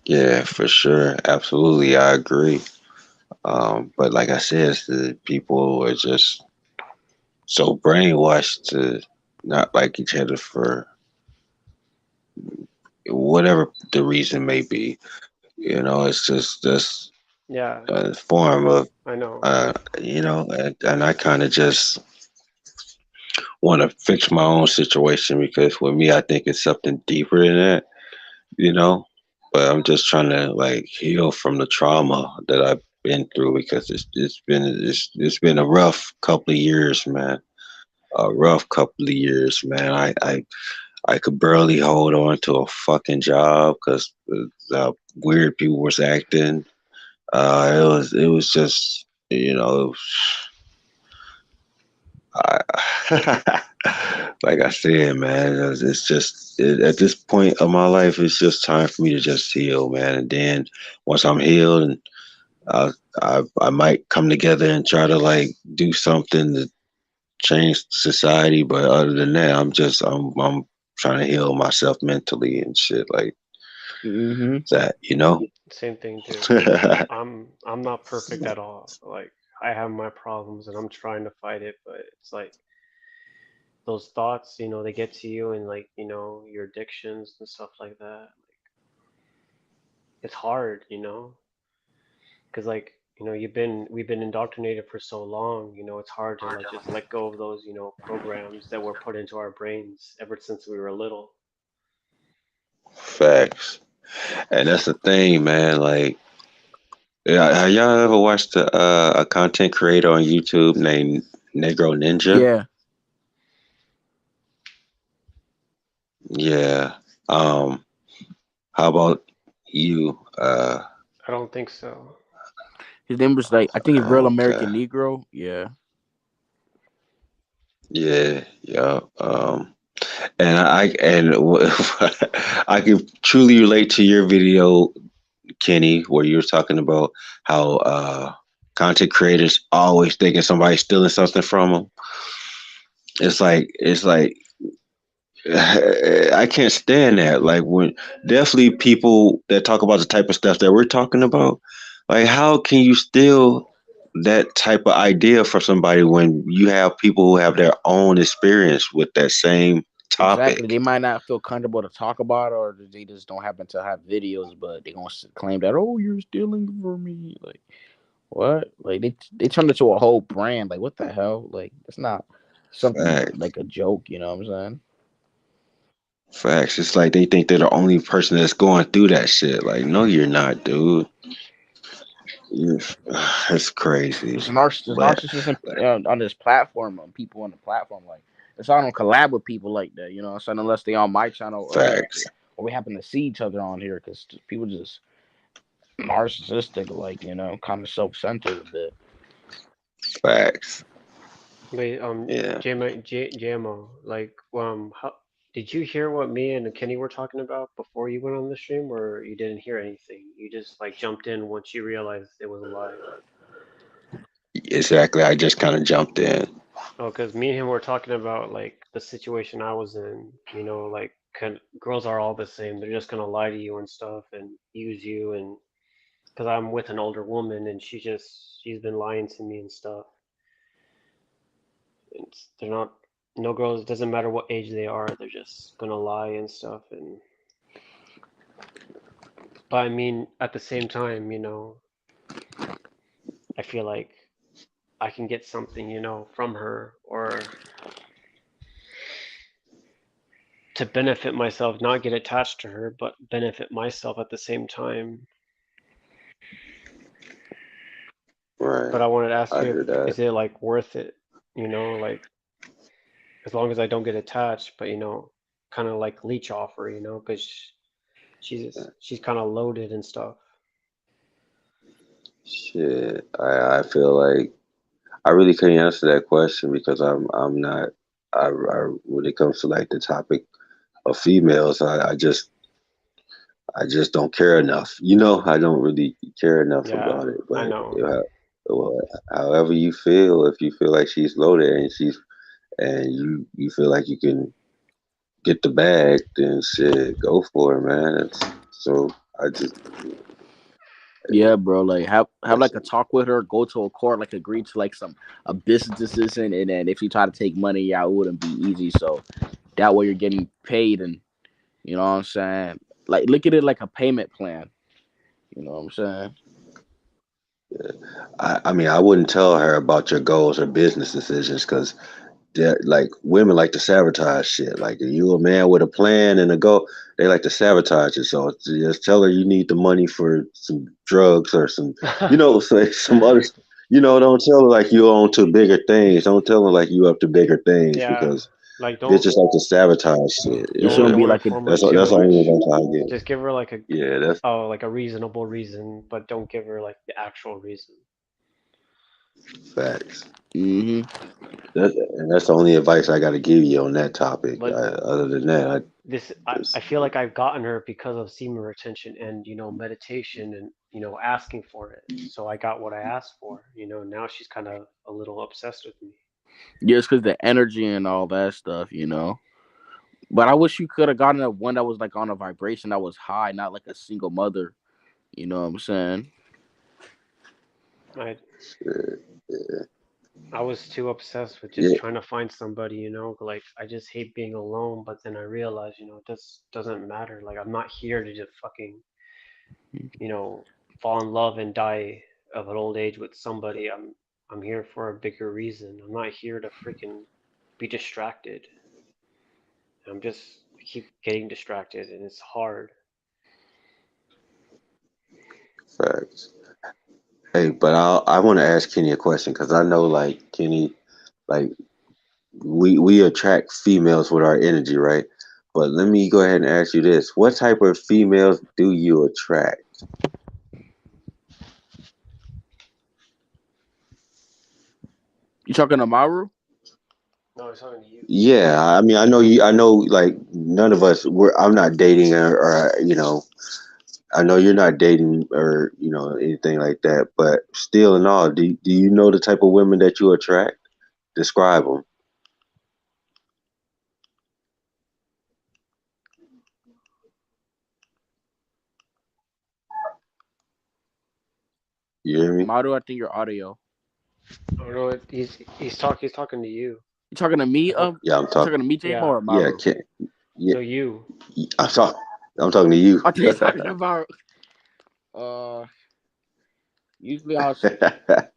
Yeah, for sure. Absolutely, I agree. But like I said, it's the people are just so brainwashed to not like each other for whatever the reason may be. It's just this Yeah, form of, I know. and I kind of just want to fix my own situation because with me, I think it's something deeper than that, you know. But I'm just trying to like heal from the trauma that I've been through because it's been a rough couple of years, man. A rough couple of years, man. I could barely hold on to a fucking job because the weird people was acting. It was just I, like I said, man, it's just at this point of my life, it's just time for me to just heal, man. And then once I'm healed, and I might come together and try to like do something to change society. But other than that, I'm trying to heal myself mentally and shit like Mm-hmm. that. Same thing, dude. I'm not perfect at all. Like I have my problems and I'm trying to fight it, but it's like those thoughts, they get to you and like, your addictions and stuff like that. It's hard, because like, we've been indoctrinated for so long, it's hard to like just let go of those, programs that were put into our brains ever since we were little. Facts. And that's the thing, man. Like, yeah, have y'all ever watched a content creator on YouTube named Negro Ninja? Yeah. Yeah. Um, how about you? I don't think so. His name was like I think it's Real Okay. American Negro. Yeah. Yeah, yeah. And I can truly relate to your video, Kenny, where you were talking about how content creators always thinking somebody's stealing something from them. It's like I can't stand that. Like when definitely people that talk about the type of stuff that we're talking about, like how can you steal that type of idea from somebody when you have people who have their own experience with that same Exactly. They topic? might not feel comfortable to talk about it, or they just don't happen to have videos, but they gonna claim that, oh, you're stealing from me. Like what? Like they turned it to a whole brand. Like what the hell? Like it's not something Facts. like a joke. You know what I'm saying? Facts. It's like they think they're the only person that's going through that shit. Like, no, you're not, dude. You're, it's crazy. There's But narcissism on this platform, on people on the platform. Like it's I don't collab with people like that. You know what I'm saying? Unless they on my channel facts. or we happen to see each other on here, because people just narcissistic, like kind of self-centered a bit. Facts. Wait, Yeah. JMO, like, how did you hear what me and Kenny were talking about before you went on the stream, or you didn't hear anything? You just like jumped in once you realized it was a lie. Exactly. I just kind of jumped in. Oh, because me and him were talking about like the situation I was in, girls are all the same. They're just gonna lie to you and stuff and use you, and because I'm with an older woman and she's been lying to me and stuff. They're not, no girls, it doesn't matter what age they are, they're just gonna lie and stuff. And but I mean, at the same time, I feel like I can get something, from her, or to benefit myself, not get attached to her, but benefit myself at the same time. Right. But I wanted to ask I you, hear that. is it like worth it? Like as long as I don't get attached, but kind of like leech off her, because she's kind of loaded and stuff. Shit. I feel like I really couldn't answer that question because I'm not. When it comes to like the topic of females, I just don't care enough. I don't really care enough Yeah, about it. I But know. well, however you feel, if you feel like she's loaded and you feel like you can get the bag, then shit, go for it, man. So I just Yeah, bro. Like have that's like a talk with her, go to a court, like agree to like a business decision, and then if you try to take money out, it wouldn't be easy. So that way you're getting paid, and you know what I'm saying. Like look at it like a payment plan. You know what I'm saying. I mean I wouldn't tell her about your goals or business decisions because like women like to sabotage shit. Like if you a man with a plan and a goal, they like to sabotage it. So just tell her you need the money for some drugs or some, say some other. Don't tell her like you on to bigger things. Don't tell her like you up to bigger things Yeah, because like bitches like to sabotage shit. It shouldn't don't be Yeah, like a inform her that's too that's the much. only advice I give. Just give her like Yeah, that's like a reasonable reason, but don't give her like the actual reason. facts. hmm And that's the only advice I got to give you on that topic. But Other than that, I I just feel like I've gotten her because of semen retention and meditation and asking for it. So I got what I asked for. Now she's kind of a little obsessed with me. Yeah, it's because the energy and all that stuff, you know. But I wish you could have gotten a one that was like on a vibration that was high, not like a single mother. You know what I'm saying? I shit. I was too obsessed with just Yeah, trying to find somebody, like I just hate being alone, but then I realized, this doesn't matter. Like I'm not here to just fucking, you know, fall in love and die of an old age with somebody. I'm here for a bigger reason. I'm not here to freaking be distracted. I keep getting distracted and it's hard. facts. Hey, but I want to ask Kenny a question because I know like Kenny, like we attract females with our energy, right? But let me go ahead and ask you this: what type of females do you attract? You talking to Maru? No, I was talking to you. Yeah, I mean, I know you. I know, like none of us. I'm not dating, or I know you're not dating, or anything like that. But still, and all, do you know the type of women that you attract? Describe them. You hear me? Maru, I think your audio. Oh no, he's talking to you. You talking to me? I hope. Yeah, I'm You talking. talking to me, J Mo, Yeah. or Yeah, Maru? yeah, No, you. I'm talking. I'm talking to you. I think he's talking about. Uh, usually I'll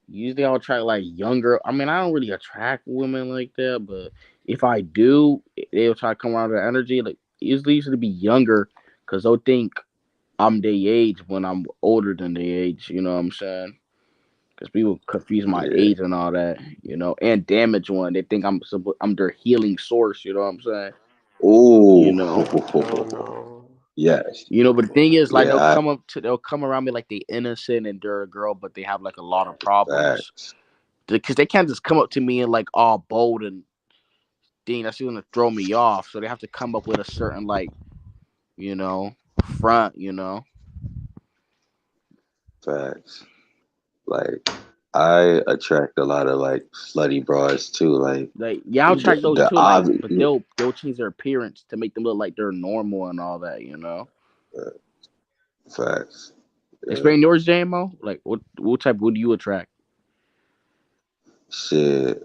usually I'll attract like younger. I mean, I don't really attract women like that, but if I do, they'll try to come around with energy. Like usually be younger, because they'll think I'm their age when I'm older than their age. You know what I'm saying? Because people confuse my Yeah. age and all that. You know, and damage one. They think I'm their healing source. You know what I'm saying? You Oh, know. Oh no. yes. You know, but the thing is, like, Yeah, they'll come around me like they innocent and they're a girl, but they have like a lot of problems facts. because they can't just come up to me and like all bold and thing that's gonna throw me off. So they have to come up with a certain like, you know, front. You know, Facts. Like I attract a lot of like slutty broads too. Like like yeah, I'll the track those the too. Like, obvious but they'll change their appearance to make them look like they're normal and all that. You know. facts. Explain yours, JMO. Like what type would you attract? Shit,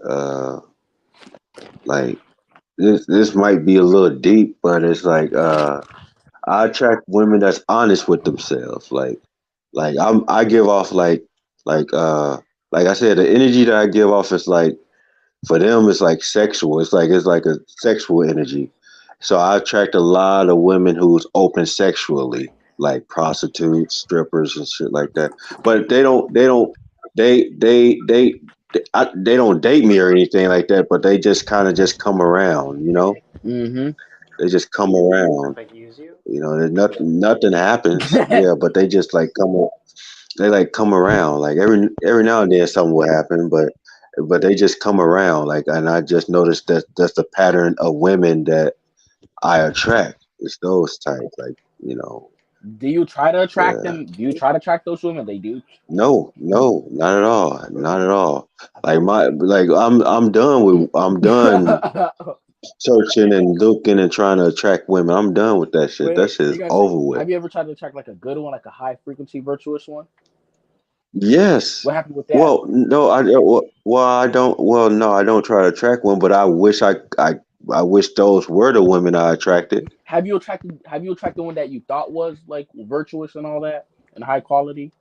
like this might be a little deep, but it's like I attract women that's honest with themselves. Like I give off like I said, the energy that I give off is like for them it's like sexual. It's like a sexual energy. So I attract a lot of women who's open sexually, like prostitutes, strippers, and shit like that. But they don't date me or anything like that. But they just kind of just come around, you know. Mm-hmm. They just come around, Like use you? you know. There's nothing happens, yeah. But they just like they like come around. Like every now and then something will happen, but they just come around. Like, and I just noticed that that's the pattern of women that I attract. It's those types, like, you know. Do you try to attract Yeah. them? Do you try to attract those women? They do. No, no, not at all, not at all. Like I'm done searching and looking and trying to attract women. I'm done with that shit. That Wait, shit you is gotta say, over with. have you ever tried to attract like a good one, like a high frequency virtuous one? Yes. What happened with that? Well, no, I don't. Well, no, I don't try to attract one, but I wish those were the women I attracted. Have you attracted one that you thought was like virtuous and all that and high quality?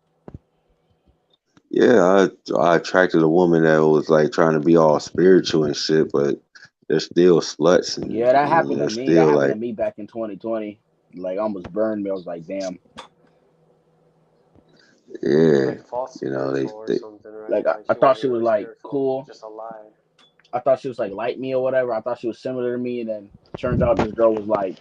Yeah, I attracted a woman that was like trying to be all spiritual and shit, but they're still sluts Yeah, that and happened to they're me. That still happened to like, me back in 2020. Like almost burned me. I was like, damn. yeah, Like false you know, spiritual or they something, right? Like I, Like I she thought wasn't she was really like spiritual, cool. just a lie. I thought she was like me or whatever. I thought she was similar to me, and then turns out this girl was like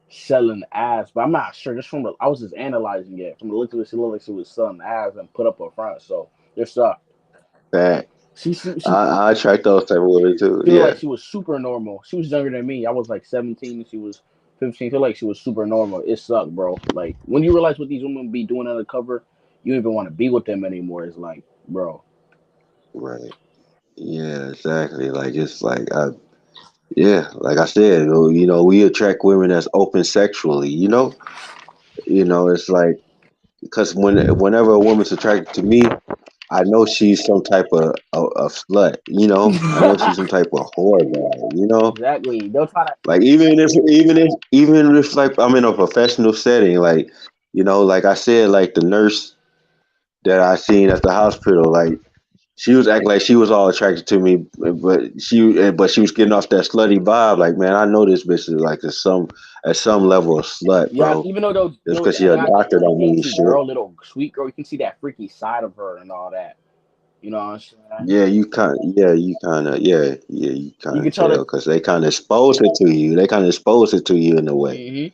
selling ass. But I'm not sure. Just from I was just analyzing it from the look of it. She looked like she was selling ass and put up her front. So there's fat. she I attract those type of women too. feel Yeah, like she was super normal. She was younger than me. I was like 17. She was 15. Feel like she was super normal. It sucked, bro. Like when you realize what these women be doing undercover, you don't even want to be with them anymore. It's like, bro. right. Yeah, exactly. Like it's like yeah, like I said, you know, we attract women that's open sexually. You know, it's like because whenever a woman's attracted to me, I know she's some type of slut. You know, I know she's some type of whore guy. You know, Exactly. They'll try to. like even if like I'm in a professional setting, like you know, like I said, like the nurse that I seen at the hospital, like she was acting like she was all attracted to me, but she was getting off that slutty vibe. Like, man, I know this bitch is like at some level of slut, Yeah, bro. even though Just those because she a got that doctor little don't mean dainty shit. girl, little sweet girl, you can see that freaky side of her and all that. You know what I'm saying? Yeah, you You kind can of tell tell that. because they kind of expose it to you. They kind of expose it to you in a way.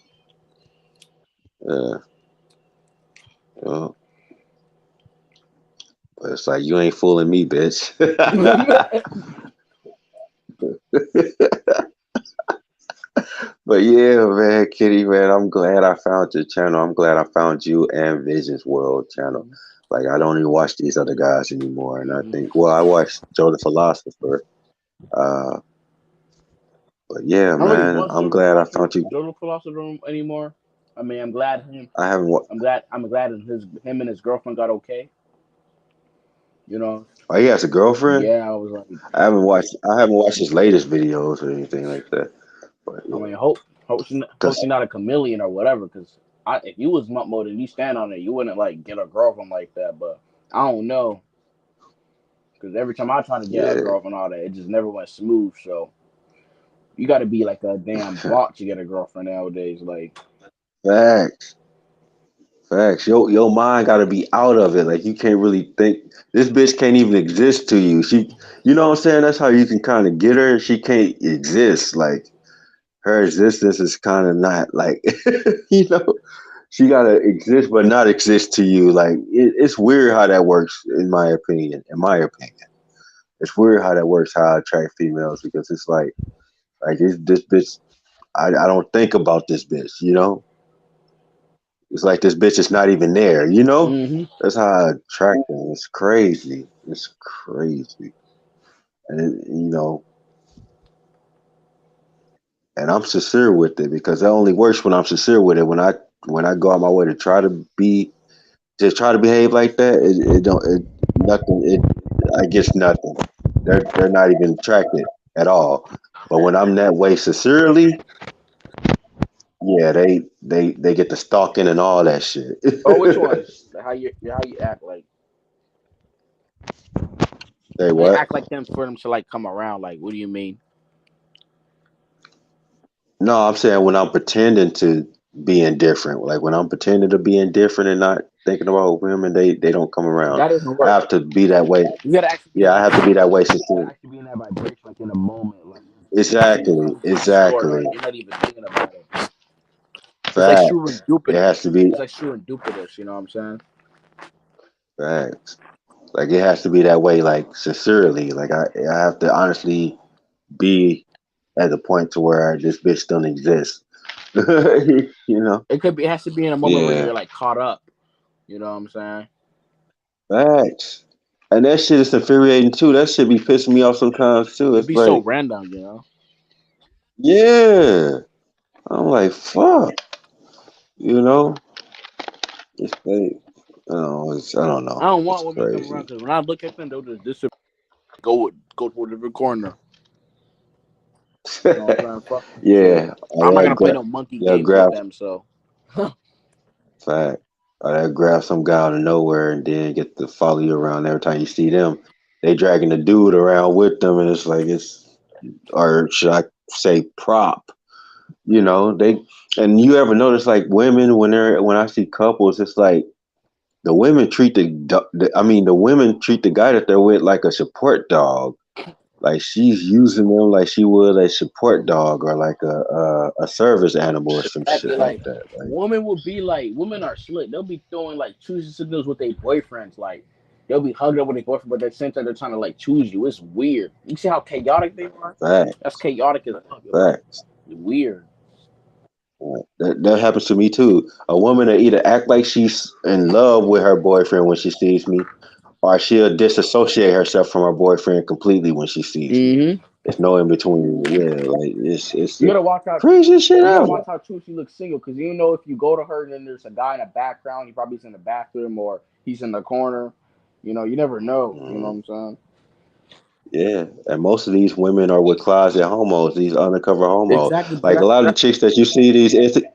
Hmm. Uh, well, but it's like you ain't fooling me, bitch. But yeah, man, Kitty, man, I'm glad I found your channel. I'm glad I found you and Visions World channel. Like I don't even watch these other guys anymore, and I Hmm. think, well, I watched Joe the Philosopher. Uh, but yeah, I don't really man, watch I'm glad I found you. Jojo Philosopher anymore. I mean, I'm glad him. I haven't. I'm glad him and his girlfriend got okay. You know. Oh, he has a girlfriend. Yeah, I was like, I haven't watched his latest videos or anything like that. But I yeah, mean, hope cause she's not a chameleon or whatever. Because if you was Mont Mode and you stand on it, you wouldn't like get a girlfriend like that. But I don't know. Because every time I try to get a yeah, girlfriend, all that, it just never went smooth. So you got to be like a damn bot to get a girlfriend nowadays. Like, facts, facts. Your mind got to be out of it. Like you can't really think. This bitch can't even exist to you. You know what I'm saying? That's how you can kind of get her. She can't exist. Like her existence is kind of not like, you know. She gotta exist, but not exist to you. Like it's weird how that works, in my opinion. In my opinion, it's weird how that works. How I attract females because it's like this bitch. I don't think about this bitch. You know, it's like this bitch is not even there. You know, mm-hmm. that's how I attract them. It's crazy. It's crazy, and you know, and I'm sincere with it because it only works when I'm sincere with it. When I go out my way to try to be just try to behave like that, it don't it nothing. I guess nothing. They're not even attracted at all. But when I'm that way sincerely, yeah, they get the stalking and all that shit. Oh, which ones? How you act like Say you what? act like them for them to like come around. Like, what do you mean? No, I'm saying when I'm pretending to be indifferent, like when I'm pretending to be indifferent and not thinking about women, they don't come around. That doesn't I work. have to be that way. You gotta actually be in Yeah, I that have to be that way vibration. You sincere. gotta actually be in that vibration, like in a moment, like you're Exactly, running to the store, exactly. like you're not even thinking about it. It's like Facts. It has to be It's like serendipitous. You know what I'm saying? facts. Like it has to be that way, like sincerely. Like I have to honestly be at the point to where this bitch don't exist. you know? It could be. It has to be in a moment where Yeah. you're like caught up. You know what I'm saying? Facts. And that shit is infuriating too. That shit be pissing me off sometimes too. It'd It's be so like, random. You know? yeah. I'm like, fuck. You know? It's like, I don't I know. don't It's want women to come crazy. around because when I look at them, they'll just disappear, go to a different corner. You know what I'm saying? Fuck. So Yeah. I'm not Or gonna play no monkey they'll games with grab them. So fact. Or they'll grab some guy out of nowhere and then get to follow you around every time you see them. They dragging the dude around with them and it's like or should I say prop. You know, and you ever notice like women when I see couples, it's like the women treat the women treat the guy that they're with like a support dog. Like she's using them like she would a support dog or like a service animal or some exactly, shit like like that. Like, women are slick. They'll be throwing like choosing signals with their boyfriends. Like they'll be hugging up with their boyfriend, but at the same time they're trying to like choose you. It's weird. You see how chaotic they are? That's facts, chaotic as fuck. facts. Weird. That happens to me too. A woman will either act like she's in love with her boyfriend when she sees me, or she'll disassociate herself from her boyfriend completely when she sees me. Mm-hmm. There's no in between. Yeah, like it's You the gotta watch out. craziest shit You gotta ever. watch out too if you look single, because you know if you go to her and then there's a guy in the background, he probably's in the bathroom or he's in the corner. You know, you never know. You know what Mm, I'm saying? yeah, and most of these women are with closet homos, these undercover homos. Exactly, bro. Like a lot of the chicks that you see these. Exactly.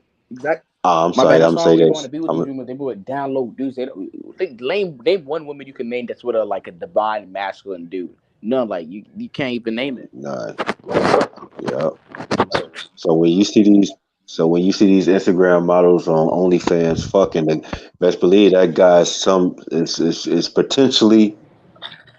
Oh, I'm My sorry. bad. I'm That's gonna why I say don't even want this. to be with these women. They would download dudes. They don't think name one woman you can name that's with a like a divine masculine dude. None. Like you can't even name it. Nah. Yeah. So when you see these, when you see these Instagram models on OnlyFans fucking, then best believe that guy's is potentially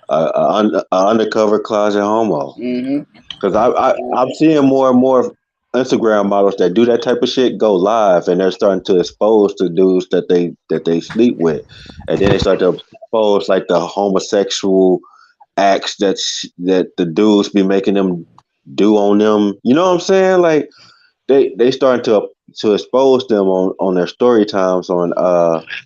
a undercover closet homo. Mm-hmm. Because I'm seeing more and more Instagram models that do that type of shit go live, and they're starting to expose the dudes that they sleep with, and then they start to expose like the homosexual acts that the dudes be making them do on them. You know what I'm saying? Like they starting to expose them on their story times on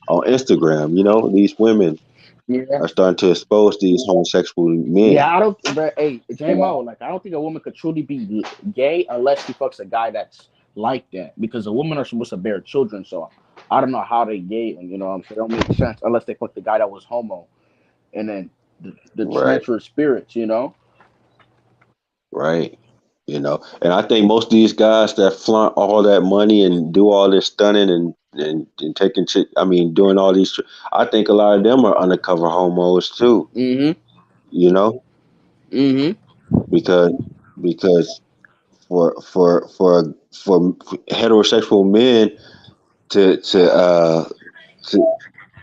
Instagram. You know, these women Yeah. are starting to expose these homosexual men. Yeah, I don't. But hey, JMO, like I don't think a woman could truly be gay unless she fucks a guy that's like that. Because a woman are supposed to bear children, so I don't know how they gay. And you know, what I'm saying, it don't make sense unless they fuck the guy that was homo, and then the Right, transfer of spirits. You know. right. You know, and I think most of these guys that flaunt all that money and do all this stunning and taking shit, I mean, doing all these, I think a lot of them are undercover homos too. Mm-hmm. You know, Mm-hmm. because because for heterosexual men to to uh to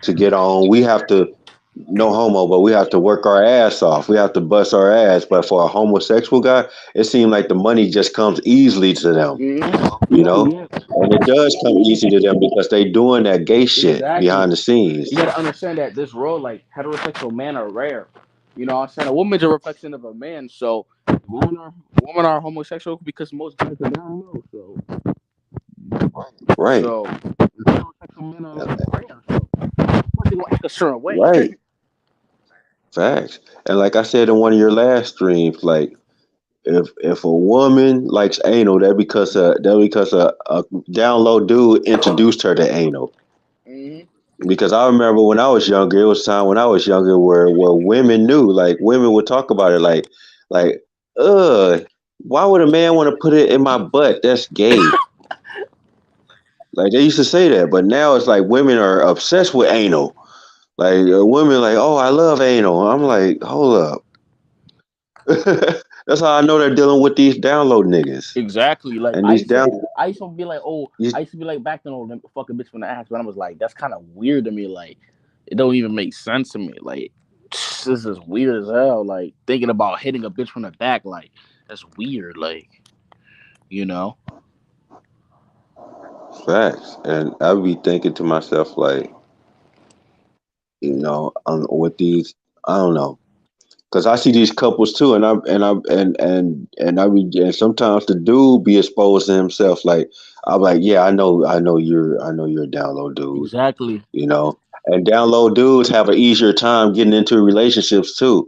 to get on, we have to no homo, but we have to work our ass off. We have to bust our ass. But for a homosexual guy, it seems like the money just comes easily to them, Mm-hmm. you Yeah, know? yeah. And it does come easy to them because they doing that gay shit Exactly. behind the scenes. You gotta understand that this world, like heterosexual men are rare. You know what I'm saying? A woman's a reflection of a man, so women are homosexual because most guys are down low. Right. So heterosexual men are like rare. So of course they gonna act a certain way. Right. Facts. And like I said in one of your last streams, like if a woman likes anal, that because a down low dude introduced her to anal. Mm-hmm. Because I remember when I was younger, it was a time when I was younger where women knew, like women would talk about it, like, why would a man want to put it in my butt? That's gay. Like they used to say that, but now it's like women are obsessed with anal. Like women, like, oh, I love anal. I'm like, hold up. That's how I know they're dealing with these download niggas Exactly. Like and these down. I used to be like, oh, These, I used to be like back then, oh, them fucking bitch from the ass, but I was like, that's kind of weird to me. Like, it don't even make sense to me. Like, this is weird as hell. Like, thinking about hitting a bitch from the back, like, that's weird. Like, you know. facts, and I would be thinking to myself, like, with these, I don't know. Cause I see these couples too, and sometimes the dude be exposed to himself. Like I'm like, yeah, I know you're a download dude, Exactly. you know. And download dudes have an easier time getting into relationships too.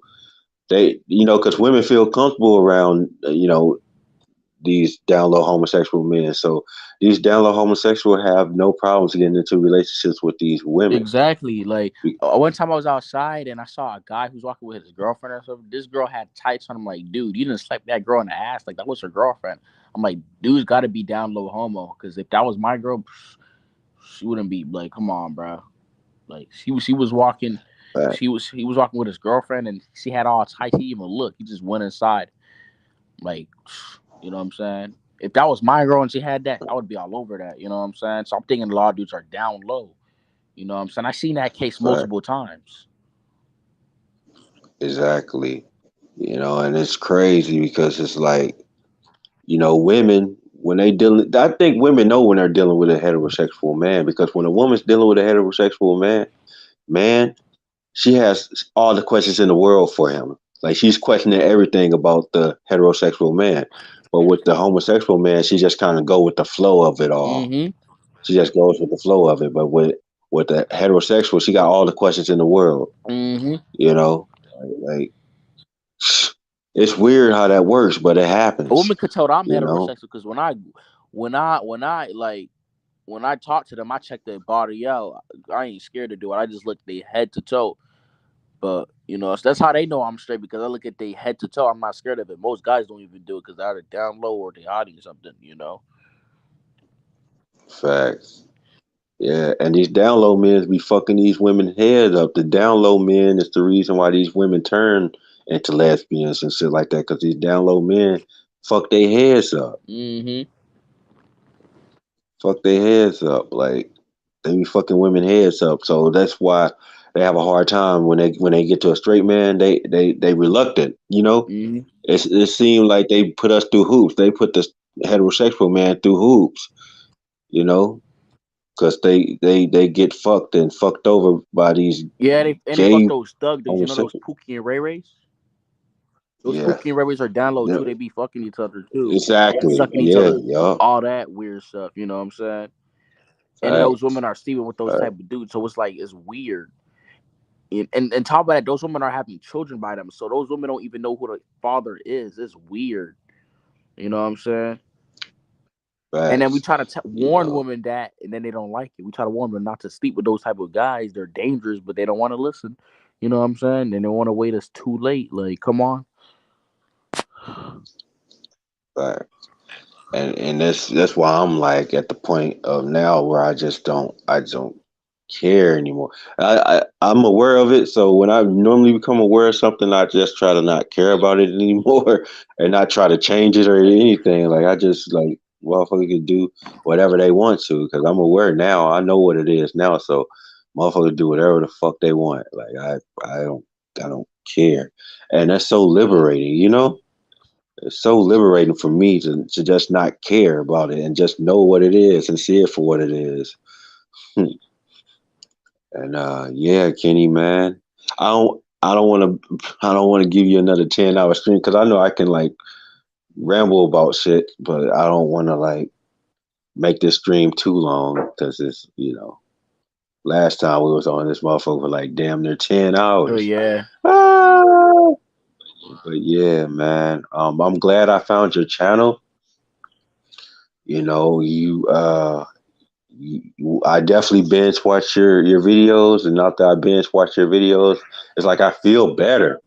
They, because women feel comfortable around, these down low homosexual men. So these down low homosexual have no problems getting into relationships with these women. Exactly. Like one time I was outside and I saw a guy who's walking with his girlfriend or something. This girl had tights on. I'm like, dude, you didn't slap that girl in the ass. Like that was her girlfriend. I'm like, dude's got to be down low homo. Because if that was my girl, she wouldn't be like, come on, bro. Like she was walking. Right. He was walking with his girlfriend and she had all tights. He even looked. He just went inside. Like, you know what I'm saying? If that was my girl and she had that, I would be all over that. You know what I'm saying? So I'm thinking a lot of dudes are down low. You know what I'm saying? I've seen that case Right. multiple times. Exactly. And it's crazy because it's like, women when they dealing. I think women know when they're dealing with a heterosexual man because when a woman's dealing with a heterosexual man, she has all the questions in the world for him. Like she's questioning everything about the heterosexual man. But with the homosexual man, she just kind of go with the flow of it all. Mm-hmm. She just goes with the flow of it. But with the heterosexual, she got all the questions in the world. Mm-hmm. You know, like it's weird how that works, but it A happens. woman could tell that I'm You know, heterosexual because when I talk to them, I check their body out. I ain't scared to do it. I just look their head to toe. But so that's how they know I'm straight because I look at their head to toe. I'm not scared of it. Most guys don't even do it because they're either down low or they hiding something. facts. Yeah, and these down low men be fucking these women heads up. The down low men is the reason why these women turn into lesbians and shit like that. Because these down low men fuck their heads up. Mm-hmm. Fuck their heads up. Like they be fucking women heads up. So that's why they have a hard time when they get to a straight man. They reluctant. Mm-hmm. It seemed like they put us through hoops. They put the heterosexual man through hoops. You know, because they get fucked and fucked over by these Yeah, they fuck gay those thug dudes. You know those homosexual. Pookie and Ray Rays? Those Yeah, Pookie and Ray Rays are down low too. yeah, They be fucking each other too. exactly. Sucking each Yeah, other. yeah. All that weird stuff. You know what I'm saying? And then those Facts. women are sleeping with those Facts. type of dudes. So it's like it's weird. And top of that, those women are having children by them. So those women don't even know who the father is. It's weird. You know what I'm saying? And then we Facts. try to You warn know, women that, and then they don't like it. We try to warn them not to sleep with those type of guys. They're dangerous, but they don't want to listen. You know what I'm saying? And they want to wait. It's too late. Like, come on. facts. And that's why I'm like at the point of now where I don't care anymore. I'm aware of it, so when I normally become aware of something, I just try to not care about it anymore and not try to change it or anything. Like I just like motherfucker can do whatever they want to because I'm aware now. I know what it is now, so motherfuckers do whatever the fuck they want. Like I don't care, and that's so liberating, you know. It's so liberating for me to just not care about it and just know what it is and see it for what it is. And yeah, Kenny, man, I don't want to give you another 10-hour stream because I know I can like ramble about shit, but I don't want to like make this stream too long because it's last time we was on this motherfucker for like damn near 10 Oh hours. yeah. Ah! But yeah, man, I'm glad I found your channel. You know, I definitely binge watch your videos, and after I binge watch your videos, it's like I feel better,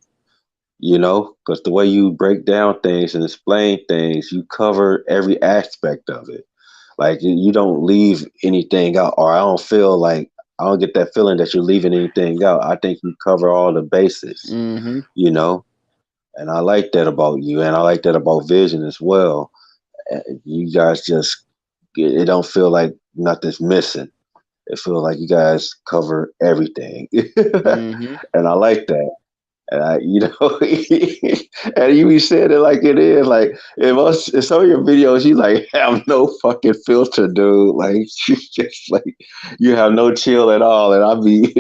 because the way you break down things and explain things, you cover every aspect of it. Like you don't leave anything out, or I don't get that feeling that you're leaving anything out. I think you cover all the bases, Mm-hmm. you know, and I like that about you, and I like that about Vision as well. You guys just, it don't feel like nothing's missing. It feels like you guys cover everything, Mm-hmm. and I like that. And and you be saying it like it is. Like in some of your videos, you like have no fucking filter, dude. Like you just like you have no chill at all. And I be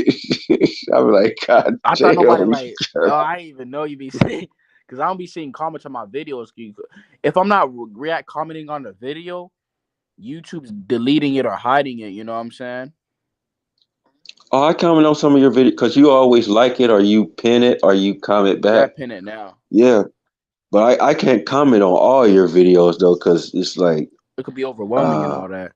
like, God I thought nobody damn. like. Oh, I didn't even know you be saying because I don't be seeing comments on my videos. If I'm not react commenting on the video, YouTube's deleting it or hiding it. You know what I'm saying? Oh, I comment on some of your videos because you always like it, or you pin it, or you comment Yeah, I back. pin it now. Yeah, but I can't comment on all your videos though, because it's like, It could be overwhelming and uh, all that.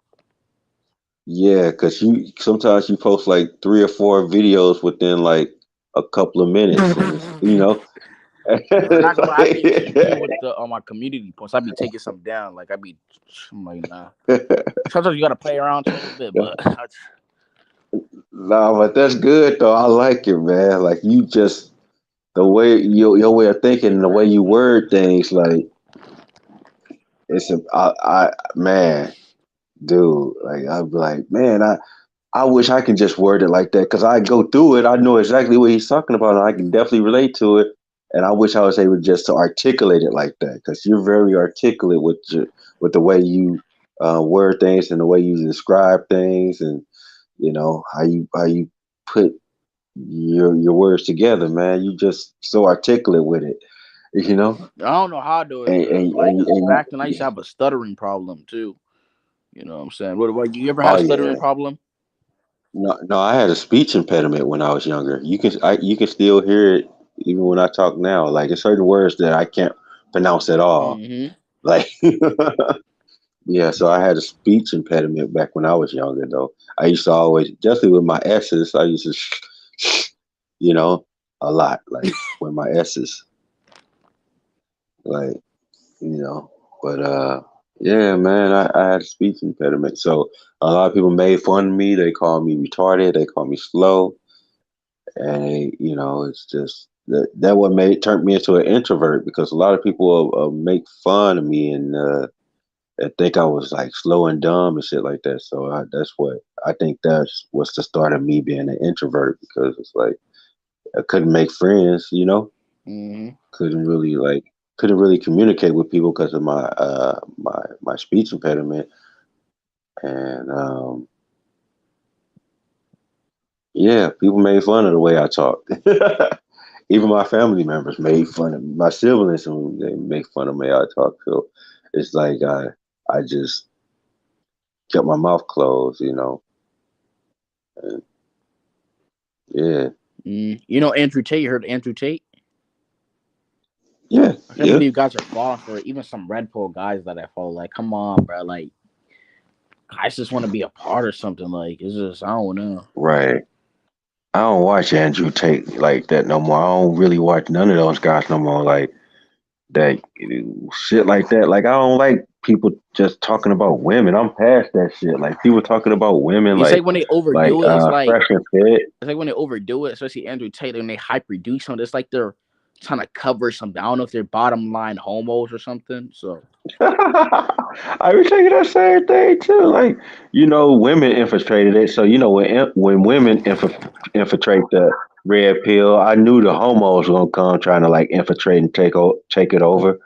yeah, because you sometimes you post like 3 or 4 videos within like a couple of minutes, and Yeah, I'm not gonna lie. I be tripping it's, with the on my community posts. I be taking some down. I'm like, nah. Sometimes you gotta play around a little bit, but nah, but that's good though. I like it, man. Like you just the way your way of thinking and the way you word things, like man, dude, like I'd be like, man, I wish I can just word it like that because I go through it. I know exactly what he's talking about, and I can definitely relate to it. And I wish I was able just to articulate it like that because you're very articulate with the way you word things and the way you describe things, and how you put your words together, man. You just so articulate with it, you know. I don't know how to do it. And, Cause and, like and, and back then I used to have a stuttering problem too. You know what I'm saying? What you ever had oh a yeah, stuttering problem? no, I had a speech impediment when I was younger. You can still hear it even when I talk now. Like there's certain words that I can't pronounce at all. Mm-hmm. Like yeah, so I had a speech impediment back when I was younger. Though I used to always, just with my S's, I used to, you know, a lot. Like with my S's, like you know. But yeah, man, I had a speech impediment. So a lot of people made fun of me. They called me retarded. They called me slow. And it's just that what made turned me into an introvert because a lot of people make fun of me and think I was like slow and dumb and shit like that. So that's what I think that's what's the start of me being an introvert because it's like I couldn't make friends, Mm-hmm. couldn't really communicate with people because of my speech impediment. And yeah, people made fun of the way I talk. Even my family members made fun of my siblings, and they make fun of me. I talk, so it's like I just kept my mouth closed, and yeah, You know Andrew Tate. You heard of Andrew Tate? yeah, I can't yeah, believe guys are falling for it. Even some Red Pill guys that I follow. Like, come on, bro. Like, I just want to be a part of something. Like, it's just I don't know. right. I don't watch Andrew Tate like that no more. I don't really watch none of those guys no more. Like that shit like that. Like I don't like people just talking about women. I'm past that shit. Like people talking about women It's like when they overdo it. fresh and fit. It's like when they overdo it, especially Andrew Tate, and they hype reduce something. It's like they're trying to cover something. I don't know if they're bottom line homos or something. So I was thinking that same thing too. Like, women infiltrated it. So, when women infiltrate the red pill, I knew the homos were gonna come trying to like infiltrate and take it over.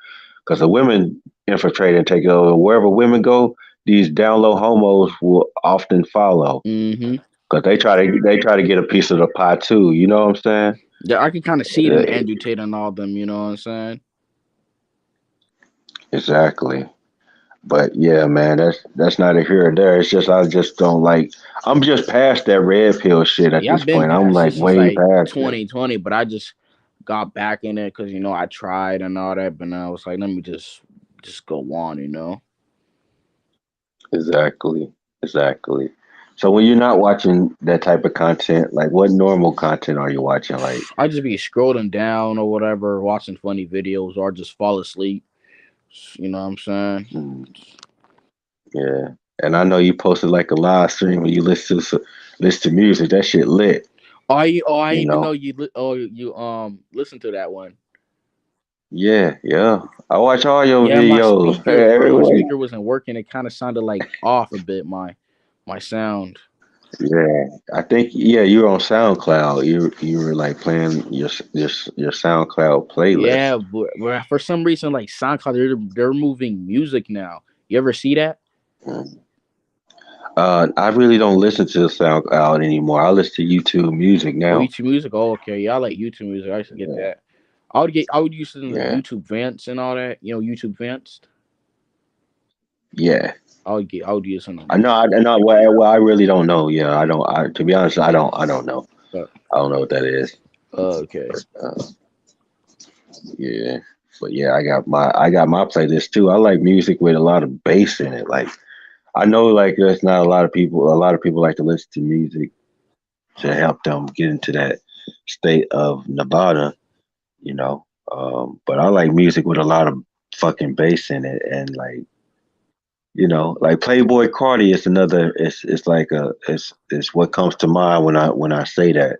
Because the women infiltrate and take it over. Wherever women go, these down low homos will often follow. mm-hmm. Because they try to get a piece of the pie too. You know what I'm saying? Yeah, I can kind of see it in Uh, Andrew Tate and all them. You know what I'm saying? exactly. But yeah, man, that's neither here or there. It's just I just don't like. I'm just past that red pill shit at Yeah, this I've been point. I'm past it like since way like past it. 2020, but I just got back in it because I tried and all that, but now I was like, let me just go on. Exactly. exactly. So when you're not watching that type of content, like what normal content are you watching? Like, I just be scrolling down or whatever, watching funny videos, or just fall asleep. You know what I'm saying? mm, yeah. And I know you posted like a live stream when you listen to music. That shit lit. I You even know. know you listen to that one. Yeah, yeah. I watch all your Yeah, videos my every week. speaker wasn't working. It kind of sounded like off a bit. My sound. Yeah, I think you were on SoundCloud. You were like playing your SoundCloud playlist. Yeah, but for some reason, like SoundCloud, they're removing music now. You ever see that? Mm. I really don't listen to SoundCloud anymore. I listen to YouTube Music Oh, now. YouTube Music. Oh, okay. Yeah, I like YouTube Music. I used to get Yeah, that. I would use it in the yeah, YouTube Vents and all that. You know, YouTube Vents. yeah. I would use them. I know. Well, I really don't know. Yeah, I don't. To be honest, I don't know. Uh, I don't know what that is. okay. Uh, yeah, but yeah, I got my playlist too. I like music with a lot of bass in it. Like I know, like there's not a lot of people. A lot of people like to listen to music to help them get into that state of Nevada, you know. But I like music with a lot of fucking bass in it, and like like Playboy Cardi is another. It's like it's what comes to mind when I say that.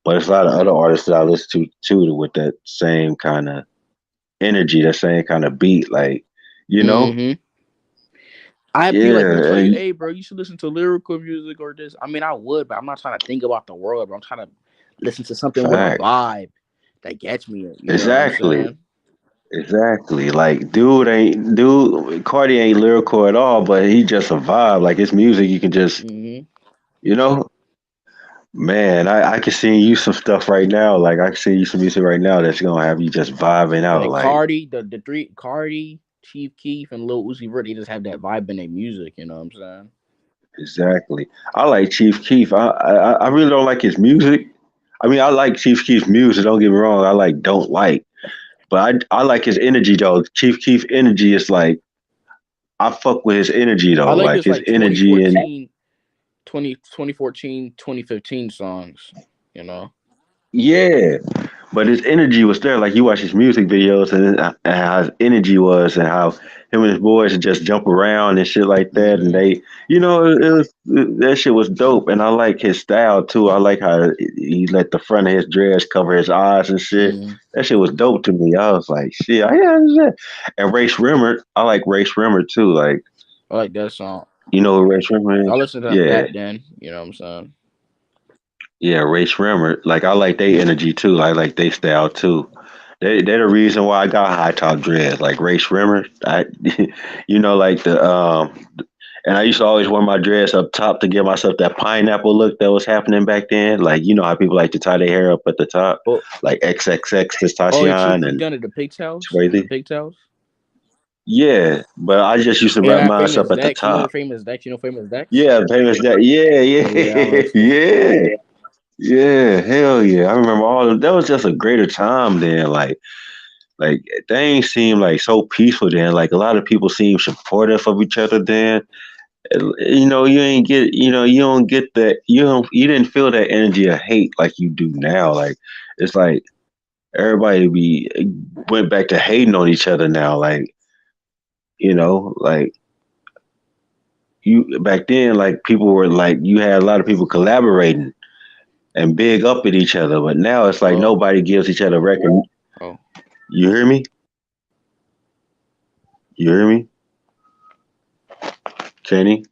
But there's a lot of other artists that I listen to too with that same kind of energy, that same kind of beat, like you know, Mm-hmm. I have people like people yeah, tell you, and "Hey, bro, you should listen to lyrical music or this." I mean, I would, but I'm not trying to think about the world. But I'm trying to listen to something with a fact, vibe that gets me. You know what I'm exactly. saying? Exactly. Like Cardi ain't lyrical at all, but he just a vibe. Like his music you can just Mm-hmm. you know, man, I can see you some stuff right now. Like I can see you some music right now that's gonna have you just vibing out. Like Like Cardi, the three Cardi, Chief Keef, and Lil Uzi Vert, they just have that vibe in their music. You know what I'm saying? exactly. I like Chief Keef. I really don't like his music. I mean I like Chief Keef's music, don't get me wrong. I like don't like. But I like his energy though. Chief Keef energy is like I fuck with his energy I though. like Like his his like energy and 2014, 2015 songs. You know? yeah, but his energy was there. Like you watch his music videos and how his energy was, and how him and his boys would just jump around and shit like that. And Mm-hmm. they, that shit was dope. And I like his style too. I like how he let the front of his dreads cover his eyes and shit. Mm-hmm. That shit was dope to me. I was like, shit, yeah, yeah. And Ray Shrimmer, I like Ray Shrimmer too. Like, I like that song. you know who Ray Shrimmer I is? listen to Yeah. that then. You know what I'm saying? Yeah, Ray Shrimmer. Like I like their energy too. I like their style too. They're the reason why I got high top dreads. Like Ray Shrimmer. Like and I used to always wear my dress up top to give myself that pineapple look that was happening back then. Like you know how people like to tie their hair up at the top, Oh, like XXX oh, and Chief Tentacion Keef and done it. The pigtails. Sway The Lee. pigtails. Yeah, but I just used to And wrap that mine famous up at the Dex. You know top. famous Dex. You know famous Dex. Yeah, famous that. Yeah, Yeah, I yeah, like. yeah. Yeah, hell yeah. I remember all of that was just a greater time then. Like things seemed like so peaceful then. Like a lot of people seemed supportive of each other then. You ain't get you don't get that you didn't feel that energy of hate like you do now. Like it's like everybody be went back to hating on each other now. Like, like you back then like people were like you had a lot of people collaborating and big up at each other, but now it's like Hello. nobody gives each other recognition. Oh, You hear me? You hear me, Kenny?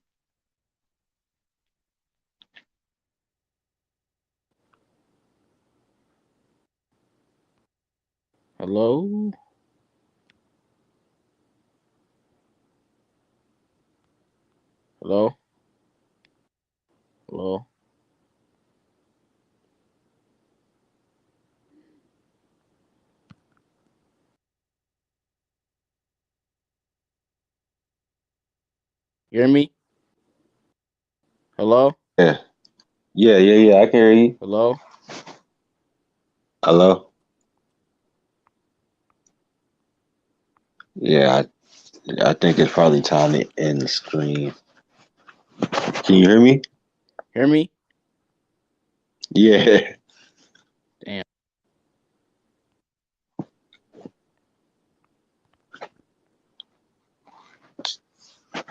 hello. Hello. Hello. You hear me? Hello. Yeah, yeah. I can hear you. Hello. Hello. Yeah, I think it's probably time to end the stream. Can you hear me? Hear me? Yeah. Damn.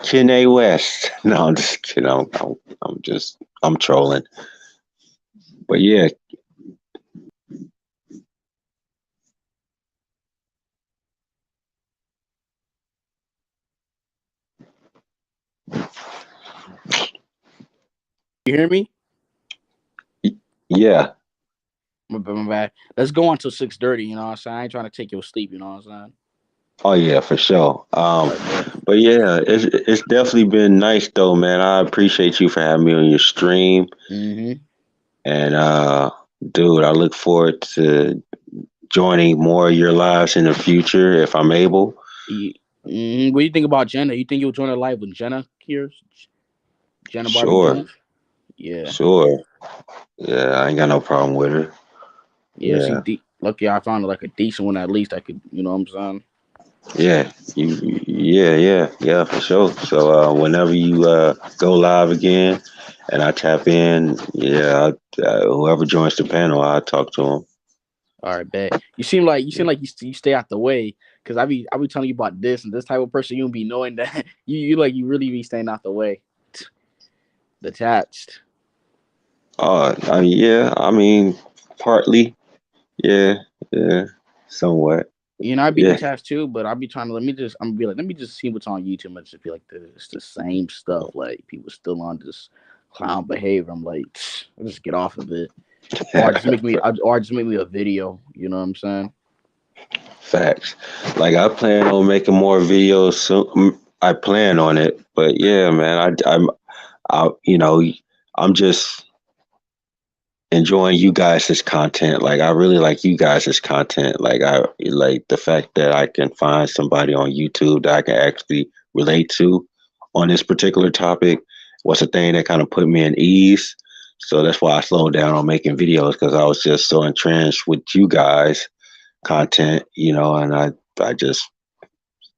Kanye West. No, I'm just kidding. I'm trolling. But yeah, You hear me? yeah. My bad. Let's go on till 6:30. You know what I'm saying? I ain't trying to take your sleep. You know what I'm saying? Oh yeah, for sure. All right, bet. But yeah, it's definitely been nice though, man. I appreciate you for having me on your stream, Mm-hmm. and dude, I look forward to joining more of your lives in the future if I'm able. What do you think about Jenna? You think you'll join a live with Jenna here? Jenna Barbie Sure, Jones? Yeah. sure. Yeah, I ain't got no problem with her. Yeah, Yeah, lucky I found like a decent one at least I could, you know what I'm saying? yeah, yeah, for sure. So whenever you go live again, and I tap in, yeah, whoever joins the panel, I'll talk to them. All right, bet. You stay out the way because I be telling you about this and this type of person. You don't be knowing that you really be staying out the way. Detached. I mean, yeah, I mean, partly, yeah, yeah, somewhat, You know, I'd be yeah. detached too, but I'd be trying to I'm gonna be like, let me just see what's on YouTube and just feel like it's the same stuff. Like people still on this clown behavior. I'm like, I'll just get off of it. Or just make me a video. You know what I'm saying? Facts. Like I plan on making more videos soon. I plan on it, but yeah, man, you know, I'm just enjoying you guys' content. Like I really like you guys' content. Like I like the fact that I can find somebody on YouTube that I can actually relate to on this particular topic was a thing that kind of put me at ease. So that's why I slowed down on making videos because I was just so entrenched with you guys content, and I just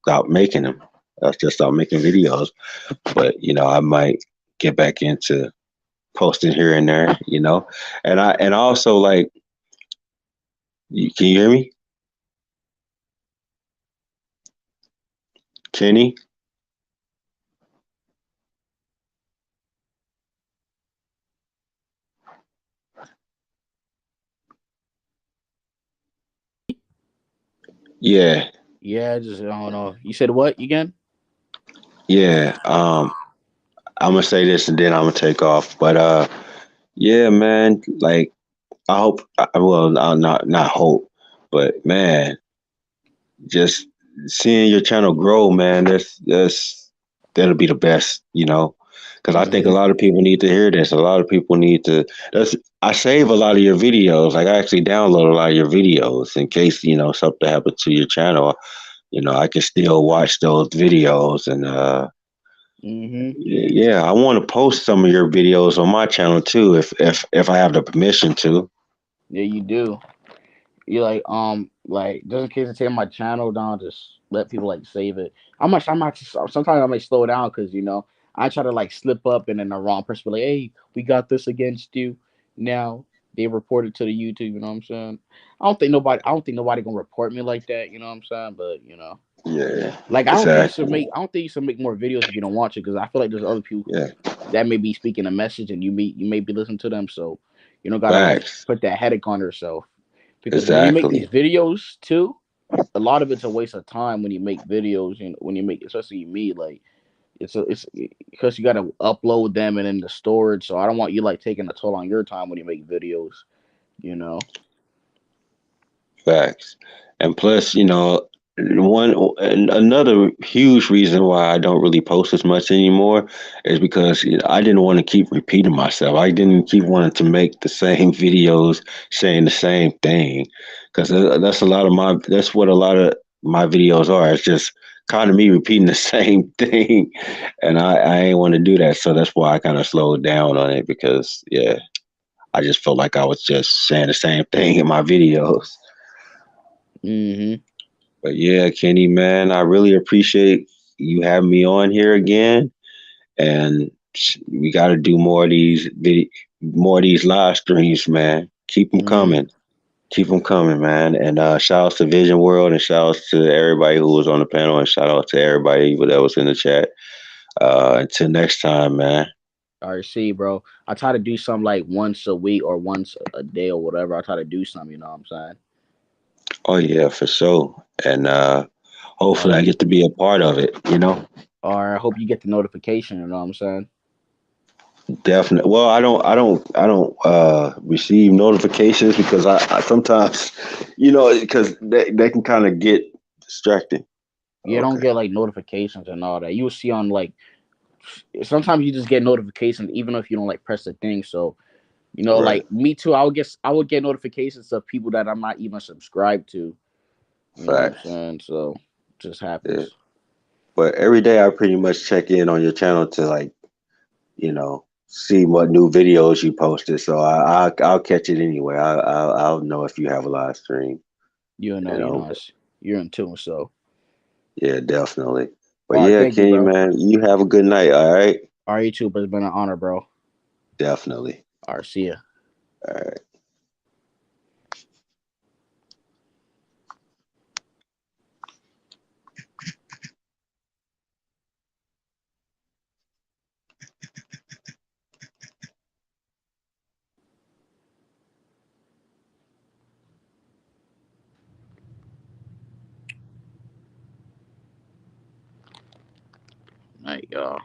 stopped making them. I just stopped making videos. But I might get back into posting here and there, and also like, can you hear me, Kenny? Yeah, Yeah, just I don't know. You said what again? yeah. I'm gonna say this and then I'm gonna take off. But yeah, man. Like I hope. Well, I'll not hope, but man, just seeing your channel grow, man, that'll be the best, because I think a Mm-hmm. lot of people need to hear this. A lot of people need to. I save a lot of your videos. Like I actually download a lot of your videos in case something happens to your channel. I can still watch those videos, and Mm-hmm. yeah, I want to post some of your videos on my channel too, if I have the permission to. Yeah, you do. You like just in case I take my channel down, just let people like save it. Sometimes I might slow down because I try to like slip up and then the wrong person be like, hey, we got this against you. Now they report it to the YouTube. You know what I'm saying? I don't think nobody gonna report me like that. You know what I'm saying? But Yeah, like exactly. I don't think you should make more videos if you don't want to because I feel like there's other people Yeah, that may be speaking a message and you may be listening to them, so you don't gotta like facts. put that headache on yourself because when you make these Exactly. videos too, a lot of it's a waste of time when you make videos. When you make, especially me, like it's because you gotta upload them and in the storage. So I don't want you like taking a toll on your time when you make videos. You know. Facts. And plus, another huge reason why I don't really post as much anymore is because I didn't want to keep repeating myself. I didn't keep wanting to make the same videos saying the same thing, because that's what a lot of my videos are. It's just kind of me repeating the same thing, and I ain't want to do that. So that's why I kind of slowed down on it because yeah, I just felt like I was just saying the same thing in my videos. Mm-hmm. But yeah, Kenny, man, I really appreciate you having me on here again. And we got to do more of these more of these live streams, man. Keep them Mm-hmm. coming. Keep them coming, man. And shout outs to Vision World and shout outs to everybody who was on the panel and shout out to everybody that was in the chat. Until next time, man. All right, see, bro. I try to do something like once a week or once a day or whatever. I try to do something, you know what I'm saying? Oh yeah, for sure. And All hopefully I right. get to be a part of it, you know? Or I hope you get the notification, you know what I'm saying? Definitely. Well, I don't receive notifications because I sometimes, because they can kind of get distracting. You don't Okay. get like notifications and all that. You'll see on like sometimes you just get notifications even if you don't like press the thing. So, Right. like me too, I would get notifications of people that I'm not even subscribed to. You know what I'm Facts. saying? So it just Yeah. happens. But every day I pretty much check in on your channel to like, see what new videos you posted. So I'll catch it anyway. I'll know if you have a live stream. You know. You're in tune. So Yeah, definitely. But all right, yeah, thank you, King, bro. man, you have a good night. All right. All right, you too, but it's been an honor, bro. Definitely. All right, see ya. All right. Night, y'all.